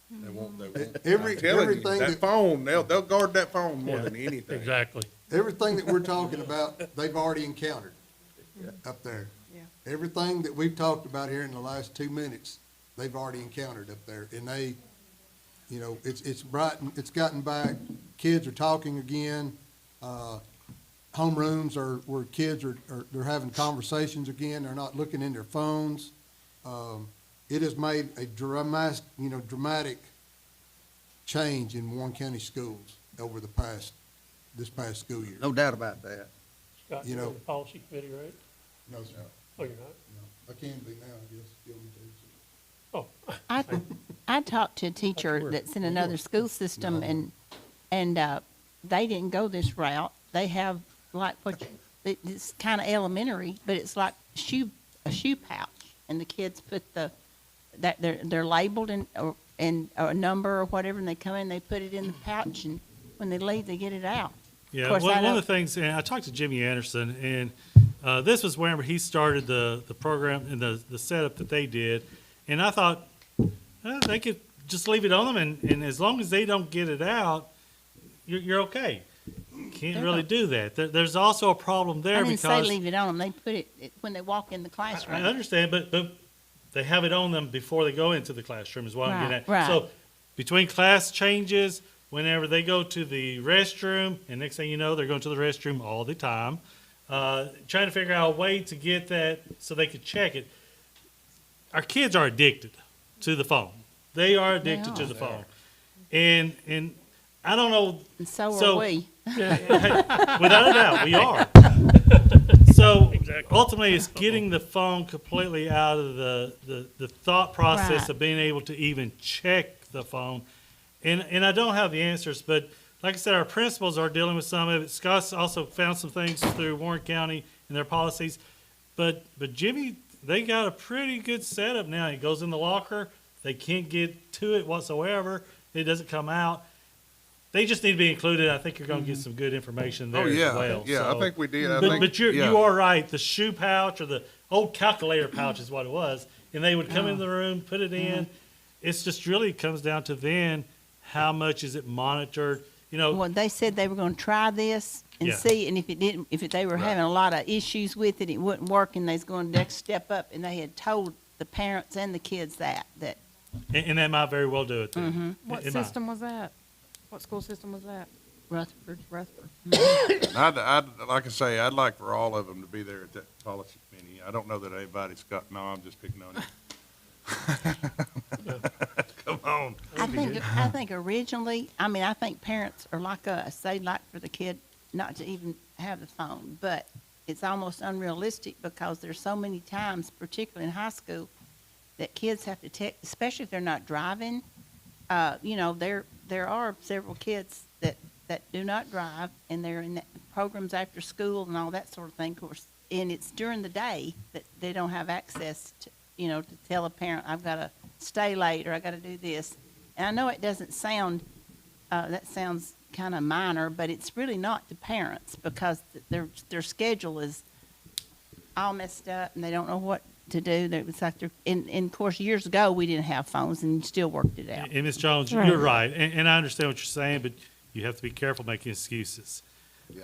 They won't. Everything That that, phone, they'll guard that phone more than anything. Exactly. everything that we're talking about, they've already encountered up there. Everything that we've talked about here in the last 2 minutes, they've already encountered up there. And they, you know, it's brightened, it's gotten back, kids are talking again. Homerooms are where kids they're having conversations again, they're not looking in their phones. It has made a dramatic change in Warren County schools over this past school year. No doubt about that. Scott, You you're know- on the policy committee, right? No, sir. Oh, you're not? No, I can be now, I guess. Give me two. Oh, I talked to a teacher that's in another school system and they didn't go this route. They have like it's kind of elementary, but it's like a shoe pouch, and the kids put that they're labeled and a number or whatever, and they come in, they put it in the pouch, and when they leave, they get it out. Yeah, course, one I of don't- the things, and I talked to Jimmy Anderson, and this was whenever he started the program and the setup that they did, and I thought they could just leave it on them, and as long as they don't get it out, you're okay. Can't really do that. There's also a problem there I didn't say because leave it on them. They put it when they walk in the I classroom. understand, but they have it on them before they go into the classroom is what I'm getting at. Right. So between class changes, whenever they go to the restroom, and next thing you know, they're going to the restroom all the time, trying to figure out a way to get that so they could check it. Our kids are addicted to the phone. They are addicted to the phone. And I don't know. And so are we. Without a doubt, we are. So ultimately, it's getting the phone completely out of the thought process Right. of being able to even check the phone. And I don't have the answers, but like I said, our principals are dealing with some of it. Scott's also found some things through Warren County and their policies. But Jimmy, they got a pretty good setup now. It goes in the locker. They can't get to it whatsoever. It doesn't come out. They just need to be included. I think you're going to get some good information there Oh, yeah. as well. Yeah, I So- think we did. But you yeah. are right. The shoe pouch or the old calculator pouch is what it was. And they would come in the room, put it in. It's just really comes down to then how much is it monitored? You know, Well, they said they were going to try this and Yeah. see, and if it didn't, they were having a lot of issues with it, it wouldn't work, and they was going to next step up, and they had told the parents and the kids that. and that might very well do it then. Mm-hmm. What It might. system was that? What school system was that? Rutherford. Rutherford. I'd, like I say, I'd like for all of them to be there at that policy committee. I don't know that anybody's got, no, I'm just picking on you. Come on. I think originally, I think parents are like us. They'd like for the kid not to even have the phone, but it's almost unrealistic because there's so many times, particularly in high school, that kids have to text, especially if they're not driving. There are several kids that do not drive, and they're in programs after school and all that sort of thing, of course. And it's during the day that they don't have access to, to tell a parent, I've got to stay late or I got to do this. And I know it doesn't sound, that sounds kind of minor, but it's really not to parents because their schedule is all messed up and they don't know what to do. It's like and of course, years ago, we didn't have phones and still worked it out. And Ms. Jones, Right. you're right. And I understand what you're saying, but you have to be careful making excuses. Yeah.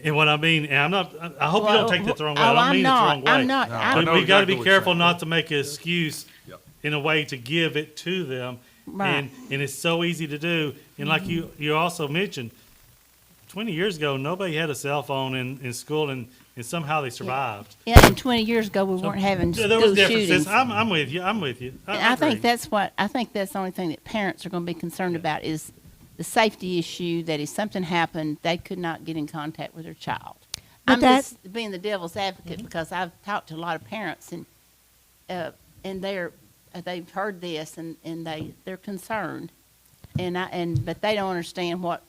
And what I mean, and I'm not, I hope you don't take that the wrong way. I Oh, don't I'm mean it the wrong way. I'm not. No, I know We've got to exactly be what you're careful saying. not to make an excuse Yep. in a way to give it to them. Right. And it's so easy to do. And like you also mentioned, 20 years ago, nobody had a cell phone in school, and somehow they survived. Yeah, and 20 years ago, we weren't having There school was differences. shootings. I'm with you. I'm with you. And I think agree. I think that's the only thing that parents are going to be concerned about is the safety issue, that if something happened, they could not get in contact with their child. But I'm that- just being the devil's advocate because I've talked to a lot of parents and they've heard this and they're concerned. But they don't understand what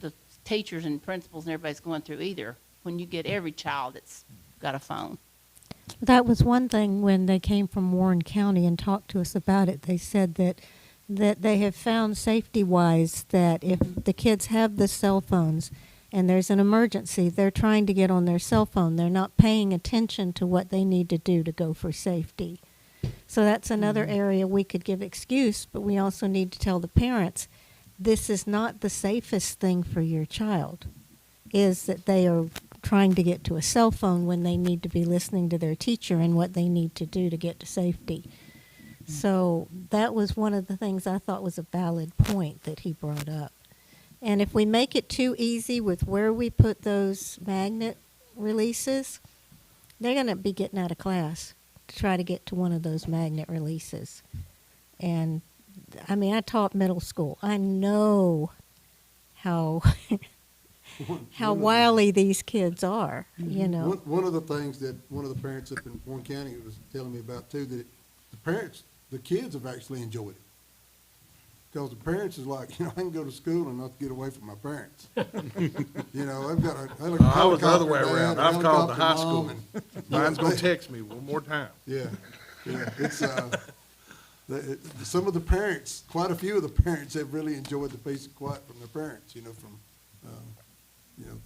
the teachers and principals and everybody's going through either when you get every child that's got a phone. That was one thing when they came from Warren County and talked to us about it. They said that they have found safety-wise that if the kids have the cell phones and there's an emergency, they're trying to get on their cell phone. They're not paying attention to what they need to do to go for safety. So that's another area we could give excuse, but we also need to tell the parents, this is not the safest thing for your child, is that they are trying to get to a cell phone when they need to be listening to their teacher and what they need to do to get to safety. So that was one of the things I thought was a valid point that he brought up. And if we make it too easy with where we put those magnet releases, they're going to be getting out of class to try to get to one of those magnet releases. And I taught middle school. I know how how wily these kids are, One of the things that one of the parents up in Warren County was telling me about too, that the kids have actually enjoyed it. Because the parents is like, I can go to school and not get away from my parents. I've got a helicopter. I was the other way dad, around. a I've called the helicopter high mom, school. and- Mine's gonna text me one more time. Yeah, it's, some of the parents, quite a few of the parents have really enjoyed the peace and quiet from their parents, the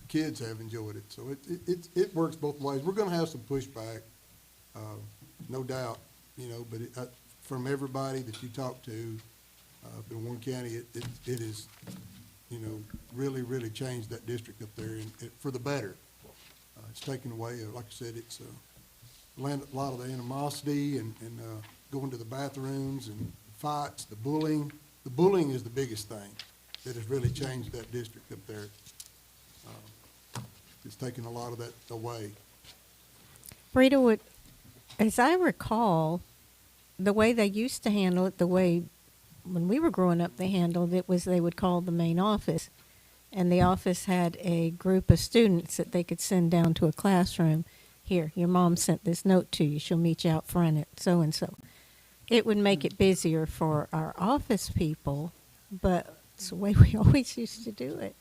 kids have enjoyed it. So it works both ways. We're gonna have some pushback, no doubt, but from everybody that you talk to, in Warren County, it is, really, really changed that district up there and for the better. It's taken away, like I said, it's a lot of the animosity and going to the bathrooms and fights, the bullying. The bullying is the biggest thing that has really changed that district up there. It's taken a lot of that away. Rita, as I recall, the way they used to handle it, the way when we were growing up they handled it, was they would call the main office, and the office had a group of students that they could send down to a classroom. Here, your mom sent this note to you. She'll meet you out front at so-and-so. It would make it busier for our office people, but it's the way we always used to do it.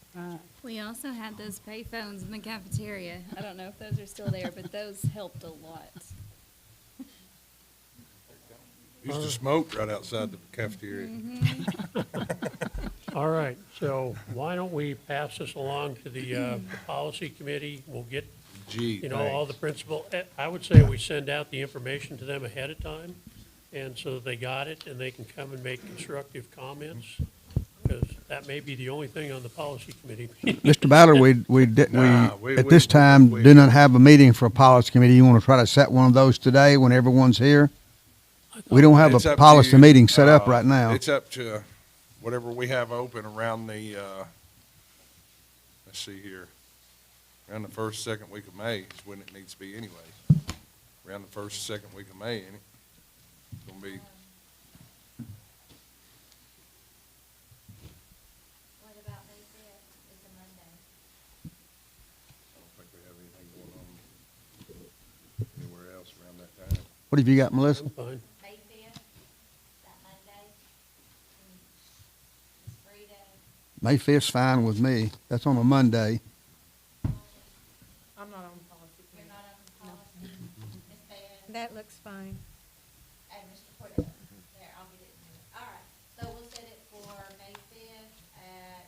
We also had those pay phones in the cafeteria. I don't know if those are still there, but those helped a lot. Used to smoke right outside the cafeteria. All right, so why don't we pass this along to the policy committee? We'll get, all the principal, I would say we send out the information to them ahead of time, and so that they got it, and they can come and make constructive comments, because that may be the only thing on the policy committee. Mr. Ballard, at this time, do not have a meeting for a policy committee. You want to try to set one of those today when everyone's here? We don't have It's a up to policy you. meeting set up right now. It's up to whatever we have open around the, let's see here, around the first, second week of May is when it needs to be anyway. Around the first, second week of May, ain't it? It's gonna be, What about May 5th? It's a Monday. I don't think we have anything going on anywhere else around that time. What have you got, Melissa? I'm fine. May 5th, that Monday. It's free day. May 5th's fine with me. That's on a Monday. I'm not on policy You're committee. not on the policy. Ms. Bass That looks fine. and Mr. Porter. There, I'll get it in there. All right, so we'll set it for May 5th at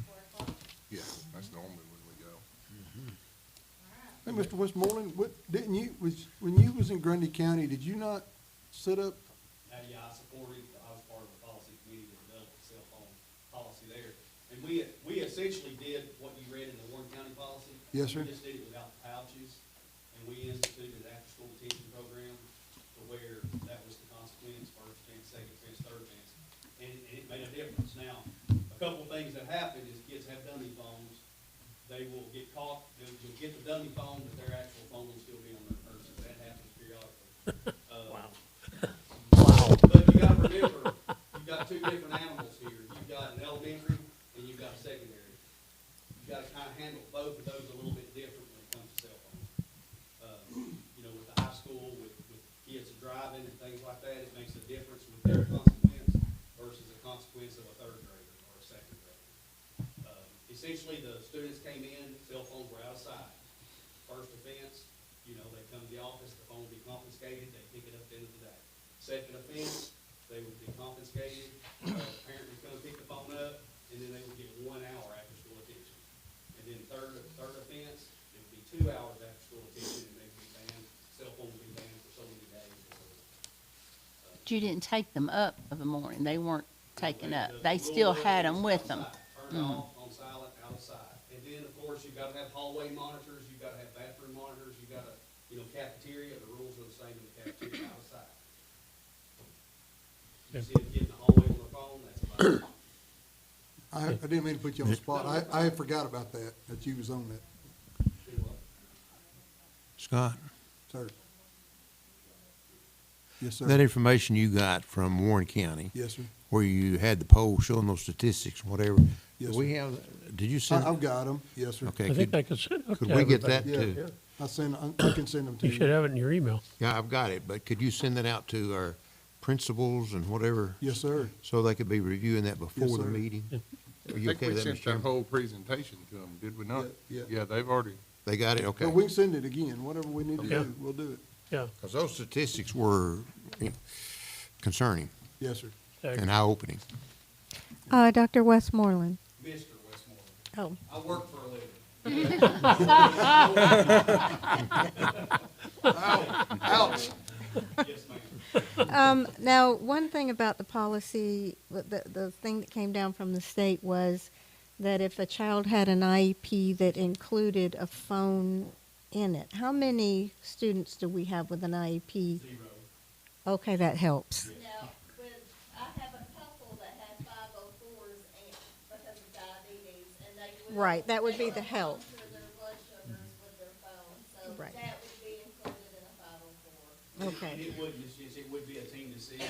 4 o'clock. Yeah, that's normally when we go. Hey, Mr. Westmoreland, when you was in Grundy County, did you not set up, Yeah, I supported, I was part of the policy committee that developed the cell phone policy there. And we essentially did what you read in the Warren County policy. Yes, sir. We just did it without the pouches, and we instituted an after-school detention program to where that was the consequence, first offense, second offense, third offense. And it made a difference. Now, a couple of things that happen is kids have dummy phones. They will get caught, you'll get the dummy phone, but their actual phone will still be on their person. That happens periodically. Wow. But you gotta remember, you've got two different animals here. You've got an elementary and you've got a secondary. You gotta kinda handle both of those a little bit different when it comes to cell phones. With the high school, with kids driving and things like that, it makes a difference with their consequence versus a consequence of a third grader or a second grader. Essentially, the students came in, cell phones were out of sight. First offense, they come to the office, the phone will be confiscated, they pick it up at the end of the day. Second offense, they would be confiscated, parent would come pick the phone up, and then they would get 1 hour after school attention. And then third offense, it would be 2 hours after school attention, and they would be banned, cell phone would be banned for so many days. But you didn't take them up of the morning. They weren't taken up. The They rule still was had them with them. Turn off, on silent, out of sight. And then, of course, you've gotta have hallway monitors, you've gotta have bathroom monitors, you've gotta, cafeteria, the rules are the same in the cafeteria, out of sight. You see a kid in the hallway on their phone, that's about it. I didn't mean to put you on the spot. I forgot about that you was on that, Scott, sir. Yes, sir. that information you got from Warren County, Yes, sir. where you had the poll showing those statistics and whatever, Yes, do we sir. have, did you send? I've got them, yes, sir. Okay, I think I could send it could to we get everybody. that Yeah, too? I can send them to You you. should have it in your email. Yeah, I've got it, but could you send that out to our principals and whatever? Yes, sir. So they could be reviewing that before the sir. meeting? Are I you think okay we with that, sent Mr. that Chairman? whole presentation to them, did we not? Yeah. Yeah, they've already, They got it, okay. But we can send it again, whatever we need to Okay. do, we'll do it. Yeah. Because those statistics were concerning Yes, sir. and eye-opening. Dr. Westmoreland. Mr. Westmoreland. Oh. I work for a living. Ouch. Yes, ma'am. Now, one thing about the policy, the thing that came down from the state was that if a child had an IEP that included a phone in it. How many students do we have with an IEP? 0. Okay, that helps. Now, I have a couple that have 504s and, because of diabetes, and they will. Right, that would be they the will health. monitor their blood sugars with their phone, so Right. that would be included in a 504. Okay. And it would, it would be a team decision.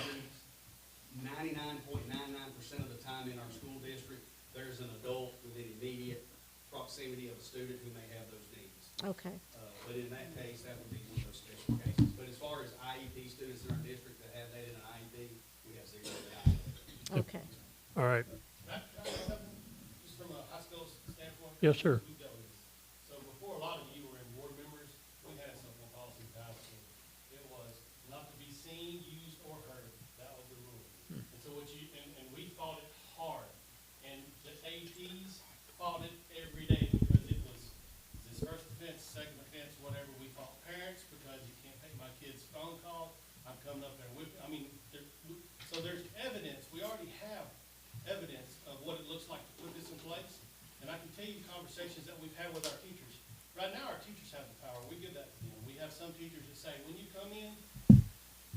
99.99% of the time in our school district, there's an adult within immediate proximity of a student who may have those needs. Okay. But in that case, that would be one of those special cases. But as far as IEP students in our district that have that in an IEP, we have 0 out. Okay. All right. Just from a high school standpoint. Yes, sir. we've dealt with this. So before a lot of you were in board members, we had something policy passed. It was not to be seen, used, or heard. That was the rule. And so and we fought it hard. And the APs fought it every day because it was this first offense, second offense, whatever. We fought parents because you can't take my kid's phone call. I'm coming up there with, so there's evidence. We already have evidence of what it looks like to put this in place. And I can tell you conversations that we've had with our teachers. Right now, our teachers have the power. We give that to them. We have some teachers that say, when you come in,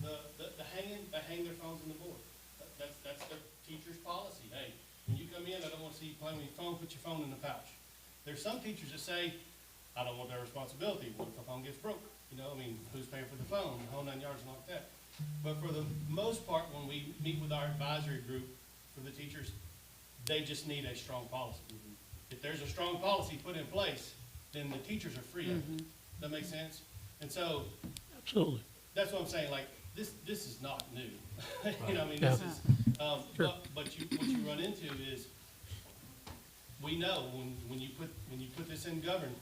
they hang their phones on the board. That's their teacher's policy. Hey, when you come in, I don't want to see you playing with your phone, put your phone in the pouch. There's some teachers that say, I don't want that responsibility. What if the phone gets broke? Who's paying for the phone? The whole 9 yards and like that. But for the most part, when we meet with our advisory group for the teachers, they just need a strong policy. If there's a strong policy put in place, then the teachers are free of it. Does that make sense? And so, Absolutely. that's what I'm saying, like, this is not new. This Yeah. is, Sure. but what you run into is, we know when you put this in govern,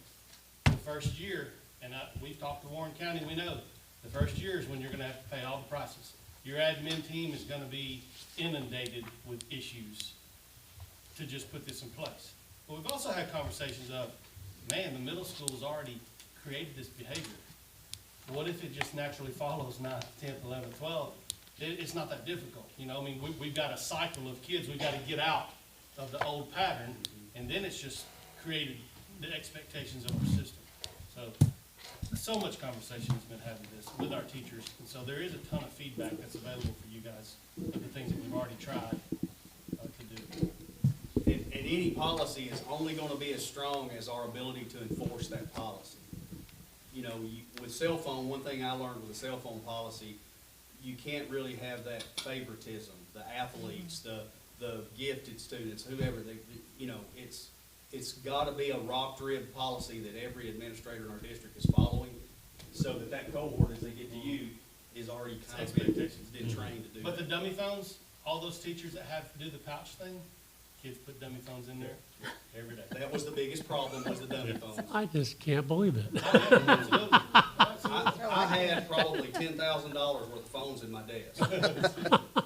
the first year, and we've talked to Warren County, we know, the first year is when you're gonna have to pay all the prices. Your admin team is gonna be inundated with issues to just put this in place. But we've also had conversations of, man, the middle school's already created this behavior. What if it just naturally follows 9th, 10th, 11th, 12th? It's not that difficult, we've got a cycle of kids, we've gotta get out of the old pattern, and then it's just created the expectations of our system. So much conversation has been had with this, with our teachers, and so there is a ton of feedback that's available for you guys, of the things that we've already tried to do. And any policy is only gonna be as strong as our ability to enforce that policy. With cell phone, one thing I learned with the cell phone policy, you can't really have that favoritism, the athletes, the gifted students, whoever, it's gotta be a rock-ribbed policy that every administrator in our district is following, so that cohort, as they get to you, is already kind of been trained to do But the that. dummy phones, all those teachers that have to do the pouch thing, kids put dummy phones in there every day. That was the biggest problem, was the dummy phones. I just can't believe it. Absolutely. I had probably $10,000 worth of phones in my desk.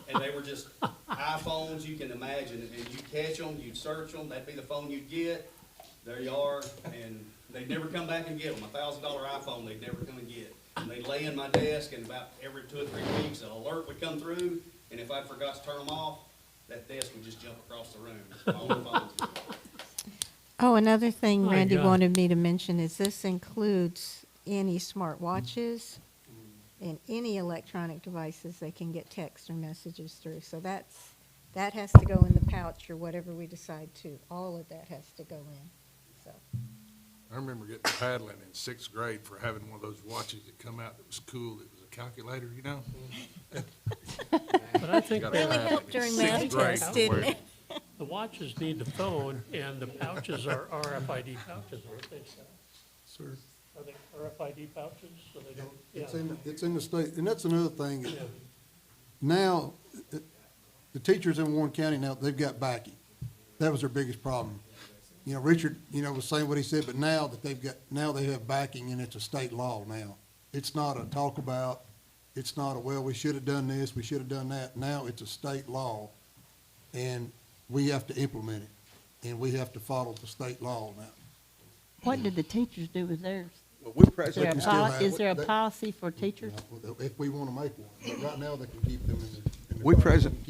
And they were just iPhones you can imagine, and you'd catch them, you'd search them, that'd be the phone you'd get, there you are, and they'd never come back and get them. $1,000 iPhone, they'd never come and get. And they'd lay in my desk, and about every 2 or 3 weeks, an alert would come through, and if I forgot to turn them off, that desk would just jump across the room. All the phones. Oh, another thing My Randy God. wanted me to mention is this includes any smart watches and any electronic devices they can get text or messages through. So that has to go in the pouch or whatever we decide to. All of that has to go in, so. I remember getting paddling in 6th grade for having one of those watches that come out that was cool. It was a calculator, But I think Got Really paddling helped in during 6th math grade tests, to didn't where- it? the watches need the phone, and the pouches are RFID pouches, aren't they, Scott? Sir. Are they RFID pouches, so they don't, It's in the state, and that's another thing. Yeah. Now, the teachers in Warren County now, they've got backing. That was their biggest problem. Richard, was saying what he said, but now that now they have backing, and it's a state law now. It's not a talk about, it's not a, well, we should have done this, we should have done that. Now it's a state law, and we have to implement it, and we have to follow the state law now. What did the teachers do with theirs? Well, we Is presently, there a can still have is it. there a They- policy for teachers? If we want to make one, but right now they can keep them in the.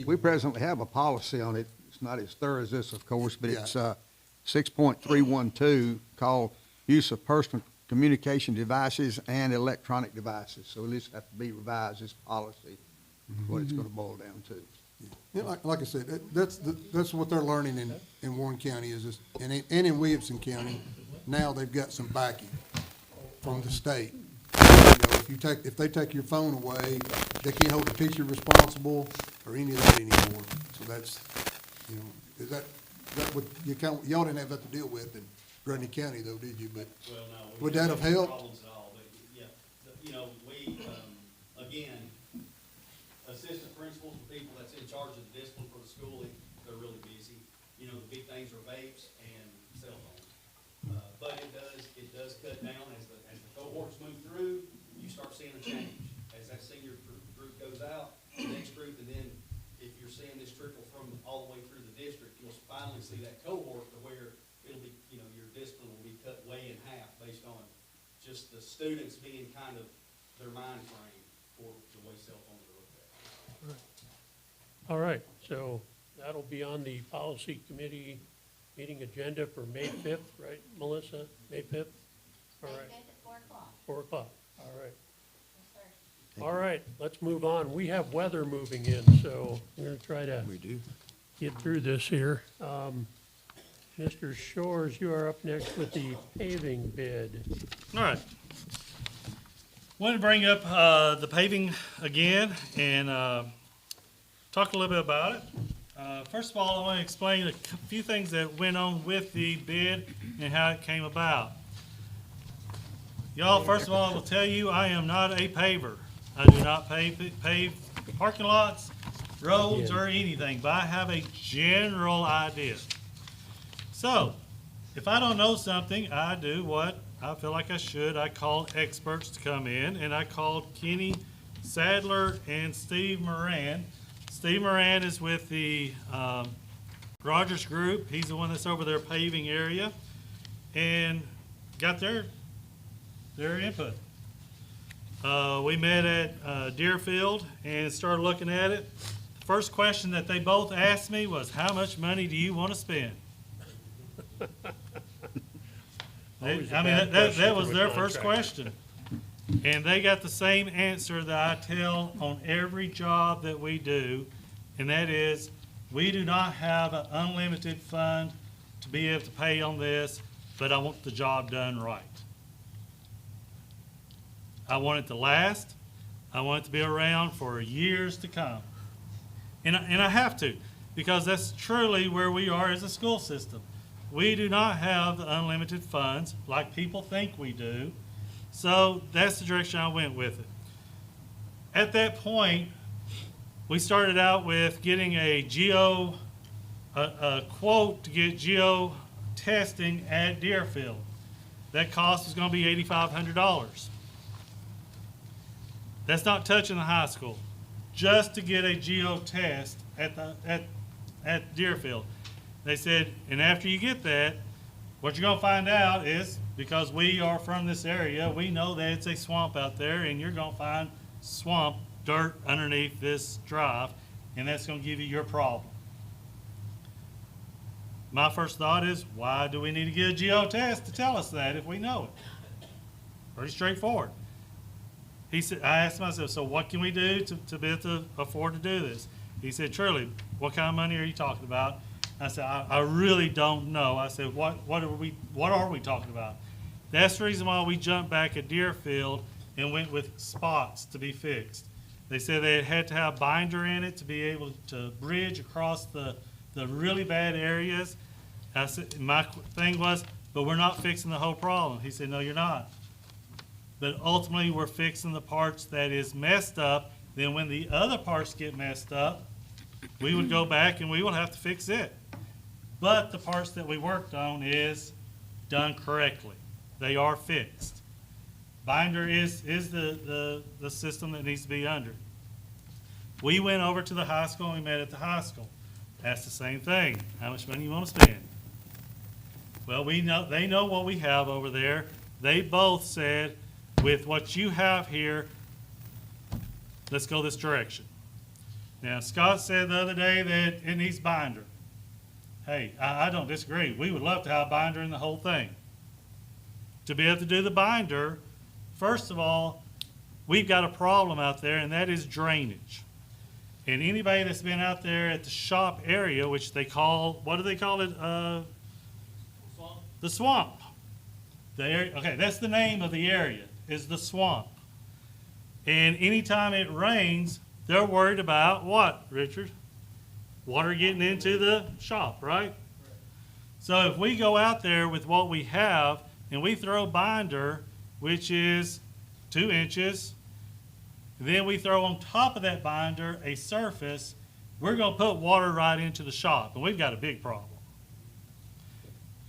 we presently have a policy on it. It's not as thorough as this, of course, but Yeah. it's, 6.312 called use of communication devices and electronic devices. So this have to be revised, this policy, is what it's gonna boil down to. Yeah, like I said, that's what they're learning in Warren County is this, and in Williamson County, now they've got some backing from the state. You know, if they take your phone away, they can't hold the teacher responsible or any of that anymore. So that's, you know, is that what y'all didn't have that to deal with in Grundy County though, did you? But Well, no. would that have helped? Problems at all, but yeah, you know, we, again, assistant principals and people that's in charge of the discipline for the school, they're really busy. You know, the big things are vapes and cell phones. But it does cut down as the cohorts move through, you start seeing a change. As that senior group goes out, the next group, and then if you're seeing this trickle from all the way through the district, you'll finally see that cohort to where it'll be, you know, your discipline will be cut way in half based on just the students being kind of their mind frame for the way cell phones are looked at. All right, so that'll be on the policy committee meeting agenda for May 5th, right, Melissa? May 5th? All right. At 4:00. 4 o'clock, all right. Yes, sir. All right, let's move on. We have weather moving in, so we're gonna try to get through this here. Mr. Shores, you are up next with the paving bid. All right. Want to bring up the paving again and talk a little bit about it. First of all, I want to explain a few things that went on with the bid and how it came about. Y'all, first of all, I will tell you, I am not a paver. I do not pave parking lots, roads, or anything, but I have a general idea. So, if I don't know something, I do what I feel like I should. I call experts to come in, and I called Kenny Sadler and Steve Moran. Steve Moran is with the Rogers Group. He's the one that's over their paving area, and got their input. We met at Deerfield and started looking at it. The first question that they both asked me was, how much money do you want to spend? That was their first question. And they got the same answer that I tell on every job that we do, and that is, we do not have an unlimited fund to be able to pay on this, but I want the job done right. I want it to last. I want it to be around for years to come. And I have to, because that's truly where we are as a school system. We do not have the unlimited funds like people think we do. So that's the direction I went with it. At that point, we started out with getting a quote to get geo testing at Deerfield. That cost was going to be $8,500. That's not touching the high school. Just to get a geo test at Deerfield. They said, and after you get that, what you're gonna find out is, because we are from this area, we know that it's a swamp out there, and you're gonna find swamp, dirt underneath this drive, and that's gonna give you your problem. My first thought is, why do we need to get a geo test to tell us that if we know it? Pretty straightforward. He said, I asked myself, so what can we do to be able to afford to do this? He said, Shirley, what kind of money are you talking about? I said, I really don't know. I said, what are we talking about? That's the reason why we jumped back at Deerfield and went with spots to be fixed. They said they had to have binder in it to be able to bridge across the really bad areas. I said, my thing was, but we're not fixing the whole problem. He said, no, you're not. But ultimately, we're fixing the parts that is messed up. Then when the other parts get messed up, we would go back and we will have to fix it. But the parts that we worked on is done correctly. They are fixed. Binder is the system that needs to be under. We went over to the high school and we met at the high school. Asked the same thing. How much money you want to spend? Well, they know what we have over there. They both said, with what you have here, let's go this direction. Now, Scott said the other day that it needs binder. Hey, I don't disagree. We would love to have binder in the whole thing. to be able to do the binder, first of all, we've got a problem out there, and that is drainage. And anybody that's been out there at the shop area, which they call, what do they call it? The swamp. The area, okay, that's the name of the area, is the swamp. And anytime it rains, they're worried about what, Richard? Water getting into the shop, right? So if we go out there with what we have and we throw binder, which is 2 inches, then we throw on top of that binder a surface, we're going to put water right into the shop, and we've got a big problem.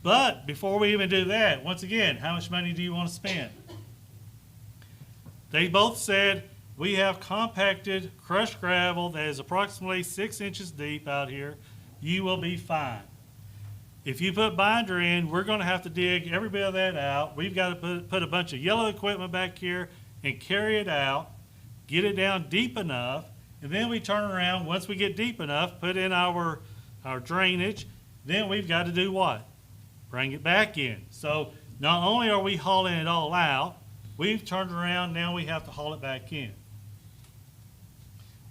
But before we even do that, once again, how much money do you want to spend? They both said, we have compacted crushed gravel that is approximately 6 inches deep out here. You will be fine. If you put binder in, we're going to have to dig every bit of that out. We've got to put a bunch of yellow equipment back here and carry it out, get it down deep enough, and then we turn around, once we get deep enough, put in our drainage, then we've got to do what? Bring it back in. So not only are we hauling it all out, we've turned around, now we have to haul it back in.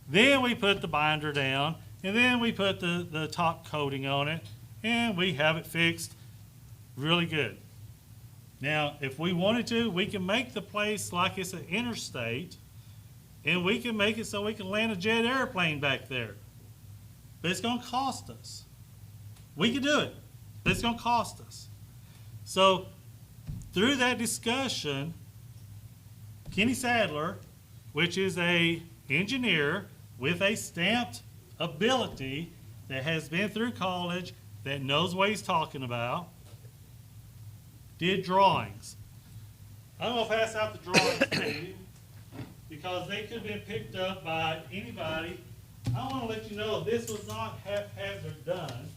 Then we put the binder down, and then we put the top coating on it, and we have it fixed really good. Now, if we wanted to, we can make the place like it's an interstate, and we can make it so we can land a jet airplane back there. But it's going to cost us. We can do it, but it's going to cost us. So, through that discussion, Kenny Sadler, which is a engineer with a stamped ability that has been through college, that knows what he's talking about, did drawings. I'm going to pass out the drawings to you because they could have been picked up by anybody. I want to let you know this was not haphazard done.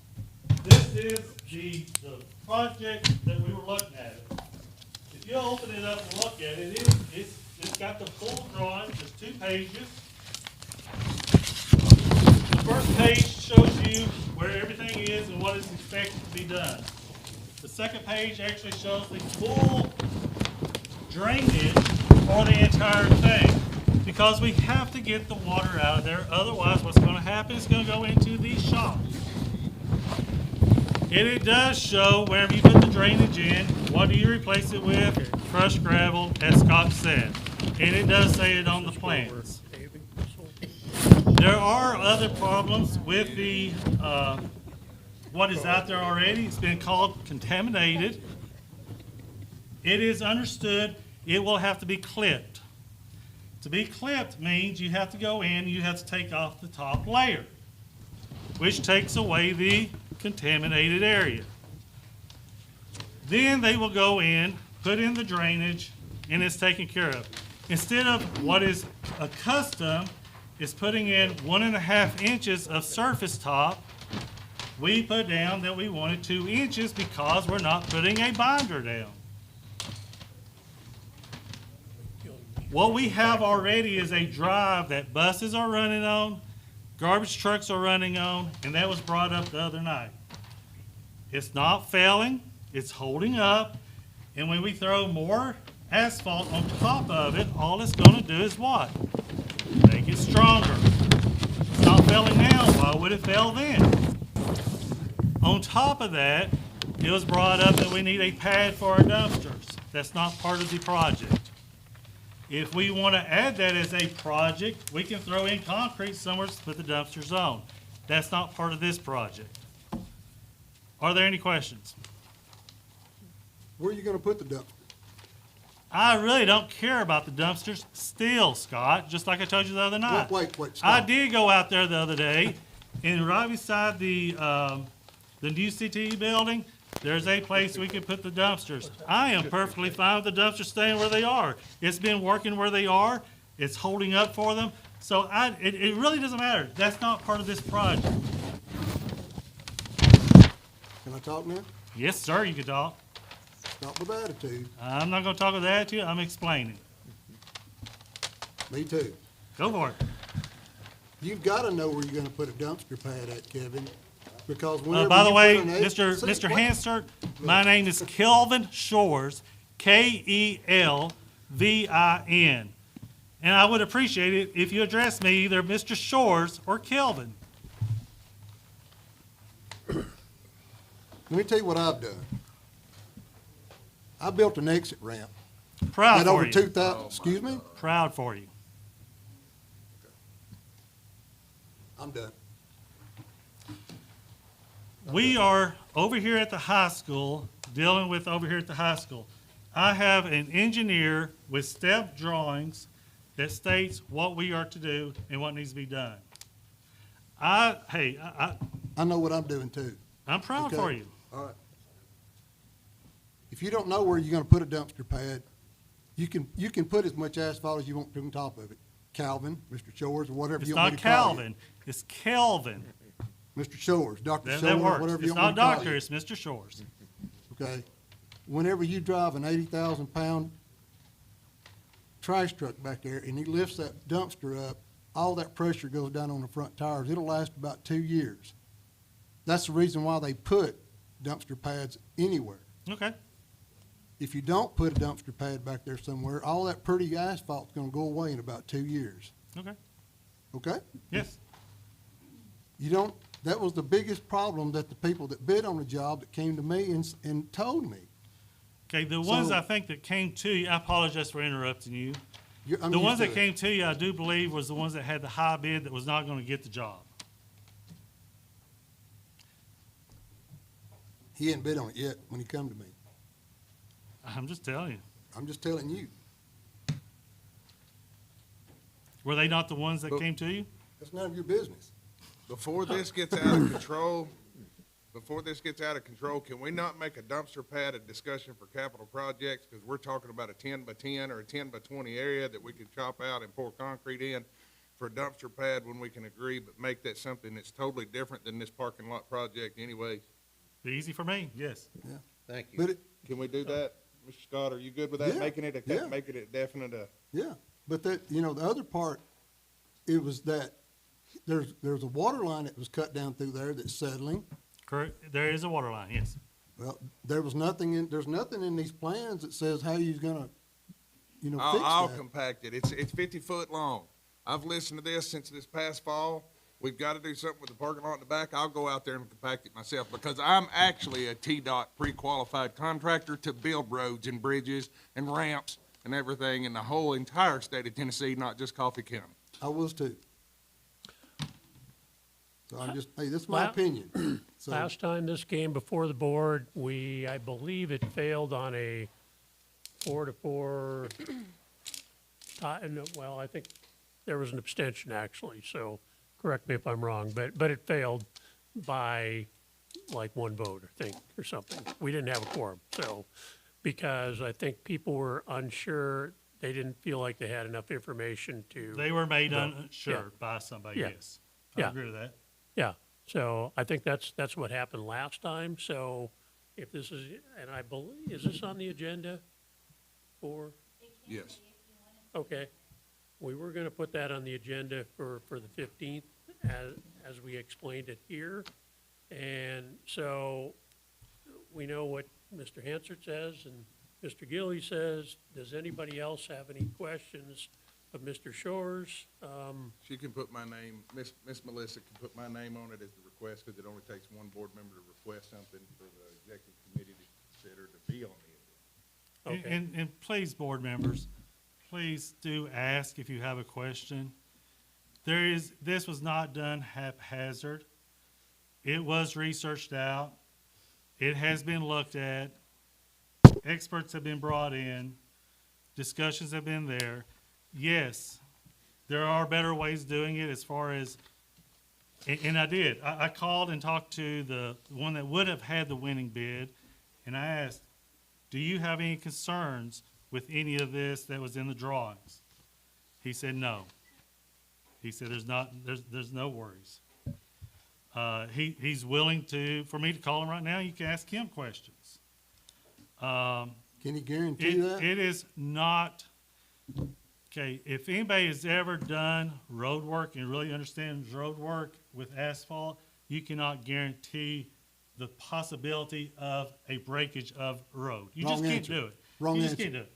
This is the project that we were looking at. If you open it up and look at it, it's got the full drawing. There's 2 pages. The first page shows you where everything is and what is expected to be done. The second page actually shows the full drainage for the entire thing, because we have to get the water out of there. Otherwise, what's going to happen is going to go into the shop. And it does show wherever you put the drainage in, what do you replace it with? Crushed gravel, as Scott said. And it does say it on the plans. There are other problems with the what is out there already. It's been called contaminated. It is understood it will have to be clipped. To be clipped means you have to go in and you have to take off the top layer, which takes away the contaminated area. Then they will go in, put in the drainage, and it's taken care of. Instead of what is a custom is putting in 1.5 inches of surface top, we put down that we wanted 2 inches because we're not putting a binder down. What we have already is a drive that buses are running on, garbage trucks are running on, and that was brought up the other night. It's not failing, it's holding up, and when we throw more asphalt on top of it, all it's going to do is what? Make it stronger. It's not failing now, why would it fail then? On top of that, it was brought up that we need a pad for our dumpsters. That's not part of the project. If we want to add that as a project, we can throw in concrete somewhere to put the dumpsters on. That's not part of this project. Are there any questions? Where are you gonna put the dumpster? I really don't care about the dumpsters still, Scott, just like I told you the other night. Wait, I stop. did go out there the other day, and right beside the new CTE building, there's a place we could put the dumpsters. I am perfectly fine with the dumpsters staying where they are. It's been working where they are. It's holding up for them. So it really doesn't matter. That's not part of this project. Can I talk now? Yes, sir, you can talk. Stop with attitude. I'm not gonna talk with attitude. I'm explaining. Me too. Go for it. You've gotta know where you're gonna put a dumpster pad at, Kevin, because whenever By the you way, put an Mr. wait. Hansard, my name is Kelvin Shores, Kelvin. And I would appreciate it if you address me either Mr. Shores or Kelvin. Let me tell you what I've done. I built an exit ramp. Proud At for over you. 2,000, excuse me? Proud for you. I'm done. We are over here at the high school, dealing with over here at the high school. I have an engineer with step drawings that states what we are to do and what needs to be done. I know what I'm doing too. I'm proud Okay? for you. All right. If you don't know where you're gonna put a dumpster pad, you can put as much asphalt as you want on top of it. Calvin, Mr. Shores, or whatever It's you want not me to call you. Calvin, it's Kelvin. Mr. Shores, Dr. That Shores, works. whatever you It's want me not to call doctor, you. it's Mr. Shores. Okay? Whenever you drive an 80,000-pound trash truck back there and he lifts that dumpster up, all that pressure goes down on the front tires. It'll last about 2 years. That's the reason why they put dumpster pads anywhere. Okay. If you don't put a dumpster pad back there somewhere, all that pretty asphalt's gonna go away in about 2 years. Okay. Okay? Yes. That was the biggest problem that the people that bid on the job that came to me and told me. Okay, the ones So- I think that came to you, I apologize for interrupting you. I'm The used ones to that it. came to you, I do believe, was the ones that had the high bid that was not gonna get the job. He hadn't bid on it yet when he come to me. I'm just telling you. I'm just telling you. Were they not the ones that came to you? That's none of your business. Before this gets out of control, can we not make a dumpster pad a discussion for capital projects? Because we're talking about a 10 by 10 or a 10 by 20 area that we could chop out and pour concrete in for a dumpster pad when we can agree, but make that something that's totally different than this parking lot project anyways. Be easy for me, yes. Yeah. Thank you. But Can we do that? Mr. Scott, are you good with that? Yeah, Making it yeah. making it definite, Yeah, but the other part, it was that there's a water line that was cut down through there that's settling. Correct, there is a water line, yes. Well, there's nothing in these plans that says how you're gonna, fix I'll that. compact it. It's 50 foot long. I've listened to this since this past fall. We've got to do something with the parking lot in the back. I'll go out there and compact it myself because I'm actually a TDOT pre-qualified contractor to build roads and bridges and ramps and everything in the whole entire state of Tennessee, not just Coffee County. I was too. So I'm just, hey, this is my La- opinion. So, Last time this came before the board, I believe it failed on a 4-4 tie, no, well, I think there was an abstention actually, so correct me if I'm wrong, but it failed by like one vote, I think, or something. We didn't have a quorum, so, because I think people were unsure, they didn't feel like they had enough information to. They were made vote. unsure by somebody, Yeah. yes. I Yeah. agree with that. Yeah, so I think that's what happened last time, so if this is, and I believe, is this on the agenda for? Yes. Okay, we were gonna put that on the agenda for the 15th, as we explained it here. And so, we know what Mr. Hansard says and Mr. Gilly says. Does anybody else have any questions of Mr. Shores? She can put my name, Miss Melissa can put my name on it as the request because it only takes one board member to request something for the executive committee to consider to be on the agenda. Okay. And please, board members, please do ask if you have a question. This was not done haphazard. It was researched out. It has been looked at. Experts have been brought in. Discussions have been there. Yes, there are better ways of doing it as far as, and I did. I called and talked to the one that would have had the winning bid, and I asked, do you have any concerns with any of this that was in the drawings? He said no. He said there's no worries. He's willing for me to call him right now. You can ask him questions. can you guarantee that? It is not, okay, if anybody has ever done road work and really understands road work with asphalt, you cannot guarantee the possibility of a breakage of road. You just Wrong can't answer. do it. Wrong You just answer. can't do it.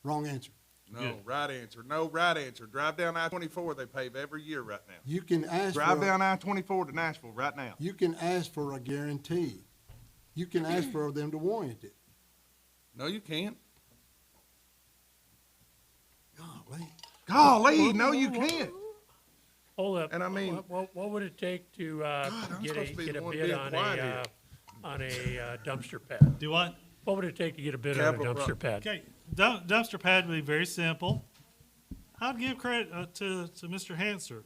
Wrong answer. No, Good. right answer. No, right answer. Drive down I-24, they pave every year right now. You can ask Drive for, down I-24 to Nashville right now. you can ask for a guarantee. You can ask for them to warrant it. No, you can't. Golly. Golly, no, you can't. Hold up. And I mean- What would it take to, I'm get supposed to be get the a one bid being on quiet a, here. on a dumpster pad? Do what? What would it take to get a bid on a Capital pro- dumpster pad? Okay, dumpster pad would be very simple. I'd give credit to Mr. Hanser.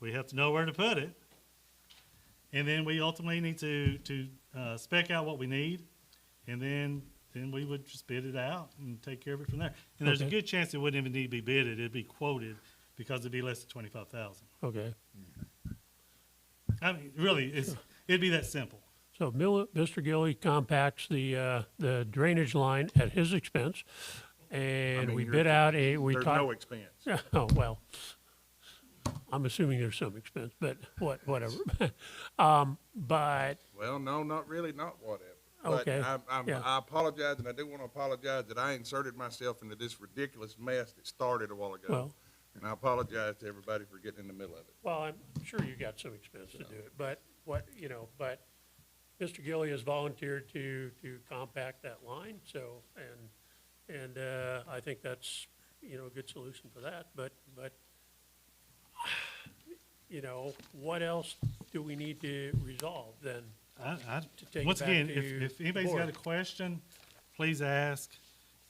We have to know where to put it. And then we ultimately need to spec out what we need. And then we would just bid it out and take care of it from there. And there's a Okay. good chance it wouldn't even need to be bidded. It'd be quoted because it'd be less than 25,000. Okay. I mean, really, it'd be that simple. So Mr. Gilly compacts the drainage line at his expense, and we bid out we There's talked. no expense. Oh, well, I'm assuming there's some expense, but whatever. But, Well, no, not really, not whatever. But Okay, yeah. I apologize, and I do want to apologize that I inserted myself into this ridiculous mess that started a while ago. Well- And I apologize to everybody for getting in the middle of it. well, I'm sure you got some expense to do it, but but Mr. Gilly has volunteered to compact that line, so, and I think that's, a good solution for that, but, what else do we need to resolve then? To take it Once back again, to if anybody's got a board. question, please ask.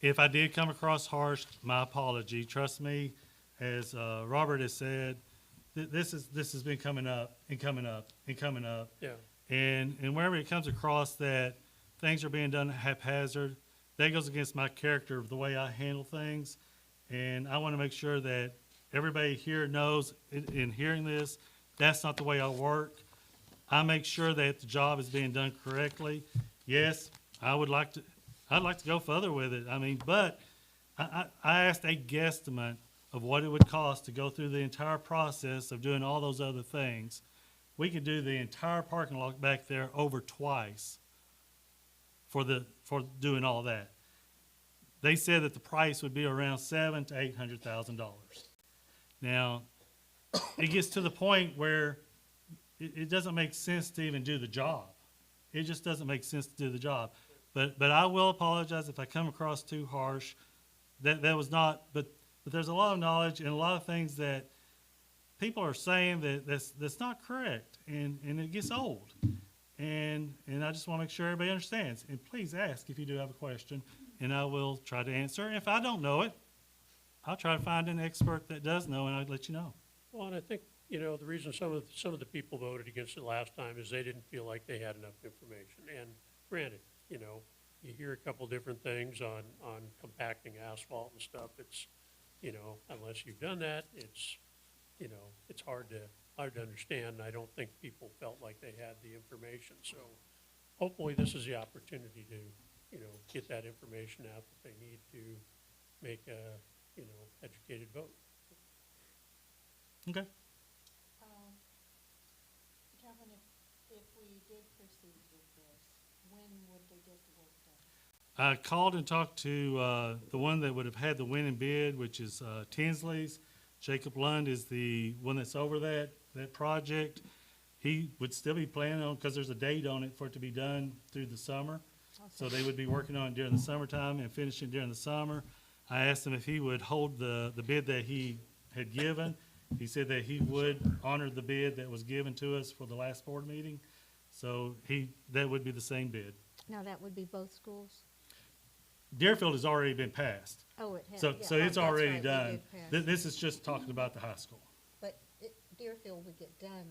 If I did come across harsh, my apology. Trust me, as Robert has said, this has been coming up and coming up and coming up. Yeah. And wherever it comes across that things are being done haphazard, that goes against my character of the way I handle things. And I want to make sure that everybody here knows in hearing this, that's not the way I work. I make sure that the job is being done correctly. Yes, I'd like to go further with it. I mean, but I asked a guesstimate of what it would cost to go through the entire process of doing all those other things. We could do the entire parking lot back there over twice for doing all that. They said that the price would be around $700,000 to $800,000. Now, it gets to the point where it doesn't make sense to even do the job. It just doesn't make sense to do the job. But I will apologize if I come across too harsh. That was not, but there's a lot of knowledge and a lot of things that people are saying that's not correct, and it gets old. And I just want to make sure everybody understands. And please ask if you do have a question, and I will try to answer. If I don't know it, I'll try to find an expert that does know, and I'll let you know. Well, and I think, the reason some of the people voted against it last time is they didn't feel like they had enough information. And granted, you hear a couple different things on compacting asphalt and stuff. It's, unless you've done that, it's, it's hard to understand. I don't think people felt like they had the information. So hopefully this is the opportunity to, get that information out that they need to make a, educated vote. Okay. Kevin, if we did proceed with this, when would they get the work done? I called and talked to the one that would have had the winning bid, which is Tinsley's. Jacob Lund is the one that's over that project. He would still be planning on, because there's a date on it for it to be done through the summer. So they would be working on it during the summertime and finishing during the summer. I asked him if he would hold the bid that he had given. He said that he would honor the bid that was given to us for the last board meeting. So that would be the same bid. Now, that would be both schools? Deerfield has already been passed. Oh, it has. So yeah, it's that's already right, we done. did pass. This is just talking about the high school. But Deerfield would get done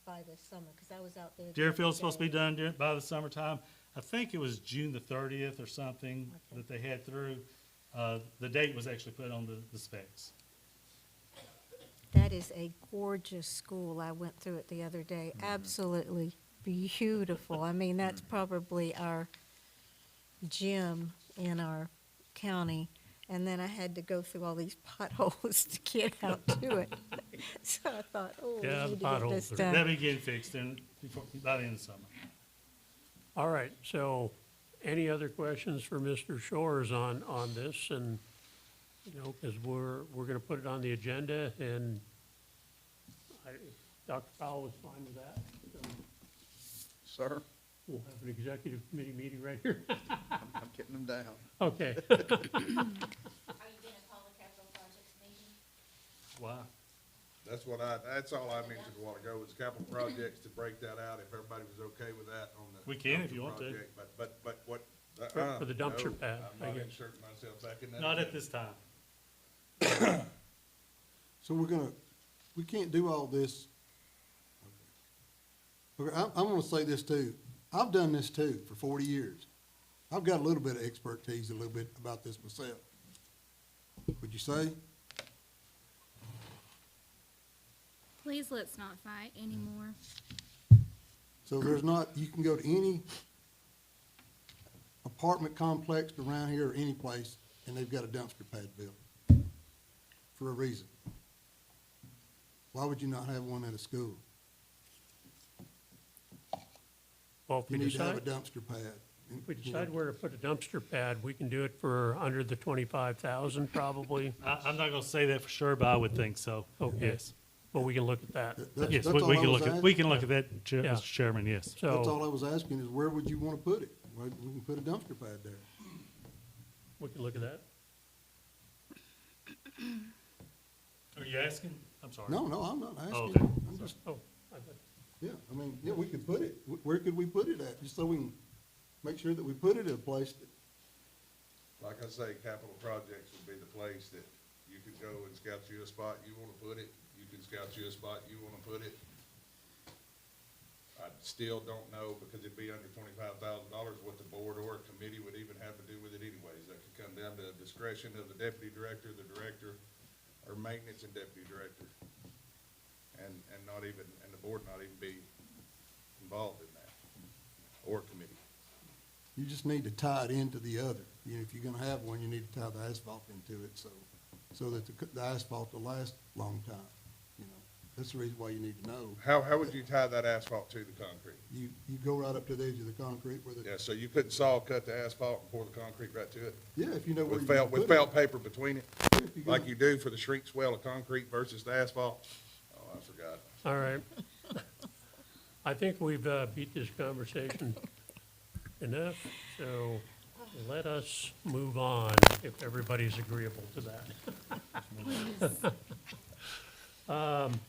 by the summer, because I was out there. the Deerfield's other supposed to be day. done by the summertime. I think it was June the 30th or something that they had through. The date was actually put on the specs. That is a gorgeous school. I went through it the other day. Absolutely beautiful. I mean, that's probably our gym in our county. And then I had to go through all these potholes to get out to it. So I thought, oh, we Yeah, the need to get potholes this are- done. That'll be getting fixed by the end of summer. All right, so any other questions for Mr. Shores on this? And, you know, because we're gonna put it on the agenda, and Dr. Powell was fine with that. So Sir, we'll have an executive committee meeting right here. I'm getting them down. Okay. Are you gonna call the capital projects meeting? Wow. That's all I mentioned a while ago, was capital projects, to break that out, if everybody was okay with that on the. We can if capital you want to. project. But what? For the dumpster no, pad, I I'm not guess. inserting myself back in that. Not at this time. So we can't do all this. Okay, I'm gonna say this too. I've done this too for 40 years. I've got a little bit of expertise, a little bit about this myself. Would you say? Please let's not fight anymore. So there's not, you can go to any apartment complex around here or any place, and they've got a dumpster pad built for a reason. Why would you not have one at a school? Well, if You we need to have a decide, dumpster pad. if we decide where to put a dumpster pad, we can do it for under the 25,000 probably. I'm not gonna say that for sure, but I would think so. Okay. Yes. But we can look at that. Yes, That's we all we I can was look at, asking. we can look at that, Yeah. Mr. Chairman, yes. That's So all I was asking, is where would you wanna put it? Well, we can put a dumpster pad there. we can look at that. Are you asking? I'm sorry. No, I'm not asking. Oh, okay. I'm just, Oh, I thought- yeah, I mean, yeah, we could put it, where could we put it at? Just so we can make sure that we put it in a place that, Like I say, capital projects would be the place that you could go and scout you a spot you wanna put it, you can scout you a spot you wanna put it. I still don't know, because it'd be under $25,000, what the board or a committee would even have to do with it anyways. That could come down to the discretion of the deputy director, the director, or maintenance and deputy director. And not even, and the board not even be involved in that, or committee. you just need to tie it into the other. You know, if you're gonna have one, you need to tie the asphalt into it, so that the asphalt will last a long time, you know. That's the reason why you need to know. How would you tie that asphalt to the concrete? You go right up to the edge of the concrete where the, Yeah, so you couldn't saw cut the asphalt and pour the concrete right to it? yeah, if you know where With you're gonna with put it. felt paper between it, Yeah, if you're like gonna- you do for the shrink swell of concrete versus the asphalt? Oh, I forgot. All right. I think we've beat this conversation enough, so let us move on if everybody's agreeable to that.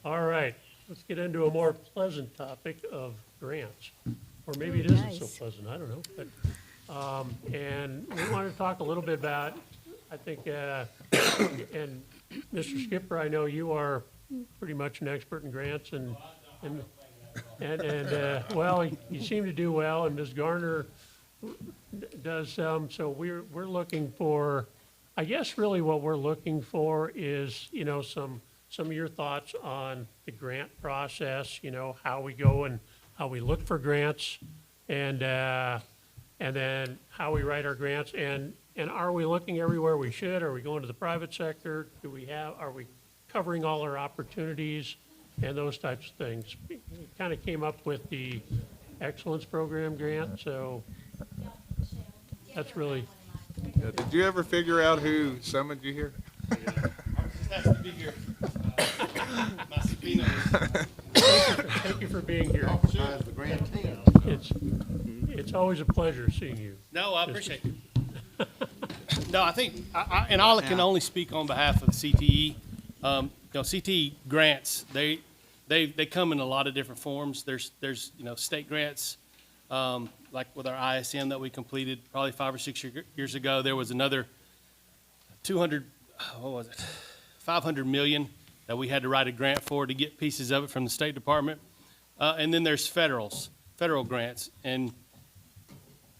All right, let's get into a more pleasant topic of grants. Or maybe it isn't so pleasant, I don't know. But, and we want to talk a little bit about, I think, and Mr. Skipper, I know you are pretty much an expert in grants and well, you seem to do well, and Ms. Garner does some, so we're looking for, I guess really what we're looking for is, you know, some of your thoughts on the grant process, you know, how we go and how we look for grants, and then how we write our grants, and are we looking everywhere we should? Are we going to the private sector? Are we covering all our opportunities and those types of things? We kind of came up with the Excellence Program grant, so that's really, Did you ever figure out who summoned you here? thank you for being here. Besides the grant team. It's always a pleasure seeing you. No, I appreciate it. No, I think, and I can only speak on behalf of the CTE. You know, CTE grants, they come in a lot of different forms. There's you know, state grants, like with our ISM that we completed probably 5 or 6 years ago. There was another 500 million that we had to write a grant for to get pieces of it from the State Department. And then there's federal grants. And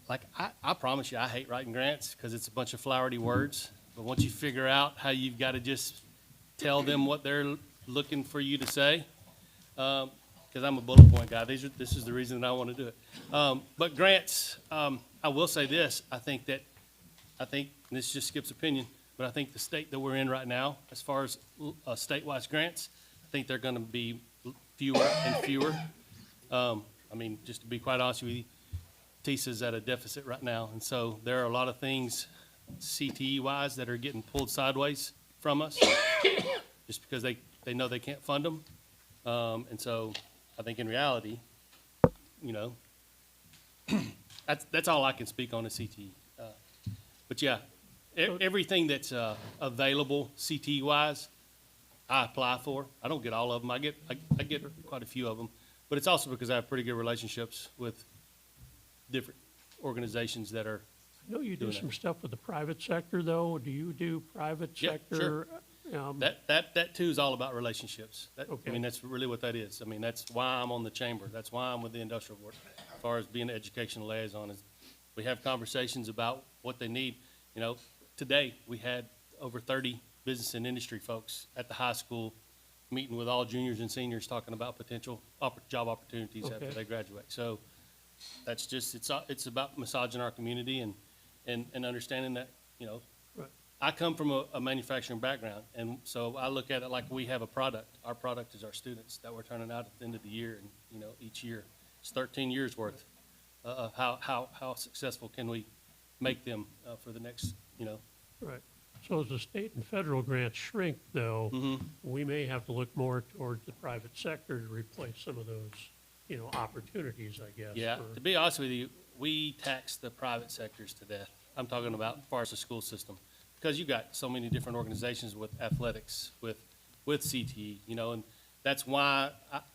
like, I promise you, I hate writing grants because it's a bunch of flowery words. But once you figure out how you've got to just tell them what they're looking for you to say, because I'm a bullet point guy. This is the reason that I want to do it. But grants, I will say this. I think, and this just Skip's opinion, but I think the state that we're in right now, as far as statewide grants, I think they're going to be fewer and fewer. I mean, just to be quite honest with you, TISA's at a deficit right now, and so there are a lot of things CTE-wise that are getting pulled sideways from us, just because they know they can't fund them. And so I think in reality, you know, that's all I can speak on is CTE. But yeah, everything that's available CTE-wise, I apply for. I don't get all of them. I get quite a few of them, but it's also because I have pretty good relationships with different organizations that are. I know you do doing some that. stuff with the private sector, though. Do you do private Yeah, sector? That too is all about relationships. I Okay. mean, that's really what that is. I mean, that's why I'm on the chamber. That's why I'm with the industrial board. As far as being an educational liaison, is we have conversations about what they need. You know, today we had over 30 business and industry folks at the high school meeting with all juniors and seniors talking about potential job opportunities after Okay. they graduate. So that's just, it's about massaging our community and understanding that, you know, Right. I come from a manufacturing background, and so I look at it like we have a product. Our product is our students that we're turning out at the end of the year, and, you know, each year. It's 13 years worth of how successful can we make them for the next, you know. Right. So as the state and federal grants shrink, though, we may have to look more towards the private sector to replace some of those, you know, opportunities, I guess. Yeah, for- to be honest with you, we tax the private sectors to death. I'm talking about as far as the school system. Because you got so many different organizations with athletics, with CTE, you know, and that's why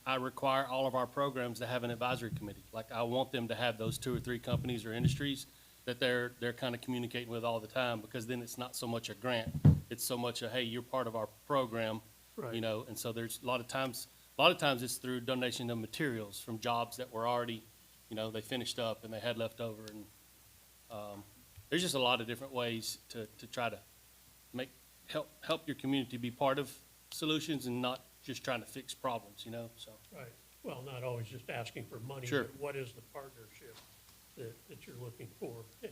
I require all of our programs to have an advisory committee. Like, I want them to have those 2 or 3 companies or industries that they're kind of communicating with all the time, because then it's not so much a grant. It's so much a, hey, you're part of our program, Right. you know, and so there's a lot of times it's through donation of materials from jobs that were already, you know, they finished up and they had left over, and there's just a lot of different ways to try to help your community be part of solutions and not just trying to fix problems, you know, so. Right. Well, not always just asking for money. Sure. But what is the partnership that you're looking for, and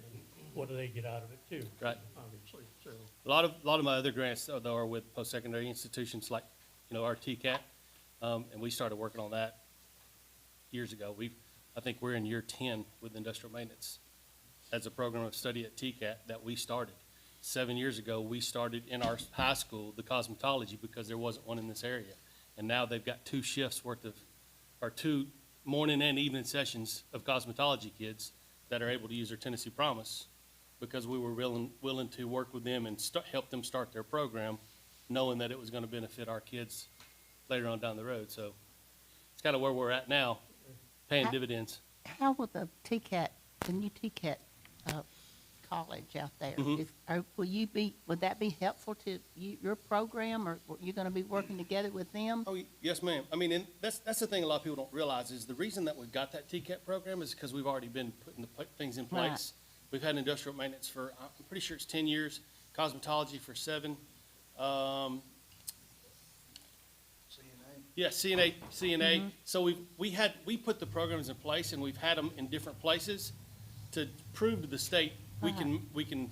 what do they get out of it too? Right. Obviously, so. A lot of my other grants, though, are with post-secondary institutions like, you know, our TCAT, and we started working on that years ago. I think we're in year 10 with industrial maintenance as a program of study at TCAT that we started. 7 years ago, we started in our high school, the cosmetology, because there wasn't one in this area. And now they've got 2 shifts worth of, or 2 morning and evening sessions of cosmetology kids that are able to use their Tennessee Promise, because we were willing to work with them and help them start their program, knowing that it was going to benefit our kids later on down the road. So it's kind of where we're at now, paying dividends. How will the new TCAT college out there, would that be helpful to your program, or are you going to be working together with them? Oh, yes, ma'am. I mean, and that's the thing a lot of people don't realize is the reason that we've got that TCAT program is because we've already been putting the things in place. Right. We've had industrial maintenance for, I'm pretty sure it's 10 years, cosmetology for 7. Yeah, CNA. So we put the programs in place, and we've had them in different places to prove to the state we can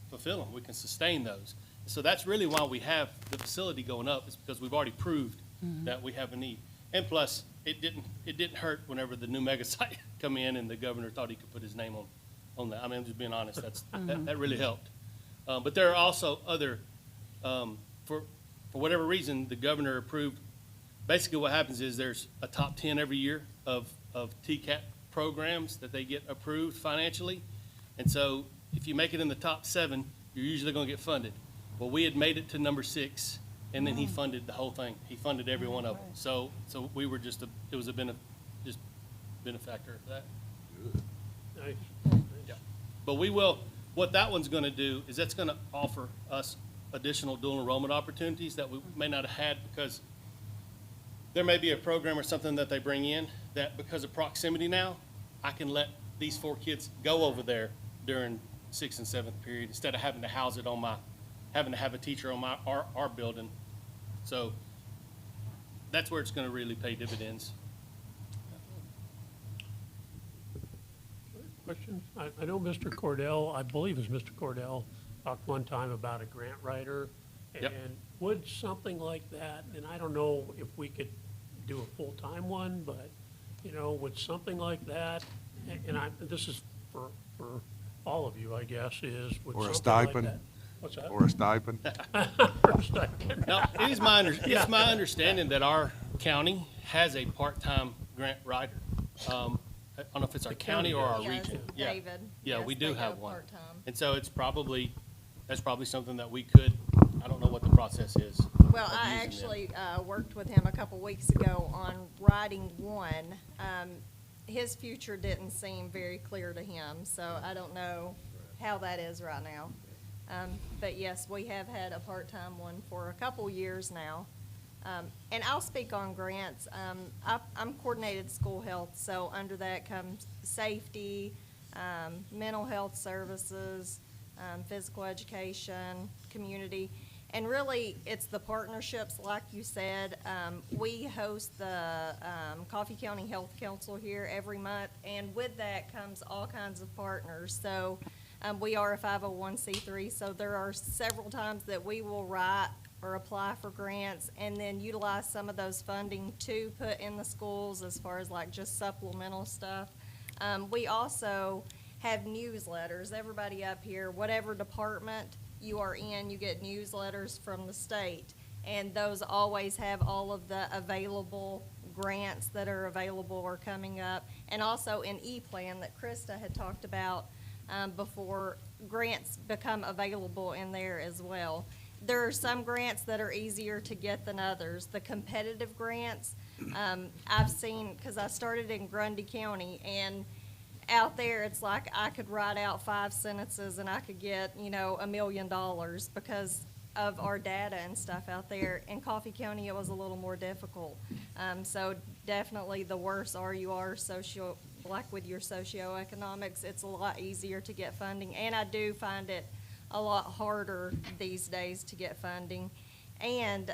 fulfill them, we can sustain those. So that's really why we have the facility going up, is because we've already proved that we have a need. And plus, it didn't hurt whenever the new mega site come in and the governor thought he could put his name on that. I mean, I'm just being honest, that really helped. But there are also other, for whatever reason, the governor approved. Basically what happens is there's a top 10 every year of TCAT programs that they get approved financially. And so if you make it in the top 7, you're usually going to get funded. Well, we had made it to number 6, and then he funded the whole thing. He funded every one of them. So we were just it was a benefactor of that. Nice. Yeah. But what that one's going to do is that's going to offer us additional dual enrollment opportunities that we may not have had, because there may be a program or something that they bring in that, because of proximity now, I can let these 4 kids go over there during 6th and 7th period instead of having to house it having to have a teacher on our building. So that's where it's going to really pay dividends. Questions? I know Mr. Cordell, I believe it was Mr. Cordell, talked one time about a grant writer. Yep. And would something like that, and I don't know if we could do a full-time one, but, you know, would something like that this is for all of you, I guess, is would Or a something like stipend. that- What's that? Or a stipend. Or a stipend. No, it's my understanding that our county has a part-time grant writer. I don't know if it's our county or our Yes, region. Yeah. David. Yeah, Yes, we they do go have one. part-time. And so that's probably something that we could, I don't know what the process is. Well, of I using them. actually worked with him a couple weeks ago on writing one. His future didn't seem very clear to him, so I don't know how that is right now. But yes, we have had a part-time one for a couple years now. And I'll speak on grants. I'm coordinated school health, so under that comes safety, mental health services, physical education, community. And really, it's the partnerships, like you said. We host the Coffee County Health Council here every month, and with that comes all kinds of partners. So we are a 501c3, so there are several times that we will write or apply for grants and then utilize some of those funding to put in the schools as far as like just supplemental stuff. We also have newsletters. Everybody up here, whatever department you are in, you get newsletters from the state. And those always have all of the available grants that are available or coming up. And also an e-plan that Krista had talked about before, grants become available in there as well. There are some grants that are easier to get than others. The competitive grants, I've seen, because I started in Grundy County, and out there, it's like I could write out 5 sentences and I could get, $1 million because of our data and stuff out there. In Coffee County, it was a little more difficult. So definitely the worse you are like with your socioeconomics, it's a lot easier to get funding. And I do find it a lot harder these days to get funding. And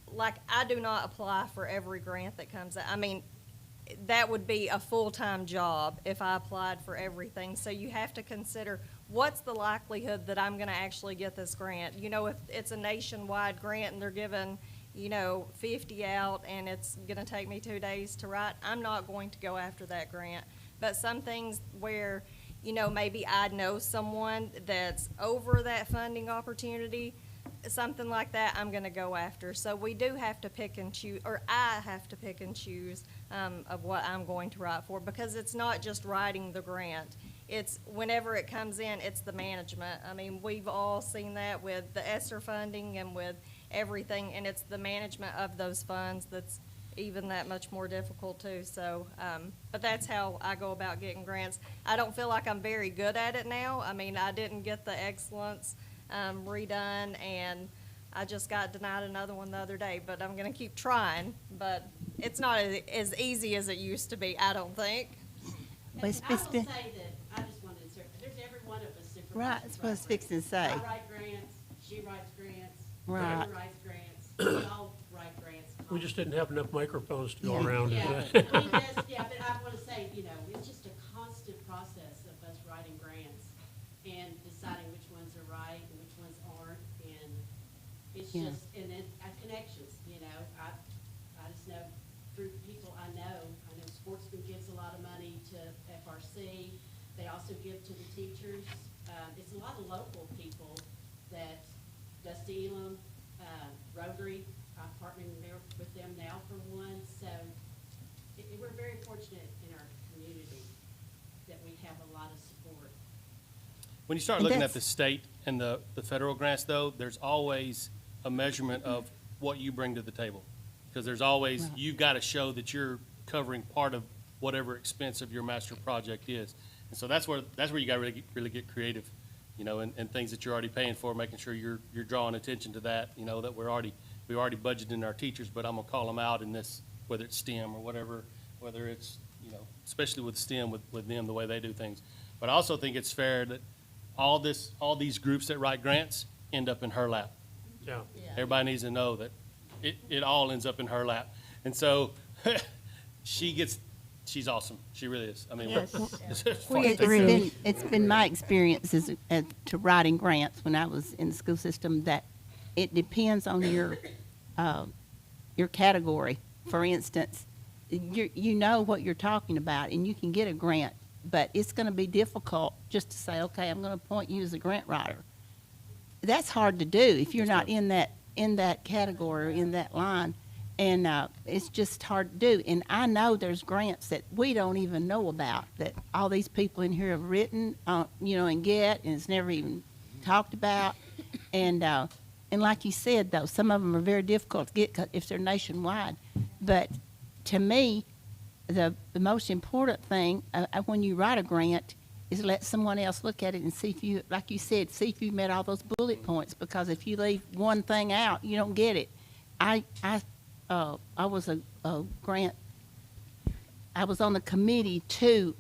like I do not apply for every grant that comes out. I mean, that would be a full-time job if I applied for everything. So you have to consider what's the likelihood that I'm going to actually get this grant. If it's a nationwide grant and they're giving, 50 out and it's going to take me 2 days to write, I'm not going to go after that grant. But some things where, maybe I know someone that's over that funding opportunity, something like that, I'm going to go after. So we do have to pick and choose, or I have to pick and choose of what I'm going to write for, because it's not just writing the grant. It's whenever it comes in, it's the management. I mean, we've all seen that with the ESSER funding and with everything, and it's the management of those funds that's even that much more difficult too. So, but that's how I go about getting grants. I don't feel like I'm very good at it now. I mean, I didn't get the excellence redone, and I just got denied another one the other day, but I'm gonna keep trying. But it's not as easy as it used to be, I don't think. Well, it's I will been- say that, I just wanted to insert, there's every one of us supervisors. Right, that's what I was fixing to say. I write grants, she writes grants, Right. Trevor writes grants, we all write grants. We just didn't have enough microphones to go Yeah. around. Yeah, it. but I want to say, it's just a constant process of us writing grants and deciding which ones are right and which ones aren't, and it's Yeah. just, and then connections, I just know through people I know Sportsman gives a lot of money to FRC, they also give to the teachers, it's a lot of local people that, Dusty Elam, Rotary, I'm partnering there with them now for one, so we're very fortunate in our community that we have a lot of support. When you start And looking at that's- the state and the federal grants, though, there's always a measurement of what you bring to the table. Because there's always, Right. you've got to show that you're covering part of whatever expense of your master project is. And so that's where you got to really get creative, and things that you're already paying for, making sure you're drawing attention to that, that we already budgeted in our teachers, but I'm going to call them out in this, whether it's STEM or whatever, whether it's, especially with STEM, with them, the way they do things. But I also think it's fair that all these groups that write grants end up in her lap. Yeah. Everybody needs to know that it all ends up in her lap. And so she's awesome. She really is. I mean, Yes. as far as It's been my experience to writing grants when I was in the school system that it depends on your category. For instance, you know what you're talking about, and you can get a grant, but it's gonna be difficult just to say, okay, I'm gonna appoint you as a grant writer. That's hard to do if you're not in that category or in that line. And, it's just hard to do. And I know there's grants that we don't even know about, that all these people in here have written, and get, and it's never even talked about. And like you said, though, some of them are very difficult to get if they're nationwide. But to me, the most important thing, when you write a grant, is let someone else look at it and see if you, like you said, see if you met all those bullet points. Because if you leave one thing out, you don't get it. I was a grant, I was on the committee to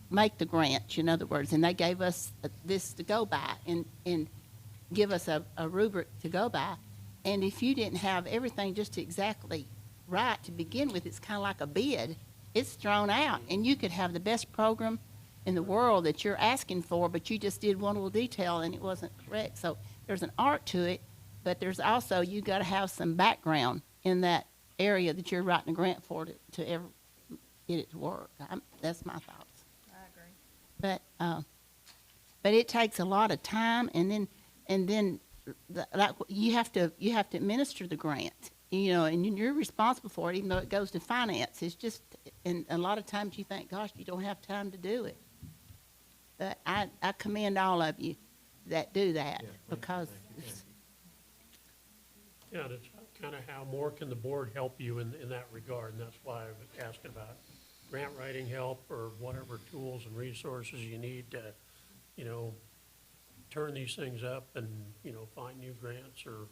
make the grant, in other words, and they gave us this to go by and give us a rubric to go by. And if you didn't have everything just exactly right to begin with, it's kind of like a bid. It's thrown out, and you could have the best program in the world that you're asking for, but you just did one little detail and it wasn't correct. So there's an art to it, but there's also, you got to have some background in that area that you're writing a grant for to ever get it to work. That's my thoughts. I agree. But it takes a lot of time, and then like you have to administer the grant, and you're responsible for it, even though it goes to finance. It's just, and a lot of times you think, gosh, you don't have time to do it. But I commend all of you that do that, because it's, Yeah, that's kind of how more can the board help you in that regard, and that's why I was asking about grant writing help or whatever tools and resources you need to, turn these things up and, find new grants or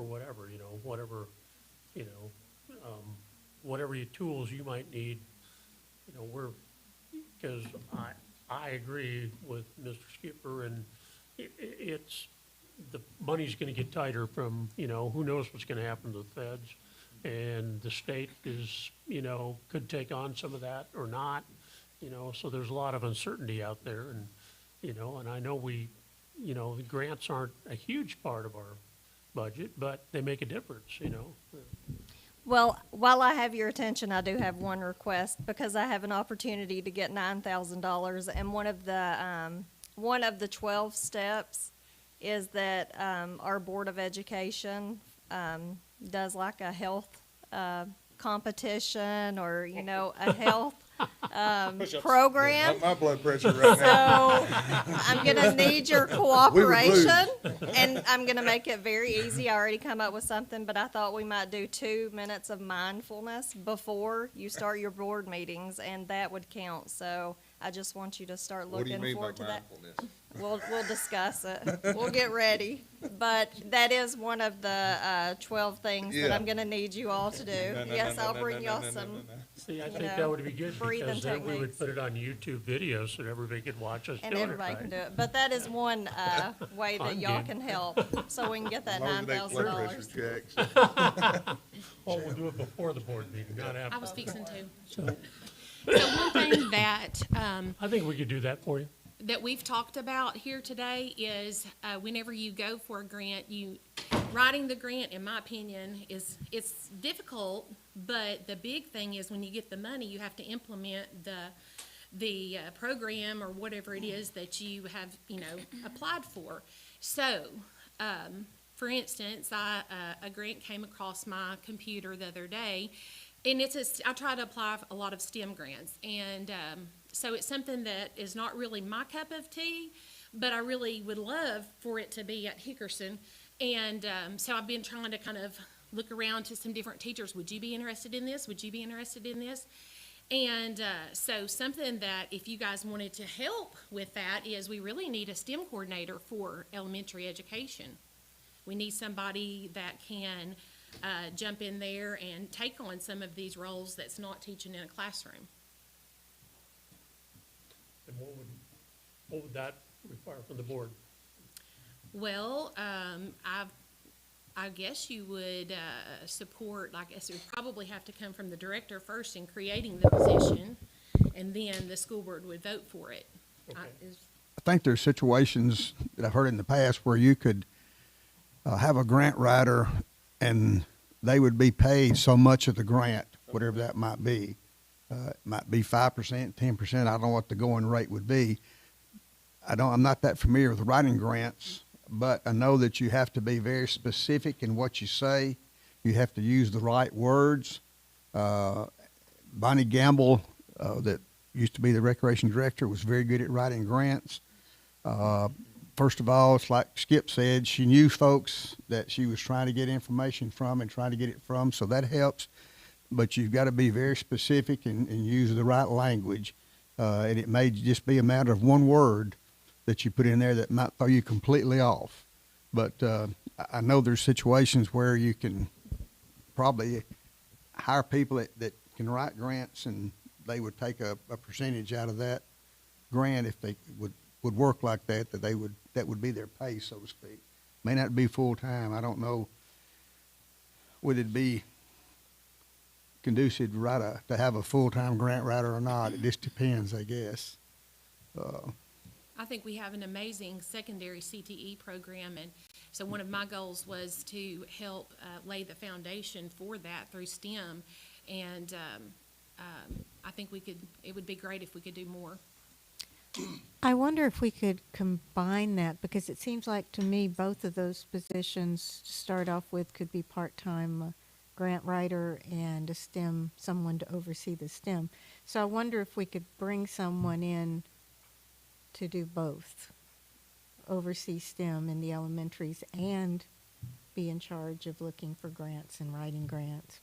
whatever, whatever tools you might need, because I agree with Mr. Skipper, and it's, the money's gonna get tighter from, who knows what's gonna happen to the feds. And the state is, could take on some of that or not, so there's a lot of uncertainty out there. And, and I know the grants aren't a huge part of our budget, but they make a difference, Well, while I have your attention, I do have one request, because I have an opportunity to get $9,000, and one of the 12 steps is that our Board of Education does like a health competition, or a health program. My blood pressure right now. So I'm gonna need your cooperation, and I'm gonna make it very easy. I already come up with something, but I thought we might do 2 minutes of mindfulness before you start your board meetings, and that would count. So I just want you to start looking forward to that. We'll discuss it. We'll get ready. But that is one of the 12 things that I'm gonna need you all to do. Yes, I'll bring y'all some. See, I think that would be good, breathing because then we would techniques. put it on YouTube video so that everybody could watch us And doing it everybody right. can do it. But that is one way that Fun y'all game. can help, so we can get that $9,000. checks. Well, we'll do it before the board meeting, not after. I was fixing to. So, So one thing that, I think we could do that for you. that we've talked about here today is, whenever you go for a grant, writing the grant, in my opinion, it's difficult, but the big thing is when you get the money, you have to implement the program or whatever it is that you have, applied for. So, for instance, a grant came across my computer the other day, and I try to apply for a lot of STEM grants, and so it's something that is not really my cup of tea, but I really would love for it to be at Hickerson. And so I've been trying to kind of look around to some different teachers. Would you be interested in this? Would you be interested in this? And so something that, if you guys wanted to help with that, is we really need a STEM coordinator for elementary education. We need somebody that can jump in there and take on some of these roles that's not teaching in a classroom. And what would that require from the board? Well, I guess you would support, like I said, it would probably have to come from the director first in creating the position, and then the school board would vote for it. Okay. I think there's situations that I've heard in the past where you could have a grant writer and they would be paid so much of the grant whatever that might be. It might be 5%, 10%, I don't know what the going rate would be. I'm not that familiar with writing grants, but I know that you have to be very specific in what you say. You have to use the right words. Bonnie Gamble, that used to be the recreation director, was very good at writing grants. First of all, it's like Skip said, she knew folks that she was trying to get information from and trying to get it from, so that helps. But you've got to be very specific and use the right language. And it may just be a matter of one word that you put in there that might throw you completely off. But I know there's situations where you can probably hire people that can write grants, and they would take a percentage out of that grant if they would work like that, that would be their pay, so to speak. May not be full-time, I don't know. Would it be conducive to have a full-time grant writer or not? It just depends, I guess. I think we have an amazing secondary CTE program, and so one of my goals was to help lay the foundation for that through STEM, and I think it would be great if we could do more. I wonder if we could combine that, because it seems like to me both of those positions to start off with could be part-time grant writer and a STEM, someone to oversee the STEM. So I wonder if we could bring someone in to do both, oversee STEM in the elementaries and be in charge of looking for grants and writing grants.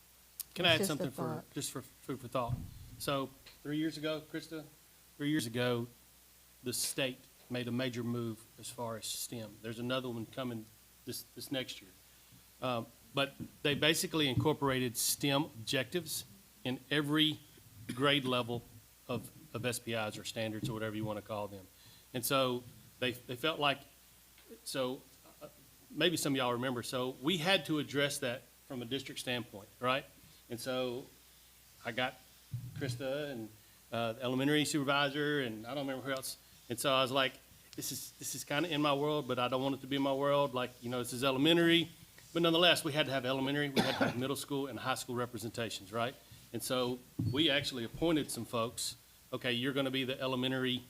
Can I add It's just a something thought. just for food for thought? So 3 years ago, Krista, 3 years ago, the state made a major move as far as STEM. There's another one coming this next year. But they basically incorporated STEM objectives in every grade level of SPIs or standards or whatever you want to call them. And so they felt like, maybe some of y'all remember, so we had to address that from a district standpoint, right? And so I got Krista and the elementary supervisor, and I don't remember who else. And so I was like, this is kind of in my world, but I don't want it to be in my world. Like, this is elementary. But nonetheless, we had to have elementary, we had to have middle school and high school representations, right? And so we actually appointed some folks. Okay, you're going to be the elementary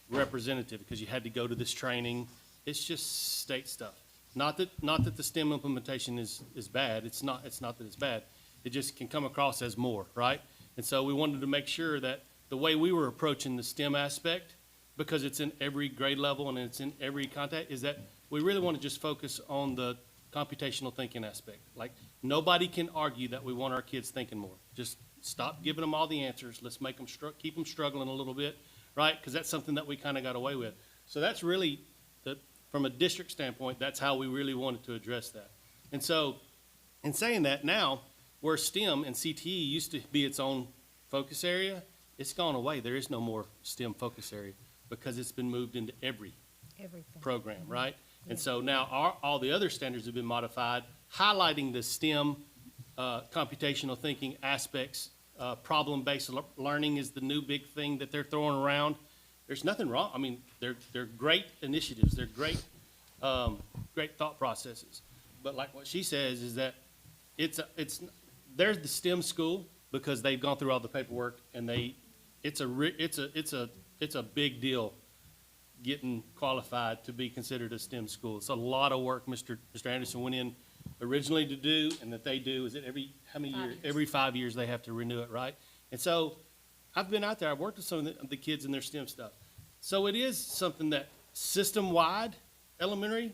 representative because you had to go to this training. It's just state stuff. Not that the STEM implementation is bad. It's not that it's bad. It just can come across as more, right? And so we wanted to make sure that the way we were approaching the STEM aspect, because it's in every grade level and it's in every contact, is that we really want to just focus on the computational thinking aspect. Like, nobody can argue that we want our kids thinking more. Just stop giving them all the answers. Let's make them keep them struggling a little bit, right? Because that's something that we kind of got away with. So that's really, from a district standpoint, that's how we really wanted to address that. And so, in saying that, now, where STEM and CTE used to be its own focus area, it's gone away. There is no more STEM focus area because it's been moved into everything program, right? And so now all the other standards have been modified, highlighting the STEM computational thinking aspects. Problem-based learning is the new big thing that they're throwing around. There's nothing wrong. I mean, they're great initiatives. They're great thought processes. But like what she says is that there's the STEM school because they've gone through all the paperwork and it's a big deal getting qualified to be considered a STEM school. It's a lot of work Mr. Anderson went in originally to do, and that they do, is it how many years? Every 5 years they have to renew it, right? And so I've been out there, I've worked with some of the kids in their STEM stuff. So it is something that system-wide, elementary,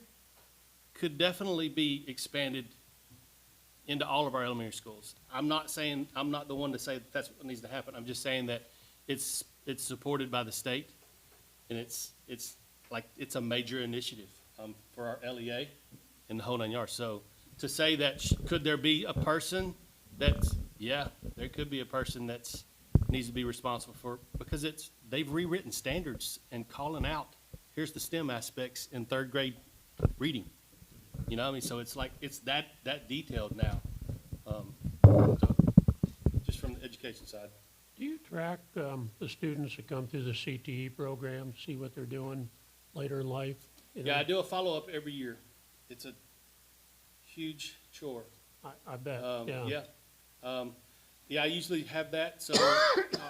could definitely be expanded into all of our elementary schools. I'm not the one to say that that's what needs to happen. I'm just saying that it's supported by the state, and it's a major initiative for our LEA and the whole 9 yards. So to say that, could there be a person there could be a person that needs to be responsible for, because they've rewritten standards and calling out, here's the STEM aspects in third grade reading. You know what I mean? So it's like, it's that detailed now, so just from the education side. Do you track the students that come through the CTE program, see what they're doing later in life? Yeah, I do a follow-up every year. It's a huge chore. I bet, Yeah. Yeah, I usually have that, so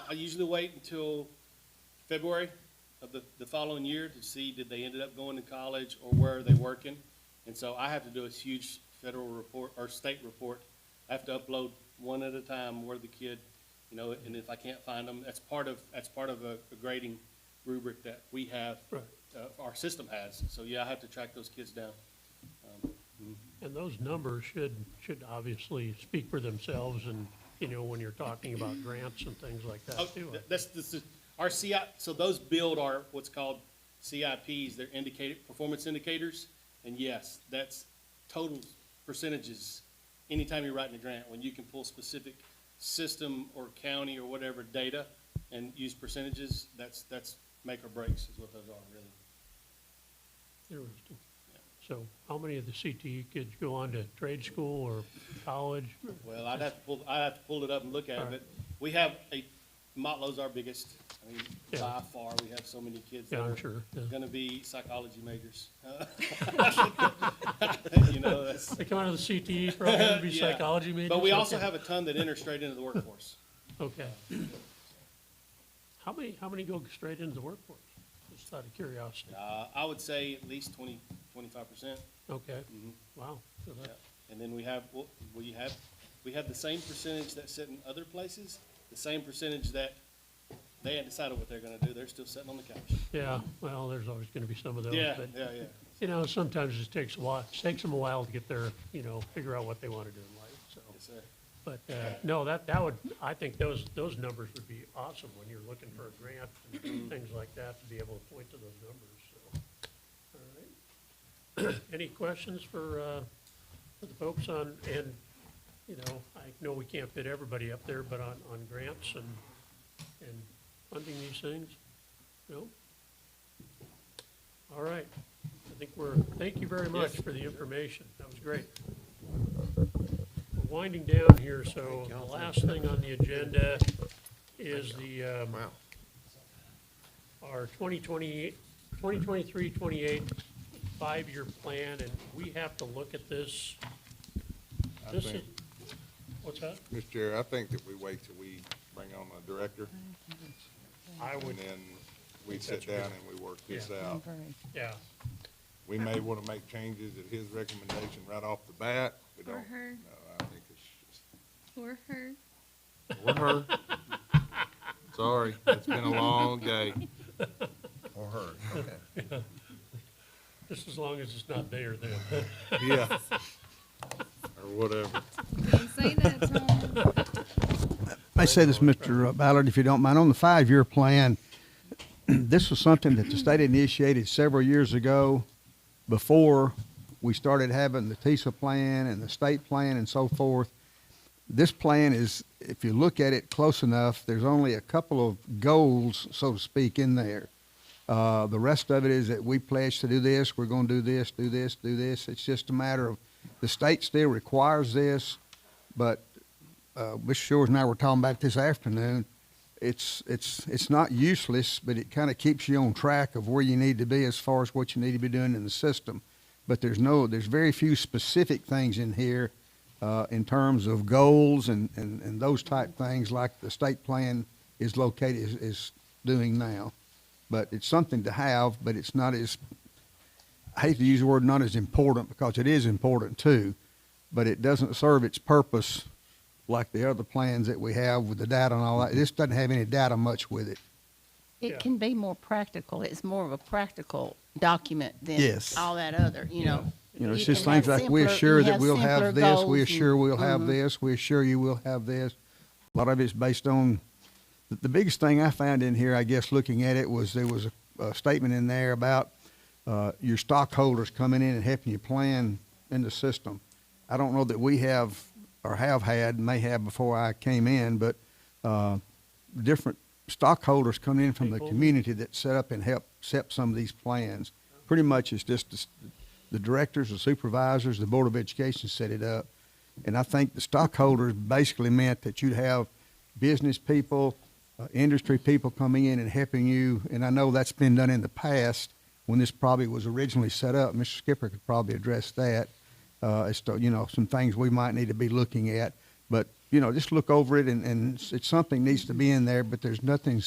I usually wait until February of the following year to see did they ended up going to college or where are they working. And so I have to do a huge federal report or state report. I have to upload one at a time where the kid, you know, and if I can't find them, that's part of a grading rubric that we have, Right. our system has. So yeah, I have to track those kids down. And those numbers should obviously speak for themselves and, you know, when you're talking about grants and things like that Oh, too. this is our CI, so those build our, what's called CIPs, they're performance indicators. And yes, that's total percentages. Anytime you're writing a grant, when you can pull specific system or county or whatever data and use percentages, that's make or breaks is what those are, really. Interesting. So how many of the CTE kids go on to trade school or college? Well, I'd have to pull it up and look at it, but we have Motlow's our biggest. I mean, Yeah. by far, we have so many kids that Yeah, I'm are sure, yeah. gonna be psychology majors. You know, that's. They come out of the CTE program to be Yeah. psychology majors? But we also Okay. have a ton that enter straight into the workforce. Okay. How many go straight into the workforce? Just out of curiosity. I would say at least 25%. Okay. Mhm. Wow. So that- Yeah. And then we have the same percentage that sit in other places, the same percentage that they hadn't decided what they're gonna do. They're still sitting on the couch. Yeah, well, there's always gonna be some of those, Yeah, but, yeah. you know, sometimes it takes them a while to get there, you know, figure out what they wanna do in life, so. Yes, sir. But, no, that would, I think those numbers would be awesome when you're looking for a grant and things like that, to be able to point to those numbers, so. All right. Any questions for the folks on, and, you know, I know we can't fit everybody up there, but on grants and funding these things? No? All right. I think thank you very much for the information. That was great. We're winding down here, so the last thing on the agenda is our 2023-28 5-year plan, and we have to look at this. What's that? Mr. Chair, I think that we wait till we bring on a director, I and would, then we sit down and we work this out. yeah. We may want to make changes at his recommendation right off the bat. We Or don't. her. No, I think it's just. Or her. Or her. Sorry, it's been a long day. Or her, okay. Just as long as it's not they or them. Yeah. Or whatever. Don't say that, Tom. I say this, Mr. Ballard, if you don't mind, on the 5-year plan, this was something that the state initiated several years ago before we started having the TISA plan and the state plan and so forth. This plan is, if you look at it close enough, there's only a couple of goals, so to speak, in there. The rest of it is that we pledge to do this, we're going to do this, do this, do this. It's just a matter of, the state still requires this, but Mr. Shores and I were talking about this afternoon. It's not useless, but it kind of keeps you on track of where you need to be as far as what you need to be doing in the system. But there's very few specific things in here in terms of goals and those type things like the state plan is doing now. But it's something to have, but it's not as, I hate to use the word not as important because it is important too, but it doesn't serve its purpose like the other plans that we have with the data and all that. This doesn't have any data much with it. It Yeah. can be more practical. It's more of a practical document than Yes. all that other, you know. You know, it's You just can things have like we simpler- assure you that have we'll simpler have this, we goals assure and- we'll have this, we assure you will have this. A lot of it's based on, the biggest thing I found in here, I guess, looking at it was there was a statement in there about your stockholders coming in and helping you plan in the system. I don't know that we have or have had, may have before I came in, but different stockholders coming in from the community that set up and help set some of these plans. Pretty much it's just the directors, the supervisors, the Board of Education set it up. And I think the stockholders basically meant that you'd have business people, industry people coming in and helping you. And I know that's been done in the past when this probably was originally set up. Mr. Skipper could probably address that as to, you know, some things we might need to be looking at. But just look over it and it's something needs to be in there, but there's nothing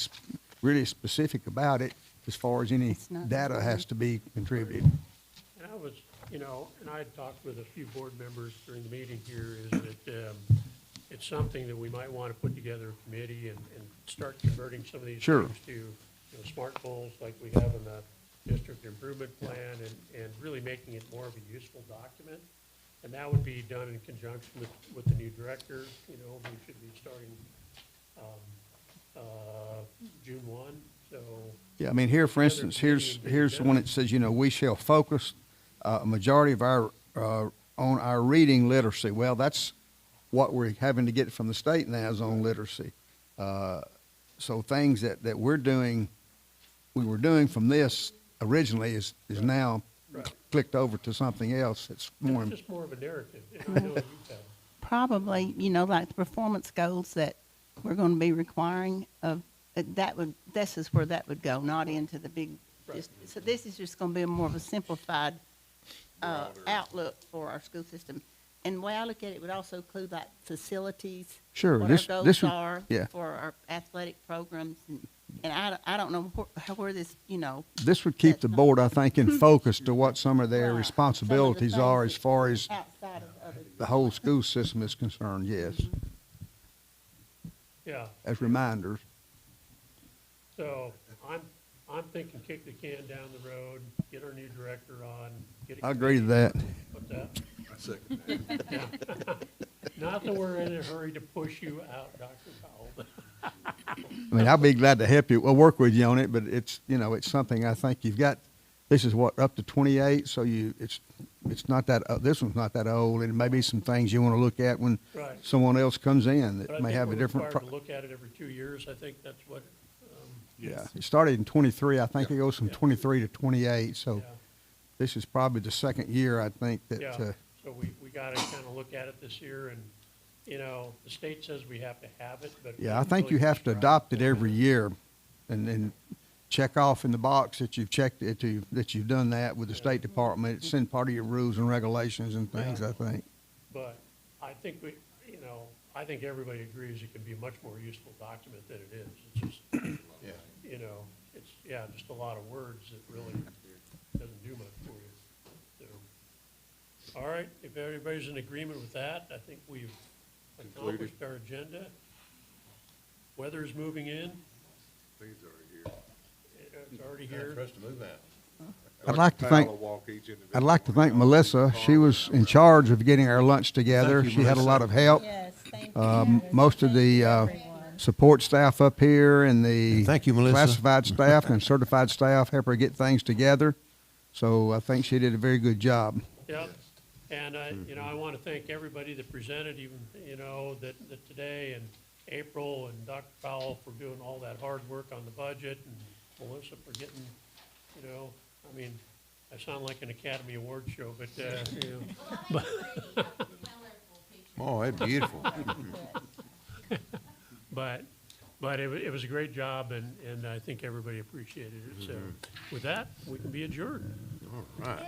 really specific about it as far as any It's not data really. has to be contributed. And I was, and I had talked with a few board members during the meeting here, is that, it's something that we might want to put together a committee and start converting some of these Sure. things to, smart goals like we have in the district improvement plan and really making it more of a useful document. And that would be done in conjunction with the new director. We should be starting, June 1, so. Yeah, I mean, here, for Together instance, committee and here's the one that says, we shall focus a majority of our, on our reading literacy. Well, that's what we're having to get from the state now is on literacy. So things that we were doing from this originally is now Right. clicked over to something else that's more. It's just more of a narrative. And I know you've had Probably, like the performance goals that we're going to be requiring of, this is where that would go, not into the big, so this is just going to be more of a simplified outlook for our school system. And the way I look at it, would also include like facilities. Sure, What this our would- goals are yeah. for our athletic programs. And I don't know where this, This would keep the board, I think, in focus to what some of their Right. responsibilities Some of the are things as far as outside of other. the whole school system is concerned, yes, Yeah, as reminders. so I'm thinking kick the can down the road, get our new director on, get a I agree to that. What's that? I second that. Yeah. Not that we're in a hurry to push you out, Dr. Powell, but I mean, I'll be glad to help you, well, work with you on it, but it's, it's something I think you've got, this is what, up to 28, so it's not that, this one's not that old, and maybe some things you want to look at when Right. someone else comes in but I that may think have a we're different. required to look at it every 2 years. I think that's what, Yeah, it started in 23, I think it goes from Yeah. 23 to 28, so yeah. this is probably the second year, I think, that, Yeah, so we gotta kind of look at it this year, and, the state says we have to have it, but. yeah, I think you have to adopt it every year and check off in the box that you've checked it, that you've done that with the State Department. It's in part of your rules and regulations and things, Yeah. I think. But I think I think everybody agrees it can be a much more useful document than it is. It's just, it's, just a lot of words that really doesn't do much for you. So, all right, if everybody's in agreement with that, I think we've accomplished our agenda. Weather's moving in. I think it's already here. It's already here. For us to move out. I'd like to thank, I'll walk each individual. I'd like to thank Melissa. She was in charge of getting our lunch together. Thank you, She had a Melissa. lot of help. Yes, thank you. Most of the support staff up here and the Thank you, Melissa. classified staff and certified staff help her get things together. So I think she did a very good job. Yep, and I want to thank everybody that presented, even, that today, and April and Dr. Powell for doing all that hard work on the budget, and Melissa for getting, I sound like an Academy Award show, but, Oh, that's beautiful. but it was a great job, and I think everybody appreciated it. So with that, we can be adjourned. All right.